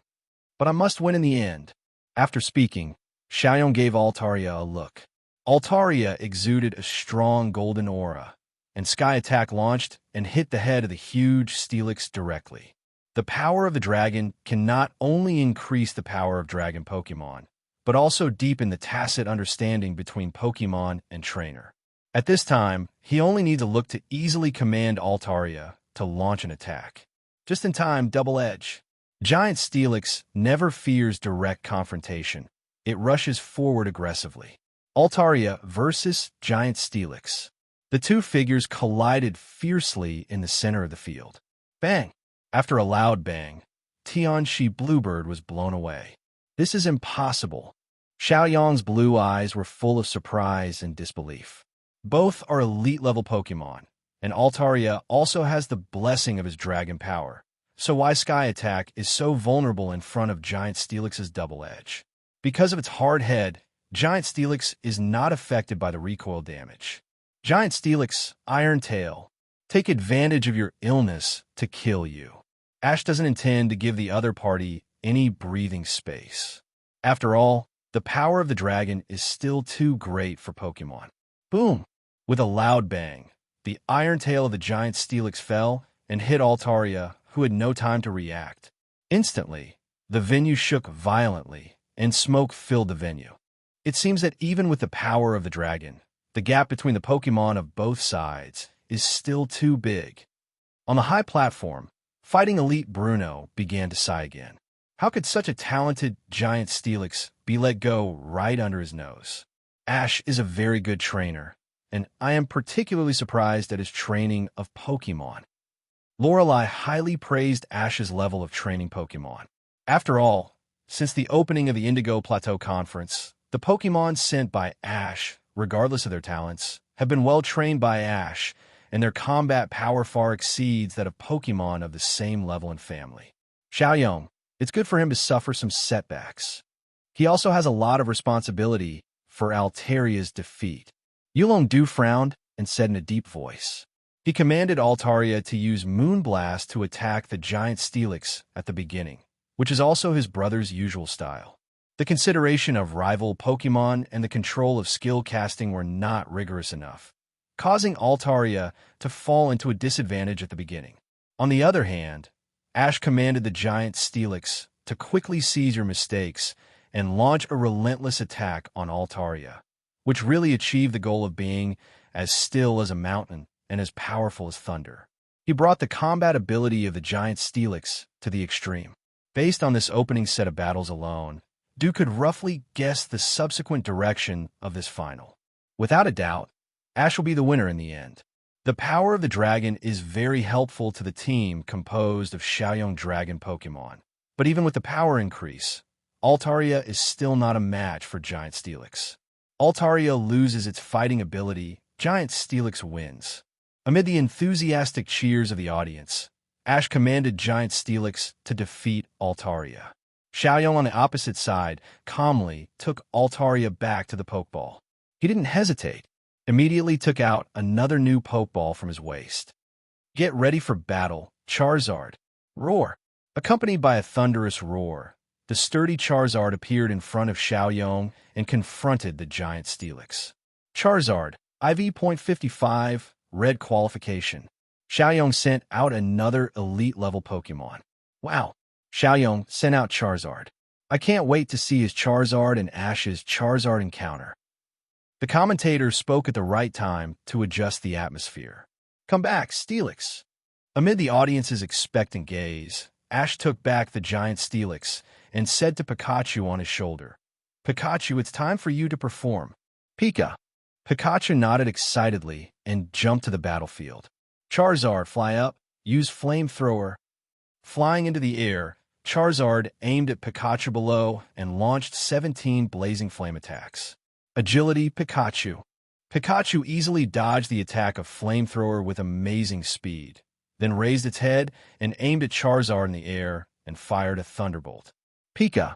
Speaker 2: But I must win in the end. After speaking, Xiaoyong gave Altaria a look. Altaria exuded a strong golden aura, and Sky Attack launched and hit the head of the huge Steelix directly. The power of the dragon can not only increase the power of dragon Pokémon, but also deepen the tacit understanding between Pokémon and trainer. At this time, he only needs a look to easily command Altaria to launch an attack. Just in time, double edge. Giant Steelix never fears direct confrontation. It rushes forward aggressively. Altaria versus Giant Steelix. The two figures collided fiercely in the center of the field. Bang! After a loud bang, Tianxi Bluebird was blown away. This is impossible. Xiaoyong's blue eyes were full of surprise and disbelief. Both are elite-level Pokémon, and Altaria also has the blessing of his dragon power. So why Sky Attack is so vulnerable in front of Giant Steelix's double edge? Because of its hard head, Giant Steelix is not affected by the recoil damage. Giant Steelix, Iron Tail, take advantage of your illness to kill you. Ash doesn't intend to give the other party any breathing space. After all, the power of the dragon is still too great for Pokémon. Boom! With a loud bang, the Iron Tail of the Giant Steelix fell and hit Altaria, who had no time to react. Instantly, the venue shook violently, and smoke filled the venue. It seems that even with the power of the dragon, the gap between the Pokémon of both sides is still too big. On the high platform, fighting elite Bruno began to sigh again. How could such a talented Giant Steelix be let go right under his nose? Ash is a very good trainer, and I am particularly surprised at his training of Pokémon. Lorelei highly praised Ash's level of training Pokémon. After all, since the opening of the Indigo Plateau Conference, the Pokémon sent by Ash, regardless of their talents, have been well trained by Ash, and their combat power far exceeds that of Pokémon of the same level and family. Xiaoyong, it's good for him to suffer some setbacks. He also has a lot of responsibility for Altaria's defeat. Yulong Du frowned and said in a deep voice. He commanded Altaria to use Moonblast to attack the giant Steelix at the beginning, which is also his brother's usual style. The consideration of rival Pokémon and the control of skill casting were not rigorous enough, causing Altaria to fall into a disadvantage at the beginning. On the other hand, Ash commanded the giant Steelix to quickly seize your mistakes and launch a relentless attack on Altaria, which really achieved the goal of being as still as a mountain and as powerful as thunder. He brought the combat ability of the giant Steelix to the extreme. Based on this opening set of battles alone, Du could roughly guess the subsequent direction of this final. Without a doubt, Ash will be the winner in the end. The power of the dragon is very helpful to the team composed of Xiaoyong Dragon Pokémon. But even with the power increase, Altaria is still not a match for Giant Steelix. Altaria loses its fighting ability, Giant Steelix wins. Amid the enthusiastic cheers of the audience, Ash commanded Giant Steelix to defeat Altaria. Xiaoyong on the opposite side calmly took Altaria back to the Pokeball. He didn't hesitate, immediately took out another new Pokeball from his waist. Get ready for battle, Charizard. Roar. Accompanied by a thunderous roar, the sturdy Charizard appeared in front of Xiaoyong and confronted the giant Steelix. Charizard, IV.55, red qualification. Xiaoyong sent out another elite-level Pokemon. Wow. Xiaoyong sent out Charizard. I can't wait to see his Charizard and Ash's Charizard encounter. The commentator spoke at the right time to adjust the atmosphere. Come back, Steelix. Amid the audience's expectant gaze, Ash took back the giant Steelix and said to Pikachu on his shoulder, Pikachu, it's time for you to perform. Pika. Pikachu nodded excitedly and jumped to the battlefield. Charizard, fly up, use Flamethrower. Flying into the air, Charizard aimed at Pikachu below and launched 17 blazing flame attacks. Agility, Pikachu. Pikachu easily dodged the attack of Flamethrower with amazing speed, then raised its head and aimed at Charizard in the air and fired a Thunderbolt. Pika.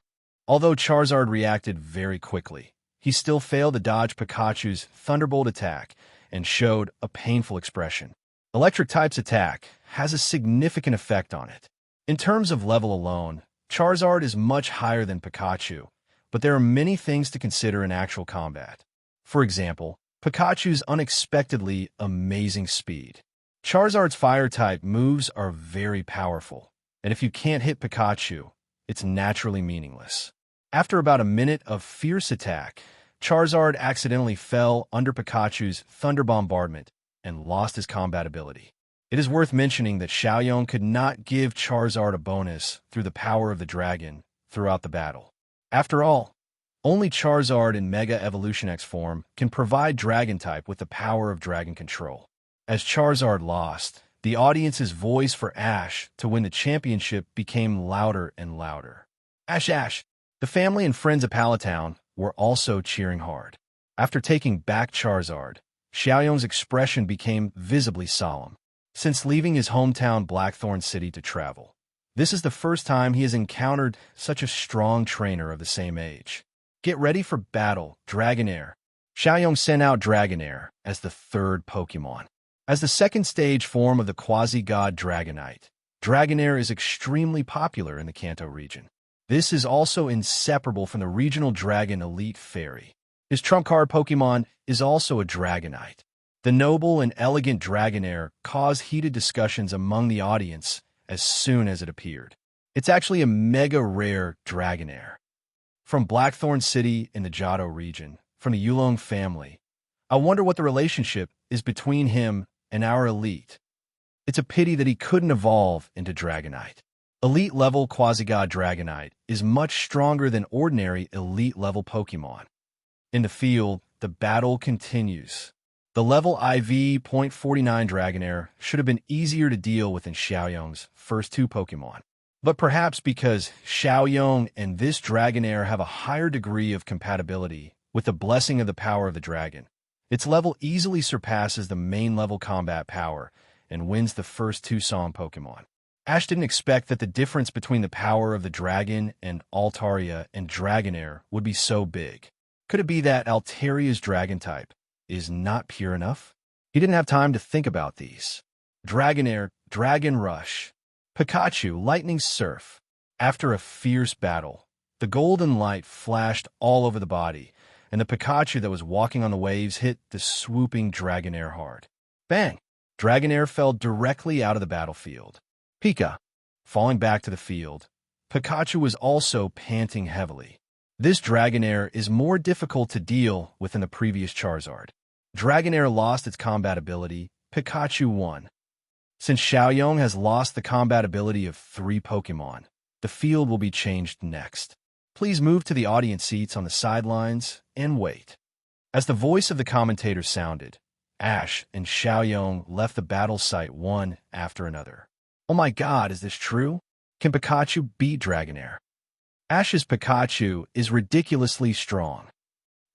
Speaker 2: Although Charizard reacted very quickly, he still failed to dodge Pikachu's Thunderbolt attack and showed a painful expression. Electric type's attack has a significant effect on it. In terms of level alone, Charizard is much higher than Pikachu, but there are many things to consider in actual combat. For example, Pikachu's unexpectedly amazing speed. Charizard's fire-type moves are very powerful, and if you can't hit Pikachu, it's naturally meaningless. After about a minute of fierce attack, Charizard accidentally fell under Pikachu's Thunder Bombardment and lost his combat ability. It is worth mentioning that Xiaoyong could not give Charizard a bonus through the power of the dragon throughout the battle. After all, only Charizard in Mega Evolution X form can provide Dragon-type with the power of Dragon Control. As Charizard lost, the audience's voice for Ash to win the championship became louder and louder. Ash, Ash! The family and friends of Palatown were also cheering hard. After taking back Charizard, Xiaoyong's expression became visibly solemn. Since leaving his hometown Blackthorn City to travel, this is the first time he has encountered such a strong trainer of the same age. Get ready for battle, Dragonair. Xiaoyong sent out Dragonair as the third Pokemon. As the second stage form of the quasi-god Dragonite, Dragonair is extremely popular in the Kanto region. This is also inseparable from the regional dragon Elite Fairy. His trump card Pokemon is also a Dragonite. The noble and elegant Dragonair caused heated discussions among the audience as soon as it appeared. It's actually a mega rare Dragonair. From Blackthorn City in the Johto region, from the Yulong family, I wonder what the relationship is between him and our elite. It's a pity that he couldn't evolve into Dragonite. Elite-level Quasi-God Dragonite is much stronger than ordinary elite-level Pokemon. In the field, the battle continues. The level IV.49 Dragonair should have been easier to deal with than Xiaoyong's first two Pokemon. But perhaps because Xiaoyong and this Dragonair have a higher degree of compatibility with the blessing of the power of the dragon, its level easily surpasses the main level combat power and wins the first two song Pokemon. Ash didn't expect that the difference between the power of the dragon and Altaria and Dragonair would be so big. Could it be that Altaria's dragon type is not pure enough? He didn't have time to think about these. Dragonair, Dragon Rush. Pikachu, Lightning Surf. After a fierce battle, the golden light flashed all over the body, and the Pikachu that was walking on the waves hit the swooping Dragonair hard. Bang! Dragonair fell directly out of the battlefield. Pika, falling back to the field. Pikachu was also panting heavily. This Dragonair is more difficult to deal with than the previous Charizard. Dragonair lost its combat ability. Pikachu won. Since Xiaoyong has lost the combat ability of 3 Pokemon, the field will be changed next. Please move to the audience seats on the sidelines and wait. As the voice of the commentator sounded, Ash and Xiaoyong left the battle site one after another. Oh my god, is this true? Can Pikachu beat Dragonair? Ash's Pikachu is ridiculously strong.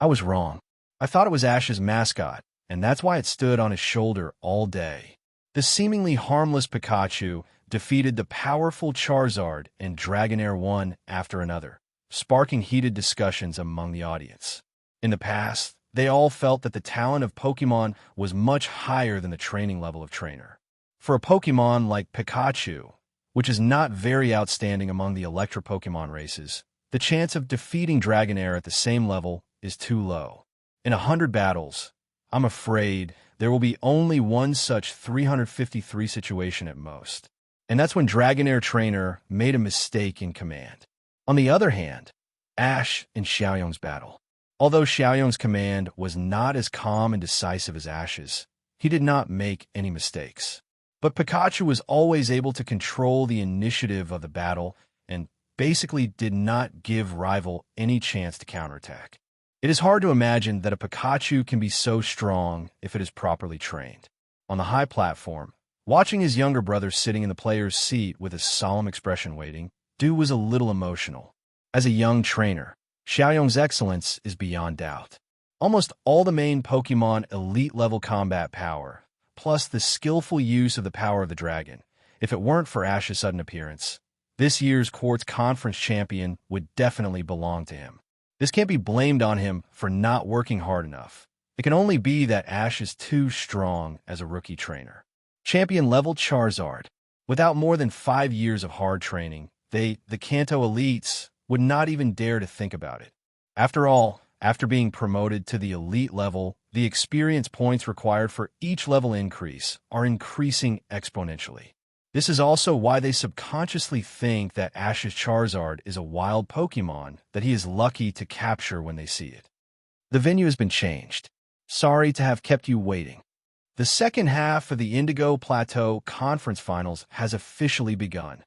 Speaker 2: I was wrong. I thought it was Ash's mascot, and that's why it stood on his shoulder all day. The seemingly harmless Pikachu defeated the powerful Charizard and Dragonair one after another, sparking heated discussions among the audience. In the past, they all felt that the talent of Pokemon was much higher than the training level of trainer. For a Pokemon like Pikachu, which is not very outstanding among the Electro Pokemon races, the chance of defeating Dragonair at the same level is too low. In 100 battles, I'm afraid there will be only one such 353 situation at most. And that's when Dragonair trainer made a mistake in command. On the other hand, Ash and Xiaoyong's battle. Although Xiaoyong's command was not as calm and decisive as Ash's, he did not make any mistakes. But Pikachu was always able to control the initiative of the battle and basically did not give rival any chance to counterattack. It is hard to imagine that a Pikachu can be so strong if it is properly trained. On the high platform, watching his younger brother sitting in the player's seat with a solemn expression waiting, Du was a little emotional. As a young trainer, Xiaoyong's excellence is beyond doubt. Almost all the main Pokemon elite-level combat power, plus the skillful use of the power of the dragon. If it weren't for Ash's sudden appearance, this year's Quartz Conference champion would definitely belong to him. This can't be blamed on him for not working hard enough. It can only be that Ash is too strong as a rookie trainer. Champion-level Charizard. Without more than 5 years of hard training, the Kanto elites would not even dare to think about it. After all, after being promoted to the elite level, the experience points required for each level increase are increasing exponentially. This is also why they subconsciously think that Ash's Charizard is a wild Pokemon that he is lucky to capture when they see it. The venue has been changed. Sorry to have kept you waiting. The second half of the Indigo Plateau Conference Finals has officially begun.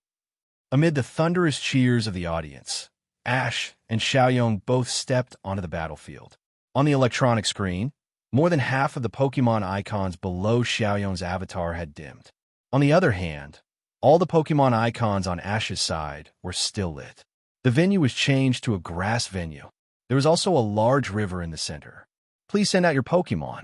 Speaker 2: Amid the thunderous cheers of the audience, Ash and Xiaoyong both stepped onto the battlefield. On the electronic screen, more than half of the Pokemon icons below Xiaoyong's avatar had dimmed. On the other hand, all the Pokemon icons on Ash's side were still lit. The venue was changed to a grass venue. There was also a large river in the center. Please send out your Pokemon.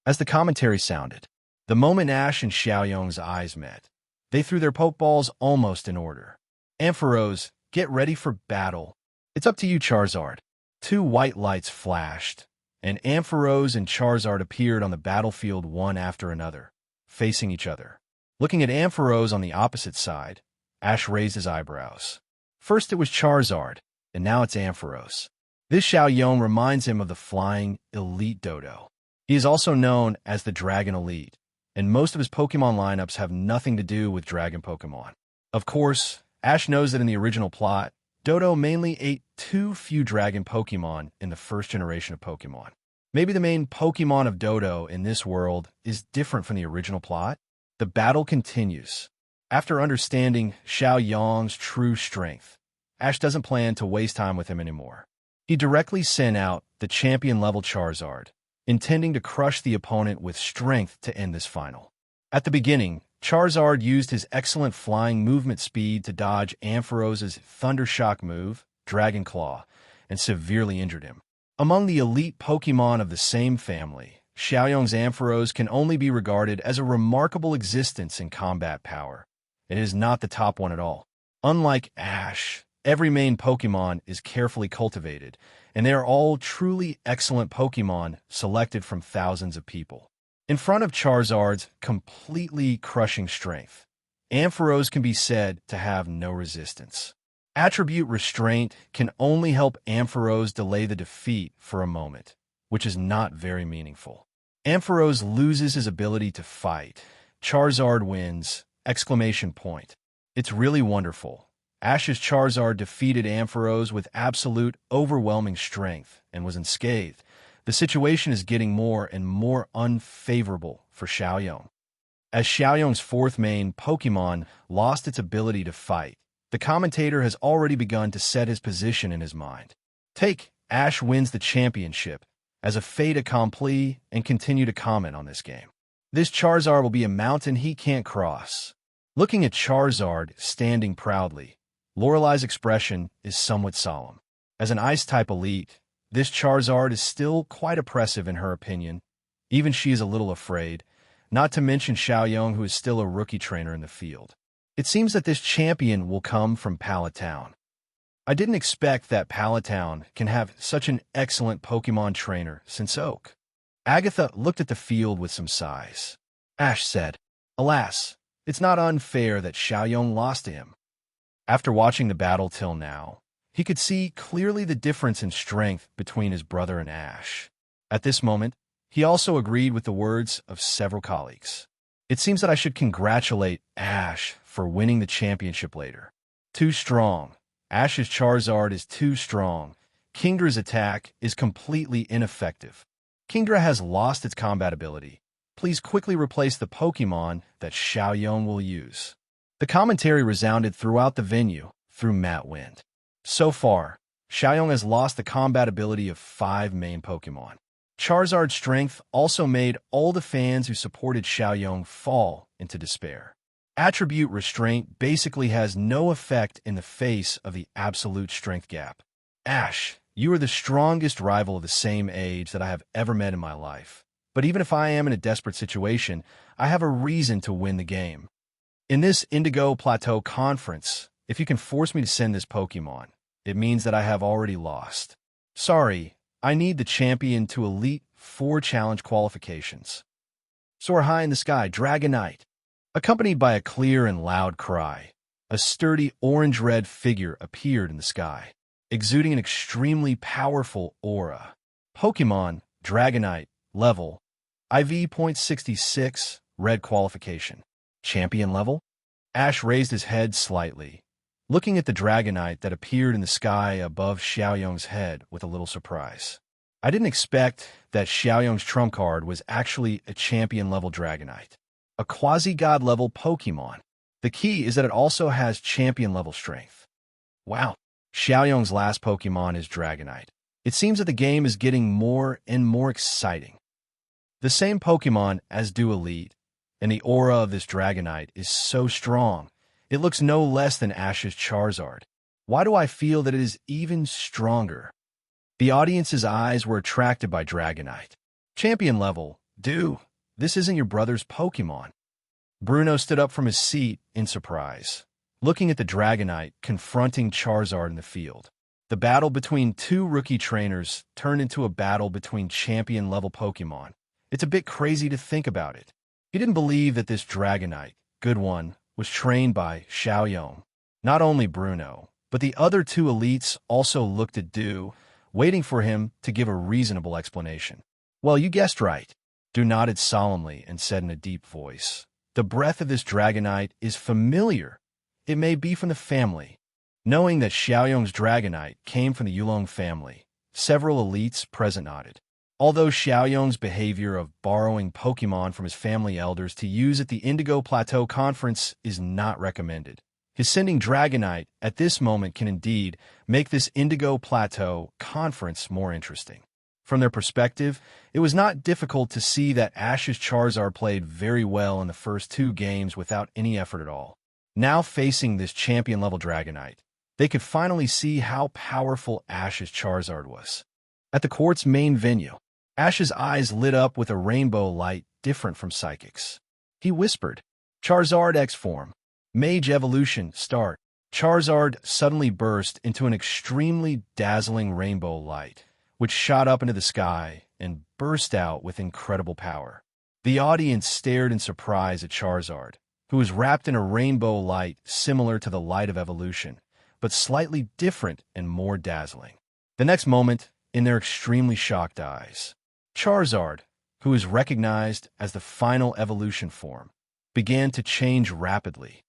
Speaker 2: As the commentary sounded, the moment Ash and Xiaoyong's eyes met, they threw their Pokeballs almost in order. Ampharos, get ready for battle. It's up to you, Charizard. 2 white lights flashed, and Ampharos and Charizard appeared on the battlefield one after another, facing each other. Looking at Ampharos on the opposite side, Ash raised his eyebrows. First it was Charizard, and now it's Ampharos. This Xiaoyong reminds him of the flying elite Dodo. He is also known as the Dragon Elite, and most of his Pokemon lineups have nothing to do with Dragon Pokemon. Of course, Ash knows that in the original plot, Dodo mainly ate too few Dragon Pokemon in the first generation of Pokemon. Maybe the main Pokemon of Dodo in this world is different from the original plot. The battle continues. After understanding Xiaoyong's true strength, Ash doesn't plan to waste time with him anymore. He directly sent out the champion-level Charizard, intending to crush the opponent with strength to end this final. At the beginning, Charizard used his excellent flying movement speed to dodge Amphrose's Thunder Shock move, Dragon Claw, and severely injured him. Among the elite Pokémon of the same family, Xiaoyong's Ampharos can only be regarded as a remarkable existence in combat power. It is not the top one at all. Unlike Ash, every main Pokémon is carefully cultivated, and they are all truly excellent Pokémon selected from thousands of people. In front of Charizard's completely crushing strength, Ampharos can be said to have no resistance. Attribute Restraint can only help Ampharos delay the defeat for a moment, which is not very meaningful. Ampharos loses his ability to fight. Charizard wins! ! It's really wonderful. Ash's Charizard defeated Ampharos with absolute, overwhelming strength and was unscathed. The situation is getting more and more unfavorable for Xiaoyong. As Xiaoyong's fourth main Pokémon lost its ability to fight, the commentator has already begun to set his position in his mind. Take Ash wins the championship as a fait accompli and continue to comment on this game. This Charizard will be a mountain he can't cross. Looking at Charizard standing proudly, Lorelei's expression is somewhat solemn. As an Ice-type elite, this Charizard is still quite oppressive in her opinion. Even she is a little afraid, not to mention Xiaoyong, who is still a rookie trainer in the field. It seems that this champion will come from Pallet Town. I didn't expect that Pallet Town can have such an excellent Pokémon trainer since Oak. Agatha looked at the field with some sighs. Ash said, "Alas, it's not unfair that Xiaoyong lost to him." After watching the battle till now, he could see clearly the difference in strength between his brother and Ash. At this moment, he also agreed with the words of several colleagues. It seems that I should congratulate Ash for winning the championship later. Too strong. Ash's Charizard is too strong. Kingdra's attack is completely ineffective. Kingdra has lost its combat ability. Please quickly replace the Pokémon that Xiaoyong will use. The commentary resounded throughout the venue through Matt Wind. So far, Xiaoyong has lost the combat ability of 5 main Pokémon. Charizard's strength also made all the fans who supported Xiaoyong fall into despair. Attribute Restraint basically has no effect in the face of the absolute strength gap. Ash, you are the strongest rival of the same age that I have ever met in my life. But even if I am in a desperate situation, I have a reason to win the game. In this Indigo Plateau Conference, if you can force me to send this Pokémon, it means that I have already lost. Sorry, I need the champion to Elite 4 challenge qualifications. Soar high in the sky, Dragonite. Accompanied by a clear and loud cry, a sturdy orange-red figure appeared in the sky, exuding an extremely powerful aura. Pokémon, Dragonite, level, IV.66, red qualification. Champion level? Ash raised his head slightly, looking at the Dragonite that appeared in the sky above Xiaoyong's head with a little surprise. I didn't expect that Xiaoyong's trump card was actually a champion-level Dragonite, a quasi-god-level Pokémon. The key is that it also has champion-level strength. Wow, Xiaoyong's last Pokémon is Dragonite. It seems that the game is getting more and more exciting. The same Pokémon as Do Elite, and the aura of this Dragonite is so strong, it looks no less than Ash's Charizard. Why do I feel that it is even stronger? The audience's eyes were attracted by Dragonite. Champion level, Do, this isn't your brother's Pokémon. Bruno stood up from his seat in surprise, looking at the Dragonite confronting Charizard in the field. The battle between two rookie trainers turned into a battle between champion-level Pokémon. It's a bit crazy to think about it. He didn't believe that this Dragonite, good one, was trained by Xiaoyong. Not only Bruno, but the other two elites also looked at Do, waiting for him to give a reasonable explanation. Well, you guessed right. Do nodded solemnly and said in a deep voice, "The breath of this Dragonite is familiar. It may be from the family." Knowing that Xiaoyong's Dragonite came from the Yulong family, several elites present nodded. Although Xiaoyong's behavior of borrowing Pokémon from his family elders to use at the Indigo Plateau Conference is not recommended, his sending Dragonite at this moment can indeed make this Indigo Plateau Conference more interesting. From their perspective, it was not difficult to see that Ash's Charizard played very well in the first 2 games without any effort at all. Now facing this champion-level Dragonite, they could finally see how powerful Ash's Charizard was. At the court's main venue, Ash's eyes lit up with a rainbow light different from Psychic's. He whispered, "Charizard X form. Mage evolution, start." Charizard suddenly burst into an extremely dazzling rainbow light, which shot up into the sky and burst out with incredible power. The audience stared in surprise at Charizard, who was wrapped in a rainbow light similar to the light of evolution, but slightly different and more dazzling. The next moment, in their extremely shocked eyes, Charizard, who is recognized as the final evolution form, began to change rapidly.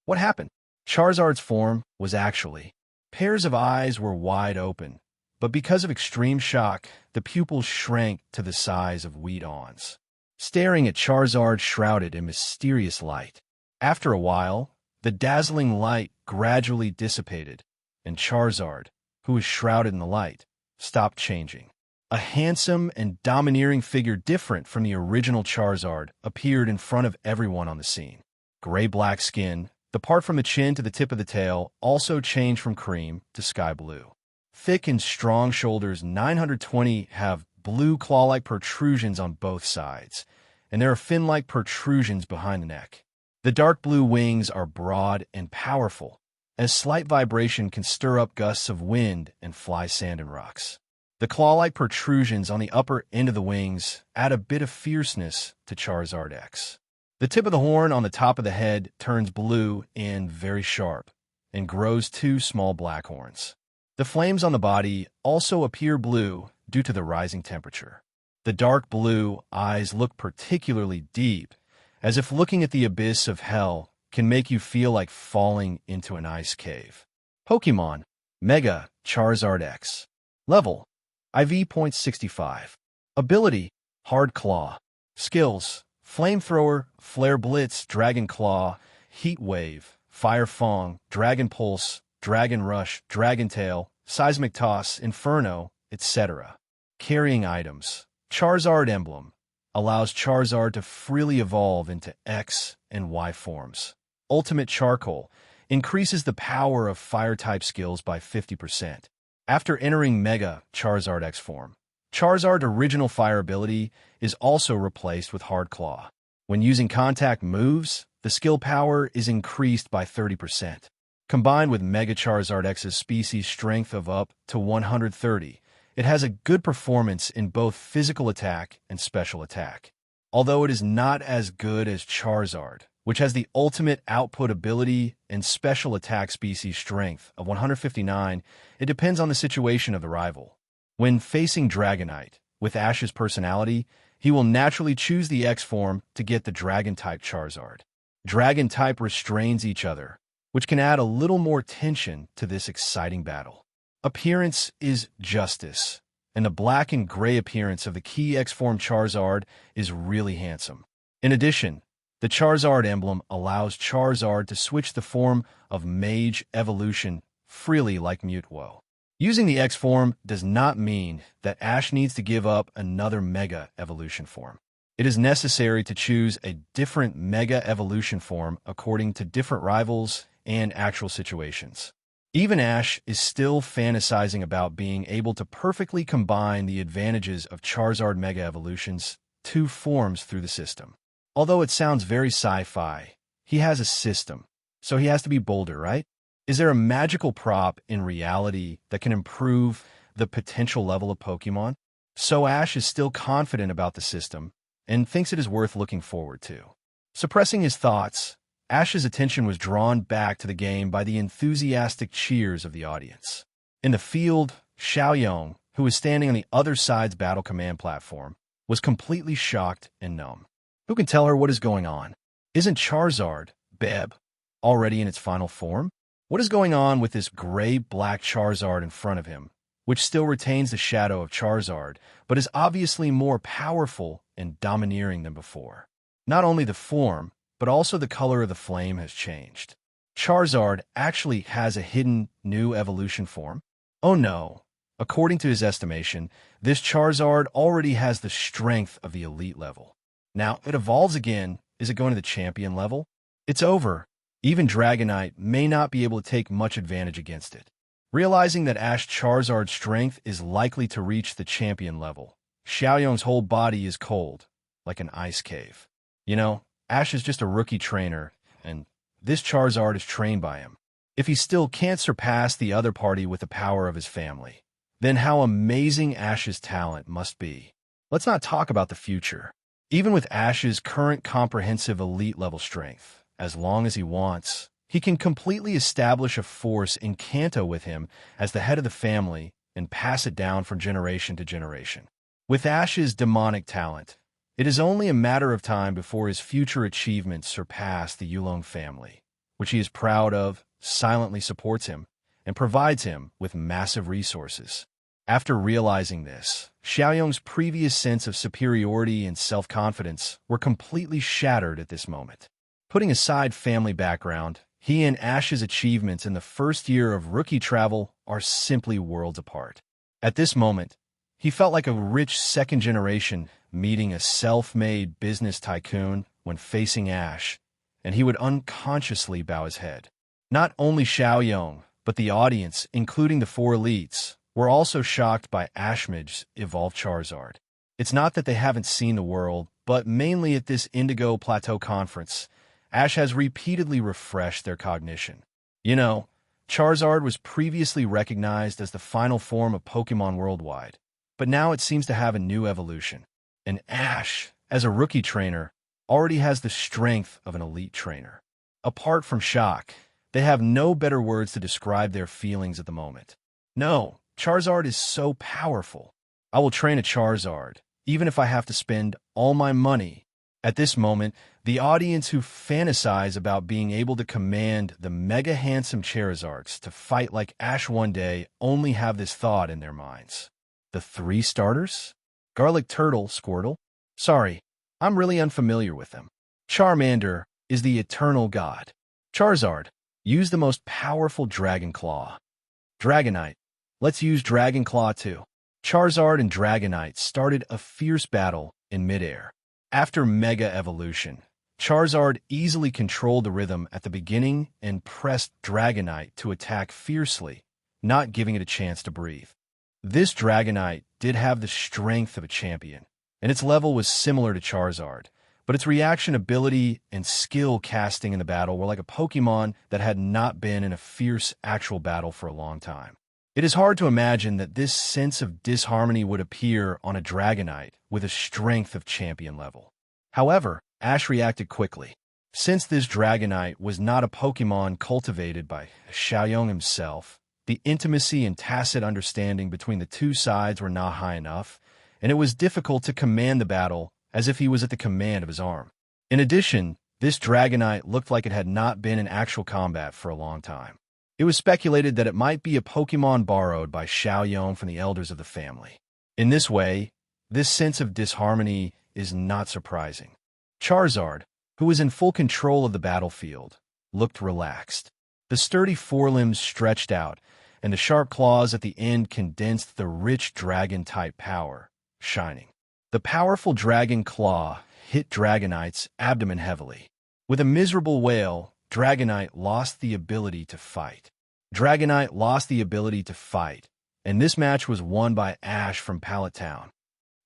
Speaker 2: What happened? Charizard's form was actually. Pairs of eyes were wide open, but because of extreme shock, the pupils shrank to the size of wheat awns, staring at Charizard shrouded in mysterious light. After a while, the dazzling light gradually dissipated, and Charizard, who was shrouded in the light, stopped changing. A handsome and domineering figure different from the original Charizard appeared in front of everyone on the scene. Gray-black skin, the part from the chin to the tip of the tail, also changed from cream to sky blue. Thick and strong shoulders 920 have blue claw-like protrusions on both sides, and there are fin-like protrusions behind the neck. The dark blue wings are broad and powerful, as slight vibration can stir up gusts of wind and fly sand and rocks. The claw-like protrusions on the upper end of the wings add a bit of fierceness to Charizard X. The tip of the horn on the top of the head turns blue and very sharp, and grows 2 small black horns. The flames on the body also appear blue due to the rising temperature. The dark blue eyes look particularly deep, as if looking at the abyss of hell can make you feel like falling into an ice cave. Pokémon Mega Charizard X. Level IV.65. Ability Hard Claw. Skills Flamethrower, Flare Blitz, Dragon Claw, Heat Wave, Fire Fong, Dragon Pulse, Dragon Rush, Dragon Tail, Seismic Toss, Inferno, etc. Carrying items. Charizard Emblem allows Charizard to freely evolve into X and Y forms. Ultimate Charcoal increases the power of Fire-type skills by 50%. After entering Mega Charizard X form, Charizard's original fire ability is also replaced with Hard Claw. When using contact moves, the skill power is increased by 30%. Combined with Mega Charizard X's species strength of up to 130, it has a good performance in both physical attack and special attack. Although it is not as good as Charizard, which has the ultimate output ability and special attack species strength of 159, it depends on the situation of the rival. When facing Dragonite, with Ash's personality, he will naturally choose the X form to get the Dragon-type Charizard. Dragon-type restrains each other, which can add a little more tension to this exciting battle. Appearance is justice, and the black and gray appearance of the key X form Charizard is really handsome. In addition, the Charizard emblem allows Charizard to switch the form of Mage evolution freely like Mutwo. Using the X form does not mean that Ash needs to give up another Mega evolution form. It is necessary to choose a different Mega evolution form according to different rivals and actual situations. Even Ash is still fantasizing about being able to perfectly combine the advantages of Charizard Mega Evolution's 2 forms through the system. Although it sounds very sci-fi, he has a system, so he has to be bolder, right? Is there a magical prop in reality that can improve the potential level of Pokemon? So Ash is still confident about the system and thinks it is worth looking forward to. Suppressing his thoughts, Ash's attention was drawn back to the game by the enthusiastic cheers of the audience. In the field, Xiaoyong, who was standing on the other side's battle command platform, was completely shocked and numb. Who can tell her what is going on? Isn't Charizard, Beb, already in its final form? What is going on with this gray-black Charizard in front of him, which still retains the shadow of Charizard, but is obviously more powerful and domineering than before? Not only the form, but also the color of the flame has changed. Charizard actually has a hidden new evolution form? Oh no, According to his estimation, this Charizard already has the strength of the elite level. Now, it evolves again. Is it going to the champion level? It's over. Even Dragonite may not be able to take much advantage against it. Realizing that Ash Charizard's strength is likely to reach the champion level, Xiaoyong's whole body is cold, like an ice cave. You know, Ash is just a rookie trainer, and this Charizard is trained by him. If he still can't surpass the other party with the power of his family, then how amazing Ash's talent must be. Let's not talk about the future. Even with Ash's current comprehensive elite level strength, as long as he wants, he can completely establish a force in Kanto with him as the head of the family and pass it down from generation to generation. With Ash's demonic talent, it is only a matter of time before his future achievements surpass the Yulong family, which he is proud of, silently supports him, and provides him with massive resources. After realizing this, Xiaoyong's previous sense of superiority and self-confidence were completely shattered at this moment. Putting aside family background, he and Ash's achievements in the first year of rookie travel are simply worlds apart. At this moment, he felt like a rich second generation meeting a self-made business tycoon when facing Ash, and he would unconsciously bow his head. Not only Xiaoyong, but the audience, including the four elites, were also shocked by Ashmid's evolved Charizard. It's not that they haven't seen the world, but mainly at this Indigo Plateau conference, Ash has repeatedly refreshed their cognition. You know, Charizard was previously recognized as the final form of Pokémon worldwide, but now it seems to have a new evolution. And Ash, as a rookie trainer, already has the strength of an elite trainer. Apart from shock, they have no better words to describe their feelings at the moment. No, Charizard is so powerful. I will train a Charizard, even if I have to spend all my money. At this moment, the audience who fantasize about being able to command the mega handsome Charizards to fight like Ash one day only have this thought in their minds. The three starters? Garlic Turtle, Squirtle? Sorry, I'm really unfamiliar with them. Charmander is the eternal god. Charizard, use the most powerful Dragon Claw. Dragonite, let's use Dragon Claw too. Charizard and Dragonite started a fierce battle in midair. After Mega Evolution, Charizard easily controlled the rhythm at the beginning and pressed Dragonite to attack fiercely, not giving it a chance to breathe. This Dragonite did have the strength of a champion, and its level was similar to Charizard, but its reaction ability and skill casting in the battle were like a Pokémon that had not been in a fierce actual battle for a long time. It is hard to imagine that this sense of disharmony would appear on a Dragonite with a strength of champion level. However, Ash reacted quickly. Since this Dragonite was not a Pokémon cultivated by Xiaoyong himself, the intimacy and tacit understanding between the two sides were not high enough, and it was difficult to command the battle as if he was at the command of his arm. In addition, this Dragonite looked like it had not been in actual combat for a long time. It was speculated that it might be a Pokémon borrowed by Xiaoyong from the elders of the family. In this way, this sense of disharmony is not surprising. Charizard, who was in full control of the battlefield, looked relaxed. The sturdy forelimbs stretched out, and the sharp claws at the end condensed the rich dragon-type power, shining. The powerful Dragon Claw hit Dragonite's abdomen heavily. With a miserable wail, Dragonite lost the ability to fight. Dragonite lost the ability to fight, and this match was won by Ash from Pallet Town.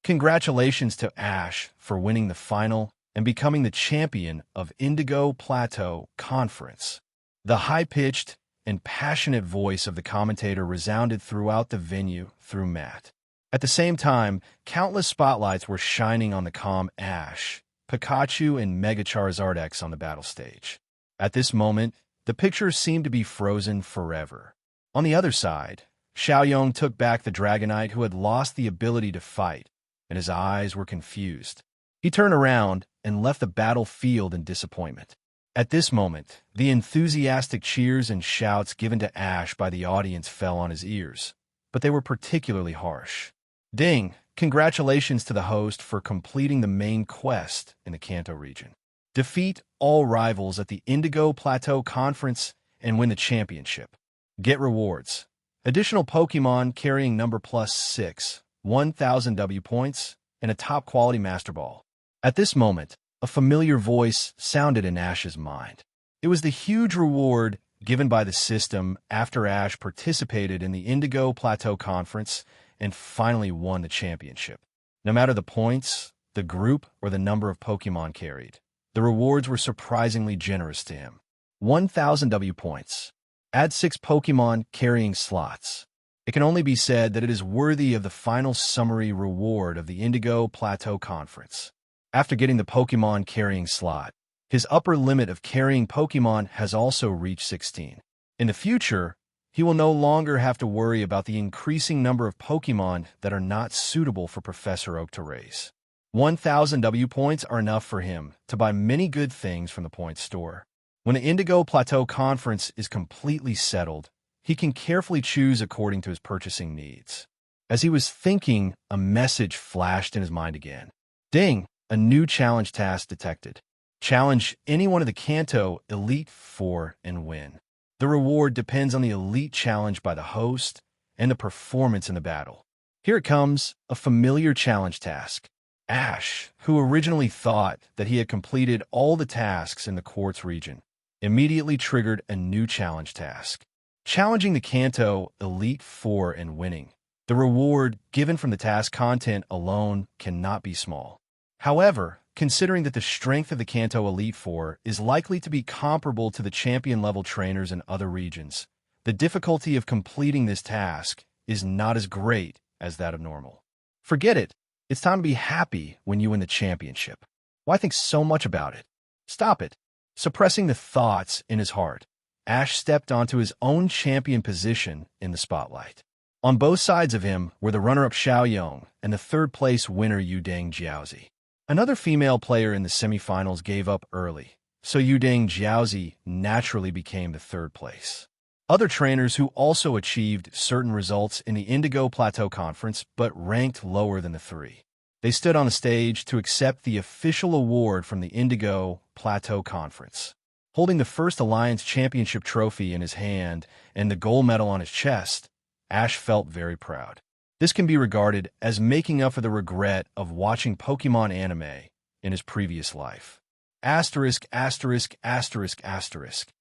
Speaker 2: Congratulations to Ash for winning the final and becoming the champion of Indigo Plateau Conference. The high-pitched and passionate voice of the commentator resounded throughout the venue through Matt. At the same time, countless spotlights were shining on the calm Ash, Pikachu, and Mega Charizard X on the battle stage. At this moment, the picture seemed to be frozen forever. On the other side, Xiaoyong took back the Dragonite who had lost the ability to fight, and his eyes were confused. He turned around and left the battlefield in disappointment. At this moment, the enthusiastic cheers and shouts given to Ash by the audience fell on his ears, but they were particularly harsh. Ding! Congratulations to the host for completing the main quest in the Kanto region. Defeat all rivals at the Indigo Plateau Conference and win the championship. Get rewards. additional Pokémon carrying number +6, 1000 W points, and a top-quality Master Ball. At this moment, a familiar voice sounded in Ash's mind. It was the huge reward given by the system after Ash participated in the Indigo Plateau Conference and finally won the championship. No matter the points, the group, or the number of Pokémon carried, the rewards were surprisingly generous to him. 1000 W points. Add 6 Pokémon carrying slots. It can only be said that it is worthy of the final summary reward of the Indigo Plateau Conference. After getting the Pokémon carrying slot, his upper limit of carrying Pokémon has also reached 16. In the future, he will no longer have to worry about the increasing number of Pokémon that are not suitable for Professor Oak to raise. 1000 W points are enough for him to buy many good things from the points store. When the Indigo Plateau Conference is completely settled, he can carefully choose according to his purchasing needs. As he was thinking, a message flashed in his mind again. Ding! A new challenge task detected. Challenge any one of the Kanto Elite Four and win. The reward depends on the elite challenge by the host and the performance in the battle. Here it comes, a familiar challenge task. Ash, who originally thought that he had completed all the tasks in the Quartz region, immediately triggered a new challenge task. Challenging the Kanto Elite Four and winning. The reward given from the task content alone cannot be small. However, considering that the strength of the Kanto Elite Four is likely to be comparable to the champion-level trainers in other regions, the difficulty of completing this task is not as great as that of normal. Forget it. It's time to be happy when you win the championship. Why think so much about it? Stop it. Suppressing the thoughts in his heart, Ash stepped onto his own champion position in the spotlight. On both sides of him were the runner-up Xiaoyong and the third-place winner Yudang Jiaozi. Another female player in the semifinals gave up early, so Yudang Jiaozi naturally became the third place. Other trainers who also achieved certain results in the Indigo Plateau Conference but ranked lower than the three. They stood on the stage to accept the official award from the Indigo Plateau Conference. Holding the first Alliance Championship trophy in his hand and the gold medal on his chest, Ash felt very proud. This can be regarded as making up for the regret of watching Pokémon anime in his previous life. Asterisk, asterisk, asterisk, asterisk.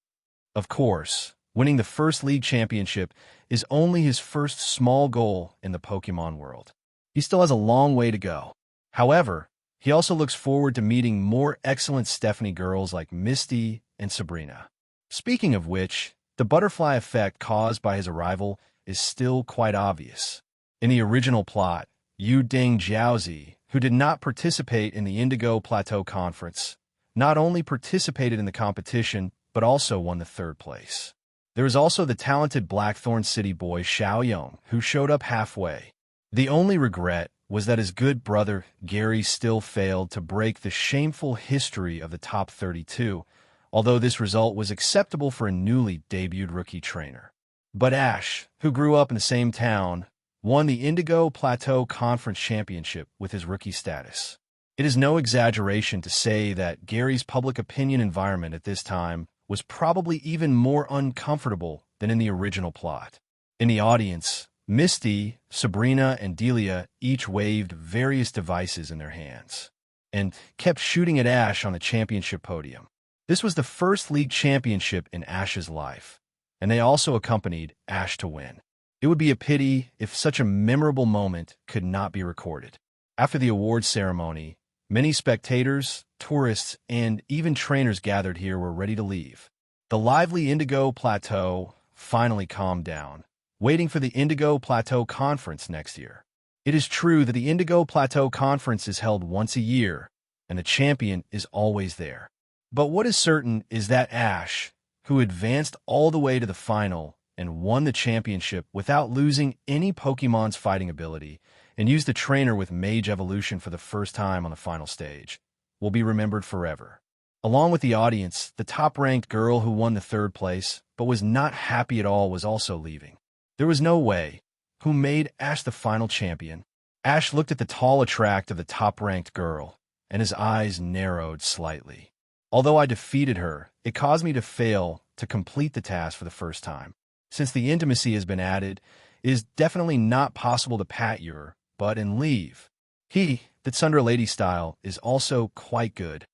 Speaker 2: Of course, winning the first league championship is only his first small goal in the Pokémon world. He still has a long way to go. However, he also looks forward to meeting more excellent Stephanie girls like Misty and Sabrina. Speaking of which, the butterfly effect caused by his arrival is still quite obvious. In the original plot, Yudang Jiaozi, who did not participate in the Indigo Plateau Conference, not only participated in the competition, but also won the third place. There is also the talented Blackthorn City boy Xiaoyong, who showed up halfway. The only regret was that his good brother, Gary, still failed to break the shameful history of the top 32, although this result was acceptable for a newly debuted rookie trainer. But Ash, who grew up in the same town, won the Indigo Plateau Conference Championship with his rookie status. It is no exaggeration to say that Gary's public opinion environment at this time was probably even more uncomfortable than in the original plot. In the audience, Misty, Sabrina, and Delia each waved various devices in their hands and kept shooting at Ash on the championship podium. This was the first league championship in Ash's life, and they also accompanied Ash to win. It would be a pity if such a memorable moment could not be recorded. After the awards ceremony, many spectators, tourists, and even trainers gathered here were ready to leave. The lively Indigo Plateau finally calmed down, waiting for the Indigo Plateau Conference next year. It is true that the Indigo Plateau Conference is held once a year, and the champion is always there. But what is certain is that Ash, who advanced all the way to the final and won the championship without losing any Pokemon's fighting ability, and used the trainer with Mage Evolution for the first time on the final stage, will be remembered forever. Along with the audience, the top-ranked girl who won the third place, but was not happy at all, was also leaving. There was no way. Who made Ash the final champion? Ash looked at the tall attract of the top-ranked girl, and his eyes narrowed slightly. Although I defeated her, it caused me to fail to complete the task for the first time. Since the intimacy has been added, it is definitely not possible to pat your butt and leave. That Sundra Lady style is also quite good.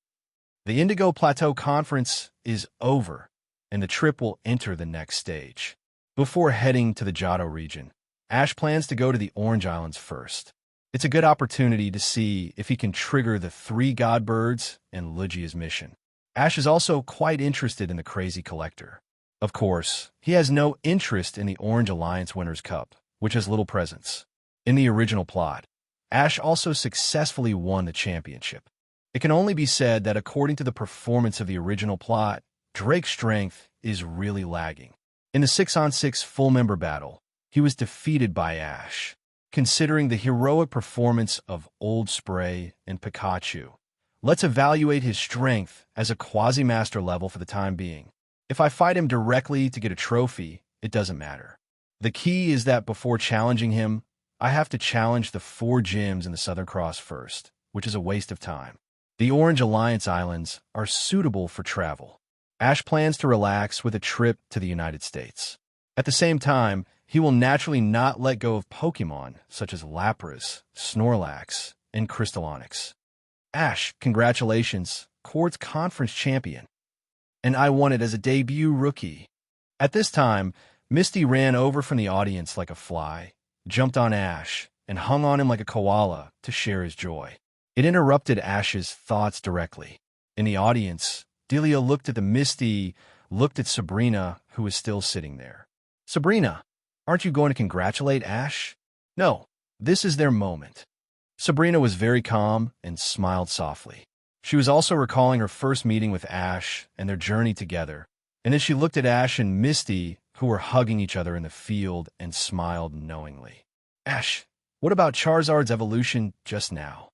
Speaker 2: The Indigo Plateau Conference is over, and the trip will enter the next stage. Before heading to the Johto region, Ash plans to go to the Orange Islands first. It's a good opportunity to see if he can trigger the 3 God Birds and Lugia's mission. Ash is also quite interested in the Crazy Collector. Of course, he has no interest in the Orange Alliance Winners' Cup, which has little presence. In the original plot, Ash also successfully won the championship. It can only be said that according to the performance of the original plot, Drake's strength is really lagging. In the 6-on-6 full-member battle, he was defeated by Ash. Considering the heroic performance of Old Spray and Pikachu, let's evaluate his strength as a quasi-master level for the time being. If I fight him directly to get a trophy, it doesn't matter. The key is that before challenging him, I have to challenge the 4 gyms in the Southern Cross first, which is a waste of time. The Orange Alliance Islands are suitable for travel. Ash plans to relax with a trip to the United States. At the same time, he will naturally not let go of Pokémon such as Lapras, Snorlax, and Crystallonix. Ash, congratulations, Quartz Conference champion. And I won it as a debut rookie. At this time, Misty ran over from the audience like a fly, jumped on Ash, and hung on him like a koala to share his joy. It interrupted Ash's thoughts directly. In the audience, Delia looked at Sabrina, who was still sitting there. Sabrina, aren't you going to congratulate Ash? No, this is their moment. Sabrina was very calm and smiled softly. She was also recalling her first meeting with Ash and their journey together, and then she looked at Ash and Misty, who were hugging each other in the field, and smiled knowingly. Ash, what about Charizard's evolution just now?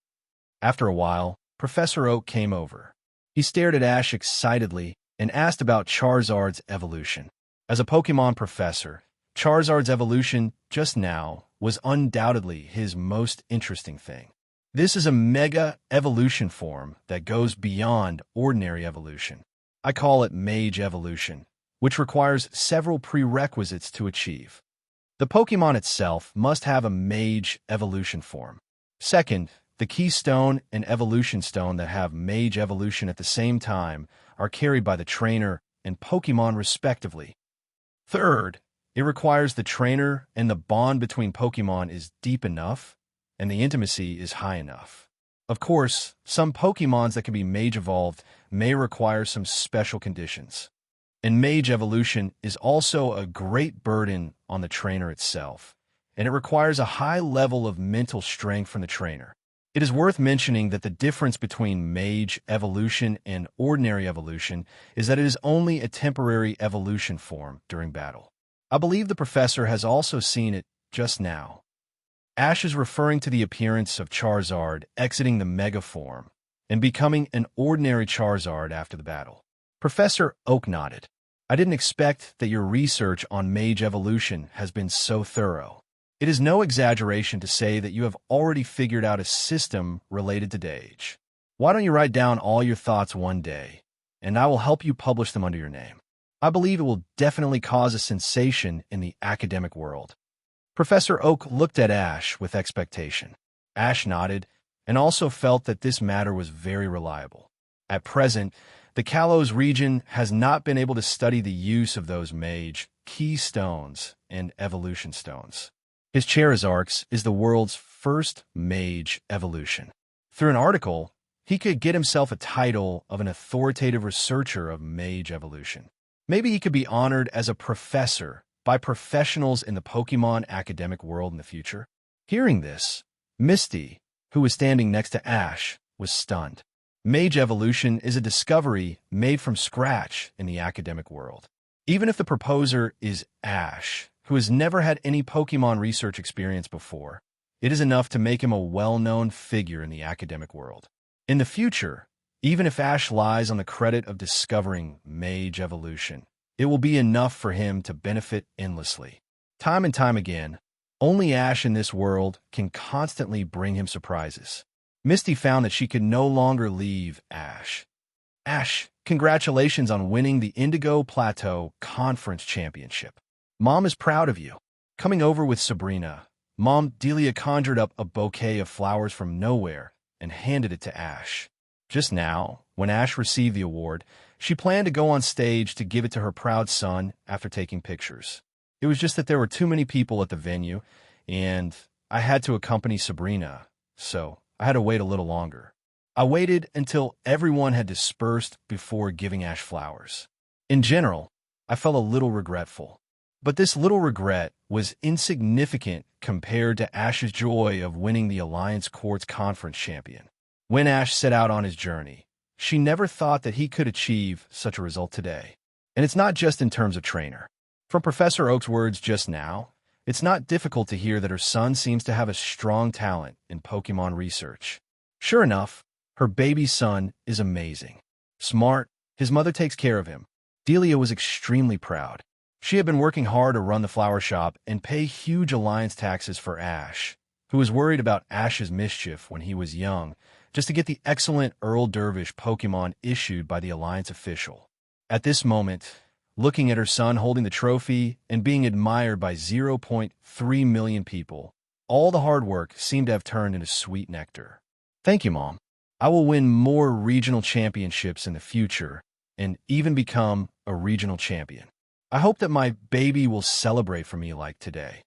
Speaker 2: After a while, Professor Oak came over. He stared at Ash excitedly and asked about Charizard's evolution. As a Pokemon professor, Charizard's evolution just now was undoubtedly his most interesting thing. This is a mega evolution form that goes beyond ordinary evolution. I call it Mage Evolution, which requires several prerequisites to achieve. The Pokemon itself must have a Mage Evolution form. Second, the Keystone and Evolution Stone that have Mage Evolution at the same time are carried by the trainer and Pokemon respectively. Third, it requires the trainer and the bond between Pokemon is deep enough and the intimacy is high enough. Of course, some Pokemons that can be Mage Evolved may require some special conditions. And Mage Evolution is also a great burden on the trainer itself, and it requires a high level of mental strength from the trainer. It is worth mentioning that the difference between Mage Evolution and ordinary evolution is that it is only a temporary evolution form during battle. I believe the professor has also seen it just now. Ash is referring to the appearance of Charizard exiting the Mega form and becoming an ordinary Charizard after the battle. Professor Oak nodded. I didn't expect that your research on Mage Evolution has been so thorough. It is no exaggeration to say that you have already figured out a system related to Dage. Why don't you write down all your thoughts one day, and I will help you publish them under your name. I believe it will definitely cause a sensation in the academic world. Professor Oak looked at Ash with expectation. Ash nodded and also felt that this matter was very reliable. At present, the Kalos region has not been able to study the use of those Mage, Keystones, and Evolution Stones. His Charizards is the world's first Mage Evolution. Through an article, he could get himself a title of an authoritative researcher of Mage Evolution. Maybe he could be honored as a professor by professionals in the Pokemon academic world in the future. Hearing this, Misty, who was standing next to Ash, was stunned. Mage Evolution is a discovery made from scratch in the academic world. Even if the proposer is Ash, who has never had any Pokemon research experience before, it is enough to make him a well-known figure in the academic world. In the future, even if Ash lies on the credit of discovering Mage Evolution, it will be enough for him to benefit endlessly. Time and time again, only Ash in this world can constantly bring him surprises. Misty found that she could no longer leave Ash. Ash, congratulations on winning the Indigo Plateau Conference Championship. Mom is proud of you. Coming over with Sabrina, Mom Delia conjured up a bouquet of flowers from nowhere and handed it to Ash. Just now, when Ash received the award, she planned to go on stage to give it to her proud son after taking pictures. It was just that there were too many people at the venue, and I had to accompany Sabrina, so I had to wait a little longer. I waited until everyone had dispersed before giving Ash flowers. In general, I felt a little regretful. But this little regret was insignificant compared to Ash's joy of winning the Alliance Court's conference champion. When Ash set out on his journey, she never thought that he could achieve such a result today. And it's not just in terms of trainer. From Professor Oak's words just now, it's not difficult to hear that her son seems to have a strong talent in Pokémon research. Sure enough, her baby son is amazing. Smart, his mother takes care of him. Delia was extremely proud. She had been working hard to run the flower shop and pay huge alliance taxes for Ash, who was worried about Ash's mischief when he was young, just to get the excellent Earl Dervish Pokémon issued by the alliance official. At this moment, looking at her son holding the trophy and being admired by 0.3 million people, all the hard work seemed to have turned into sweet nectar. Thank you, Mom. I will win more regional championships in the future and even become a regional champion. I hope that my baby will celebrate for me like today.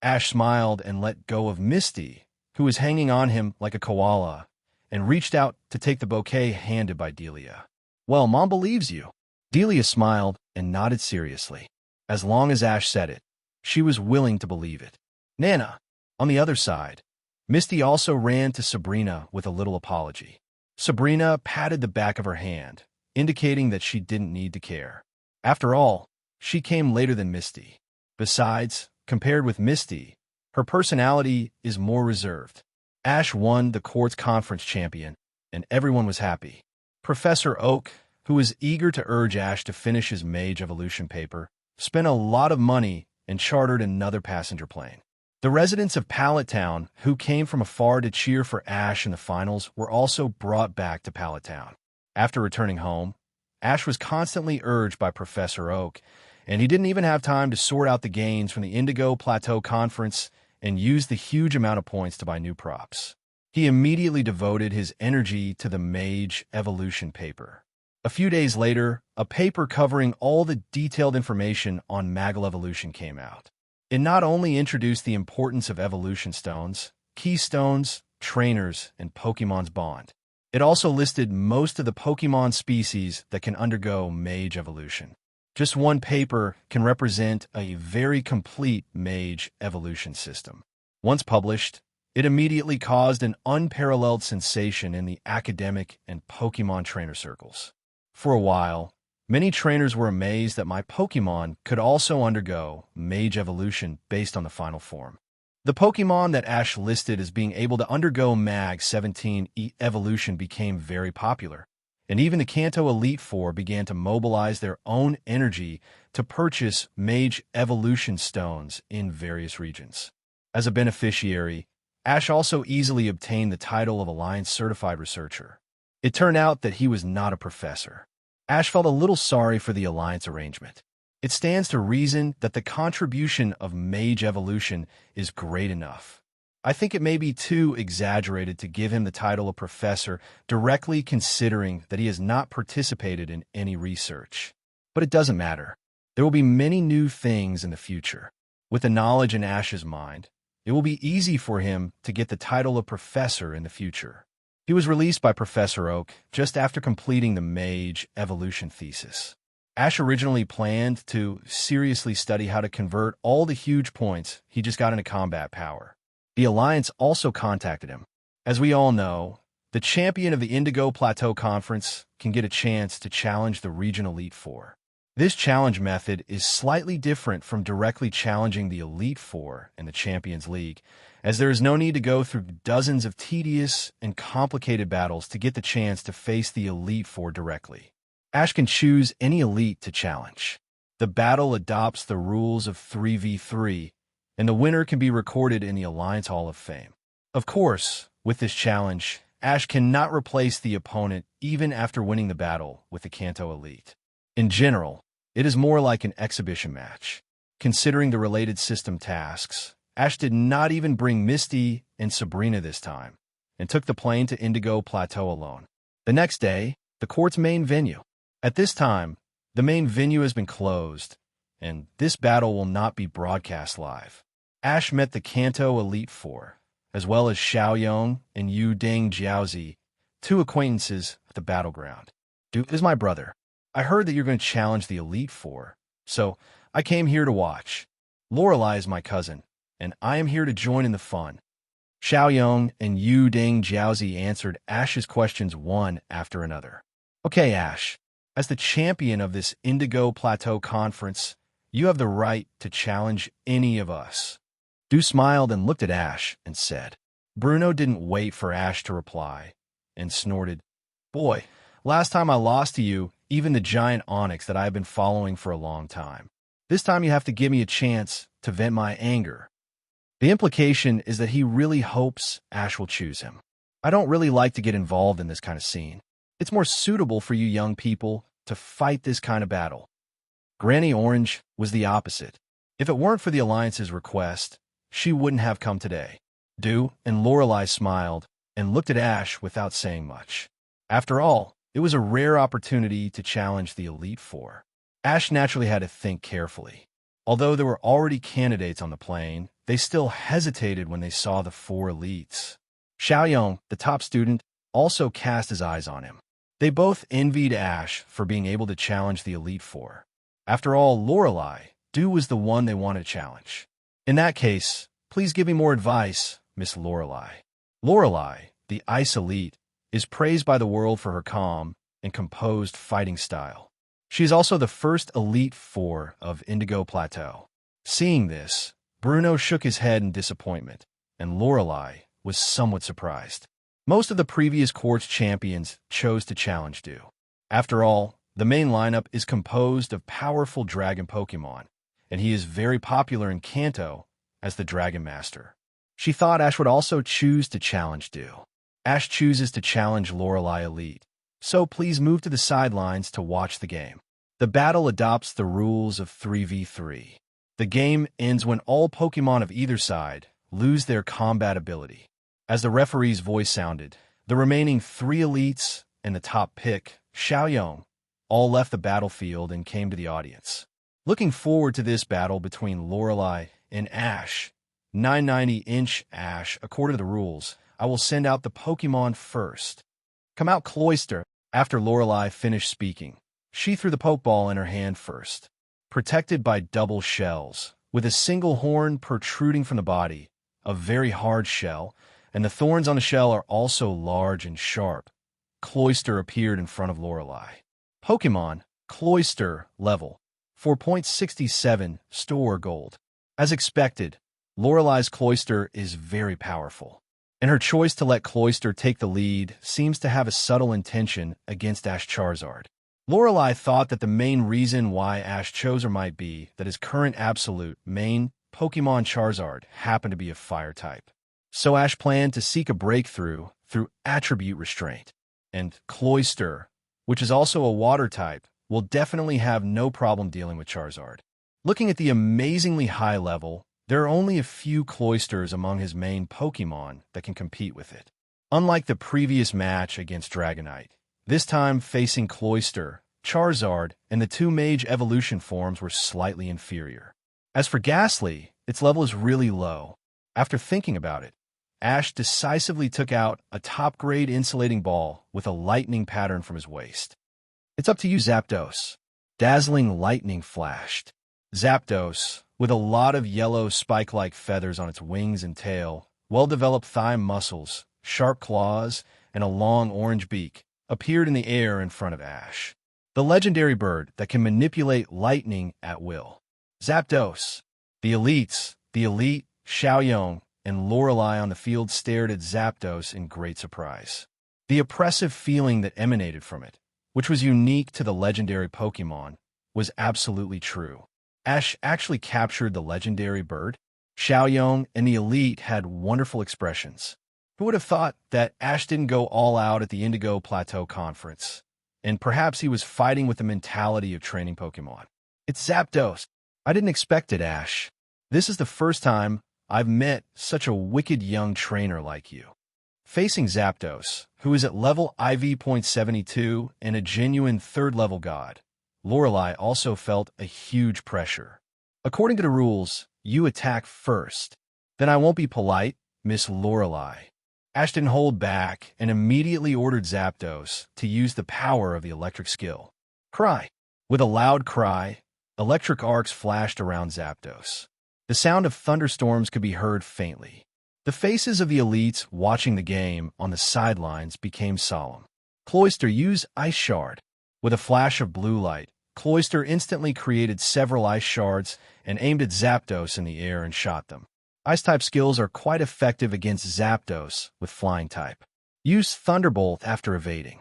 Speaker 2: Ash smiled and let go of Misty, who was hanging on him like a koala, and reached out to take the bouquet handed by Delia. Well, Mom believes you. Delia smiled and nodded seriously. As long as Ash said it, she was willing to believe it. Nana, on the other side, Misty also ran to Sabrina with a little apology. Sabrina patted the back of her hand, indicating that she didn't need to care. After all, she came later than Misty. Besides, compared with Misty, her personality is more reserved. Ash won the court's conference champion, and everyone was happy. Professor Oak, who was eager to urge Ash to finish his Mage Evolution paper, spent a lot of money and chartered another passenger plane. The residents of Pallet Town, who came from afar to cheer for Ash in the finals, were also brought back to Pallet Town. After returning home, Ash was constantly urged by Professor Oak, and he didn't even have time to sort out the gains from the Indigo Plateau Conference and use the huge amount of points to buy new props. He immediately devoted his energy to the Mage Evolution paper. A few days later, a paper covering all the detailed information on Magal Evolution came out. It not only introduced the importance of evolution stones, keystones, trainers, and Pokemon's bond, it also listed most of the Pokemon species that can undergo Mage Evolution. Just one paper can represent a very complete Mage Evolution system. Once published, it immediately caused an unparalleled sensation in the academic and Pokemon trainer circles. For a while, many trainers were amazed that my Pokemon could also undergo Mage Evolution based on the final form. The Pokemon that Ash listed as being able to undergo Mag 17 evolution became very popular, and even the Kanto Elite Four began to mobilize their own energy to purchase Mage Evolution stones in various regions. As a beneficiary, Ash also easily obtained the title of Alliance Certified Researcher. It turned out that he was not a professor. Ash felt a little sorry for the Alliance arrangement. It stands to reason that the contribution of Mage Evolution is great enough. I think it may be too exaggerated to give him the title of professor directly considering that he has not participated in any research. But it doesn't matter. There will be many new things in the future. With the knowledge in Ash's mind, it will be easy for him to get the title of professor in the future. He was released by Professor Oak just after completing the Mage Evolution thesis. Ash originally planned to seriously study how to convert all the huge points he just got into combat power. The Alliance also contacted him. As we all know, the champion of the Indigo Plateau Conference can get a chance to challenge the Regional Elite Four. This challenge method is slightly different from directly challenging the Elite Four in the Champions League, as there is no need to go through dozens of tedious and complicated battles to get the chance to face the Elite Four directly. Ash can choose any elite to challenge. The battle adopts the rules of 3v3, and the winner can be recorded in the Alliance Hall of Fame. Of course, with this challenge, Ash cannot replace the opponent even after winning the battle with the Kanto Elite. In general, it is more like an exhibition match. Considering the related system tasks, Ash did not even bring Misty and Sabrina this time, and took the plane to Indigo Plateau alone. The next day, the court's main venue. At this time, the main venue has been closed, and this battle will not be broadcast live. Ash met the Kanto Elite Four, as well as Xiaoyong and Yu Ding Jiaozi, two acquaintances at the battleground. Duke is my brother. I heard that you're going to challenge the Elite Four, so I came here to watch. Lorelei is my cousin, and I am here to join in the fun. Xiaoyong and Yu Ding Jiaozi answered Ash's questions one after another. Okay, Ash, as the champion of this Indigo Plateau Conference, you have the right to challenge any of us. Du smiled and looked at Ash and said. Bruno didn't wait for Ash to reply and snorted, Boy, last time I lost to you, even the giant onyx that I have been following for a long time. This time you have to give me a chance to vent my anger. The implication is that he really hopes Ash will choose him. I don't really like to get involved in this kind of scene. It's more suitable for you young people to fight this kind of battle. Granny Orange was the opposite. If it weren't for the Alliance's request, she wouldn't have come today. Du and Lorelei smiled and looked at Ash without saying much. After all, it was a rare opportunity to challenge the Elite Four. Ash naturally had to think carefully. Although there were already candidates on the plane, they still hesitated when they saw the four elites. Xiaoyong, the top student, also cast his eyes on him. They both envied Ash for being able to challenge the Elite Four. After all, Lorelei, Du was the one they wanted to challenge. In that case, please give me more advice, Miss Lorelei. Lorelei, the Ice Elite, is praised by the world for her calm and composed fighting style. She is also the first Elite Four of Indigo Plateau. Seeing this, Bruno shook his head in disappointment, and Lorelei was somewhat surprised. Most of the previous court's champions chose to challenge Du. After all, the main lineup is composed of powerful dragon Pokémon, and he is very popular in Kanto as the Dragon Master. She thought Ash would also choose to challenge Du. Ash chooses to challenge Lorelei Elite, so please move to the sidelines to watch the game. The battle adopts the rules of 3v3. The game ends when all Pokémon of either side lose their combat ability. As the referee's voice sounded, the remaining three elites and the top pick, Xiaoyong, all left the battlefield and came to the audience. Looking forward to this battle between Lorelei and Ash, 990-inch Ash, according to the rules, I will send out the Pokémon first. Come out, Cloyster. After Lorelei finished speaking, she threw the Pokeball in her hand first. Protected by double shells, with a single horn protruding from the body, a very hard shell, and the thorns on the shell are also large and sharp, Cloyster appeared in front of Lorelei. Pokémon, Cloyster, level 4.67, store gold. As expected, Lorelei's Cloyster is very powerful, and her choice to let Cloyster take the lead seems to have a subtle intention against Ash Charizard. Lorelei thought that the main reason why Ash chose her might be that his current absolute main Pokemon Charizard happened to be a fire type. So Ash planned to seek a breakthrough through attribute restraint, and Cloyster, which is also a water type, will definitely have no problem dealing with Charizard. Looking at the amazingly high level, there are only a few Cloysters among his main Pokemon that can compete with it. Unlike the previous match against Dragonite, this time facing Cloyster, Charizard, and the two Mage evolution forms were slightly inferior. As for Ghastly, its level is really low. After thinking about it, Ash decisively took out a top-grade insulating ball with a lightning pattern from his waist. It's up to you, Zapdos. Dazzling lightning flashed. Zapdos, with a lot of yellow spike-like feathers on its wings and tail, well-developed thigh muscles, sharp claws, and a long orange beak, appeared in the air in front of Ash. The legendary bird that can manipulate lightning at will. Zapdos. The elites, the elite, Xiaoyong, and Lorelei on the field stared at Zapdos in great surprise. The oppressive feeling that emanated from it, which was unique to the legendary Pokemon, was absolutely true. Ash actually captured the legendary bird. Xiaoyong and the elite had wonderful expressions. Who would have thought that Ash didn't go all out at the Indigo Plateau Conference? And perhaps he was fighting with the mentality of training Pokemon. It's Zapdos. I didn't expect it, Ash. This is the first time I've met such a wicked young trainer like you. Facing Zapdos, who is at level IV.72 and a genuine third-level god, Lorelei also felt a huge pressure. According to the rules, you attack first. Then I won't be polite, Miss Lorelei. Ash didn't hold back and immediately ordered Zapdos to use the power of the electric skill. Cry. With a loud cry, electric arcs flashed around Zapdos. The sound of thunderstorms could be heard faintly. The faces of the elites watching the game on the sidelines became solemn. Cloyster used Ice Shard. With a flash of blue light, Cloyster instantly created several ice shards and aimed at Zapdos in the air and shot them. Ice-type skills are quite effective against Zapdos with Flying-type. Use Thunderbolt after evading.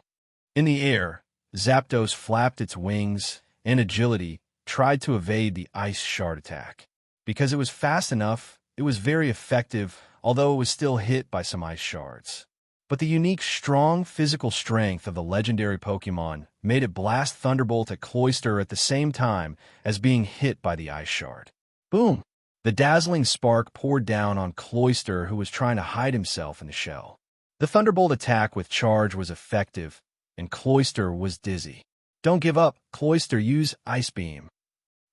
Speaker 2: In the air, Zapdos flapped its wings and agility tried to evade the Ice Shard attack. Because it was fast enough, it was very effective, although it was still hit by some ice shards. But the unique, strong physical strength of the legendary Pokémon made it blast Thunderbolt at Cloyster at the same time as being hit by the ice shard. Boom! The dazzling spark poured down on Cloyster, who was trying to hide himself in the shell. The Thunderbolt attack with charge was effective, and Cloyster was dizzy. Don't give up, Cloyster, use Ice Beam.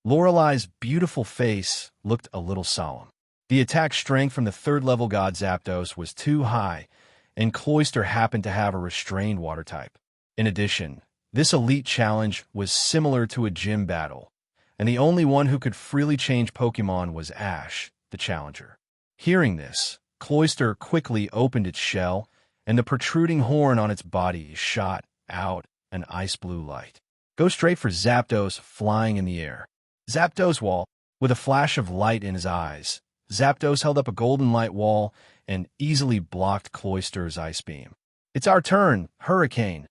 Speaker 2: Lorelei's beautiful face looked a little solemn. The attack strength from the third-level god Zapdos was too high, and Cloyster happened to have a restrained water type. In addition, this elite challenge was similar to a gym battle, and the only one who could freely change Pokémon was Ash, the challenger. Hearing this, Cloyster quickly opened its shell, and the protruding horn on its body shot out an ice blue light. Go straight for Zapdos flying in the air. Zapdos wall, with a flash of light in his eyes, Zapdos held up a golden light wall and easily blocked Cloyster's ice beam. It's our turn, Hurricane!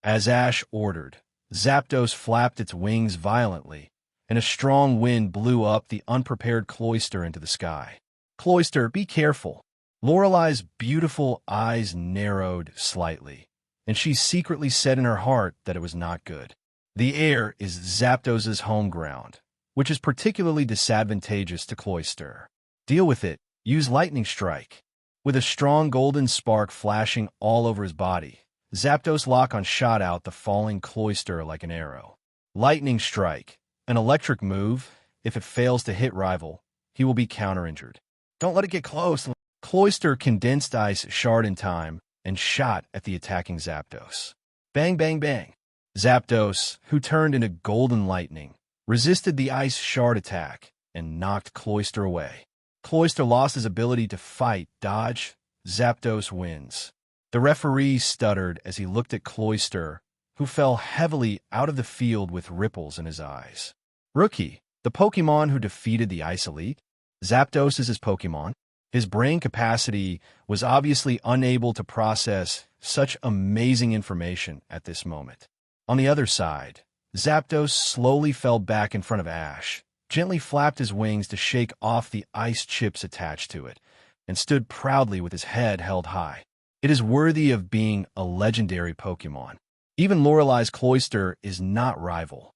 Speaker 2: As Ash ordered, Zapdos flapped its wings violently, and a strong wind blew up the unprepared Cloyster into the sky. Cloyster, be careful! Lorelei's beautiful eyes narrowed slightly, and she secretly said in her heart that it was not good. The air is Zapdos's home ground, which is particularly disadvantageous to Cloyster. Deal with it. Use Lightning Strike. With a strong golden spark flashing all over his body, Zapdos lock-on shot out the falling Cloyster like an arrow. Lightning Strike, an electric move. If it fails to hit rival, he will be counter-injured. Don't let it get close. Cloyster condensed Ice Shard in time and shot at the attacking Zapdos. Bang, bang, bang. Zapdos, who turned into golden lightning, resisted the Ice Shard attack and knocked Cloyster away. Cloyster lost his ability to fight, dodge. Zapdos wins. The referee stuttered as he looked at Cloyster, who fell heavily out of the field with ripples in his eyes. Rookie, the Pokémon who defeated the Ice Elite? Zapdos is his Pokémon. His brain capacity was obviously unable to process such amazing information at this moment. On the other side, Zapdos slowly fell back in front of Ash, gently flapped his wings to shake off the ice chips attached to it, and stood proudly with his head held high. It is worthy of being a legendary Pokémon. Even Lorelei's Cloyster is not rival.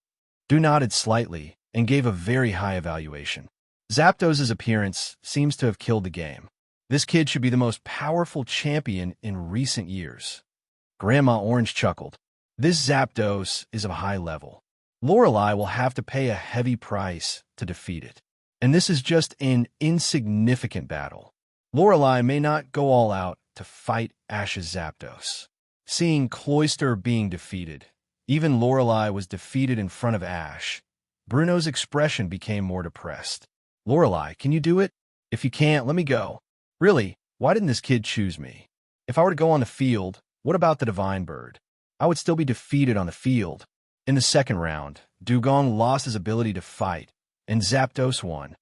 Speaker 2: Du nodded slightly and gave a very high evaluation. Zapdos' appearance seems to have killed the game. This kid should be the most powerful champion in recent years. Grandma Orange chuckled. This Zapdos is of high level. Lorelei will have to pay a heavy price to defeat it. And this is just an insignificant battle. Lorelei may not go all out to fight Ash's Zapdos. Seeing Cloyster being defeated, even Lorelei was defeated in front of Ash. Bruno's expression became more depressed. Lorelei, can you do it? If you can't, let me go. Really, why didn't this kid choose me? If I were to go on the field, what about the Divine Bird? I would still be defeated on the field. In the second round, Dugong lost his ability to fight, and Zapdos won.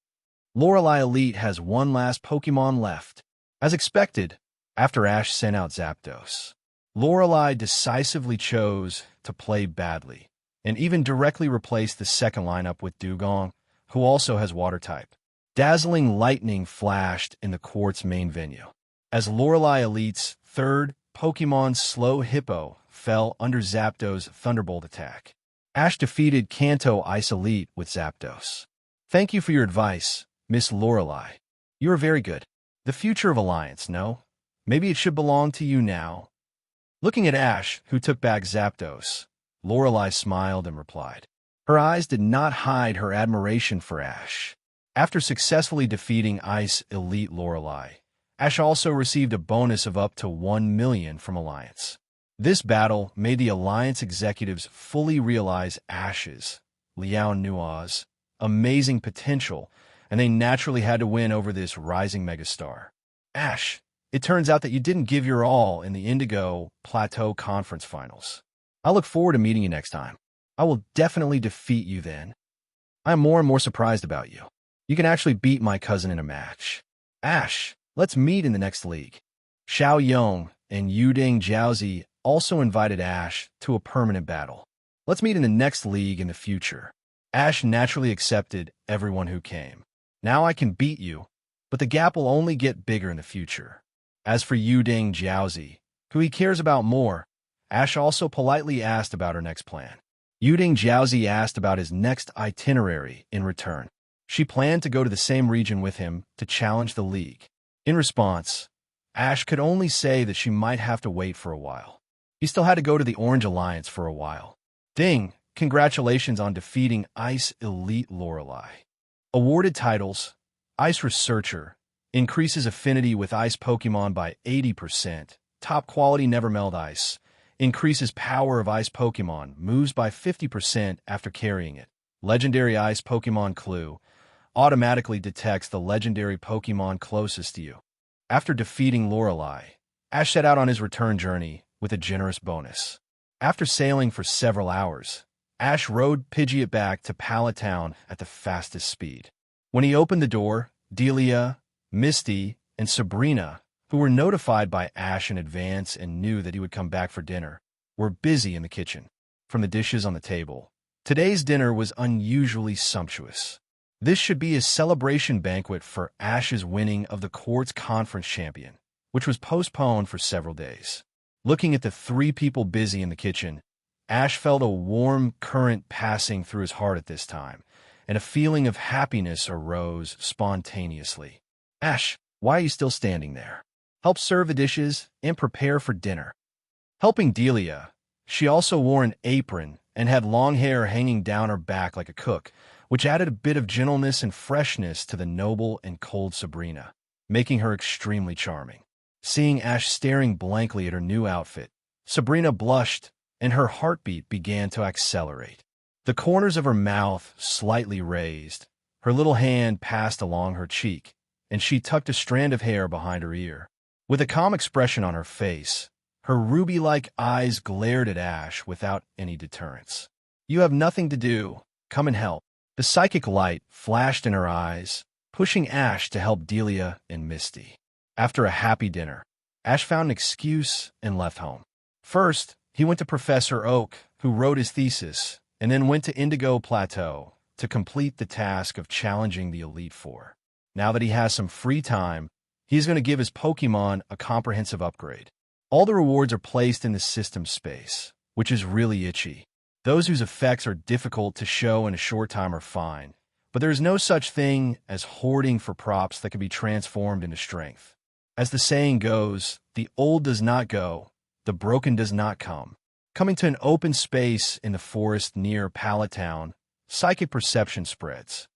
Speaker 2: Lorelei Elite has one last Pokémon left. As expected, after Ash sent out Zapdos, Lorelei decisively chose to play badly, and even directly replaced the second lineup with Dugong, who also has Water type. Dazzling lightning flashed in the Quartz main venue, as Lorelei Elite's third Pokémon Slow Hippo fell under Zapdos' Thunderbolt attack. Ash defeated Kanto Ice Elite with Zapdos. Thank you for your advice, Miss Lorelei. You are very good. The future of Alliance, no? Maybe it should belong to you now. Looking at Ash, who took back Zapdos, Lorelei smiled and replied. Her eyes did not hide her admiration for Ash. After successfully defeating Ice Elite Lorelei, Ash also received a bonus of up to 1 million from Alliance. This battle made the Alliance executives fully realize Ash's, Nua's, amazing potential, and they naturally had to win over this rising megastar. Ash, it turns out that you didn't give your all in the Indigo Plateau Conference Finals. I look forward to meeting you next time. I will definitely defeat you then. I am more and more surprised about you. You can actually beat my cousin in a match. Ash, let's meet in the next league. Xiao Yong and Yuding Jiaozi also invited Ash to a permanent battle. Let's meet in the next league in the future. Ash naturally accepted everyone who came. Now I can beat you, but the gap will only get bigger in the future. As for Yuding Jiaozi, who he cares about more, Ash also politely asked about her next plan. Yuding Jiaozi asked about his next itinerary in return. She planned to go to the same region with him to challenge the league. In response, Ash could only say that she might have to wait for a while. He still had to go to the Orange Alliance for a while. Ding, congratulations on defeating Ice Elite Lorelei. Awarded titles: Ice Researcher, increases affinity with ice Pokemon by 80%. Top quality Never Meld Ice, increases power of ice Pokemon, moves by 50% after carrying it. Legendary Ice Pokemon Clue, automatically detects the legendary Pokemon closest to you. After defeating Lorelei, Ash set out on his return journey with a generous bonus. After sailing for several hours, Ash rode Pidgeot back to Pallet Town at the fastest speed. When he opened the door, Delia, Misty, and Sabrina, who were notified by Ash in advance and knew that he would come back for dinner, were busy in the kitchen. From the dishes on the table, today's dinner was unusually sumptuous. This should be a celebration banquet for Ash's winning of the Quartz Conference champion, which was postponed for several days. Looking at the three people busy in the kitchen, Ash felt a warm current passing through his heart at this time, and a feeling of happiness arose spontaneously. Ash, why are you still standing there? Help serve the dishes and prepare for dinner. Helping Delia, she also wore an apron and had long hair hanging down her back like a cook, which added a bit of gentleness and freshness to the noble and cold Sabrina, making her extremely charming. Seeing Ash staring blankly at her new outfit, Sabrina blushed and her heartbeat began to accelerate. The corners of her mouth slightly raised, her little hand passed along her cheek, and she tucked a strand of hair behind her ear. With a calm expression on her face, her ruby-like eyes glared at Ash without any deterrence. You have nothing to do. Come and help. The psychic light flashed in her eyes, pushing Ash to help Delia and Misty. After a happy dinner, Ash found an excuse and left home. First, he went to Professor Oak, who wrote his thesis, and then went to Indigo Plateau to complete the task of challenging the Elite Four. Now that he has some free time, he's going to give his Pokemon a comprehensive upgrade. All the rewards are placed in the system space, which is really itchy. Those whose effects are difficult to show in a short time are fine, but there is no such thing as hoarding for props that can be transformed into strength. As the saying goes, the old does not go, the broken does not come. Coming to an open space in the forest near Pallet Town, psychic perception spreads.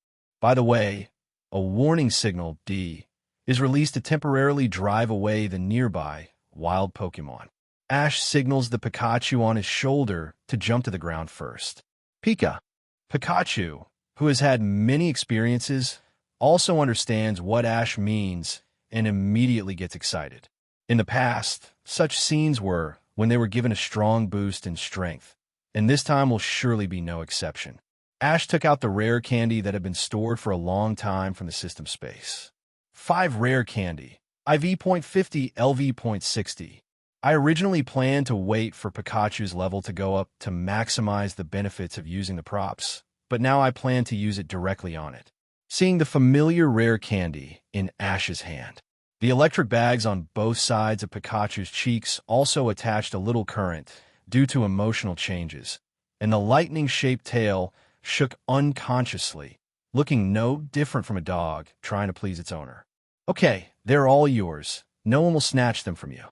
Speaker 2: By the way, a warning signal, D, is released to temporarily drive away the nearby wild Pokemon. Ash signals the Pikachu on his shoulder to jump to the ground first. Pikachu, who has had many experiences, also understands what Ash means and immediately gets excited. In the past, such scenes were when they were given a strong boost in strength, and this time will surely be no exception. Ash took out the rare candy that had been stored for a long time from the system space. 5 rare candy, IV.50, LV.60. I originally planned to wait for Pikachu's level to go up to maximize the benefits of using the props, but now I plan to use it directly on it. Seeing the familiar rare candy in Ash's hand. The electric bags on both sides of Pikachu's cheeks also attached a little current due to emotional changes, and the lightning-shaped tail shook unconsciously, looking no different from a dog trying to please its owner. Okay, they're all yours. No one will snatch them from you.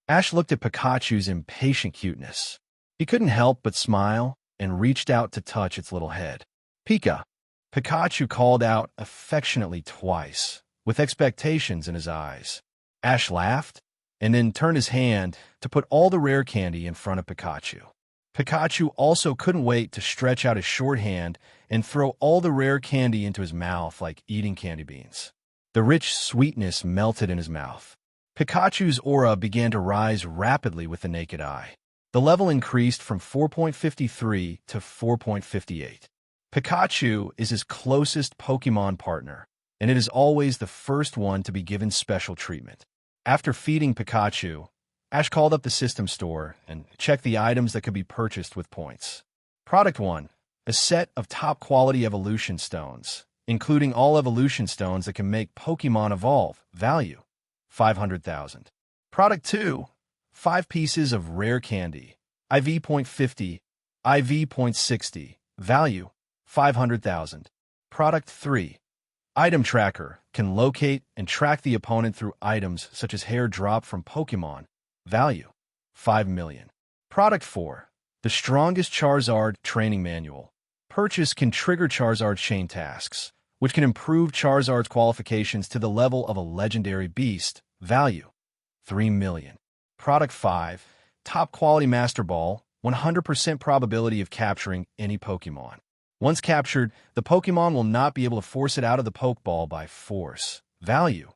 Speaker 2: Ash looked at Pikachu's impatient cuteness. He couldn't help but smile and reached out to touch its little head. Pika. Pikachu called out affectionately twice, with expectations in his eyes. Ash laughed and then turned his hand to put all the rare candy in front of Pikachu. Pikachu also couldn't wait to stretch out his short hand and throw all the rare candy into his mouth like eating candy beans. The rich sweetness melted in his mouth. Pikachu's aura began to rise rapidly with the naked eye. The level increased from 4.53 to 4.58. Pikachu is his closest Pokémon partner, and it is always the first one to be given special treatment. After feeding Pikachu, Ash called up the system store and checked the items that could be purchased with points. Product 1. A set of top-quality evolution stones, including all evolution stones that can make Pokémon evolve. Value: 500,000. Product 2. 5 pieces of rare candy. IV.50, IV.60. Value: 500,000. Product 3. Item tracker, can locate and track the opponent through items such as hair drop from Pokémon. Value: 5 million. Product 4. The strongest Charizard training manual. Purchase can trigger Charizard chain tasks, which can improve Charizard's qualifications to the level of a legendary beast. Value: 3 million. Product 5. Top quality Master Ball, 100% probability of capturing any Pokémon. Once captured, the Pokémon will not be able to force it out of the Pokeball by force. Value: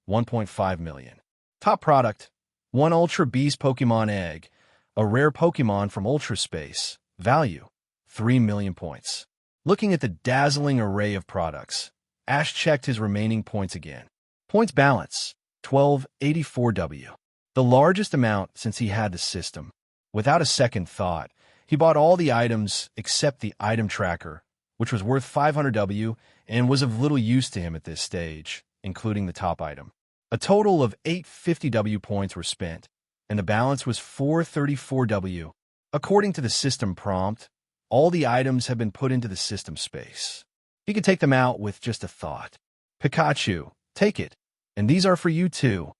Speaker 2: 1.5 million. Top product: 1 Ultra Beast Pokémon Egg, a rare Pokémon from Ultra Space. Value: 3 million points. Looking at the dazzling array of products, Ash checked his remaining points again. Points balance: 1284W. The largest amount since he had the system. Without a second thought, he bought all the items except the item tracker, which was worth 500W and was of little use to him at this stage, including the top item. A total of 850W points were spent, and the balance was 434W. According to the system prompt, all the items have been put into the system space. He could take them out with just a thought. Pikachu, take it. And these are for you too.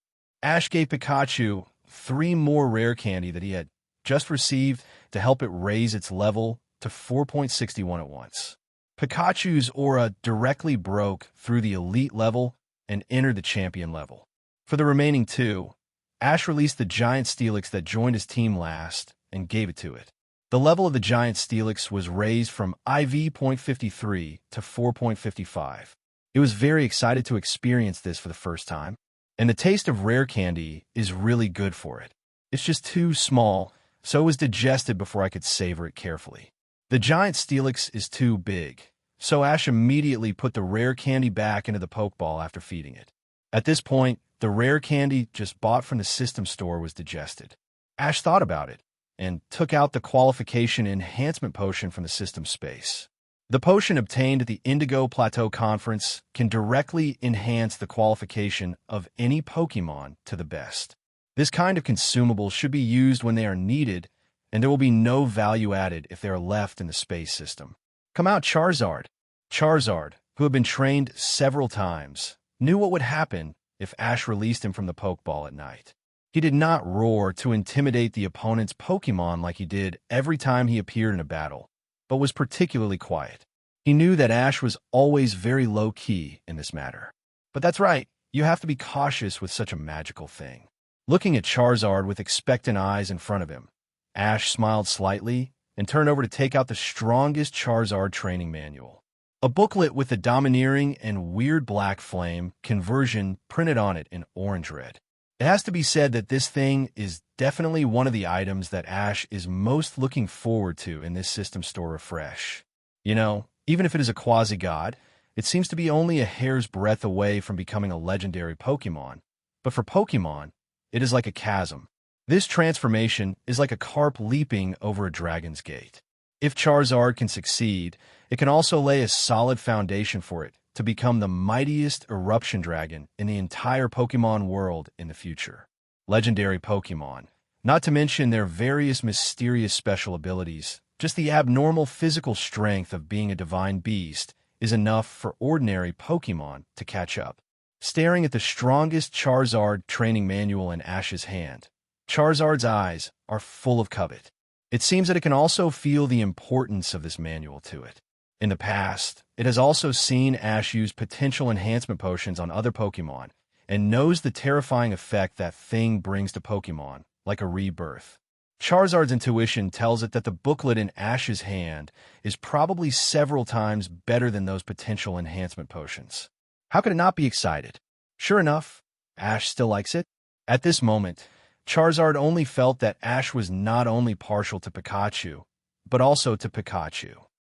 Speaker 2: Ash gave Pikachu 3 more rare candy that he had just received to help it raise its level to 4.61 at once. Pikachu's aura directly broke through the elite level and entered the champion level. For the remaining 2, Ash released the giant Steelix that joined his team last and gave it to it. The level of the giant Steelix was raised from IV.53 to 4.55. It was very excited to experience this for the first time, and the taste of rare candy is really good for it. It's just too small, so it was digested before I could savor it carefully. The giant Steelix is too big, so Ash immediately put the rare candy back into the Pokeball after feeding it. At this point, the rare candy just bought from the system store was digested. Ash thought about it and took out the qualification enhancement potion from the system space. The potion obtained at the Indigo Plateau Conference can directly enhance the qualification of any Pokémon to the best. This kind of consumable should be used when they are needed, and there will be no value added if they are left in the space system. Come out, Charizard. Charizard, who had been trained several times, knew what would happen if Ash released him from the Pokeball at night. He did not roar to intimidate the opponent's Pokémon like he did every time he appeared in a battle, but was particularly quiet. He knew that Ash was always very low-key in this matter. But that's right, you have to be cautious with such a magical thing. Looking at Charizard with expectant eyes in front of him, Ash smiled slightly and turned over to take out the strongest Charizard training manual. A booklet with the domineering and weird black flame conversion printed on it in orange-red. It has to be said that this thing is definitely one of the items that Ash is most looking forward to in this system store refresh. You know, even if it is a quasi-god, it seems to be only a hair's breadth away from becoming a legendary Pokémon. But for Pokémon, it is like a chasm. This transformation is like a carp leaping over a dragon's gate. If Charizard can succeed, it can also lay a solid foundation for it to become the mightiest eruption dragon in the entire Pokémon world in the future. Legendary Pokémon, not to mention their various mysterious special abilities, just the abnormal physical strength of being a divine beast, is enough for ordinary Pokémon to catch up. Staring at the strongest Charizard training manual in Ash's hand, Charizard's eyes are full of covet. It seems that it can also feel the importance of this manual to it. In the past, it has also seen Ash use potential enhancement potions on other Pokémon, and knows the terrifying effect that thing brings to Pokémon, like a rebirth. Charizard's intuition tells it that the booklet in Ash's hand is probably several times better than those potential enhancement potions. How could it not be excited? Sure enough, Ash still likes it. At this moment, Charizard only felt that Ash was not only partial to Pikachu, but also to Pikachu.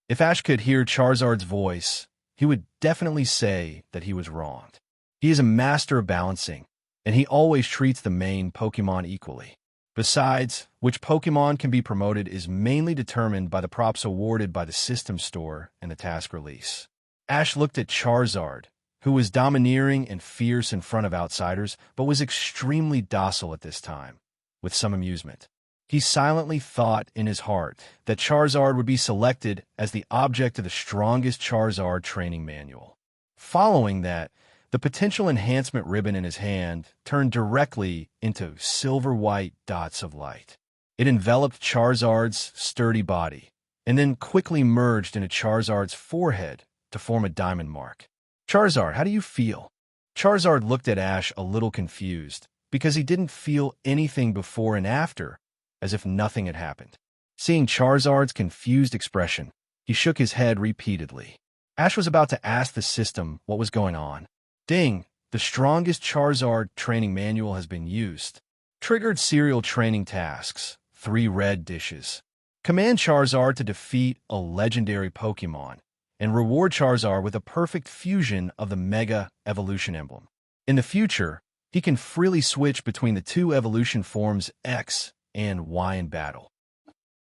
Speaker 2: If Ash could hear Charizard's voice, he would definitely say that he was wronged. He is a master of balancing, and he always treats the main Pokémon equally. Besides, which Pokémon can be promoted is mainly determined by the props awarded by the system store and the task release. Ash looked at Charizard, who was domineering and fierce in front of outsiders, but was extremely docile at this time, with some amusement. He silently thought in his heart that Charizard would be selected as the object of the strongest Charizard training manual. Following that, the potential enhancement ribbon in his hand turned directly into silver-white dots of light. It enveloped Charizard's sturdy body, and then quickly merged into Charizard's forehead to form a diamond mark. Charizard, how do you feel? Charizard looked at Ash a little confused, because he didn't feel anything before and after, as if nothing had happened. Seeing Charizard's confused expression, he shook his head repeatedly. Ash was about to ask the system what was going on. Ding! The strongest Charizard training manual has been used. Triggered serial training tasks. 3 red dishes. Command Charizard to defeat a legendary Pokémon, and reward Charizard with a perfect fusion of the Mega Evolution emblem. In the future, he can freely switch between the 2 evolution forms X and Y in battle.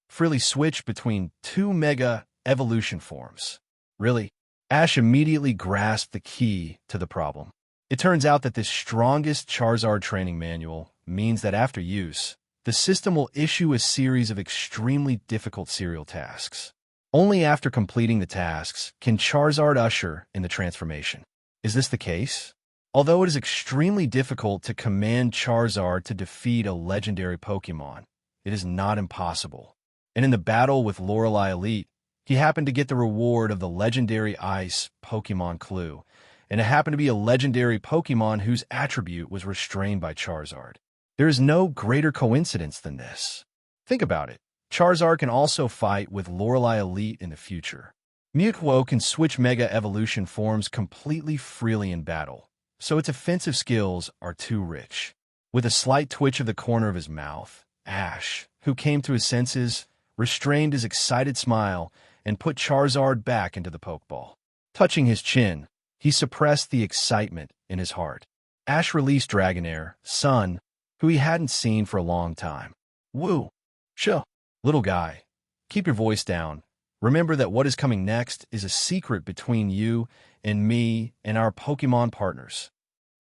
Speaker 2: Freely switch between 2 Mega Evolution forms. Really? Ash immediately grasped the key to the problem. It turns out that this strongest Charizard training manual means that after use, the system will issue a series of extremely difficult serial tasks. Only after completing the tasks can Charizard usher in the transformation. Is this the case? Although it is extremely difficult to command Charizard to defeat a legendary Pokémon, it is not impossible. And in the battle with Lorelei Elite, he happened to get the reward of the legendary Ice Pokémon Clue, and it happened to be a legendary Pokémon whose attribute was restrained by Charizard. There is no greater coincidence than this. Think about it. Charizard can also fight with Lorelei Elite in the future. Mewtwo can switch Mega Evolution forms completely freely in battle, so its offensive skills are too rich. With a slight twitch of the corner of his mouth, Ash, who came to his senses, restrained his excited smile and put Charizard back into the Pokeball. Touching his chin, he suppressed the excitement in his heart. Ash released Dragonair, son, who he hadn't seen for a long time. Woo! Sho! Little guy, keep your voice down. Remember that what is coming next is a secret between you and me and our Pokemon partners.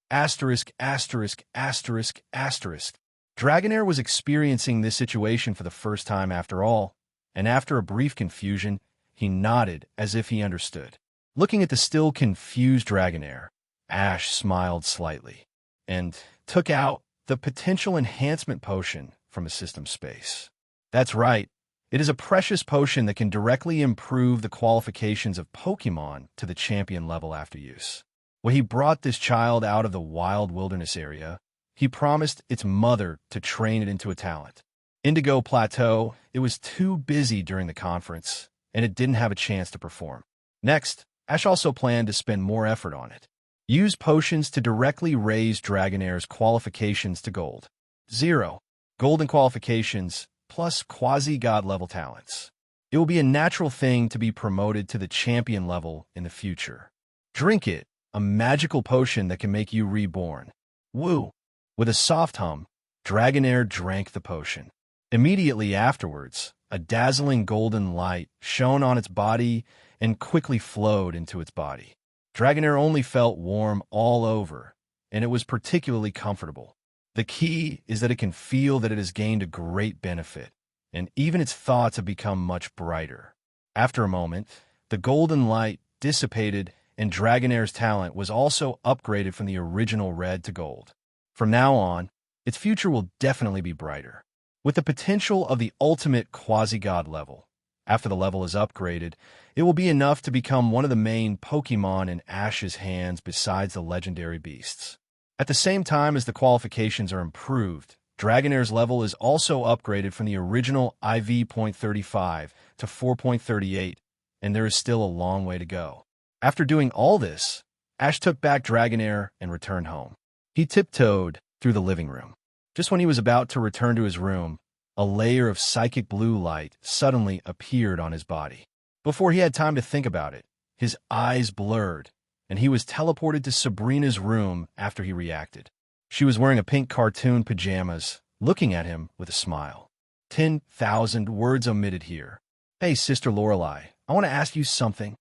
Speaker 2: Asterisk, asterisk, asterisk, asterisk. Dragonair was experiencing this situation for the first time after all, and after a brief confusion, he nodded as if he understood. Looking at the still confused Dragonair, Ash smiled slightly and took out the potential enhancement potion from his system space. That's right. It is a precious potion that can directly improve the qualifications of Pokémon to the champion level after use. When he brought this child out of the wild wilderness area, he promised its mother to train it into a talent. Indigo Plateau, it was too busy during the conference, and it didn't have a chance to perform. Next, Ash also planned to spend more effort on it. Use potions to directly raise Dragonair's qualifications to gold. 0. Golden qualifications plus quasi-god level talents. It will be a natural thing to be promoted to the champion level in the future. Drink it, a magical potion that can make you reborn. Woo! With a soft hum, Dragonair drank the potion. Immediately afterwards, a dazzling golden light shone on its body and quickly flowed into its body. Dragonair only felt warm all over, and it was particularly comfortable. The key is that it can feel that it has gained a great benefit, and even its thoughts have become much brighter. After a moment, the golden light dissipated, and Dragonair's talent was also upgraded from the original red to gold. From now on, its future will definitely be brighter, with the potential of the ultimate quasi-god level. After the level is upgraded, it will be enough to become one of the main Pokémon in Ash's hands besides the legendary beasts. At the same time as the qualifications are improved, Dragonair's level is also upgraded from the original IV.35 to 4.38, and there is still a long way to go. After doing all this, Ash took back Dragonair and returned home. He tiptoed through the living room. Just when he was about to return to his room, a layer of psychic blue light suddenly appeared on his body. Before he had time to think about it, his eyes blurred, and he was teleported to Sabrina's room after he reacted. She was wearing a pink cartoon pajamas, looking at him with a smile. 10,000 words omitted here. Hey, Sister Lorelei, I want to ask you something.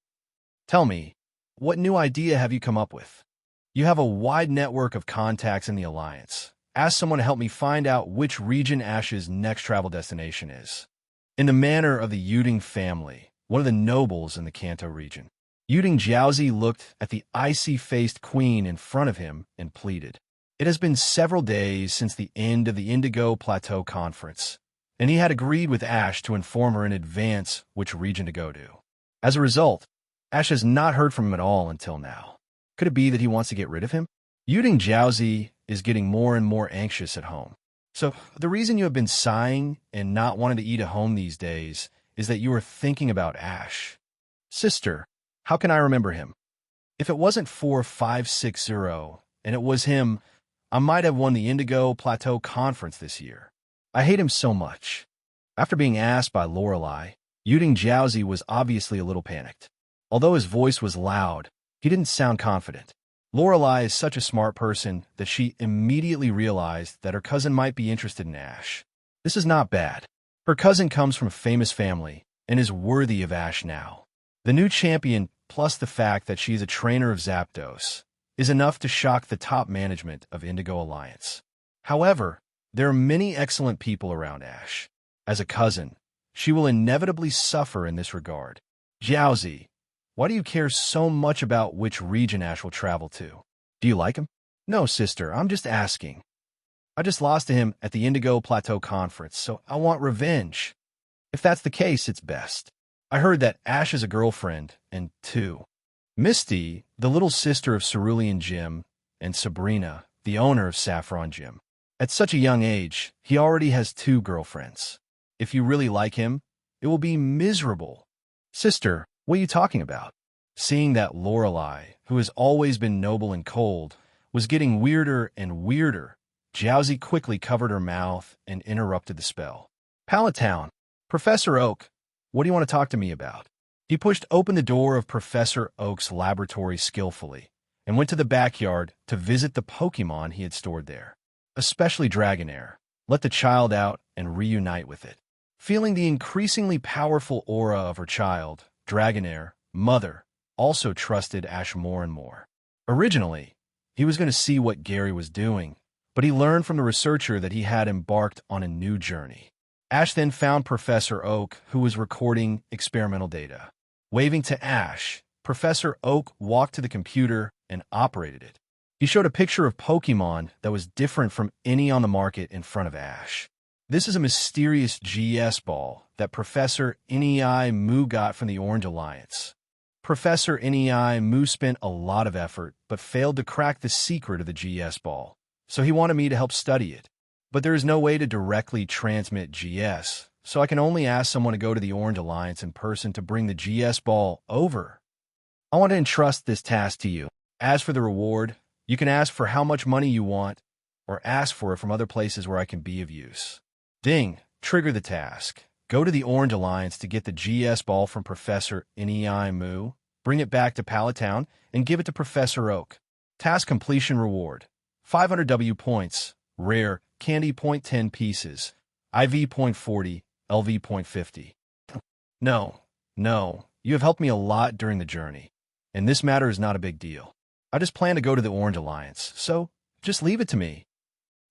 Speaker 2: Tell me, what new idea have you come up with? You have a wide network of contacts in the Alliance. Ask someone to help me find out which region Ash's next travel destination is. In the manner of the Yuding family, one of the nobles in the Kanto region, Yuding Jiaozi looked at the icy-faced queen in front of him and pleaded. It has been several days since the end of the Indigo Plateau Conference, and he had agreed with Ash to inform her in advance which region to go to. As a result, Ash has not heard from him at all until now. Could it be that he wants to get rid of him? Yuding Jiaozi is getting more and more anxious at home. So, the reason you have been sighing and not wanting to eat at home these days is that you are thinking about Ash. Sister, how can I remember him? If it wasn't 4560 and it was him, I might have won the Indigo Plateau Conference this year. I hate him so much. After being asked by Lorelei, Yuding Jiaozi was obviously a little panicked. Although his voice was loud, he didn't sound confident. Lorelei is such a smart person that she immediately realized that her cousin might be interested in Ash. This is not bad. Her cousin comes from a famous family and is worthy of Ash now. The new champion, plus the fact that she's a trainer of Zapdos, is enough to shock the top management of Indigo Alliance. However, there are many excellent people around Ash. As a cousin, she will inevitably suffer in this regard. Jiaozi, why do you care so much about which region Ash will travel to? Do you like him? No, sister, I'm just asking. I just lost to him at the Indigo Plateau Conference, so I want revenge. If that's the case, it's best. I heard that Ash is a girlfriend, and two. Misty, the little sister of Cerulean Gym, and Sabrina, the owner of Saffron Gym. At such a young age, he already has 2 girlfriends. If you really like him, it will be miserable. Sister, what are you talking about? Seeing that Lorelei, who has always been noble and cold, was getting weirder and weirder, Jiaozi quickly covered her mouth and interrupted the spell. Palatown, Professor Oak, what do you want to talk to me about? He pushed open the door of Professor Oak's laboratory skillfully and went to the backyard to visit the Pokémon he had stored there. Especially Dragonair, let the child out and reunite with it. Feeling the increasingly powerful aura of her child, Dragonair, Mother, also trusted Ash more and more. Originally, he was going to see what Gary was doing, but he learned from the researcher that he had embarked on a new journey. Ash then found Professor Oak, who was recording experimental data. Waving to Ash, Professor Oak walked to the computer and operated it. He showed a picture of Pokémon that was different from any on the market in front of Ash. This is a mysterious GS ball that Professor enrich got from the Orange Alliance. Professor enrich spent a lot of effort, but failed to crack the secret of the GS ball, so he wanted me to help study it. But there is no way to directly transmit GS, so I can only ask someone to go to the Orange Alliance in person to bring the GS ball over. I want to entrust this task to you. As for the reward, you can ask for how much money you want, or ask for it from other places where I can be of use. Ding, trigger the task. Go to the Orange Alliance to get the GS ball from Professor enrich, bring it back to Palatown, and give it to Professor Oak. Task completion reward. 500 W points, rare, candy point 10 pieces, IV point 40, LV point 50. No, you have helped me a lot during the journey, and this matter is not a big deal. I just plan to go to the Orange Alliance, so just leave it to me.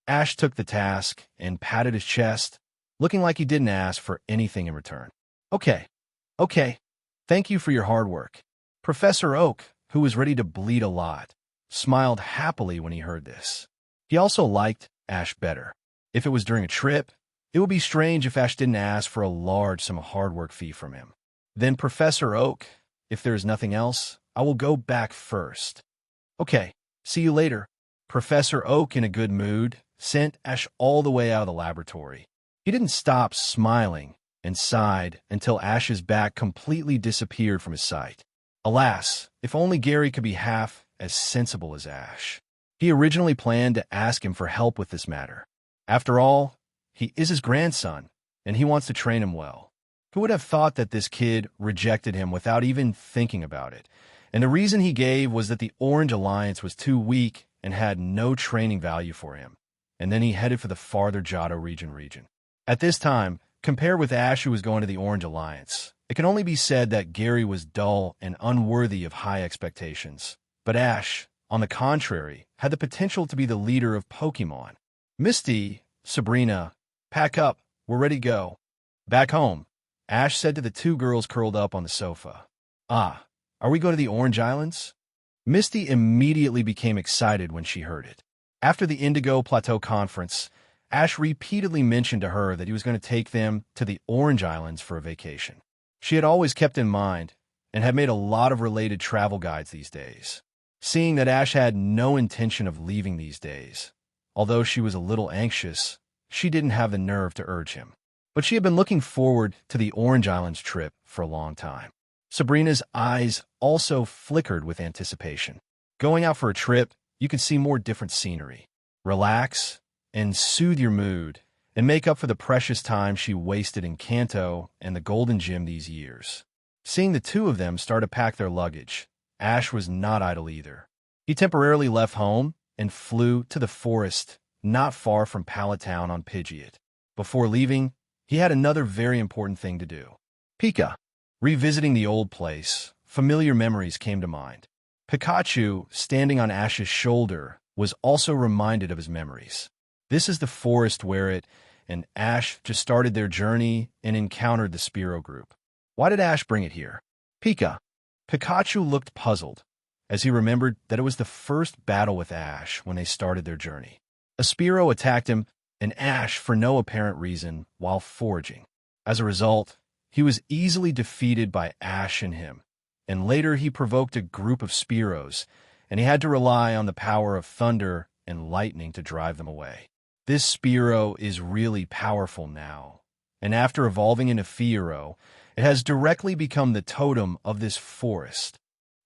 Speaker 2: Ash took the task and patted his chest, looking like he didn't ask for anything in return. Okay. Thank you for your hard work. Professor Oak, who was ready to bleed a lot, smiled happily when he heard this. He also liked Ash better. If it was during a trip, it would be strange if Ash didn't ask for a large sum of hard work fee from him. Then Professor Oak, if there is nothing else, I will go back first. Okay, see you later. Professor Oak, in a good mood, sent Ash all the way out of the laboratory. He didn't stop smiling and sighed until Ash's back completely disappeared from his sight. Alas, if only Gary could be half as sensible as Ash. He originally planned to ask him for help with this matter. After all, he is his grandson, and he wants to train him well. Who would have thought that this kid rejected him without even thinking about it? And the reason he gave was that the Orange Alliance was too weak and had no training value for him. And then he headed for the farther Johto region. At this time, compared with Ash, who was going to the Orange Alliance, it can only be said that Gary was dull and unworthy of high expectations. But Ash, on the contrary, had the potential to be the leader of Pokémon. Misty, Sabrina, pack up, we're ready to go. Back home, Ash said to the two girls curled up on the sofa. Ah, are we going to the Orange Islands? Misty immediately became excited when she heard it. After the Indigo Plateau Conference, Ash repeatedly mentioned to her that he was going to take them to the Orange Islands for a vacation. She had always kept in mind and had made a lot of related travel guides these days. Seeing that Ash had no intention of leaving these days, although she was a little anxious, she didn't have the nerve to urge him. But she had been looking forward to the Orange Islands trip for a long time. Sabrina's eyes also flickered with anticipation. Going out for a trip, you could see more different scenery, relax, and soothe your mood, and make up for the precious time she wasted in Kanto and the Golden Gym these years. Seeing the two of them start to pack their luggage, Ash was not idle either. He temporarily left home and flew to the forest not far from Pallet Town on Pidgeot. Before leaving, he had another very important thing to do. Pika. Revisiting the old place, familiar memories came to mind. Pikachu, standing on Ash's shoulder, was also reminded of his memories. This is the forest where it and Ash just started their journey and encountered the Spearow group. Why did Ash bring it here? Pika. Pikachu looked puzzled, as he remembered that it was the first battle with Ash when they started their journey. A Spearow attacked him, and Ash for no apparent reason while foraging. As a result, he was easily defeated by Ash and him, and later he provoked a group of Spearows, and he had to rely on the power of thunder and lightning to drive them away. This Spearow is really powerful now, and after evolving into Fearow, it has directly become the totem of this forest.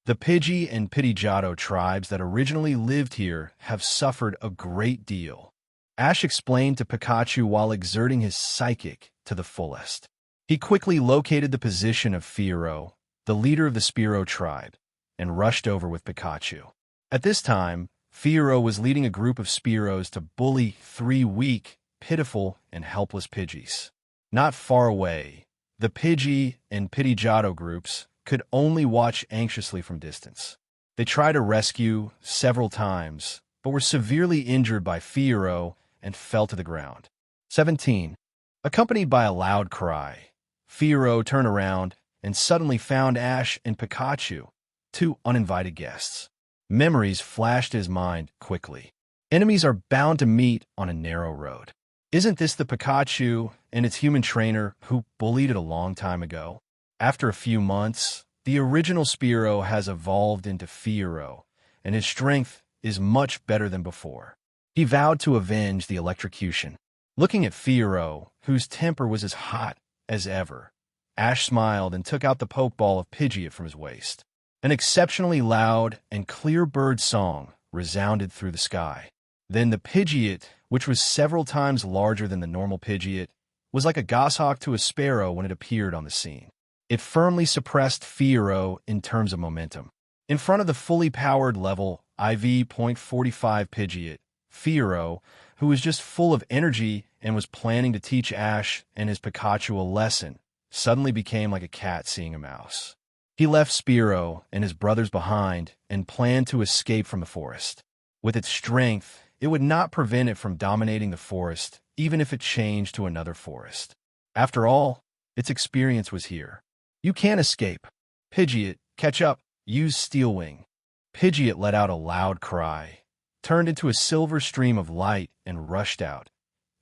Speaker 2: The Pidgey and Pidgeotto tribes that originally lived here have suffered a great deal. Ash explained to Pikachu while exerting his psychic to the fullest. He quickly located the position of Fearow, the leader of the Spearow tribe, and rushed over with Pikachu. At this time, Fearow was leading a group of Spearows to bully 3 weak, pitiful, and helpless Pidgeys. Not far away, the Pidgey and Pidgeotto groups could only watch anxiously from distance. They tried to rescue several times, but were severely injured by Fearow and fell to the ground. 17. Accompanied by a loud cry, Fearow turned around and suddenly found Ash and Pikachu, 2 uninvited guests. Memories flashed his mind quickly. Enemies are bound to meet on a narrow road. Isn't this the Pikachu and its human trainer who bullied it a long time ago? After a few months, the original Spearow has evolved into Fearow, and his strength is much better than before. He vowed to avenge the electrocution. Looking at Fearow, whose temper was as hot as ever, Ash smiled and took out the Pokeball of Pidgeot from his waist. An exceptionally loud and clear bird song resounded through the sky. Then the Pidgeot, which was several times larger than the normal Pidgeot, was like a goshawk to a sparrow when it appeared on the scene. It firmly suppressed Fearow in terms of momentum. In front of the fully powered level IV.45 Pidgeot, Fearow, who was just full of energy and was planning to teach Ash and his Pikachu a lesson, suddenly became like a cat seeing a mouse. He left Spearow and his brothers behind and planned to escape from the forest. With its strength, it would not prevent it from dominating the forest, even if it changed to another forest. After all, its experience was here. You can't escape. Pidgeot, catch up, Use Steel Wing. Pidgeot let out a loud cry, turned into a silver stream of light, and rushed out,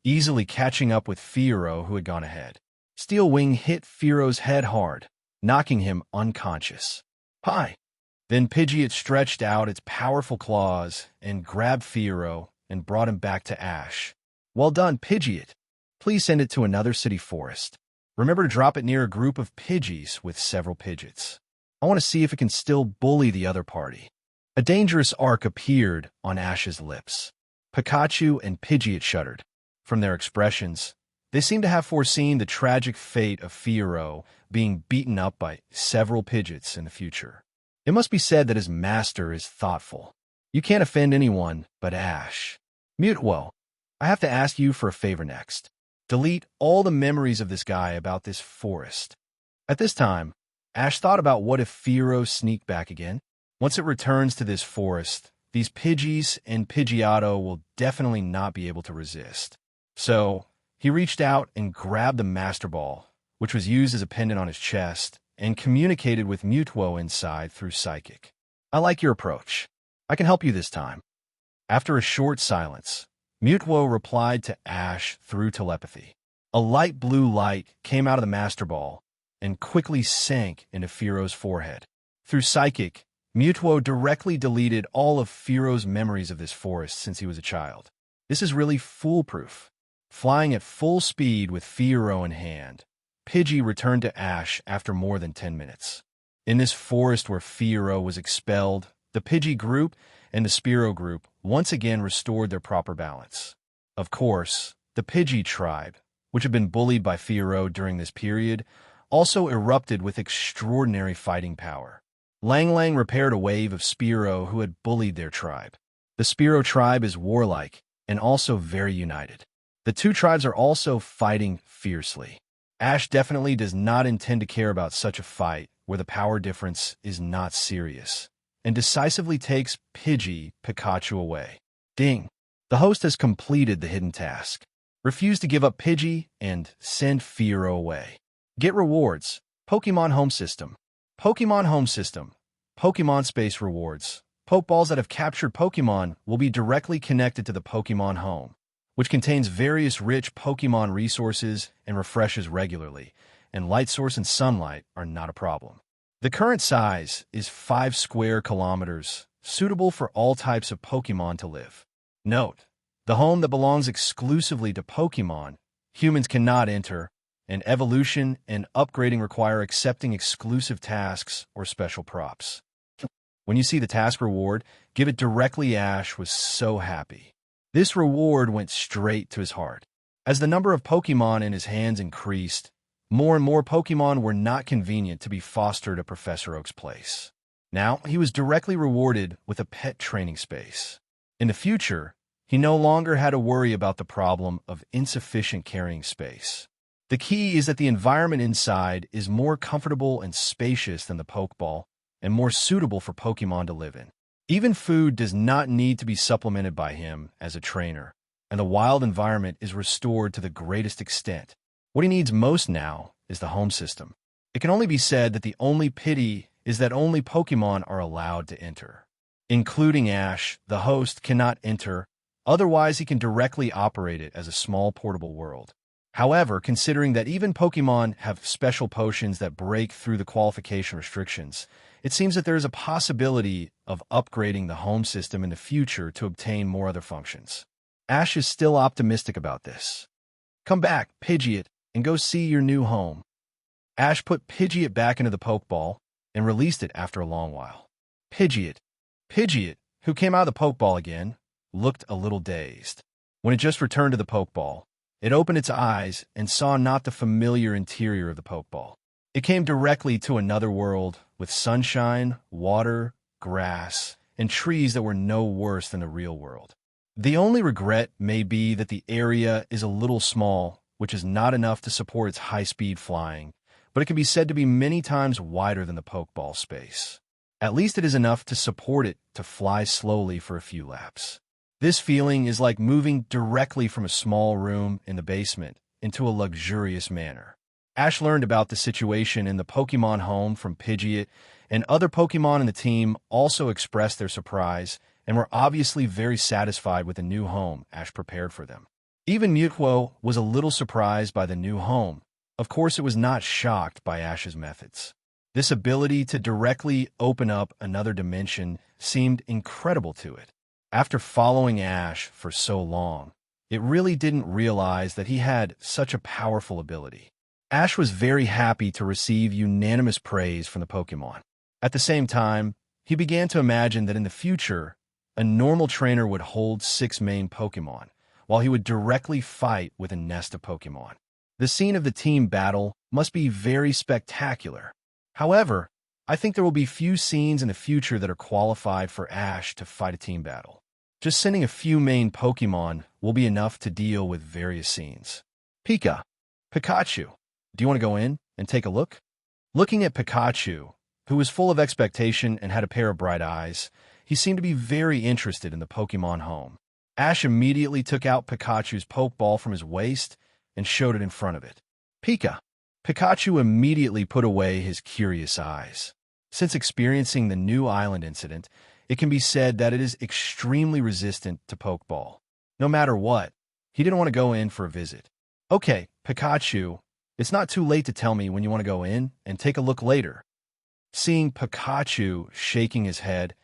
Speaker 2: easily catching up with Fiero, who had gone ahead. Steel Wing hit Fiero's head hard, knocking him unconscious. Pie! Then Pidgeot stretched out its powerful claws and grabbed Fiero and brought him back to Ash. Well done, Pidgeot. Please send it to another city forest. Remember to drop it near a group of Pidgeys with several Pidgeots. I want to see if it can still bully the other party. A dangerous arc appeared on Ash's lips. Pikachu and Pidgeot shuddered. From their expressions, they seemed to have foreseen the tragic fate of Fiero being beaten up by several Pidgeots in the future. It must be said that his master is thoughtful. You can't offend anyone but Ash. Mutwo, I have to ask you for a favor next. Delete all the memories of this guy about this forest. At this time, Ash thought about what if Fiero sneaked back again? Once it returns to this forest, these Pidgeys and Pidgeotto will definitely not be able to resist. So, he reached out and grabbed the Master Ball, which was used as a pendant on his chest, and communicated with Mutwo inside through Psychic. I like your approach. I can help you this time. After a short silence, Mutwo replied to Ash through telepathy. A light blue light came out of the Master Ball and quickly sank into Fiero's forehead. Through Psychic, Mutwo directly deleted all of Fiero's memories of this forest since he was a child. This is really foolproof. Flying at full speed with Fiero in hand, Pidgey returned to Ash after more than 10 minutes. In this forest where Fiero was expelled, the Pidgey group and the Spearow group once again restored their proper balance. Of course, the Pidgey tribe, which had been bullied by Fiero during this period, also erupted with extraordinary fighting power. Lang Lang repaired a wave of Spearow who had bullied their tribe. The Spearow tribe is warlike and also very united. The two tribes are also fighting fiercely. Ash definitely does not intend to care about such a fight where the power difference is not serious, and decisively takes Pikachu away. Ding! The host has completed the hidden task. Refuse to give up Pidgey and send Fiero away. Get rewards. Pokemon Home System. Pokemon Home System. Pokemon Space Rewards. Pokeballs that have captured Pokemon will be directly connected to the Pokemon Home, which contains various rich Pokemon resources and refreshes regularly, and light source and sunlight are not a problem. The current size is 5 square kilometers, suitable for all types of Pokemon to live. Note, the home that belongs exclusively to Pokemon, humans cannot enter, and evolution and upgrading require accepting exclusive tasks or special props. When you see the task reward, give it directly. Ash was so happy. This reward went straight to his heart. As the number of Pokemon in his hands increased, more and more Pokemon were not convenient to be fostered at Professor Oak's place. Now, he was directly rewarded with a pet training space. In the future, he no longer had to worry about the problem of insufficient carrying space. The key is that the environment inside is more comfortable and spacious than the Pokeball, and more suitable for Pokemon to live in. Even food does not need to be supplemented by him as a trainer, and the wild environment is restored to the greatest extent. What he needs most now is the home system. It can only be said that the only pity is that only Pokemon are allowed to enter. Including Ash, the host cannot enter, otherwise he can directly operate it as a small portable world. However, considering that even Pokemon have special potions that break through the qualification restrictions, it seems that there is a possibility of upgrading the home system in the future to obtain more other functions. Ash is still optimistic about this. Come back, Pidgeot, and go see your new home. Ash put Pidgeot back into the Pokeball and released it after a long while. Pidgeot, who came out of the Pokeball again, looked a little dazed. When it just returned to the Pokeball, it opened its eyes and saw not the familiar interior of the Pokeball. It came directly to another world with sunshine, water, grass, and trees that were no worse than the real world. The only regret may be that the area is a little small, which is not enough to support its high-speed flying, but it can be said to be many times wider than the Pokeball space. At least it is enough to support it to fly slowly for a few laps. This feeling is like moving directly from a small room in the basement into a luxurious manor. Ash learned about the situation in the Pokémon home from Pidgeot, and other Pokémon in the team also expressed their surprise and were obviously very satisfied with the new home Ash prepared for them. Even Mutwo was a little surprised by the new home. Of course, it was not shocked by Ash's methods. This ability to directly open up another dimension seemed incredible to it. After following Ash for so long, it really didn't realize that he had such a powerful ability. Ash was very happy to receive unanimous praise from the Pokémon. At the same time, he began to imagine that in the future, a normal trainer would hold 6 main Pokémon, while he would directly fight with a nest of Pokémon. The scene of the team battle must be very spectacular. However, I think there will be few scenes in the future that are qualified for Ash to fight a team battle. Just sending a few main Pokémon will be enough to deal with various scenes. Pikachu. Do you want to go in and take a look? Looking at Pikachu, who was full of expectation and had a pair of bright eyes, he seemed to be very interested in the Pokémon home. Ash immediately took out Pikachu's Pokeball from his waist and showed it in front of it. Pikachu immediately put away his curious eyes. Since experiencing the new island incident, it can be said that it is extremely resistant to Pokeball. No matter what, he didn't want to go in for a visit. Okay, Pikachu, it's not too late to tell me when you want to go in and take a look later. Seeing Pikachu shaking his head,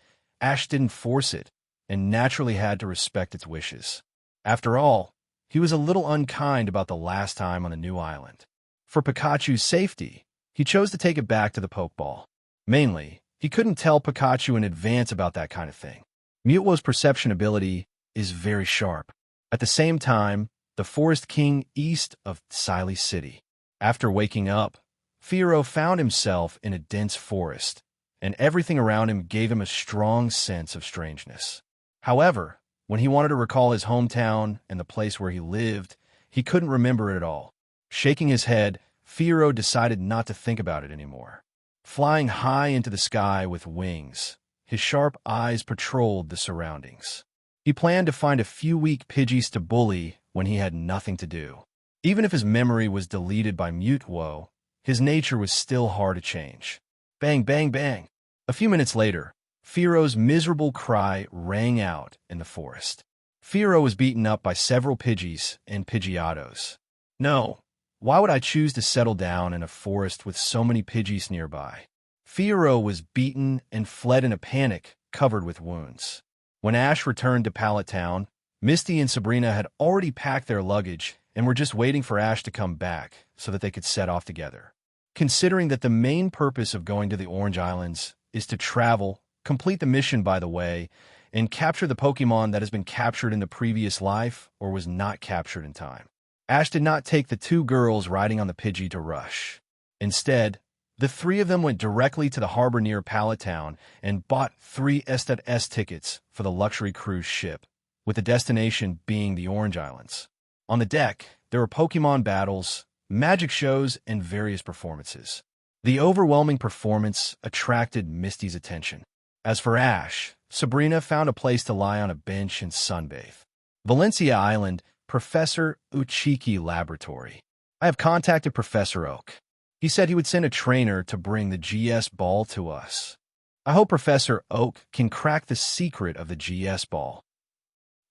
Speaker 2: Ash didn't force it and naturally had to respect its wishes. After all, he was a little unkind about the last time on the new island. For Pikachu's safety, he chose to take it back to the Pokeball. Mainly, he couldn't tell Pikachu in advance about that kind of thing. Mutwo's perception ability is very sharp. At the same time, the Forest King east of Siley City. After waking up, Firo found himself in a dense forest, and everything around him gave him a strong sense of strangeness. However, when he wanted to recall his hometown and the place where he lived, he couldn't remember it at all. Shaking his head, Firo decided not to think about it anymore. Flying high into the sky with wings, his sharp eyes patrolled the surroundings. He planned to find a few weak Pidgeys to bully when he had nothing to do. Even if his memory was deleted by Mutwo, his nature was still hard to change. Bang, bang, bang. A few minutes later, Firo's miserable cry rang out in the forest. Firo was beaten up by several Pidgeys and Pidgeotos. No, why would I choose to settle down in a forest with so many Pidgeys nearby? Firo was beaten and fled in a panic, covered with wounds. When Ash returned to Pallet Town, Misty and Sabrina had already packed their luggage and were just waiting for Ash to come back so that they could set off together. Considering that the main purpose of going to the Orange Islands is to travel, complete the mission by the way, and capture the Pokémon that has been captured in the previous life or was not captured in time, Ash did not take the 2 girls riding on the Pidgey to rush. Instead, the 3 of them went directly to the harbor near Pallet Town and bought 3 S.S tickets for the luxury cruise ship, with the destination being the Orange Islands. On the deck, there were Pokémon battles, magic shows, and various performances. The overwhelming performance attracted Misty's attention. As for Ash, Sabrina found a place to lie on a bench and sunbathe. Valencia Island, Professor Uchiki Laboratory. I have contacted Professor Oak. He said he would send a trainer to bring the GS ball to us. I hope Professor Oak can crack the secret of the GS ball.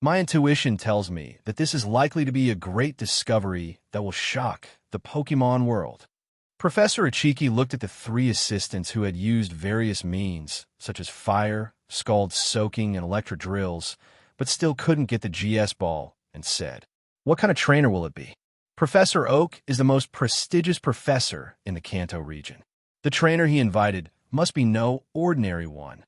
Speaker 2: My intuition tells me that this is likely to be a great discovery that will shock the Pokémon world. Professor Uchiki looked at the 3 assistants who had used various means, such as fire, scald soaking, and electric drills, but still couldn't get the GS ball, and said, "What kind of trainer will it be?" Professor Oak is the most prestigious professor in the Kanto region. The trainer he invited must be no ordinary one.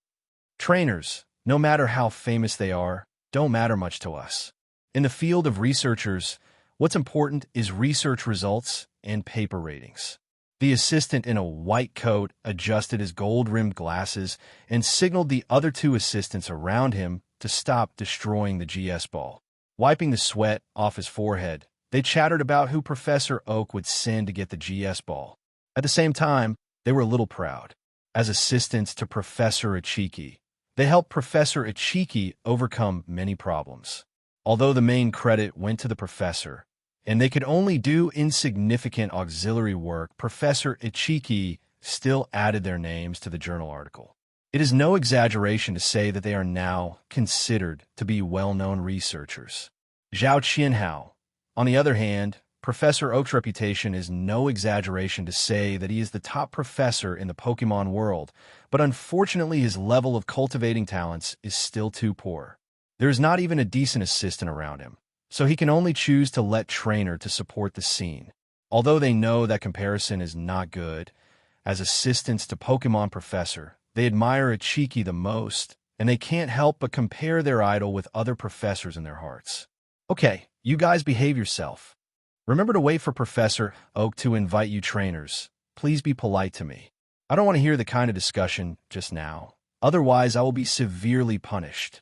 Speaker 2: Trainers, no matter how famous they are, don't matter much to us. In the field of researchers, what's important is research results and paper ratings. The assistant in a white coat adjusted his gold-rimmed glasses and signaled the other 2 assistants around him to stop destroying the GS ball. Wiping the sweat off his forehead, they chattered about who Professor Oak would send to get the GS ball. At the same time, they were a little proud. As assistants to Professor Uchiki, they helped Professor Uchiki overcome many problems. Although the main credit went to the professor, and they could only do insignificant auxiliary work, Professor Ichiki still added their names to the journal article. It is no exaggeration to say that they are now considered to be well-known researchers. Zhao Qianhao, on the other hand, Professor Oak's reputation is no exaggeration to say that he is the top professor in the Pokémon world, but unfortunately his level of cultivating talents is still too poor. There is not even a decent assistant around him, so he can only choose to let trainer to support the scene. Although they know that comparison is not good, as assistants to Pokémon Professor, they admire Ichiki the most, and they can't help but compare their idol with other professors in their hearts. Okay, you guys behave yourself. Remember to wait for Professor Oak to invite you trainers. Please be polite to me. I don't want to hear the kind of discussion just now. Otherwise, I will be severely punished.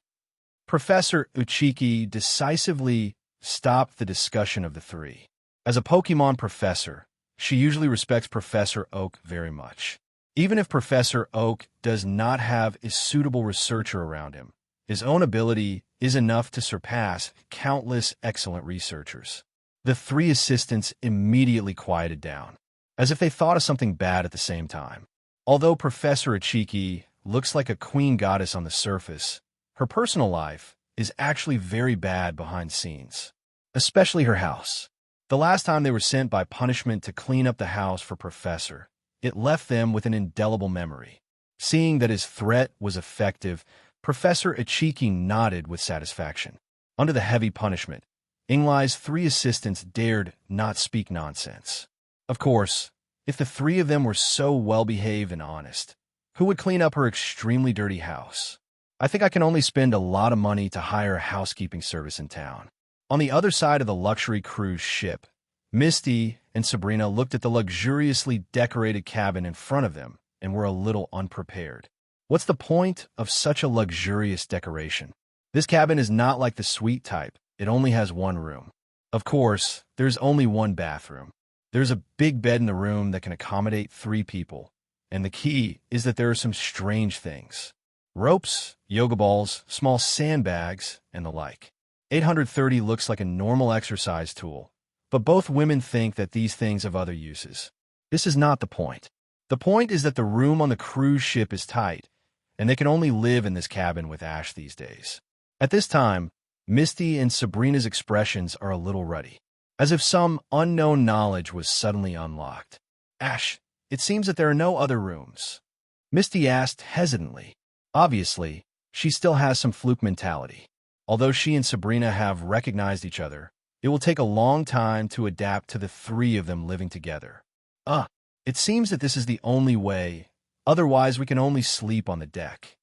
Speaker 2: Professor Ichiki decisively stopped the discussion of the three. As a Pokémon professor, she usually respects Professor Oak very much. Even if Professor Oak does not have a suitable researcher around him, his own ability is enough to surpass countless excellent researchers. The three assistants immediately quieted down, as if they thought of something bad at the same time. Although Professor Ichiki looks like a queen goddess on the surface, her personal life is actually very bad behind scenes, especially her house. The last time they were sent by punishment to clean up the house for Professor, it left them with an indelible memory. Seeing that his threat was effective, Professor Ichiki nodded with satisfaction. Under the heavy punishment, Inglai's three assistants dared not speak nonsense. Of course, if the three of them were so well-behaved and honest, who would clean up her extremely dirty house? I think I can only spend a lot of money to hire a housekeeping service in town. On the other side of the luxury cruise ship, Misty and Sabrina looked at the luxuriously decorated cabin in front of them and were a little unprepared. What's the point of such a luxurious decoration? This cabin is not like the suite type. It only has one room. Of course, there's only one bathroom. There's a big bed in the room that can accommodate 3 people. And the key is that there are some strange things. Ropes, yoga balls, small sandbags, and the like. 830 looks like a normal exercise tool, but both women think that these things have other uses. This is not the point. The point is that the room on the cruise ship is tight, and they can only live in this cabin with Ash these days. At this time, Misty and Sabrina's expressions are a little ruddy, as if some unknown knowledge was suddenly unlocked. Ash, it seems that there are no other rooms. Misty asked hesitantly. Obviously, she still has some fluke mentality. Although she and Sabrina have recognized each other, it will take a long time to adapt to the 3 of them living together. It seems that this is the only way, otherwise we can only sleep on the deck.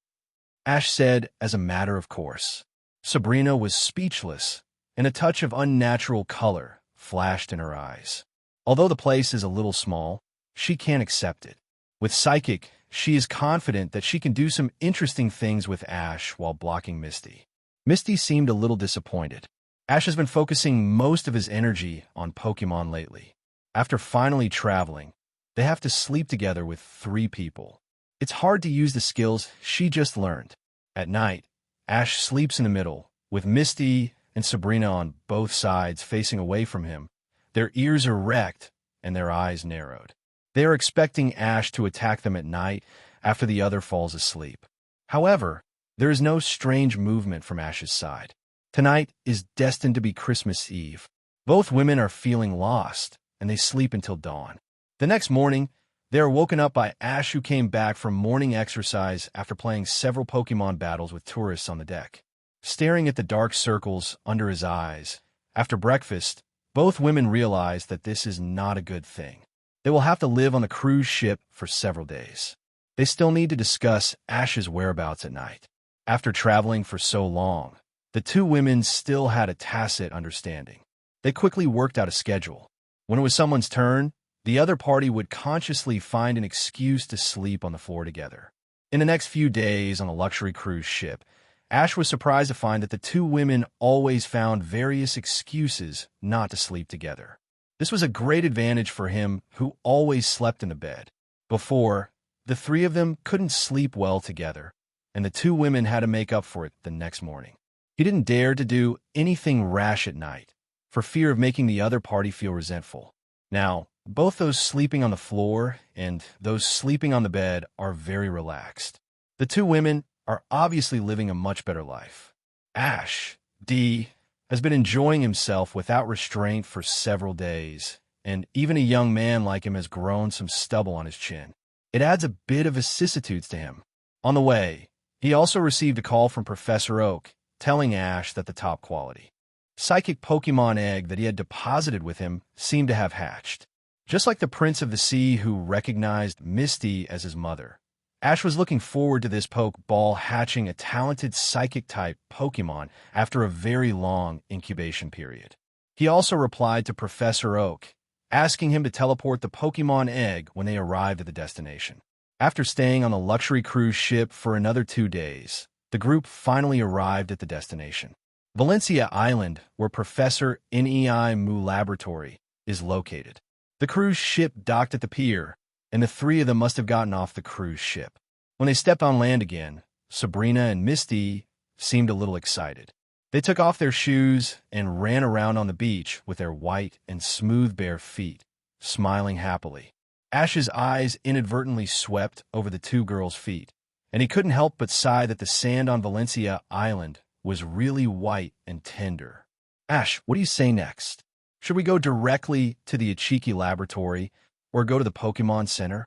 Speaker 2: Ash said as a matter of course. Sabrina was speechless, and a touch of unnatural color flashed in her eyes. Although the place is a little small, she can't accept it. With Psychic, she is confident that she can do some interesting things with Ash while blocking Misty. Misty seemed a little disappointed. Ash has been focusing most of his energy on Pokémon lately. After finally traveling, they have to sleep together with 3 people. It's hard to use the skills she just learned. At night, Ash sleeps in the middle, with Misty and Sabrina on both sides facing away from him, their ears erect and their eyes narrowed. They are expecting Ash to attack them at night after the other falls asleep. However, there is no strange movement from Ash's side. Tonight is destined to be Christmas Eve. Both women are feeling lost, and they sleep until dawn. The next morning, they are woken up by Ash, who came back from morning exercise after playing several Pokémon battles with tourists on the deck. Staring at the dark circles under his eyes, after breakfast, both women realize that this is not a good thing. They will have to live on the cruise ship for several days. They still need to discuss Ash's whereabouts at night. After traveling for so long, the 2 women still had a tacit understanding. They quickly worked out a schedule. When it was someone's turn, the other party would consciously find an excuse to sleep on the floor together. In the next few days on the luxury cruise ship, Ash was surprised to find that the 2 women always found various excuses not to sleep together. This was a great advantage for him, who always slept in the bed. Before, the 3 of them couldn't sleep well together, and the 2 women had to make up for it the next morning. He didn't dare to do anything rash at night, for fear of making the other party feel resentful. Now, both those sleeping on the floor and those sleeping on the bed are very relaxed. The two women are obviously living a much better life. Ash, has been enjoying himself without restraint for several days, and even a young man like him has grown some stubble on his chin. It adds a bit of vicissitudes to him. On the way, he also received a call from Professor Oak, telling Ash that the top quality psychic Pokémon egg that he had deposited with him seemed to have hatched. Just like the Prince of the Sea who recognized Misty as his mother, Ash was looking forward to this Pokeball hatching a talented psychic-type Pokémon after a very long incubation period. He also replied to Professor Oak, asking him to teleport the Pokémon egg when they arrived at the destination. After staying on the luxury cruise ship for another 2 days, the group finally arrived at the destination. Valencia Island, where Professor it.New laboratory is located. The cruise ship docked at the pier, and the three of them must have gotten off the cruise ship. When they stepped on land again, Sabrina and Misty seemed a little excited. They took off their shoes and ran around on the beach with their white and smooth bare feet, smiling happily. Ash's eyes inadvertently swept over the two girls' feet, and he couldn't help but sigh that the sand on Valencia Island was really white and tender. Ash, what do you say next? Should we go directly to the it.New laboratory or go to the Pokémon Center?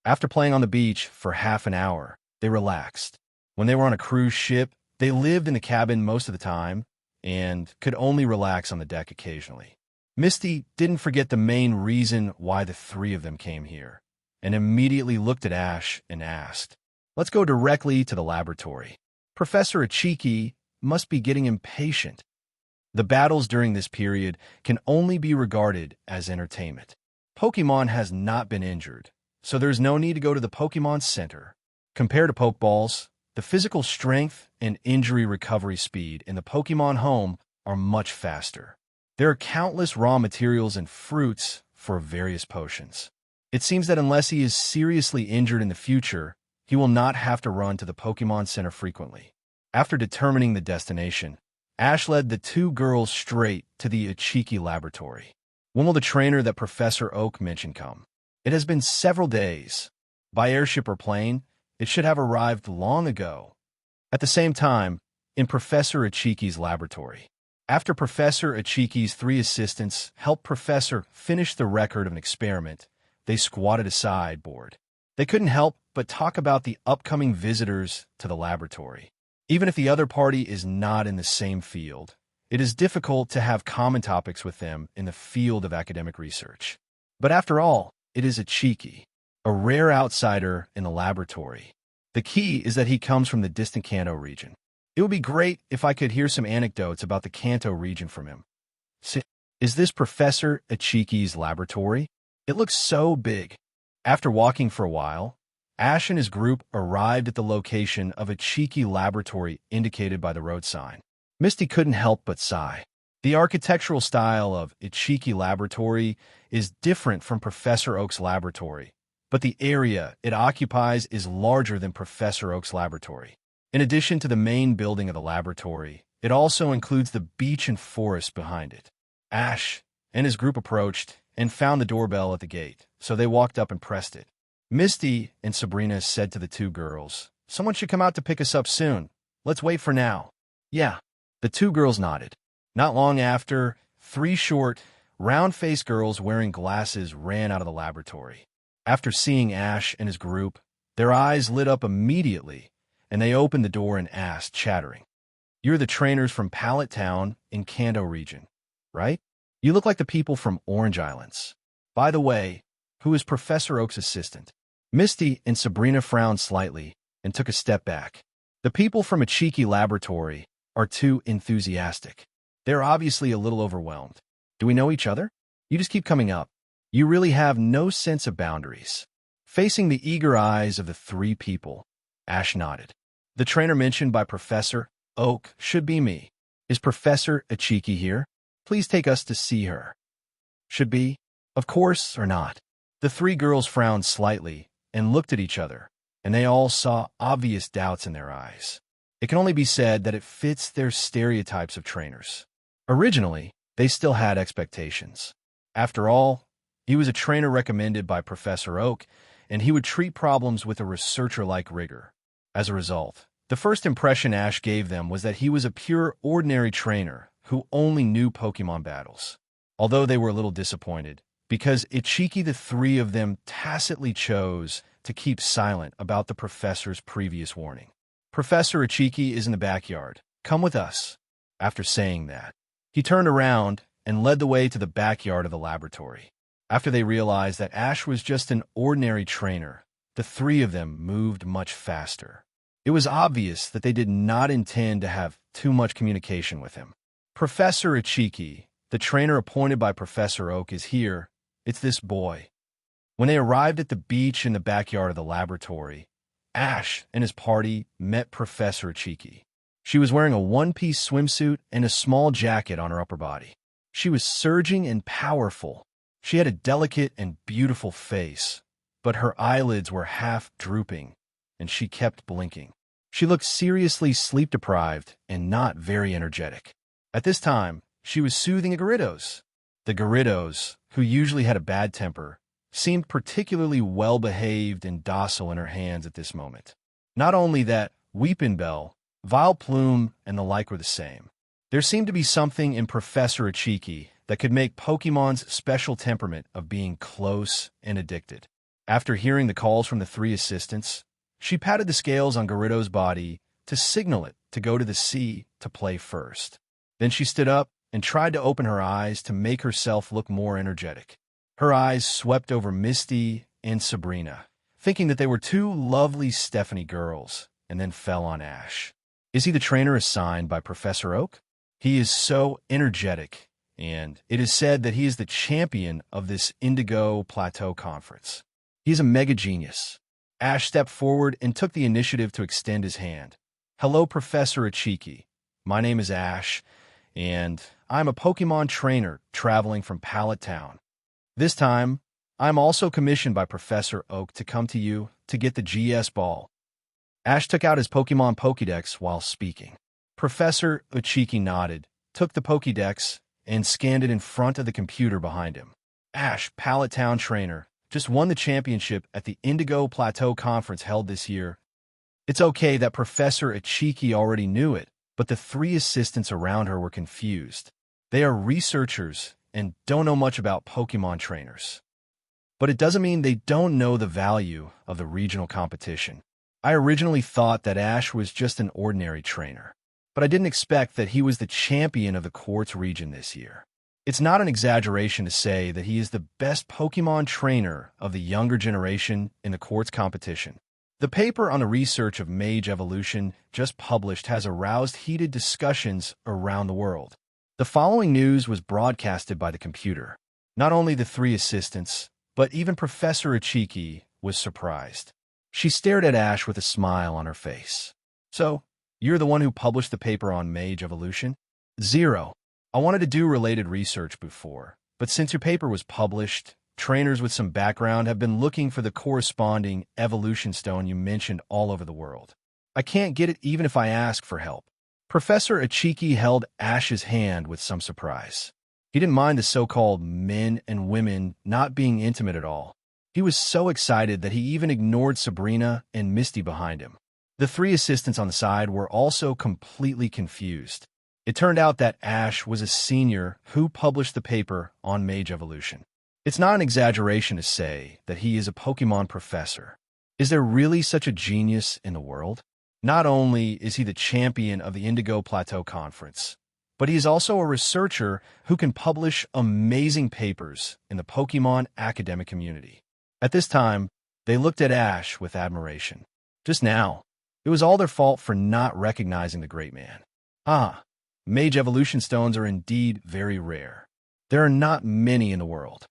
Speaker 2: After playing on the beach for half an hour, they relaxed. When they were on a cruise ship, they lived in the cabin most of the time and could only relax on the deck occasionally. Misty didn't forget the main reason why the three of them came here, and immediately looked at Ash and asked, "Let's go directly to the laboratory. Professor it.New must be getting impatient." The battles during this period can only be regarded as entertainment. Pokémon has not been injured, so there's no need to go to the Pokémon Center. Compared to Pokeballs, the physical strength and injury recovery speed in the Pokémon home are much faster. There are countless raw materials and fruits for various potions. It seems that unless he is seriously injured in the future, he will not have to run to the Pokémon Center frequently. After determining the destination, Ash led the two girls straight to the it.New laboratory. When will the trainer that Professor Oak mentioned come? It has been several days. By airship or plane, it should have arrived long ago. At the same time, in Professor it.New's laboratory. After Professor it.New's three assistants helped Professor finish the record of an experiment, they squatted aside, bored. They couldn't help but talk about the upcoming visitors to the laboratory. Even if the other party is not in the same field, it is difficult to have common topics with them in the field of academic research. But after all, it is it.New, a rare outsider in the laboratory. The key is that he comes from the distant Kanto region. It would be great if I could hear some anecdotes about the Kanto region from him. Is this Professor it.New's laboratory? It looks so big. After walking for a while, Ash and his group arrived at the location of it.New laboratory indicated by the road sign. Misty couldn't help but sigh. The architectural style of it.New laboratory is different from Professor Oak's laboratory, but the area it occupies is larger than Professor Oak's laboratory. In addition to the main building of the laboratory, it also includes the beach and forest behind it. Ash and his group approached and found the doorbell at the gate, so they walked up and pressed it. Misty and Sabrina said to the two girls, "Someone should come out to pick us up soon. Let's wait for now." "Yeah." The two girls nodded. Not long after, three short, round-faced girls wearing glasses ran out of the laboratory. After seeing Ash and his group, their eyes lit up immediately, and they opened the door and asked, chattering, "You're the trainers from Pallet Town in Kanto region, right? You look like the people from Orange Islands. By the way, who is Professor Oak's assistant?" Misty and Sabrina frowned slightly and took a step back. The people from it.New laboratory are too enthusiastic. They're obviously a little overwhelmed. "Do we know each other? You just keep coming up. You really have no sense of boundaries." Facing the eager eyes of the three people, Ash nodded. "The trainer mentioned by Professor Oak should be me. Is Professor it.New here? Please take us to see her." "Should be? Of course or not?" The three girls frowned slightly and looked at each other, and they all saw obvious doubts in their eyes. It can only be said that it fits their stereotypes of trainers. Originally, they still had expectations. After all, he was a trainer recommended by Professor Oak, and he would treat problems with a researcher-like rigor. As a result, the first impression Ash gave them was that he was a pure, ordinary trainer who only knew Pokemon battles. Although they were a little disappointed, because it.New, the three of them tacitly chose to keep silent about the professor's previous warning. Professor it.New is in the backyard. Come with us. After saying that, he turned around and led the way to the backyard of the laboratory. After they realized that Ash was just an ordinary trainer, the three of them moved much faster. It was obvious that they did not intend to have too much communication with him. Professor it.New, the trainer appointed by Professor Oak, is here. It's this boy. When they arrived at the beach in the backyard of the laboratory, Ash and his party met Professor it.New. She was wearing a one-piece swimsuit and a small jacket on her upper body. She was surging and powerful. She had a delicate and beautiful face, but her eyelids were half drooping, and she kept blinking. She looked seriously sleep-deprived and not very energetic. At this time, she was soothing a Gyarados. The Gyarados, who usually had a bad temper, seemed particularly well-behaved and docile in her hands at this moment. Not only that, Weepinbell, Vileplume, and the like were the same. There seemed to be something in Professor it.New that could make Pokemon's special temperament of being close and addicted. After hearing the calls from the three assistants, she patted the scales on Gyarados' body to signal it to go to the sea to play first. Then she stood up and tried to open her eyes to make herself look more energetic. Her eyes swept over Misty and Sabrina, thinking that they were two lovely Stephanie girls, and then fell on Ash. Is he the trainer assigned by Professor Oak? He is so energetic, and it is said that he is the champion of this Indigo Plateau Conference. He is a mega genius. Ash stepped forward and took the initiative to extend his hand. Hello, Professor it.New. My name is Ash, and I'm a Pokemon trainer traveling from Pallet Town. This time, I'm also commissioned by Professor Oak to come to you to get the GS ball. Ash took out his Pokemon Pokédex while speaking. Professor it.New nodded, took the Pokédex, and scanned it in front of the computer behind him. Ash, Pallet Town trainer, just won the championship at the Indigo Plateau Conference held this year. It's okay that Professor it.New already knew it, but the three assistants around her were confused. They are researchers and don't know much about Pokemon trainers. But it doesn't mean they don't know the value of the regional competition. I originally thought that Ash was just an ordinary trainer, but I didn't expect that he was the champion of the Quartz region this year. It's not an exaggeration to say that he is the best Pokemon trainer of the younger generation in the Quartz competition. The paper on the research of Mage evolution just published has aroused heated discussions around the world. The following news was broadcasted by the computer. Not only the three assistants, but even Professor it.New was surprised. She stared at Ash with a smile on her face. So, you're the one who published the paper on Mage evolution? Zero. I wanted to do related research before, but since your paper was published, trainers with some background have been looking for the corresponding evolution stone you mentioned all over the world. I can't get it even if I ask for help. Professor it.New held Ash's hand with some surprise. He didn't mind the so-called men and women not being intimate at all. He was so excited that he even ignored Sabrina and Misty behind him. The three assistants on the side were also completely confused. It turned out that Ash was a senior who published the paper on Mage evolution. It's not an exaggeration to say that he is a Pokemon professor. Is there really such a genius in the world? Not only is he the champion of the Indigo Plateau Conference, but he is also a researcher who can publish amazing papers in the Pokemon academic community. At this time, they looked at Ash with admiration. Just now, it was all their fault for not recognizing the great man. Mage evolution stones are indeed very rare. There are not many in the world.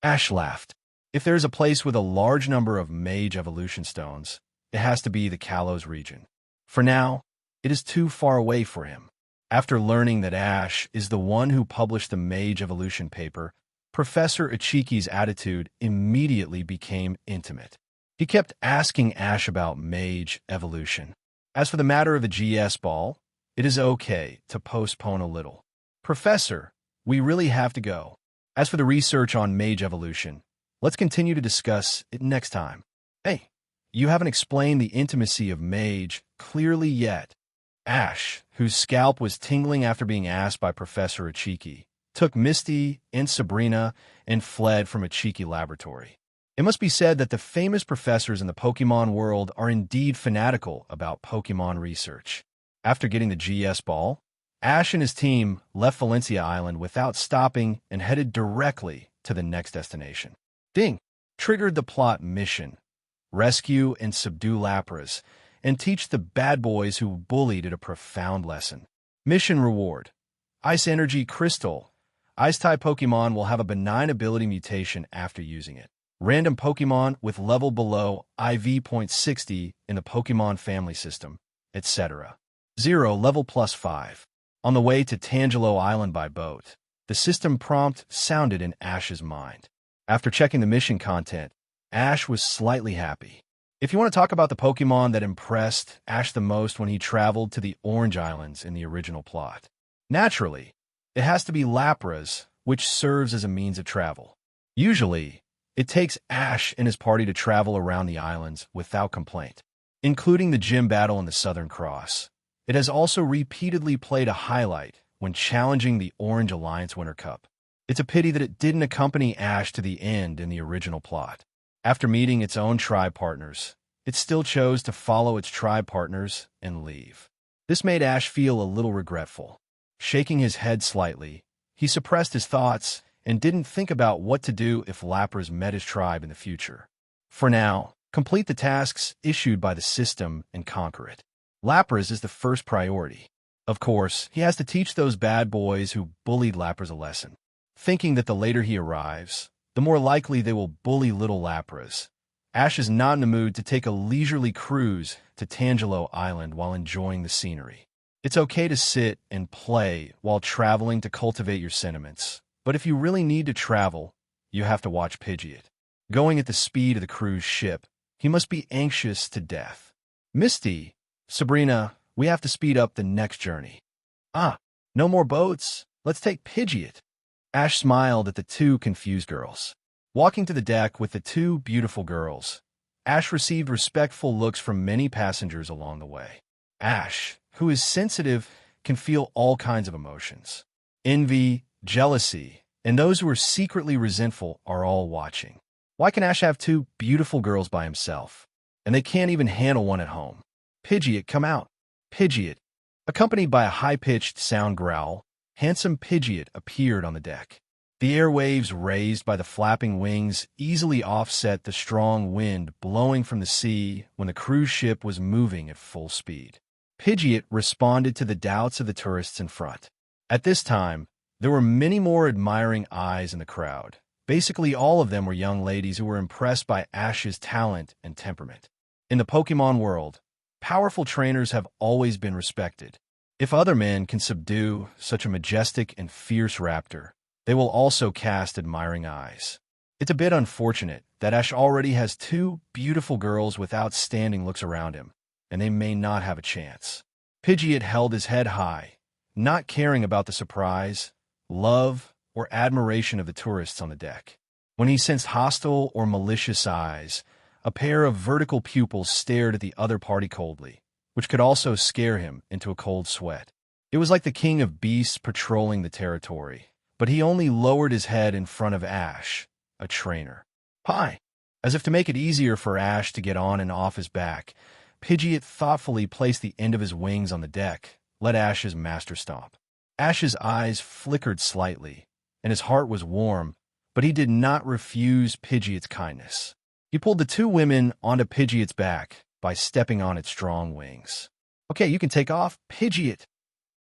Speaker 2: Ash laughed. If there is a place with a large number of Mage evolution stones, it has to be the Kalos region. For now, it is too far away for him. After learning that Ash is the one who published the Mage evolution paper, Professor it.New's attitude immediately became intimate. He kept asking Ash about Mage evolution. As for the matter of the GS ball, it is okay to postpone a little. Professor, we really have to go. As for the research on mage evolution, let's continue to discuss it next time. Hey, you haven't explained the intimacy of mage clearly yet. Ash, whose scalp was tingling after being asked by Professor Ichiki, took Misty and Sabrina and fled from Ichiki Laboratory. It must be said that the famous professors in the Pokemon world are indeed fanatical about Pokemon research. After getting the GS Ball, Ash and his team left Valencia Island without stopping and headed directly to the next destination. Ding! Triggered the plot mission. Rescue and subdue Lapras, and teach the bad boys who bullied it a profound lesson. Mission reward. Ice Energy Crystal. Ice-type Pokemon will have a benign ability mutation after using it. Random Pokemon with level below IV.60 in the Pokemon family system, etc. 0 level +5. On the way to Tangelo Island by boat, the system prompt sounded in Ash's mind. After checking the mission content, Ash was slightly happy. If you want to talk about the Pokemon that impressed Ash the most when he traveled to the Orange Islands in the original plot, naturally, it has to be Lapras, which serves as a means of travel. Usually, it takes Ash and his party to travel around the islands without complaint, including the gym battle in the Southern Cross. It has also repeatedly played a highlight when challenging the Orange Alliance Winter Cup. It's a pity that it didn't accompany Ash to the end in the original plot. After meeting its own tribe partners, it still chose to follow its tribe partners and leave. This made Ash feel a little regretful. Shaking his head slightly, he suppressed his thoughts and didn't think about what to do if Lapras met his tribe in the future. For now, complete the tasks issued by the system and conquer it. Lapras is the first priority. Of course, he has to teach those bad boys who bullied Lapras a lesson, thinking that the later he arrives, the more likely they will bully little Lapras. Ash is not in the mood to take a leisurely cruise to Tangelo Island while enjoying the scenery. It's okay to sit and play while traveling to cultivate your sentiments, but if you really need to travel, you have to watch Pidgeot. Going at the speed of the cruise ship, he must be anxious to death. Misty, Sabrina, we have to speed up the next journey. Ah, no more boats. Let's take Pidgeot. Ash smiled at the two confused girls. Walking to the deck with the two beautiful girls, Ash received respectful looks from many passengers along the way. Ash, who is sensitive, can feel all kinds of emotions. Envy, jealousy, and those who are secretly resentful are all watching. Why can Ash have two beautiful girls by himself, and they can't even handle one at home? Pidgeot, come out. Pidgeot. Accompanied by a high-pitched sound growl, handsome Pidgeot appeared on the deck. The airwaves raised by the flapping wings easily offset the strong wind blowing from the sea when the cruise ship was moving at full speed. Pidgeot responded to the doubts of the tourists in front. At this time, there were many more admiring eyes in the crowd. Basically, all of them were young ladies who were impressed by Ash's talent and temperament. In the Pokemon world, powerful trainers have always been respected. If other men can subdue such a majestic and fierce raptor, they will also cast admiring eyes. It's a bit unfortunate that Ash already has two beautiful girls with outstanding looks around him, and they may not have a chance. Pidgeot held his head high, not caring about the surprise, love, or admiration of the tourists on the deck. When he sensed hostile or malicious eyes, a pair of vertical pupils stared at the other party coldly, which could also scare him into a cold sweat. It was like the king of beasts patrolling the territory, but he only lowered his head in front of Ash, a trainer. Hi! As if to make it easier for Ash to get on and off his back, Pidgeot thoughtfully placed the end of his wings on the deck, let Ash's master stomp. Ash's eyes flickered slightly, and his heart was warm, but he did not refuse Pidgeot's kindness. He pulled the two women onto Pidgeot's back by stepping on its strong wings. Okay, you can take off, Pidgeot.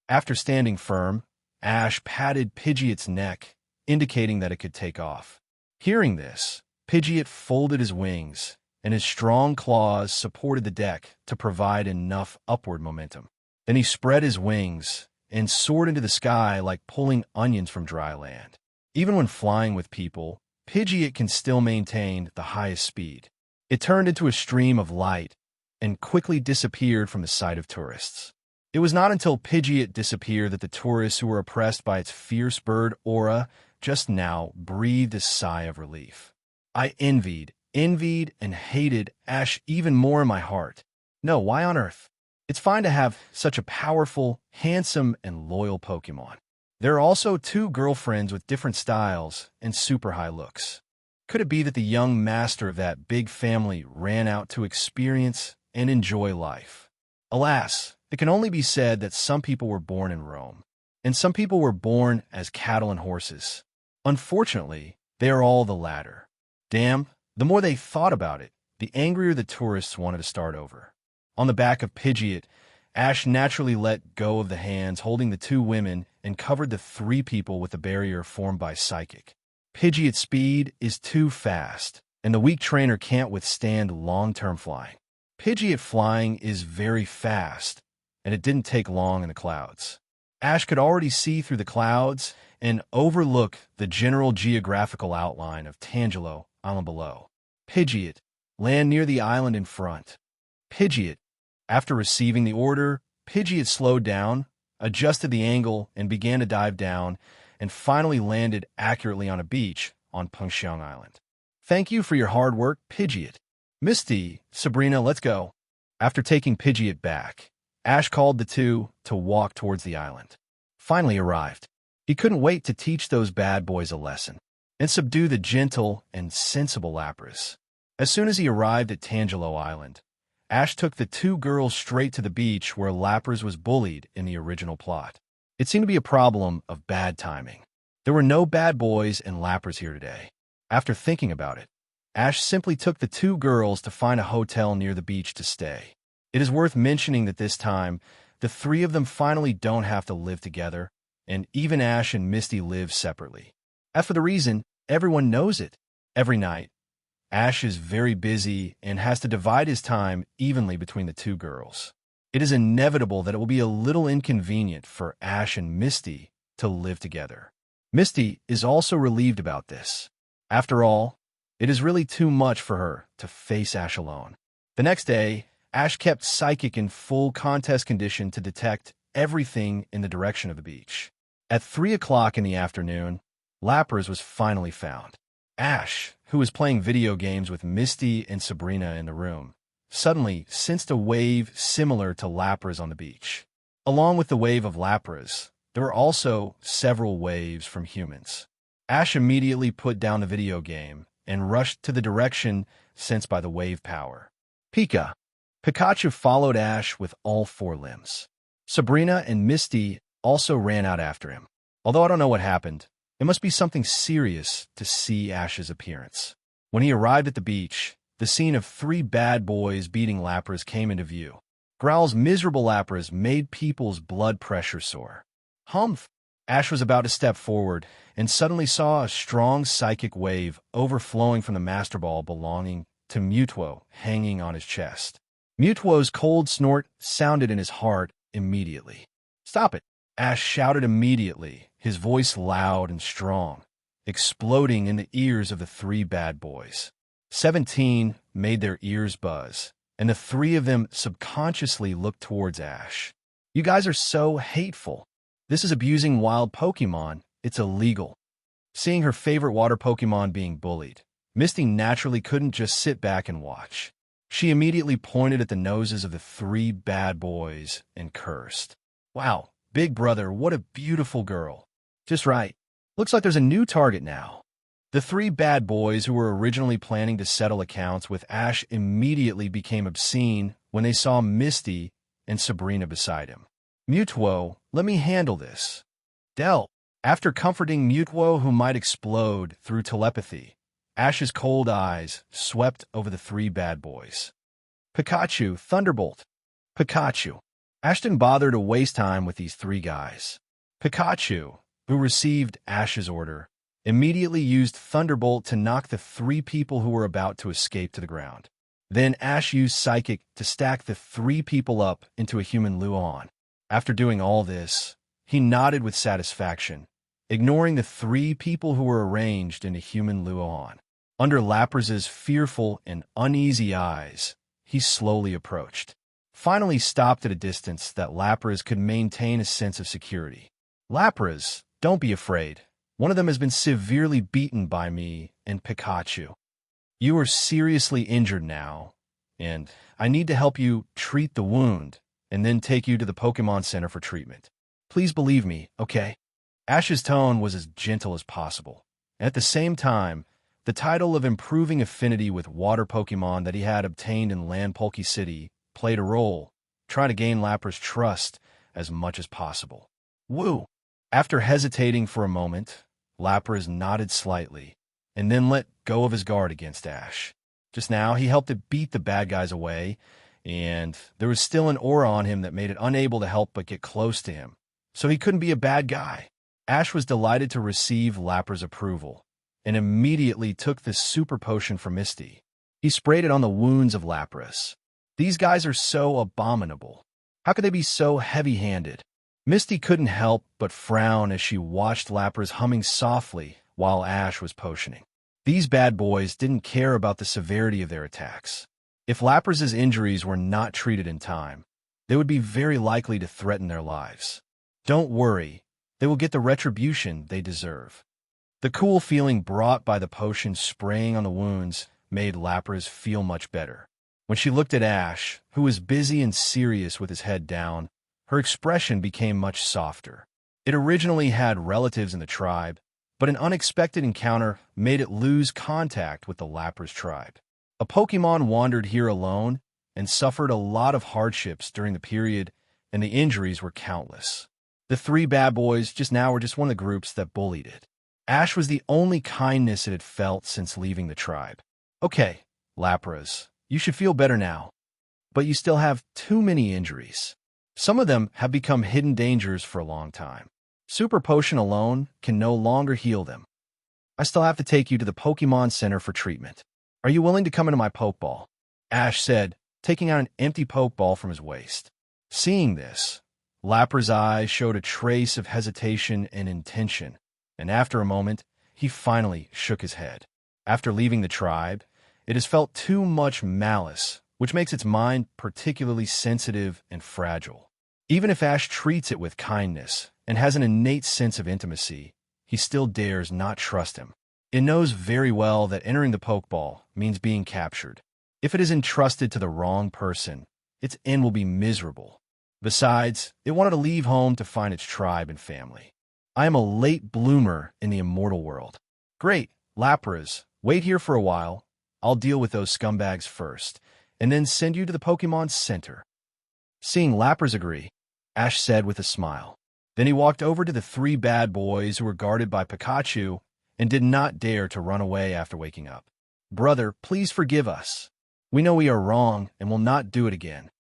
Speaker 2: After standing firm, Ash patted Pidgeot's neck, indicating that it could take off. Hearing this, Pidgeot folded his wings, and his strong claws supported the deck to provide enough upward momentum. Then he spread his wings and soared into the sky like pulling onions from dry land. Even when flying with people, Pidgeot can still maintain the highest speed. It turned into a stream of light and quickly disappeared from the sight of tourists. It was not until Pidgeot disappeared that the tourists who were oppressed by its fierce bird aura just now breathed a sigh of relief. I envied, and hated Ash even more in my heart. No, why on earth? It's fine to have such a powerful, handsome, and loyal Pokémon. There are also two girlfriends with different styles and super high looks. Could it be that the young master of that big family ran out to experience and enjoy life? Alas, it can only be said that some people were born in Rome, and some people were born as cattle and horses. Unfortunately, they are all the latter. Damn, the more they thought about it, the angrier the tourists wanted to start over. On the back of Pidgeot, Ash naturally let go of the hands holding the two women and covered the three people with a barrier formed by Psychic. Pidgeot's speed is too fast, and the weak trainer can't withstand long-term flying. Pidgeot flying is very fast, and it didn't take long in the clouds. Ash could already see through the clouds and overlook the general geographical outline of Tangelo Island below. Pidgeot, land near the island in front. Pidgeot. After receiving the order, Pidgeot slowed down, adjusted the angle, and began to dive down, and finally landed accurately on a beach on Pengxiang Island. Thank you for your hard work, Pidgeot. Misty, Sabrina, let's go. After taking Pidgeot back, Ash called the two to walk towards the island. Finally arrived. He couldn't wait to teach those bad boys a lesson and subdue the gentle and sensible Lapras. As soon as he arrived at Tangelo Island, Ash took the two girls straight to the beach where Lapras was bullied in the original plot. It seemed to be a problem of bad timing. There were no bad boys and Lapras here today. After thinking about it, Ash simply took the two girls to find a hotel near the beach to stay. It is worth mentioning that this time, the three of them finally don't have to live together, and even Ash and Misty live separately. As for the reason, everyone knows it. Every night, Ash is very busy and has to divide his time evenly between the two girls. It is inevitable that it will be a little inconvenient for Ash and Misty to live together. Misty is also relieved about this. After all, it is really too much for her to face Ash alone. The next day, Ash kept Psychic in full contest condition to detect everything in the direction of the beach. At 3 o'clock in the afternoon, Lapras was finally found. Ash, who was playing video games with Misty and Sabrina in the room, suddenly sensed a wave similar to Lapras on the beach. Along with the wave of Lapras, there were also several waves from humans. Ash immediately put down the video game and rushed to the direction sensed by the wave power. Pikachu followed Ash with all 4 limbs. Sabrina and Misty also ran out after him. Although I don't know what happened, it must be something serious to see Ash's appearance. When he arrived at the beach, the scene of 3 bad boys beating Lapras came into view. Growl's miserable Lapras made people's blood pressure soar. Humph! Ash was about to step forward and suddenly saw a strong psychic wave overflowing from the Master Ball belonging to Mewtwo hanging on his chest. Mewtwo's cold snort sounded in his heart immediately. Stop it! Ash shouted immediately, his voice loud and strong, exploding in the ears of the 3 bad boys. 17 made their ears buzz, and the 3 of them subconsciously looked towards Ash. You guys are so hateful. This is abusing wild Pokemon. It's illegal. Seeing her favorite water Pokemon being bullied, Misty naturally couldn't just sit back and watch. She immediately pointed at the noses of the 3 bad boys and cursed. Wow, big brother, what a beautiful girl. Just right. Looks like there's a new target now. The 3 bad boys who were originally planning to settle accounts with Ash immediately became obscene when they saw Misty and Sabrina beside him. Mewtwo, let me handle this. Del. After comforting Mewtwo, who might explode through telepathy, Ash's cold eyes swept over the 3 bad boys. Pikachu, Thunderbolt. Pikachu. Ash didn't bother to waste time with these 3 guys. Pikachu, who received Ash's order, immediately used Thunderbolt to knock the 3 people who were about to escape to the ground. Then Ash used Psychic to stack the 3 people up into a human Luon. After doing all this, he nodded with satisfaction, ignoring the 3 people who were arranged into human Luon. Under Lapras's fearful and uneasy eyes, he slowly approached. finally stopped at a distance that Lapras could maintain a sense of security. Lapras, don't be afraid. One of them has been severely beaten by me and Pikachu. You are seriously injured now, and I need to help you treat the wound and then take you to the Pokémon Center for treatment. Please believe me, okay? Ash's tone was as gentle as possible. At the same time, the title of improving affinity with water Pokémon that he had obtained in Landpolky City played a role, trying to gain Lapras' trust as much as possible. Woo! After hesitating for a moment, Lapras nodded slightly, and then let go of his guard against Ash. Just now, he helped to beat the bad guys away, and there was still an aura on him that made it unable to help but get close to him, so he couldn't be a bad guy. Ash was delighted to receive Lapras' approval, and immediately took the super potion from Misty. He sprayed it on the wounds of Lapras. These guys are so abominable. How could they be so heavy-handed? Misty couldn't help but frown as she watched Lapras humming softly while Ash was potioning. These bad boys didn't care about the severity of their attacks. If Lapras' injuries were not treated in time, they would be very likely to threaten their lives. Don't worry, they will get the retribution they deserve. The cool feeling brought by the potion spraying on the wounds made Lapras feel much better. When she looked at Ash, who was busy and serious with his head down, her expression became much softer. It originally had relatives in the tribe, but an unexpected encounter made it lose contact with the Lapras tribe. A Pokémon wandered here alone and suffered a lot of hardships during the period, and the injuries were countless. The three bad boys just now were just one of the groups that bullied it. Ash was the only kindness it had felt since leaving the tribe. Okay, Lapras, you should feel better now, but you still have too many injuries. Some of them have become hidden dangers for a long time. Super Potion alone can no longer heal them. I still have to take you to the Pokémon Center for treatment. Are you willing to come into my Pokeball? Ash said, taking out an empty Pokeball from his waist. Seeing this, Lapras' eyes showed a trace of hesitation and intention, and after a moment, he finally shook his head. After leaving the tribe, it has felt too much malice, which makes its mind particularly sensitive and fragile. Even if Ash treats it with kindness and has an innate sense of intimacy, he still dares not trust him. It knows very well that entering the Pokeball means being captured. If it is entrusted to the wrong person, its end will be miserable. Besides, it wanted to leave home to find its tribe and family. I am a late bloomer in the immortal world. Great, Lapras, wait here for a while. I'll deal with those scumbags first, and then send you to the Pokémon Center. Seeing Lapras agree, Ash said with a smile. Then he walked over to the three bad boys who were guarded by Pikachu and did not dare to run away after waking up. Brother, please forgive us. We know we are wrong and will not do it again.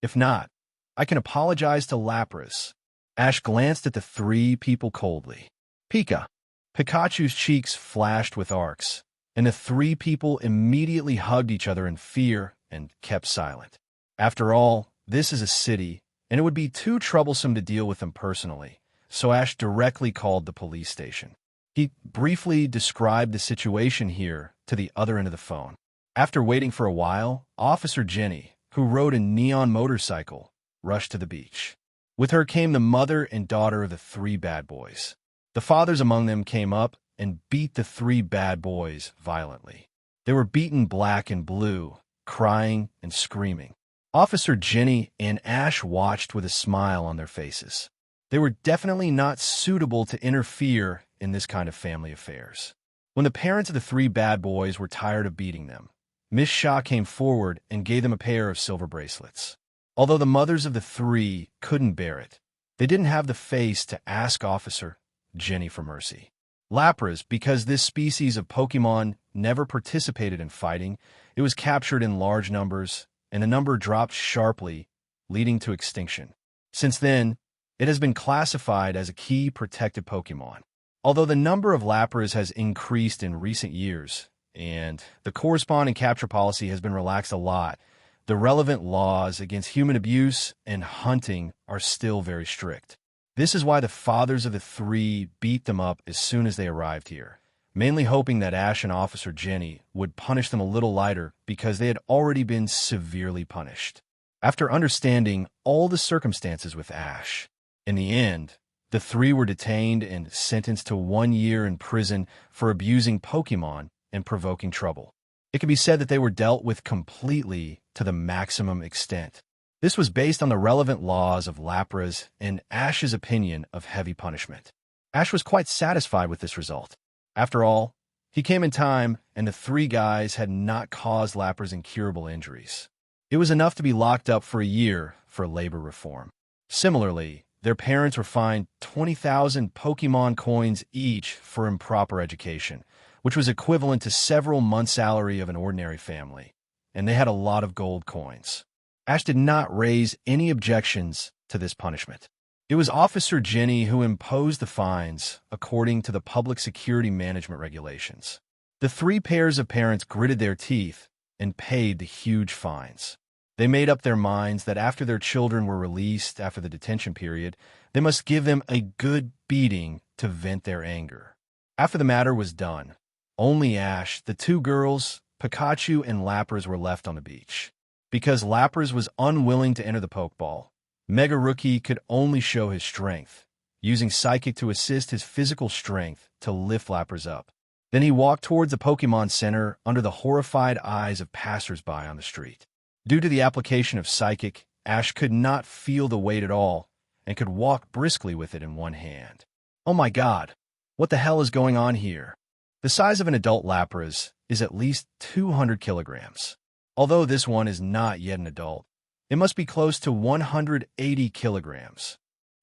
Speaker 2: If not, I can apologize to Lapras. Ash glanced at the three people coldly. Pikachu's cheeks flashed with arcs, and the three people immediately hugged each other in fear and kept silent. After all, this is a city, and it would be too troublesome to deal with them personally, so Ash directly called the police station. He briefly described the situation here to the other end of the phone. After waiting for a while, Officer Jenny, who rode a neon motorcycle, rushed to the beach. With her came the mother and daughter of the three bad boys. The fathers among them came up and beat the three bad boys violently. They were beaten black and blue, crying and screaming. Officer Jenny and Ash watched with a smile on their faces. They were definitely not suitable to interfere in this kind of family affairs. When the parents of the three bad boys were tired of beating them, Miss Shaw came forward and gave them a pair of silver bracelets. Although the mothers of the three couldn't bear it, they didn't have the face to ask Officer Jenny for mercy. Lapras, because this species of Pokémon never participated in fighting, it was captured in large numbers, and the number dropped sharply, leading to extinction. Since then, it has been classified as a key protected Pokémon. Although the number of Lapras has increased in recent years, and the corresponding capture policy has been relaxed a lot, the relevant laws against human abuse and hunting are still very strict. This is why the fathers of the three beat them up as soon as they arrived here, mainly hoping that Ash and Officer Jenny would punish them a little lighter because they had already been severely punished. After understanding all the circumstances with Ash, in the end, the three were detained and sentenced to 1 year in prison for abusing Pokémon and provoking trouble. It can be said that they were dealt with completely to the maximum extent. This was based on the relevant laws of Lapras and Ash's opinion of heavy punishment. Ash was quite satisfied with this result. After all, he came in time, and the three guys had not caused Lapras incurable injuries. It was enough to be locked up for a year for labor reform. Similarly, their parents were fined 20,000 Pokémon coins each for improper education, which was equivalent to several months' salary of an ordinary family, and they had a lot of gold coins. Ash did not raise any objections to this punishment. It was Officer Jenny who imposed the fines according to the public security management regulations. The three pairs of parents gritted their teeth and paid the huge fines. They made up their minds that after their children were released after the detention period, they must give them a good beating to vent their anger. After the matter was done, only Ash, the two girls, Pikachu, and Lapras were left on the beach. Because Lapras was unwilling to enter the Pokeball, Mega Rookie could only show his strength, using Psychic to assist his physical strength to lift Lapras up. Then he walked towards the Pokemon Center under the horrified eyes of passersby on the street. Due to the application of Psychic, Ash could not feel the weight at all and could walk briskly with it in one hand. Oh my god, what the hell is going on here? The size of an adult Lapras is at least 200 kilograms. Although this one is not yet an adult, it must be close to 180 kilograms.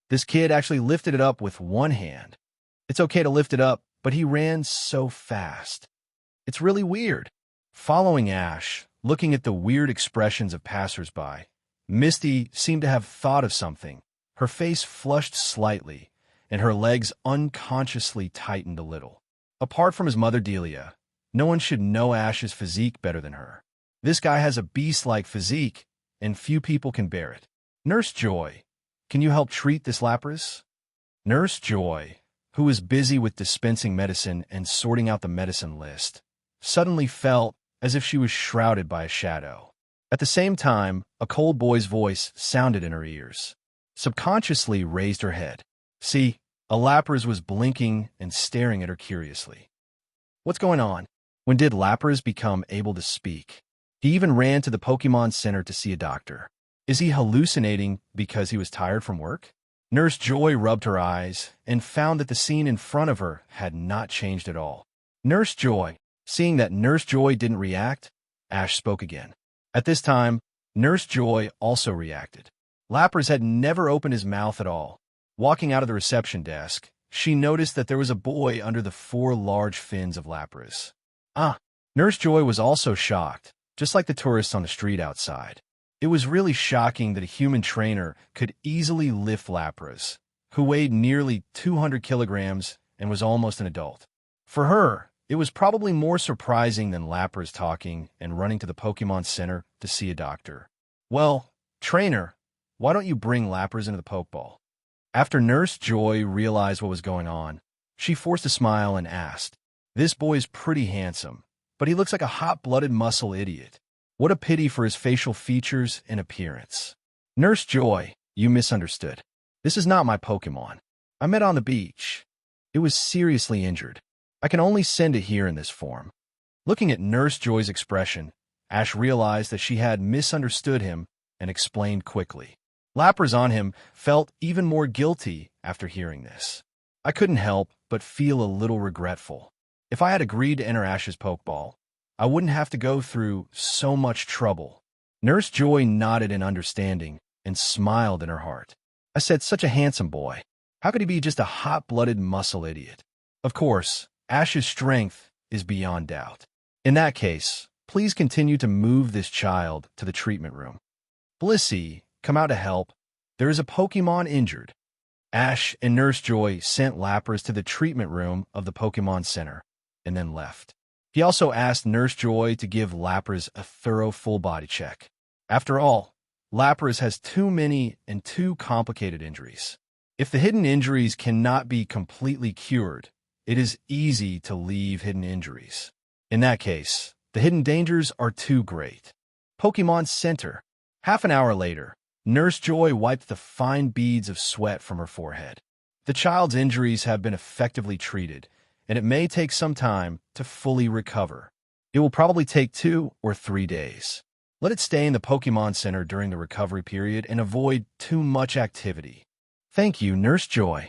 Speaker 2: This kid actually lifted it up with one hand. It's okay to lift it up, but he ran so fast. It's really weird. Following Ash, looking at the weird expressions of passersby, Misty seemed to have thought of something. Her face flushed slightly, and her legs unconsciously tightened a little. Apart from his mother Delia, no one should know Ash's physique better than her. This guy has a beast-like physique, and few people can bear it. Nurse Joy, can you help treat this Lapras? Nurse Joy, who was busy with dispensing medicine and sorting out the medicine list, suddenly felt as if she was shrouded by a shadow. At the same time, a cold boy's voice sounded in her ears. Subconsciously raised her head. See, a Lapras was blinking and staring at her curiously. What's going on? When did Lapras become able to speak? He even ran to the Pokemon Center to see a doctor. Is he hallucinating because he was tired from work? Nurse Joy rubbed her eyes and found that the scene in front of her had not changed at all. Nurse Joy, seeing that Nurse Joy didn't react, Ash spoke again. At this time, Nurse Joy also reacted. Lapras had never opened his mouth at all. Walking out of the reception desk, she noticed that there was a boy under the 4 large fins of Lapras. Nurse Joy was also shocked, just like the tourists on the street outside. It was really shocking that a human trainer could easily lift Lapras, who weighed nearly 200 kilograms and was almost an adult. For her, it was probably more surprising than Lapras talking and running to the Pokemon Center to see a doctor. Well, trainer, why don't you bring Lapras into the Pokeball? After Nurse Joy realized what was going on, she forced a smile and asked, This boy is pretty handsome, but he looks like a hot-blooded muscle idiot. What a pity for his facial features and appearance. Nurse Joy, you misunderstood. This is not my Pokemon. I met on the beach. It was seriously injured. I can only send it here in this form. Looking at Nurse Joy's expression, Ash realized that she had misunderstood him and explained quickly. Lapras on him felt even more guilty after hearing this. I couldn't help but feel a little regretful. If I had agreed to enter Ash's Pokeball, I wouldn't have to go through so much trouble. Nurse Joy nodded in understanding and smiled in her heart. I said, such a handsome boy. How could he be just a hot-blooded muscle idiot? Of course, Ash's strength is beyond doubt. In that case, please continue to move this child to the treatment room. Blissey, come out to help. There is a Pokemon injured. Ash and Nurse Joy sent Lapras to the treatment room of the Pokemon Center and then left. He also asked Nurse Joy to give Lapras a thorough full-body check. After all, Lapras has too many and too complicated injuries. If the hidden injuries cannot be completely cured, it is easy to leave hidden injuries. In that case, the hidden dangers are too great. Pokemon Center. Half an hour later, Nurse Joy wiped the fine beads of sweat from her forehead. The child's injuries have been effectively treated, and it may take some time to fully recover. It will probably take 2 or 3 days. Let it stay in the Pokemon Center during the recovery period and avoid too much activity. Thank you, Nurse Joy.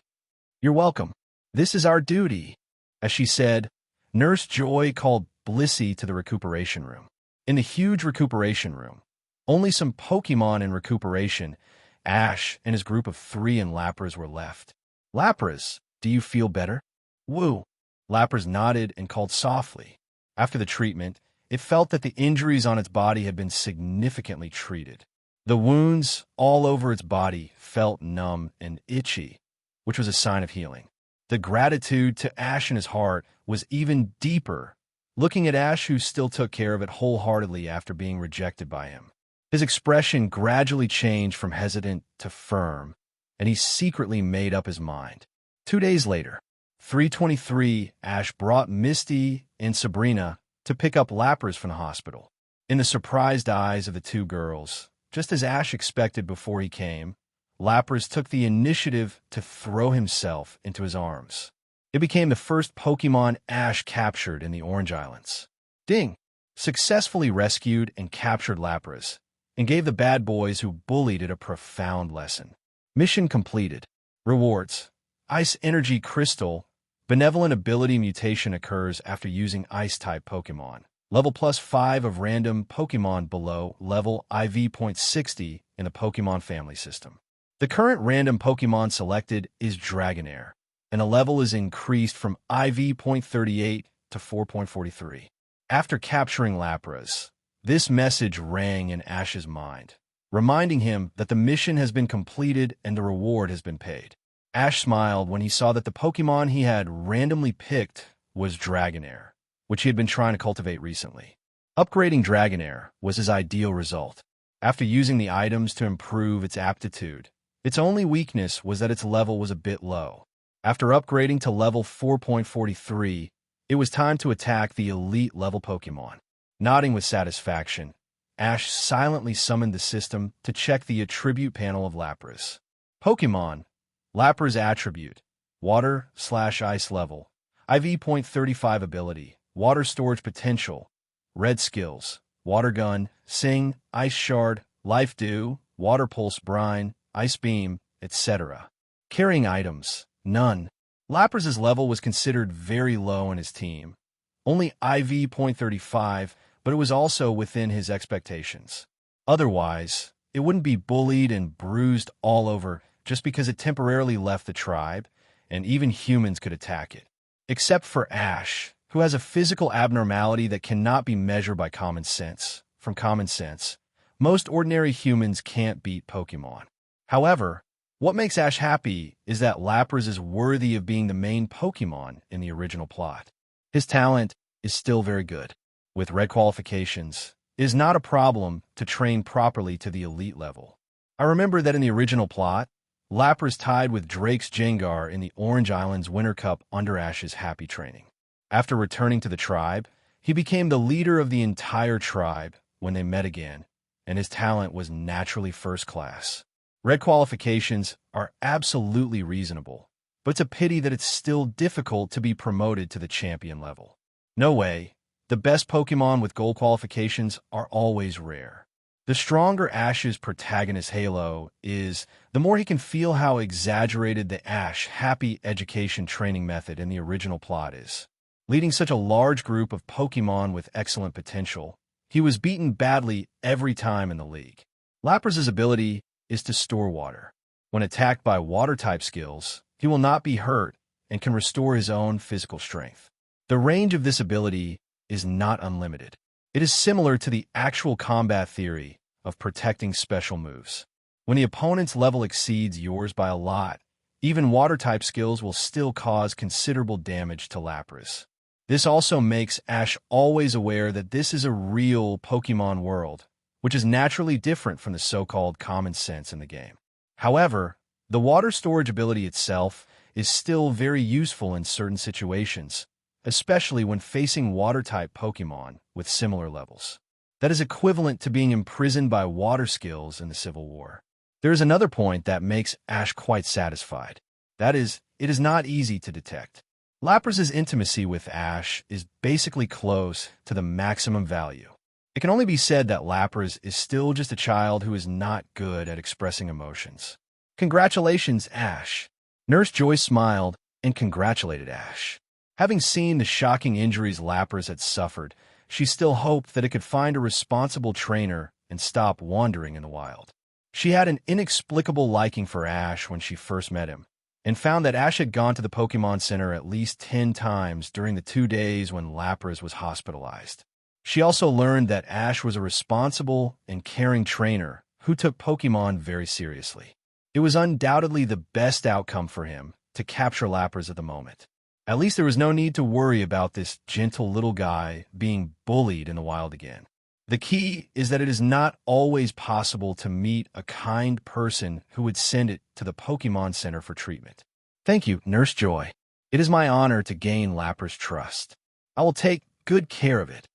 Speaker 2: You're welcome. This is our duty. As she said, Nurse Joy called Blissey to the recuperation room. In the huge recuperation room, only some Pokemon in recuperation, Ash and his group of 3 and Lapras were left. Lapras, do you feel better? Woo. Lapras nodded and called softly. After the treatment, it felt that the injuries on its body had been significantly treated. The wounds all over its body felt numb and itchy, which was a sign of healing. The gratitude to Ash in his heart was even deeper, looking at Ash, who still took care of it wholeheartedly after being rejected by him. His expression gradually changed from hesitant to firm, and he secretly made up his mind. 2 days later, 3:23, Ash brought Misty and Sabrina to pick up Lapras from the hospital. In the surprised eyes of the 2 girls, just as Ash expected before he came, Lapras took the initiative to throw himself into his arms. It became the first Pokemon Ash captured in the Orange Islands. Ding! Successfully rescued and captured Lapras, and gave the bad boys who bullied it a profound lesson. Mission completed. Rewards. Ice Energy Crystal. Benevolent ability mutation occurs after using Ice-type Pokemon. Level +5 of random Pokemon below level IV.60 in the Pokemon family system. The current random Pokemon selected is Dragonair, and a level is increased from IV.38 to 4.43. After capturing Lapras, this message rang in Ash's mind, reminding him that the mission has been completed and the reward has been paid. Ash smiled when he saw that the Pokemon he had randomly picked was Dragonair, which he had been trying to cultivate recently. Upgrading Dragonair was his ideal result. After using the items to improve its aptitude, its only weakness was that its level was a bit low. After upgrading to level 4.43, it was time to attack the elite level Pokemon. Nodding with satisfaction, Ash silently summoned the system to check the attribute panel of Lapras. Pokemon. Lapras attribute. Water/ice level. IV.35 ability. Water storage potential. Red skills. Water gun. Sing. Ice shard. Life dew. Water pulse brine. Ice beam, etc. Carrying items. None. Lapras' level was considered very low in his team. Only IV.35, but it was also within his expectations. Otherwise, it wouldn't be bullied and bruised all over just because it temporarily left the tribe, and even humans could attack it. Except for Ash, who has a physical abnormality that cannot be measured by common sense. From common sense, most ordinary humans can't beat Pokemon. However, what makes Ash happy is that Lapras is worthy of being the main Pokemon in the original plot. His talent is still very good. With red qualifications, it is not a problem to train properly to the elite level. I remember that in the original plot, Lapras tied with Drake's Jengar in the Orange Islands Winter Cup under Ash's happy training. After returning to the tribe, he became the leader of the entire tribe when they met again, and his talent was naturally first class. Red qualifications are absolutely reasonable, but it's a pity that it's still difficult to be promoted to the champion level. No way, the best Pokemon with gold qualifications are always rare. The stronger Ash's protagonist Halo is, the more he can feel how exaggerated the Ash happy education training method in the original plot is. Leading such a large group of Pokemon with excellent potential, he was beaten badly every time in the league. Lapras' ability is to store water. When attacked by water-type skills, he will not be hurt and can restore his own physical strength. The range of this ability is not unlimited. It is similar to the actual combat theory of protecting special moves. When the opponent's level exceeds yours by a lot, even water-type skills will still cause considerable damage to Lapras. This also makes Ash always aware that this is a real Pokemon world, which is naturally different from the so-called common sense in the game. However, the water storage ability itself is still very useful in certain situations, especially when facing water-type Pokemon with similar levels. That is equivalent to being imprisoned by water skills in the Civil War. There is another point that makes Ash quite satisfied. That is, it is not easy to detect. Lapras's intimacy with Ash is basically close to the maximum value. It can only be said that Lapras is still just a child who is not good at expressing emotions. Congratulations, Ash. Nurse Joy smiled and congratulated Ash. Having seen the shocking injuries Lapras had suffered, she still hoped that it could find a responsible trainer and stop wandering in the wild. She had an inexplicable liking for Ash when she first met him, and found that Ash had gone to the Pokémon Center at least 10 times during the 2 days when Lapras was hospitalized. She also learned that Ash was a responsible and caring trainer who took Pokémon very seriously. It was undoubtedly the best outcome for him to capture Lapras at the moment. At least there was no need to worry about this gentle little guy being bullied in the wild again. The key is that it is not always possible to meet a kind person who would send it to the Pokémon Center for treatment. Thank you, Nurse Joy. It is my honor to gain Lapras' trust. I will take good care of it.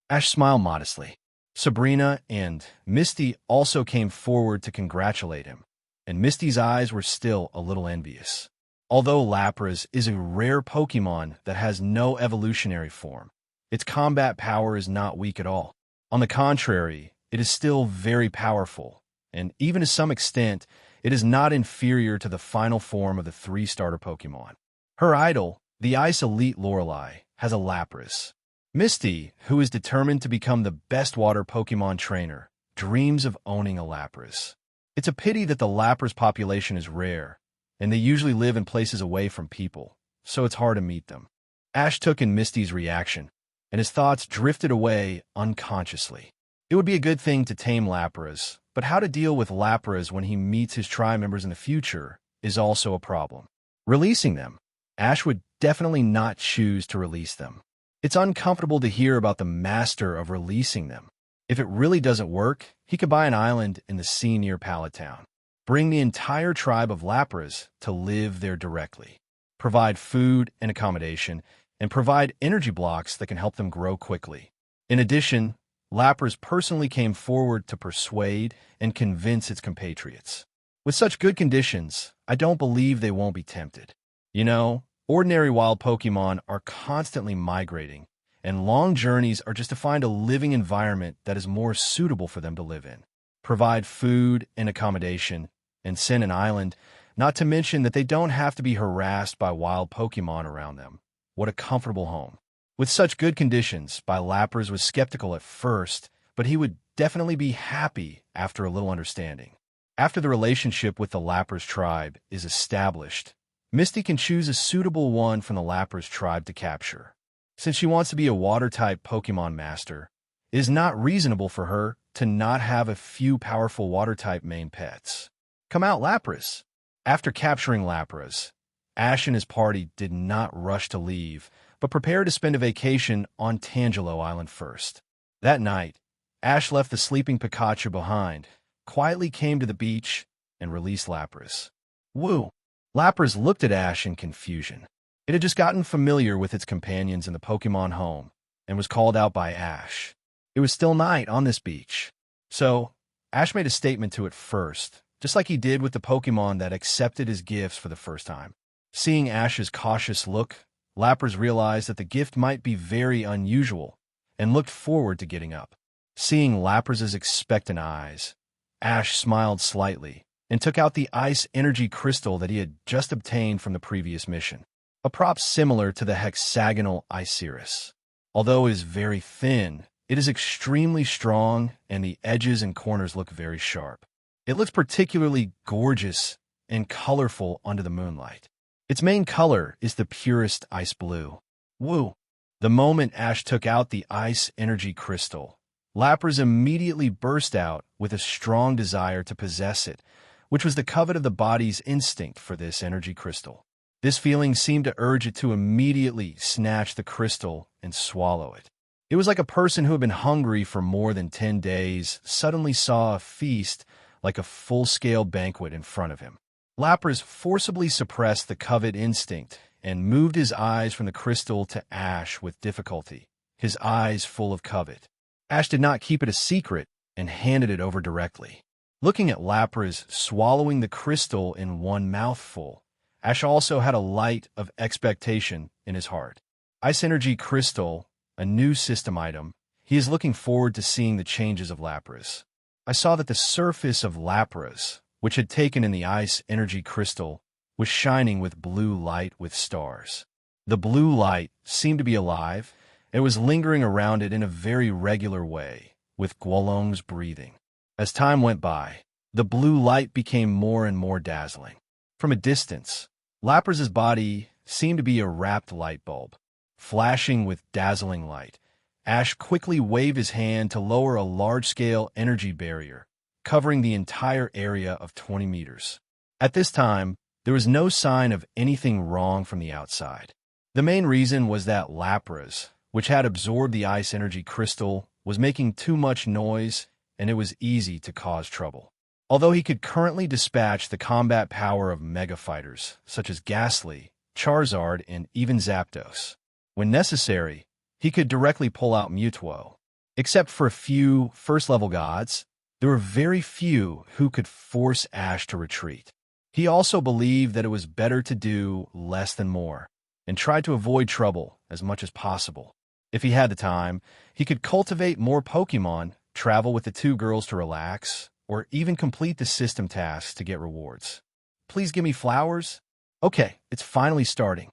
Speaker 2: Ash smiled modestly. Sabrina and Misty also came forward to congratulate him, and Misty's eyes were still a little envious. Although Lapras is a rare Pokémon that has no evolutionary form, its combat power is not weak at all. On the contrary, it is still very powerful, and even to some extent, it is not inferior to the final form of the 3 starter Pokémon. Her idol, the Ice Elite Lorelei, has a Lapras. Misty, who is determined to become the best water Pokémon trainer, dreams of owning a Lapras. It's a pity that the Lapras population is rare, and they usually live in places away from people, so it's hard to meet them. Ash took in Misty's reaction, and his thoughts drifted away unconsciously. It would be a good thing to tame Lapras, but how to deal with Lapras when he meets his tribe members in the future is also a problem. Releasing them. Ash would definitely not choose to release them. It's uncomfortable to hear about the master of releasing them. If it really doesn't work, he could buy an island in the sea near Pallet Town. Bring the entire tribe of Lapras to live there directly. Provide food and accommodation, and provide energy blocks that can help them grow quickly. In addition, Lapras personally came forward to persuade and convince its compatriots. With such good conditions, I don't believe they won't be tempted. You know, ordinary wild Pokémon are constantly migrating, and long journeys are just to find a living environment that is more suitable for them to live in. Provide food and accommodation, and send an island, not to mention that they don't have to be harassed by wild Pokémon around them. What a comfortable home. With such good conditions, Lapras was skeptical at first, but he would definitely be happy after a little understanding. After the relationship with the Lapras tribe is established, Misty can choose a suitable one from the Lapras tribe to capture. Since she wants to be a water-type Pokémon Master, it is not reasonable for her to not have a few powerful water-type main pets. Come out, Lapras! After capturing Lapras, Ash and his party did not rush to leave, but prepared to spend a vacation on Tangelo Island first. That night, Ash left the sleeping Pikachu behind, quietly came to the beach, and released Lapras. Woo! Lapras looked at Ash in confusion. It had just gotten familiar with its companions in the Pokémon home, and was called out by Ash. It was still night on this beach. So, Ash made a statement to it first, just like he did with the Pokémon that accepted his gifts for the first time. Seeing Ash's cautious look, Lapras realized that the gift might be very unusual, and looked forward to getting up. Seeing Lapras's expectant eyes, Ash smiled slightly, and took out the ice energy crystal that he had just obtained from the previous mission, a prop similar to the hexagonal Iceris. Although it is very thin, it is extremely strong, and the edges and corners look very sharp. It looks particularly gorgeous and colorful under the moonlight. Its main color is the purest ice blue. Woo! The moment Ash took out the ice energy crystal, Lapras immediately burst out with a strong desire to possess it, which was the covet of the body's instinct for this energy crystal. This feeling seemed to urge it to immediately snatch the crystal and swallow it. It was like a person who had been hungry for more than 10 days suddenly saw a feast like a full-scale banquet in front of him. Lapras forcibly suppressed the covet instinct and moved his eyes from the crystal to Ash with difficulty, his eyes full of covet. Ash did not keep it a secret and handed it over directly. Looking at Lapras swallowing the crystal in one mouthful, Ash also had a light of expectation in his heart. Ice Energy Crystal, a new system item, he is looking forward to seeing the changes of Lapras. I saw that the surface of Lapras, which had taken in the Ice Energy Crystal, was shining with blue light with stars. The blue light seemed to be alive, and was lingering around it in a very regular way, with Guolong's breathing. As time went by, the blue light became more and more dazzling. From a distance, Lapras's body seemed to be a wrapped light bulb, flashing with dazzling light. Ash quickly waved his hand to lower a large-scale energy barrier, covering the entire area of 20 meters. At this time, there was no sign of anything wrong from the outside. The main reason was that Lapras, which had absorbed the Ice Energy Crystal, was making too much noise, and it was easy to cause trouble. Although he could currently dispatch the combat power of Mega Fighters, such as Ghastly, Charizard, and even Zapdos, when necessary, he could directly pull out Mewtwo. Except for a few first-level gods, there were very few who could force Ash to retreat. He also believed that it was better to do less than more, and tried to avoid trouble as much as possible. If he had the time, he could cultivate more Pokémon, travel with the two girls to relax, or even complete the system tasks to get rewards. Please give me flowers? Okay, it's finally starting.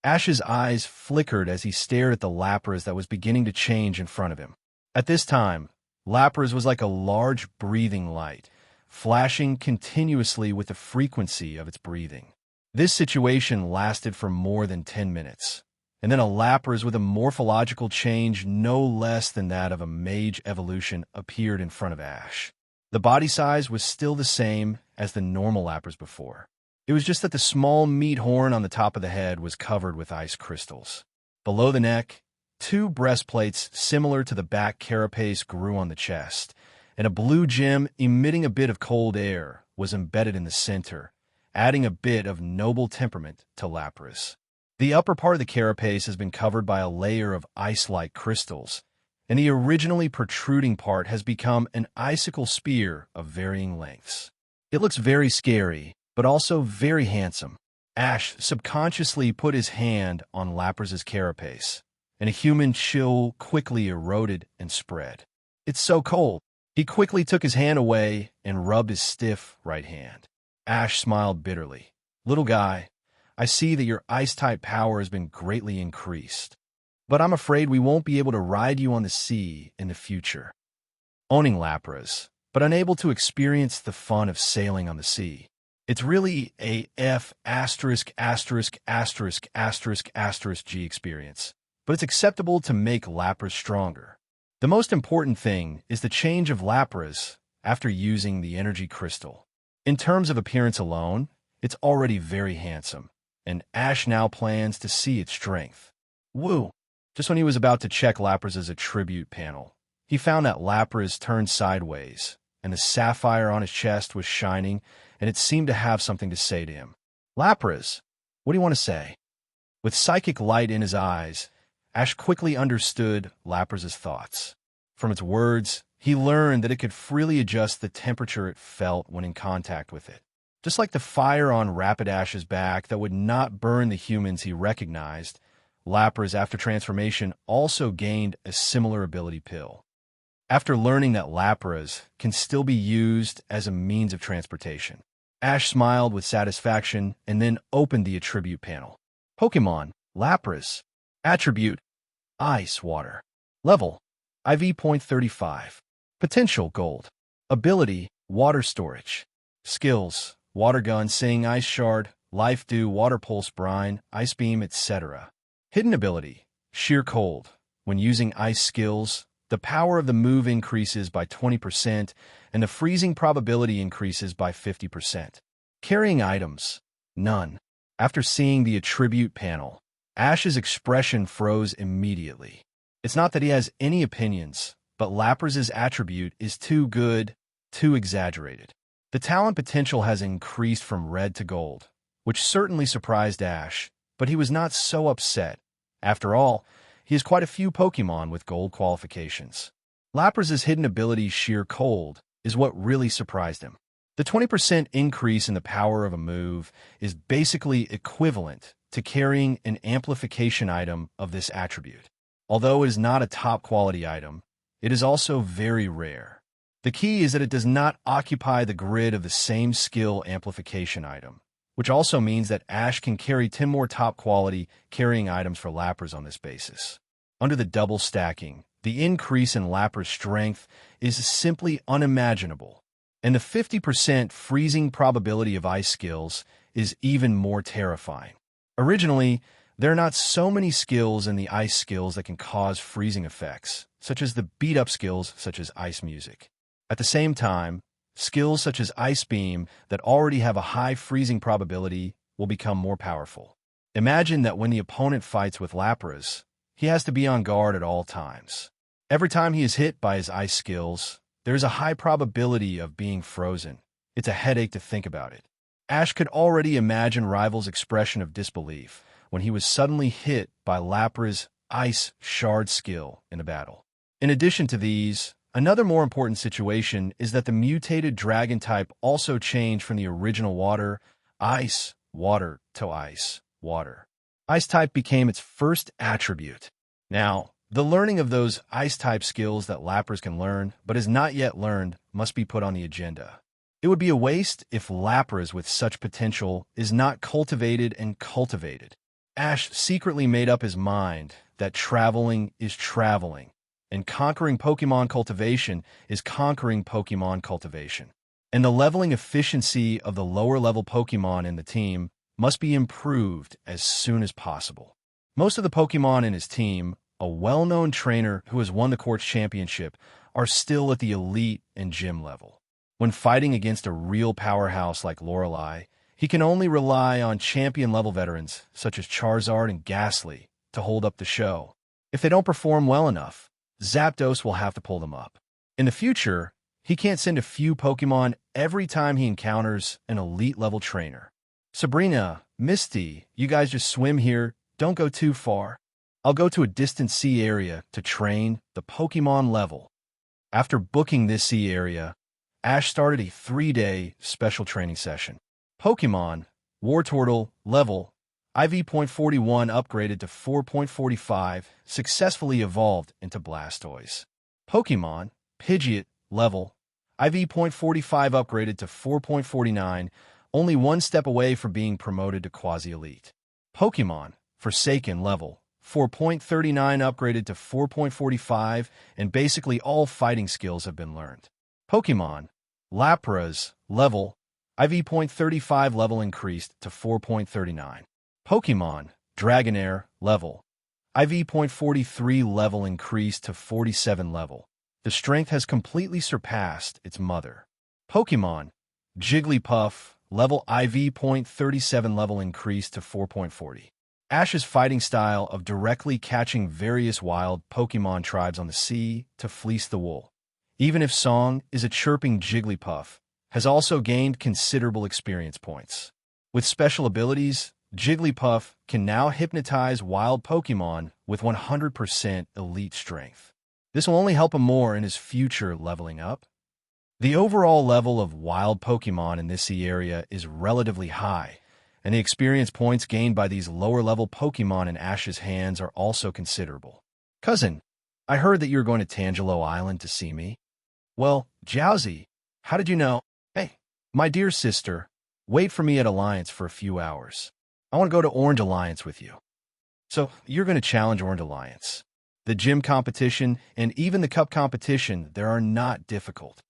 Speaker 2: Ash's eyes flickered as he stared at the Lapras that was beginning to change in front of him. At this time, Lapras was like a large breathing light, flashing continuously with the frequency of its breathing. This situation lasted for more than 10 minutes, and then a Lapras with a morphological change no less than that of a mage evolution appeared in front of Ash. The body size was still the same as the normal Lapras before. It was just that the small meat horn on the top of the head was covered with ice crystals. Below the neck, two breastplates similar to the back carapace grew on the chest, and a blue gem emitting a bit of cold air was embedded in the center, adding a bit of noble temperament to Lapras. The upper part of the carapace has been covered by a layer of ice-like crystals, and the originally protruding part has become an icicle spear of varying lengths. It looks very scary, but also very handsome. Ash subconsciously put his hand on Lapras's carapace, and a human chill quickly eroded and spread. It's so cold. He quickly took his hand away and rubbed his stiff right hand. Ash smiled bitterly. Little guy, I see that your ice-type power has been greatly increased, but I'm afraid we won't be able to ride you on the sea in the future. Owning Lapras, but unable to experience the fun of sailing on the sea. It's really a F********G experience, but it's acceptable to make Lapras stronger. The most important thing is the change of Lapras after using the energy crystal. In terms of appearance alone, it's already very handsome, and Ash now plans to see its strength. Woo! Just when he was about to check Lapras's attribute panel, he found that Lapras turned sideways, and the sapphire on his chest was shining, and it seemed to have something to say to him. Lapras, what do you want to say? With psychic light in his eyes, Ash quickly understood Lapras's thoughts. From its words, he learned that it could freely adjust the temperature it felt when in contact with it. Just like the fire on Rapidash's back that would not burn the humans he recognized, Lapras, after transformation, also gained a similar ability pill. After learning that Lapras can still be used as a means of transportation, Ash smiled with satisfaction and then opened the attribute panel. Pokémon, Lapras. Attribute, Ice Water. Level, IV.35. Potential, Gold. Ability, Water Storage. Skills, Water Gun, Sing, Ice Shard, Life Dew, Water Pulse, Brine, Ice Beam, etc. Hidden ability, Sheer Cold. When using ice skills, the power of the move increases by 20%, and the freezing probability increases by 50%. Carrying items, none. After seeing the attribute panel, Ash's expression froze immediately. It's not that he has any opinions, but Lapras's attribute is too good, too exaggerated. The talent potential has increased from red to gold, which certainly surprised Ash, but he was not so upset. After all, he has quite a few Pokémon with gold qualifications. Lapras's hidden ability, Sheer Cold, is what really surprised him. The 20% increase in the power of a move is basically equivalent to carrying an amplification item of this attribute. Although it is not a top-quality item, it is also very rare. The key is that it does not occupy the grid of the same skill amplification item, which also means that Ash can carry 10 more top-quality carrying items for Lapras on this basis. Under the double stacking, the increase in Lapra's strength is simply unimaginable, and the 50% freezing probability of ice skills is even more terrifying. Originally, there are not so many skills in the ice skills that can cause freezing effects, such as the beat-up skills such as Ice Music. At the same time, skills such as Ice Beam that already have a high freezing probability will become more powerful. Imagine that when the opponent fights with Lapras, he has to be on guard at all times. Every time he is hit by his ice skills, there is a high probability of being frozen. It's a headache to think about it. Ash could already imagine Rival's expression of disbelief when he was suddenly hit by Lapra's Ice Shard skill in a battle. In addition to these, another more important situation is that the mutated dragon type also changed from the original water, ice, water to ice, water. Ice type became its first attribute. Now, the learning of those ice-type skills that Lapras can learn, but is not yet learned, must be put on the agenda. It would be a waste if Lapras with such potential is not cultivated and cultivated. Ash secretly made up his mind that traveling is traveling, and conquering Pokémon cultivation is conquering Pokémon cultivation. And the leveling efficiency of the lower-level Pokémon in the team must be improved as soon as possible. Most of the Pokémon in his team, a well-known trainer who has won the Quartz Championship, are still at the elite and gym level. When fighting against a real powerhouse like Lorelei, he can only rely on champion-level veterans such as Charizard and Ghastly to hold up the show. If they don't perform well enough, Zapdos will have to pull them up. In the future, he can't send a few Pokémon every time he encounters an elite-level trainer. Sabrina, Misty, you guys just swim here, don't go too far. I'll go to a distant sea area to train the Pokémon level. After booking this sea area, Ash started a 3-day special training session. Pokémon, Wartortle, level, IV.41 upgraded to 4.45, successfully evolved into Blastoise. Pokémon, Pidgeot, level, IV.45 upgraded to 4.49, only one step away from being promoted to Quasi-Elite. Pokémon, Forsaken, level, 4.39 upgraded to 4.45, and basically all fighting skills have been learned. Pokémon, Lapras, level, IV.35 level increased to 4.39. Pokémon, Dragonair, level, IV.43 level increased to 47 level. The strength has completely surpassed its mother. Pokémon, Jigglypuff, level IV.37 level increased to 4.40. Ash's fighting style of directly catching various wild Pokémon tribes on the sea to fleece the wool, even if Song is a chirping Jigglypuff, has also gained considerable experience points. With special abilities, Jigglypuff can now hypnotize wild Pokémon with 100% elite strength. This will only help him more in his future leveling up. The overall level of wild Pokémon in this sea area is relatively high, and the experience points gained by these lower-level Pokémon in Ash's hands are also considerable. Cousin, I heard that you were going to Tangelo Island to see me. Well, Jowsy, how did you know? Hey, my dear sister, wait for me at Alliance for a few hours. I want to go to Orange Alliance with you. So, you're going to challenge Orange Alliance. The gym competition and even the cup competition there are not difficult.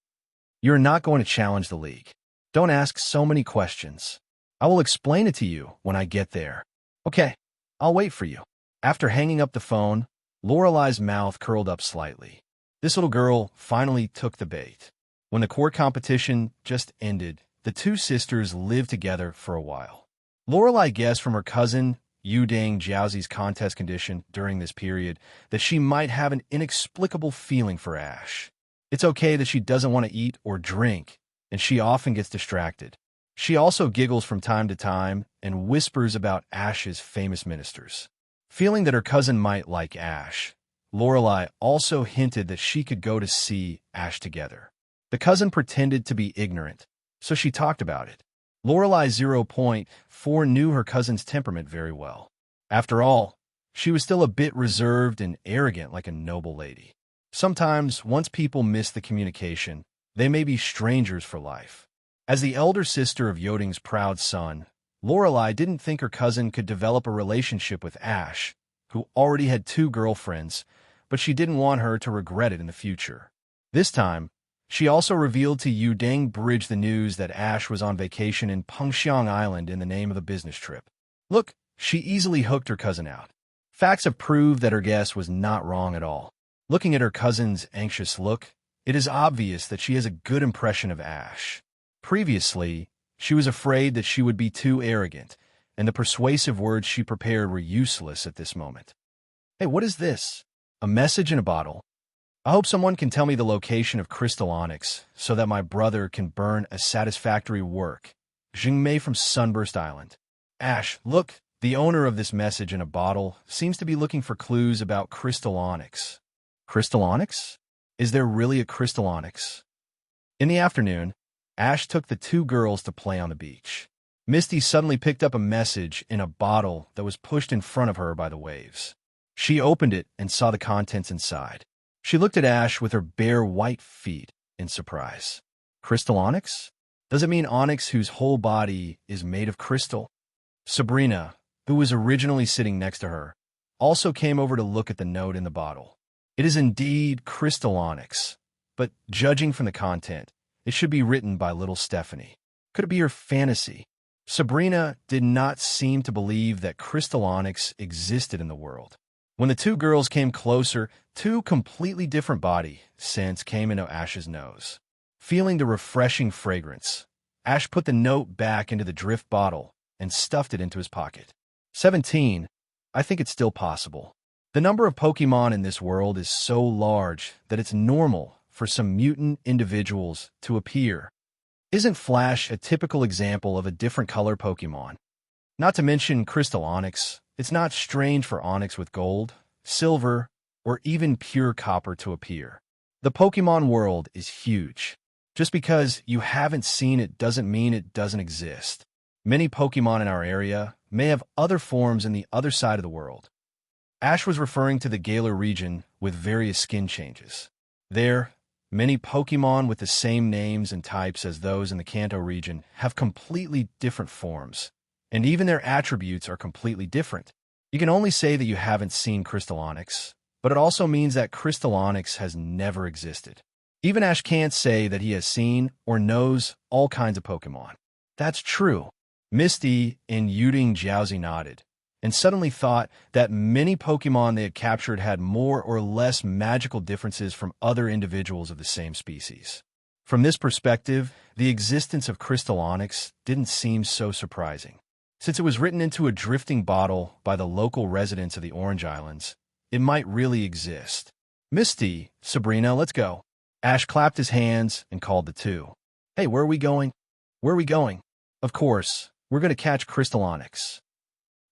Speaker 2: You're not going to challenge the league. Don't ask so many questions. I will explain it to you when I get there. Okay, I'll wait for you. After hanging up the phone, Lorelei's mouth curled up slightly. This little girl finally took the bait. When the court competition just ended, the two sisters lived together for a while. Lorelei guessed from her cousin, Yudang Jiaozi's contest condition during this period that she might have an inexplicable feeling for Ash. It's okay that she doesn't want to eat or drink, and she often gets distracted. She also giggles from time to time and whispers about Ash's famous ministers. Feeling that her cousin might like Ash, Lorelai also hinted that she could go to see Ash together. The cousin pretended to be ignorant, so she talked about it. Lorelai 0.4 knew her cousin's temperament very well. After all, she was still a bit reserved and arrogant like a noble lady. Sometimes, once people miss the communication, they may be strangers for life. As the elder sister of Yoding's proud son, Lorelai didn't think her cousin could develop a relationship with Ash, who already had 2 girlfriends, but she didn't want her to regret it in the future. This time, she also revealed to Yudang Bridge the news that Ash was on vacation in Pengxiang Island in the name of a business trip. Look, she easily hooked her cousin out. Facts have proved that her guess was not wrong at all. Looking at her cousin's anxious look, it is obvious that she has a good impression of Ash. Previously, she was afraid that she would be too arrogant, and the persuasive words she prepared were useless at this moment. Hey, what is this? A message in a bottle? I hope someone can tell me the location of crystal onyx so that my brother can burn a satisfactory work. Jingmei from Sunburst Island. Ash, look, the owner of this message in a bottle seems to be looking for clues about crystal onyx. Crystal onyx? Is there really a crystal onyx? In the afternoon, Ash took the 2 girls to play on the beach. Misty suddenly picked up a message in a bottle that was pushed in front of her by the waves. She opened it and saw the contents inside. She looked at Ash with her bare white feet in surprise. Crystal onyx? Does it mean onyx whose whole body is made of crystal? Sabrina, who was originally sitting next to her, also came over to look at the note in the bottle. It is indeed crystal onyx, but judging from the content, it should be written by little Stephanie. Could it be her fantasy? Sabrina did not seem to believe that crystal onyx existed in the world. When the 2 girls came closer, 2 completely different body scents came into Ash's nose. Feeling the refreshing fragrance, Ash put the note back into the drift bottle and stuffed it into his pocket. 17. I think it's still possible. The number of Pokémon in this world is so large that it's normal for some mutant individuals to appear. Isn't Flash a typical example of a different color Pokémon? Not to mention Crystal Onyx, it's not strange for Onyx with gold, silver, or even pure copper to appear. The Pokémon world is huge. Just because you haven't seen it doesn't mean it doesn't exist. Many Pokémon in our area may have other forms in the other side of the world. Ash was referring to the Galar region with various skin changes. There, many Pokémon with the same names and types as those in the Kanto region have completely different forms, and even their attributes are completely different. You can only say that you haven't seen Crystal Onyx, but it also means that Crystal Onyx has never existed. Even Ash can't say that he has seen or knows all kinds of Pokémon. That's true. Misty and Yuding Jiaozi nodded, and suddenly thought that many Pokémon they had captured had more or less magical differences from other individuals of the same species. From this perspective, the existence of Crystal Onyx didn't seem so surprising. Since it was written into a drifting bottle by the local residents of the Orange Islands, it might really exist. Misty, Sabrina, let's go. Ash clapped his hands and called the 2. Hey, where are we going? Where are we going? Of course, we're going to catch Crystal Onyx.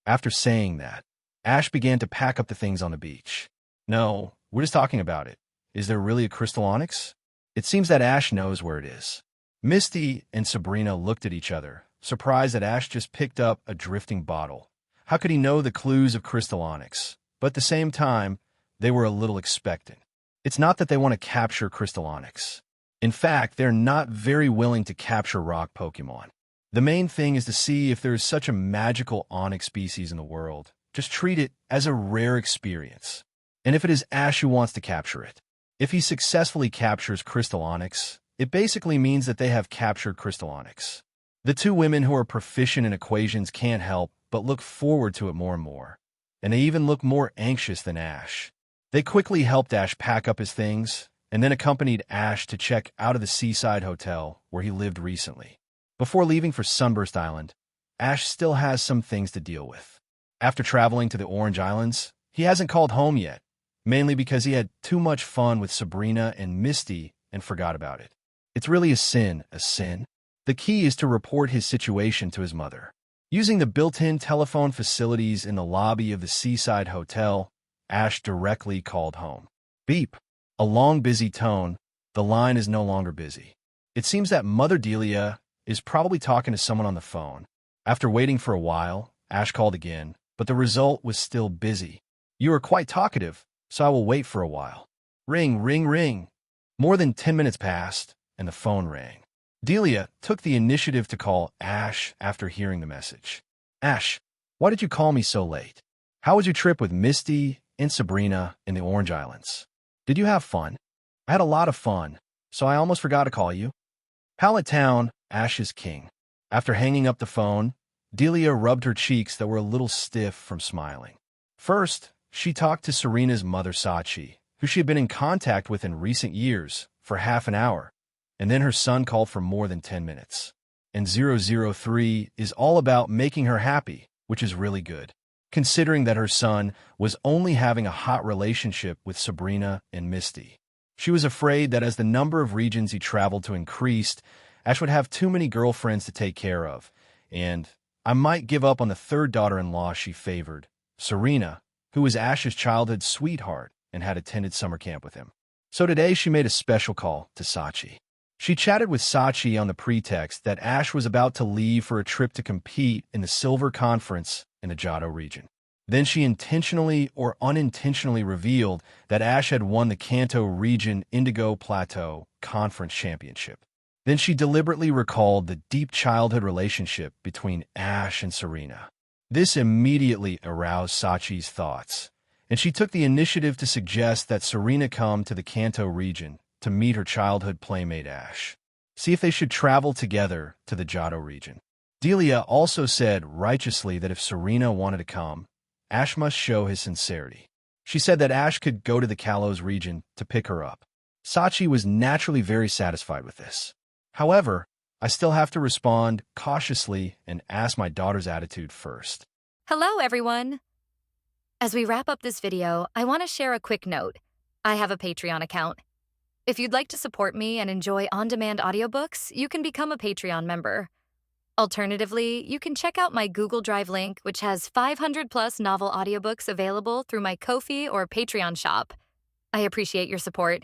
Speaker 2: After saying that, Ash began to pack up the things on the beach. No, we're just talking about it. Is there really a Crystal Onyx? It seems that Ash knows where it is. Misty and Sabrina looked at each other, surprised that Ash just picked up a drifting bottle. How could he know the clues of Crystal Onyx? But at the same time, they were a little expectant. It's not that they want to capture Crystal Onyx. In fact, they're not very willing to capture rock Pokémon. The main thing is to see if there is such a magical Onyx species in the world. Just treat it as a rare experience. And if it is Ash who wants to capture it, if he successfully captures Crystal Onyx, it basically means that they have captured Crystal Onyx. The 2 women who are proficient in equations can't help but look forward to it more and more. And they even look more anxious than Ash. They quickly helped Ash pack up his things, and then accompanied Ash to check out of the seaside hotel where he lived recently. Before leaving for Sunburst Island, Ash still has some things to deal with. After traveling to the Orange Islands, he hasn't called home yet, mainly because he had too much fun with Sabrina and Misty and forgot about it. It's really a sin, a sin. The key is to report his situation to his mother. Using the built-in telephone facilities in the lobby of the seaside hotel, Ash directly called home. Beep. A long, busy tone. The line is no longer busy. It seems that Mother Delia is probably talking to someone on the phone. After waiting for a while, Ash called again, but the result was still busy. You are quite talkative, so I will wait for a while. Ring, ring, ring. More than 10 minutes passed, and the phone rang. Delia took the initiative to call Ash after hearing the message. Ash, why did you call me so late? How was your trip with Misty and Sabrina in the Orange Islands? Did you have fun? I had a lot of fun, so I almost forgot to call you. Pallet Town, Ash is king. After hanging up the phone, Delia rubbed her cheeks that were a little stiff from smiling. First, she talked to Serena's mother Sachi, who she had been in contact with in recent years, for half an hour, and then her son called for more than 10 minutes. And 003 is all about making her happy, which is really good, considering that her son was only having a hot relationship with Sabrina and Misty. She was afraid that as the number of regions he traveled to increased, Ash would have too many girlfriends to take care of, and I might give up on the third daughter-in-law she favored, Serena, who was Ash's childhood sweetheart and had attended summer camp with him. So today she made a special call to Sachi. She chatted with Sachi on the pretext that Ash was about to leave for a trip to compete in the Silver Conference in the Johto region. Then she intentionally or unintentionally revealed that Ash had won the Kanto Region Indigo Plateau Conference Championship. Then she deliberately recalled the deep childhood relationship between Ash and Serena. This immediately aroused Sachi's thoughts, and she took the initiative to suggest that Serena come to the Kanto region to meet her childhood playmate Ash. See if they should travel together to the Johto region. Delia also said righteously that if Serena wanted to come, Ash must show his sincerity. She said that Ash could go to the Kalos region to pick her up. Sachi was naturally very satisfied with this. However, I still have to respond cautiously and ask my daughter's attitude first.
Speaker 3: Hello, everyone. As we wrap up this video, I want to share a quick note. I have a Patreon account. If you'd like to support me and enjoy on-demand audiobooks, you can become a Patreon member. Alternatively, you can check out my Google Drive link, which has 500-plus novel audiobooks available through my Ko-fi or Patreon shop. I appreciate your support.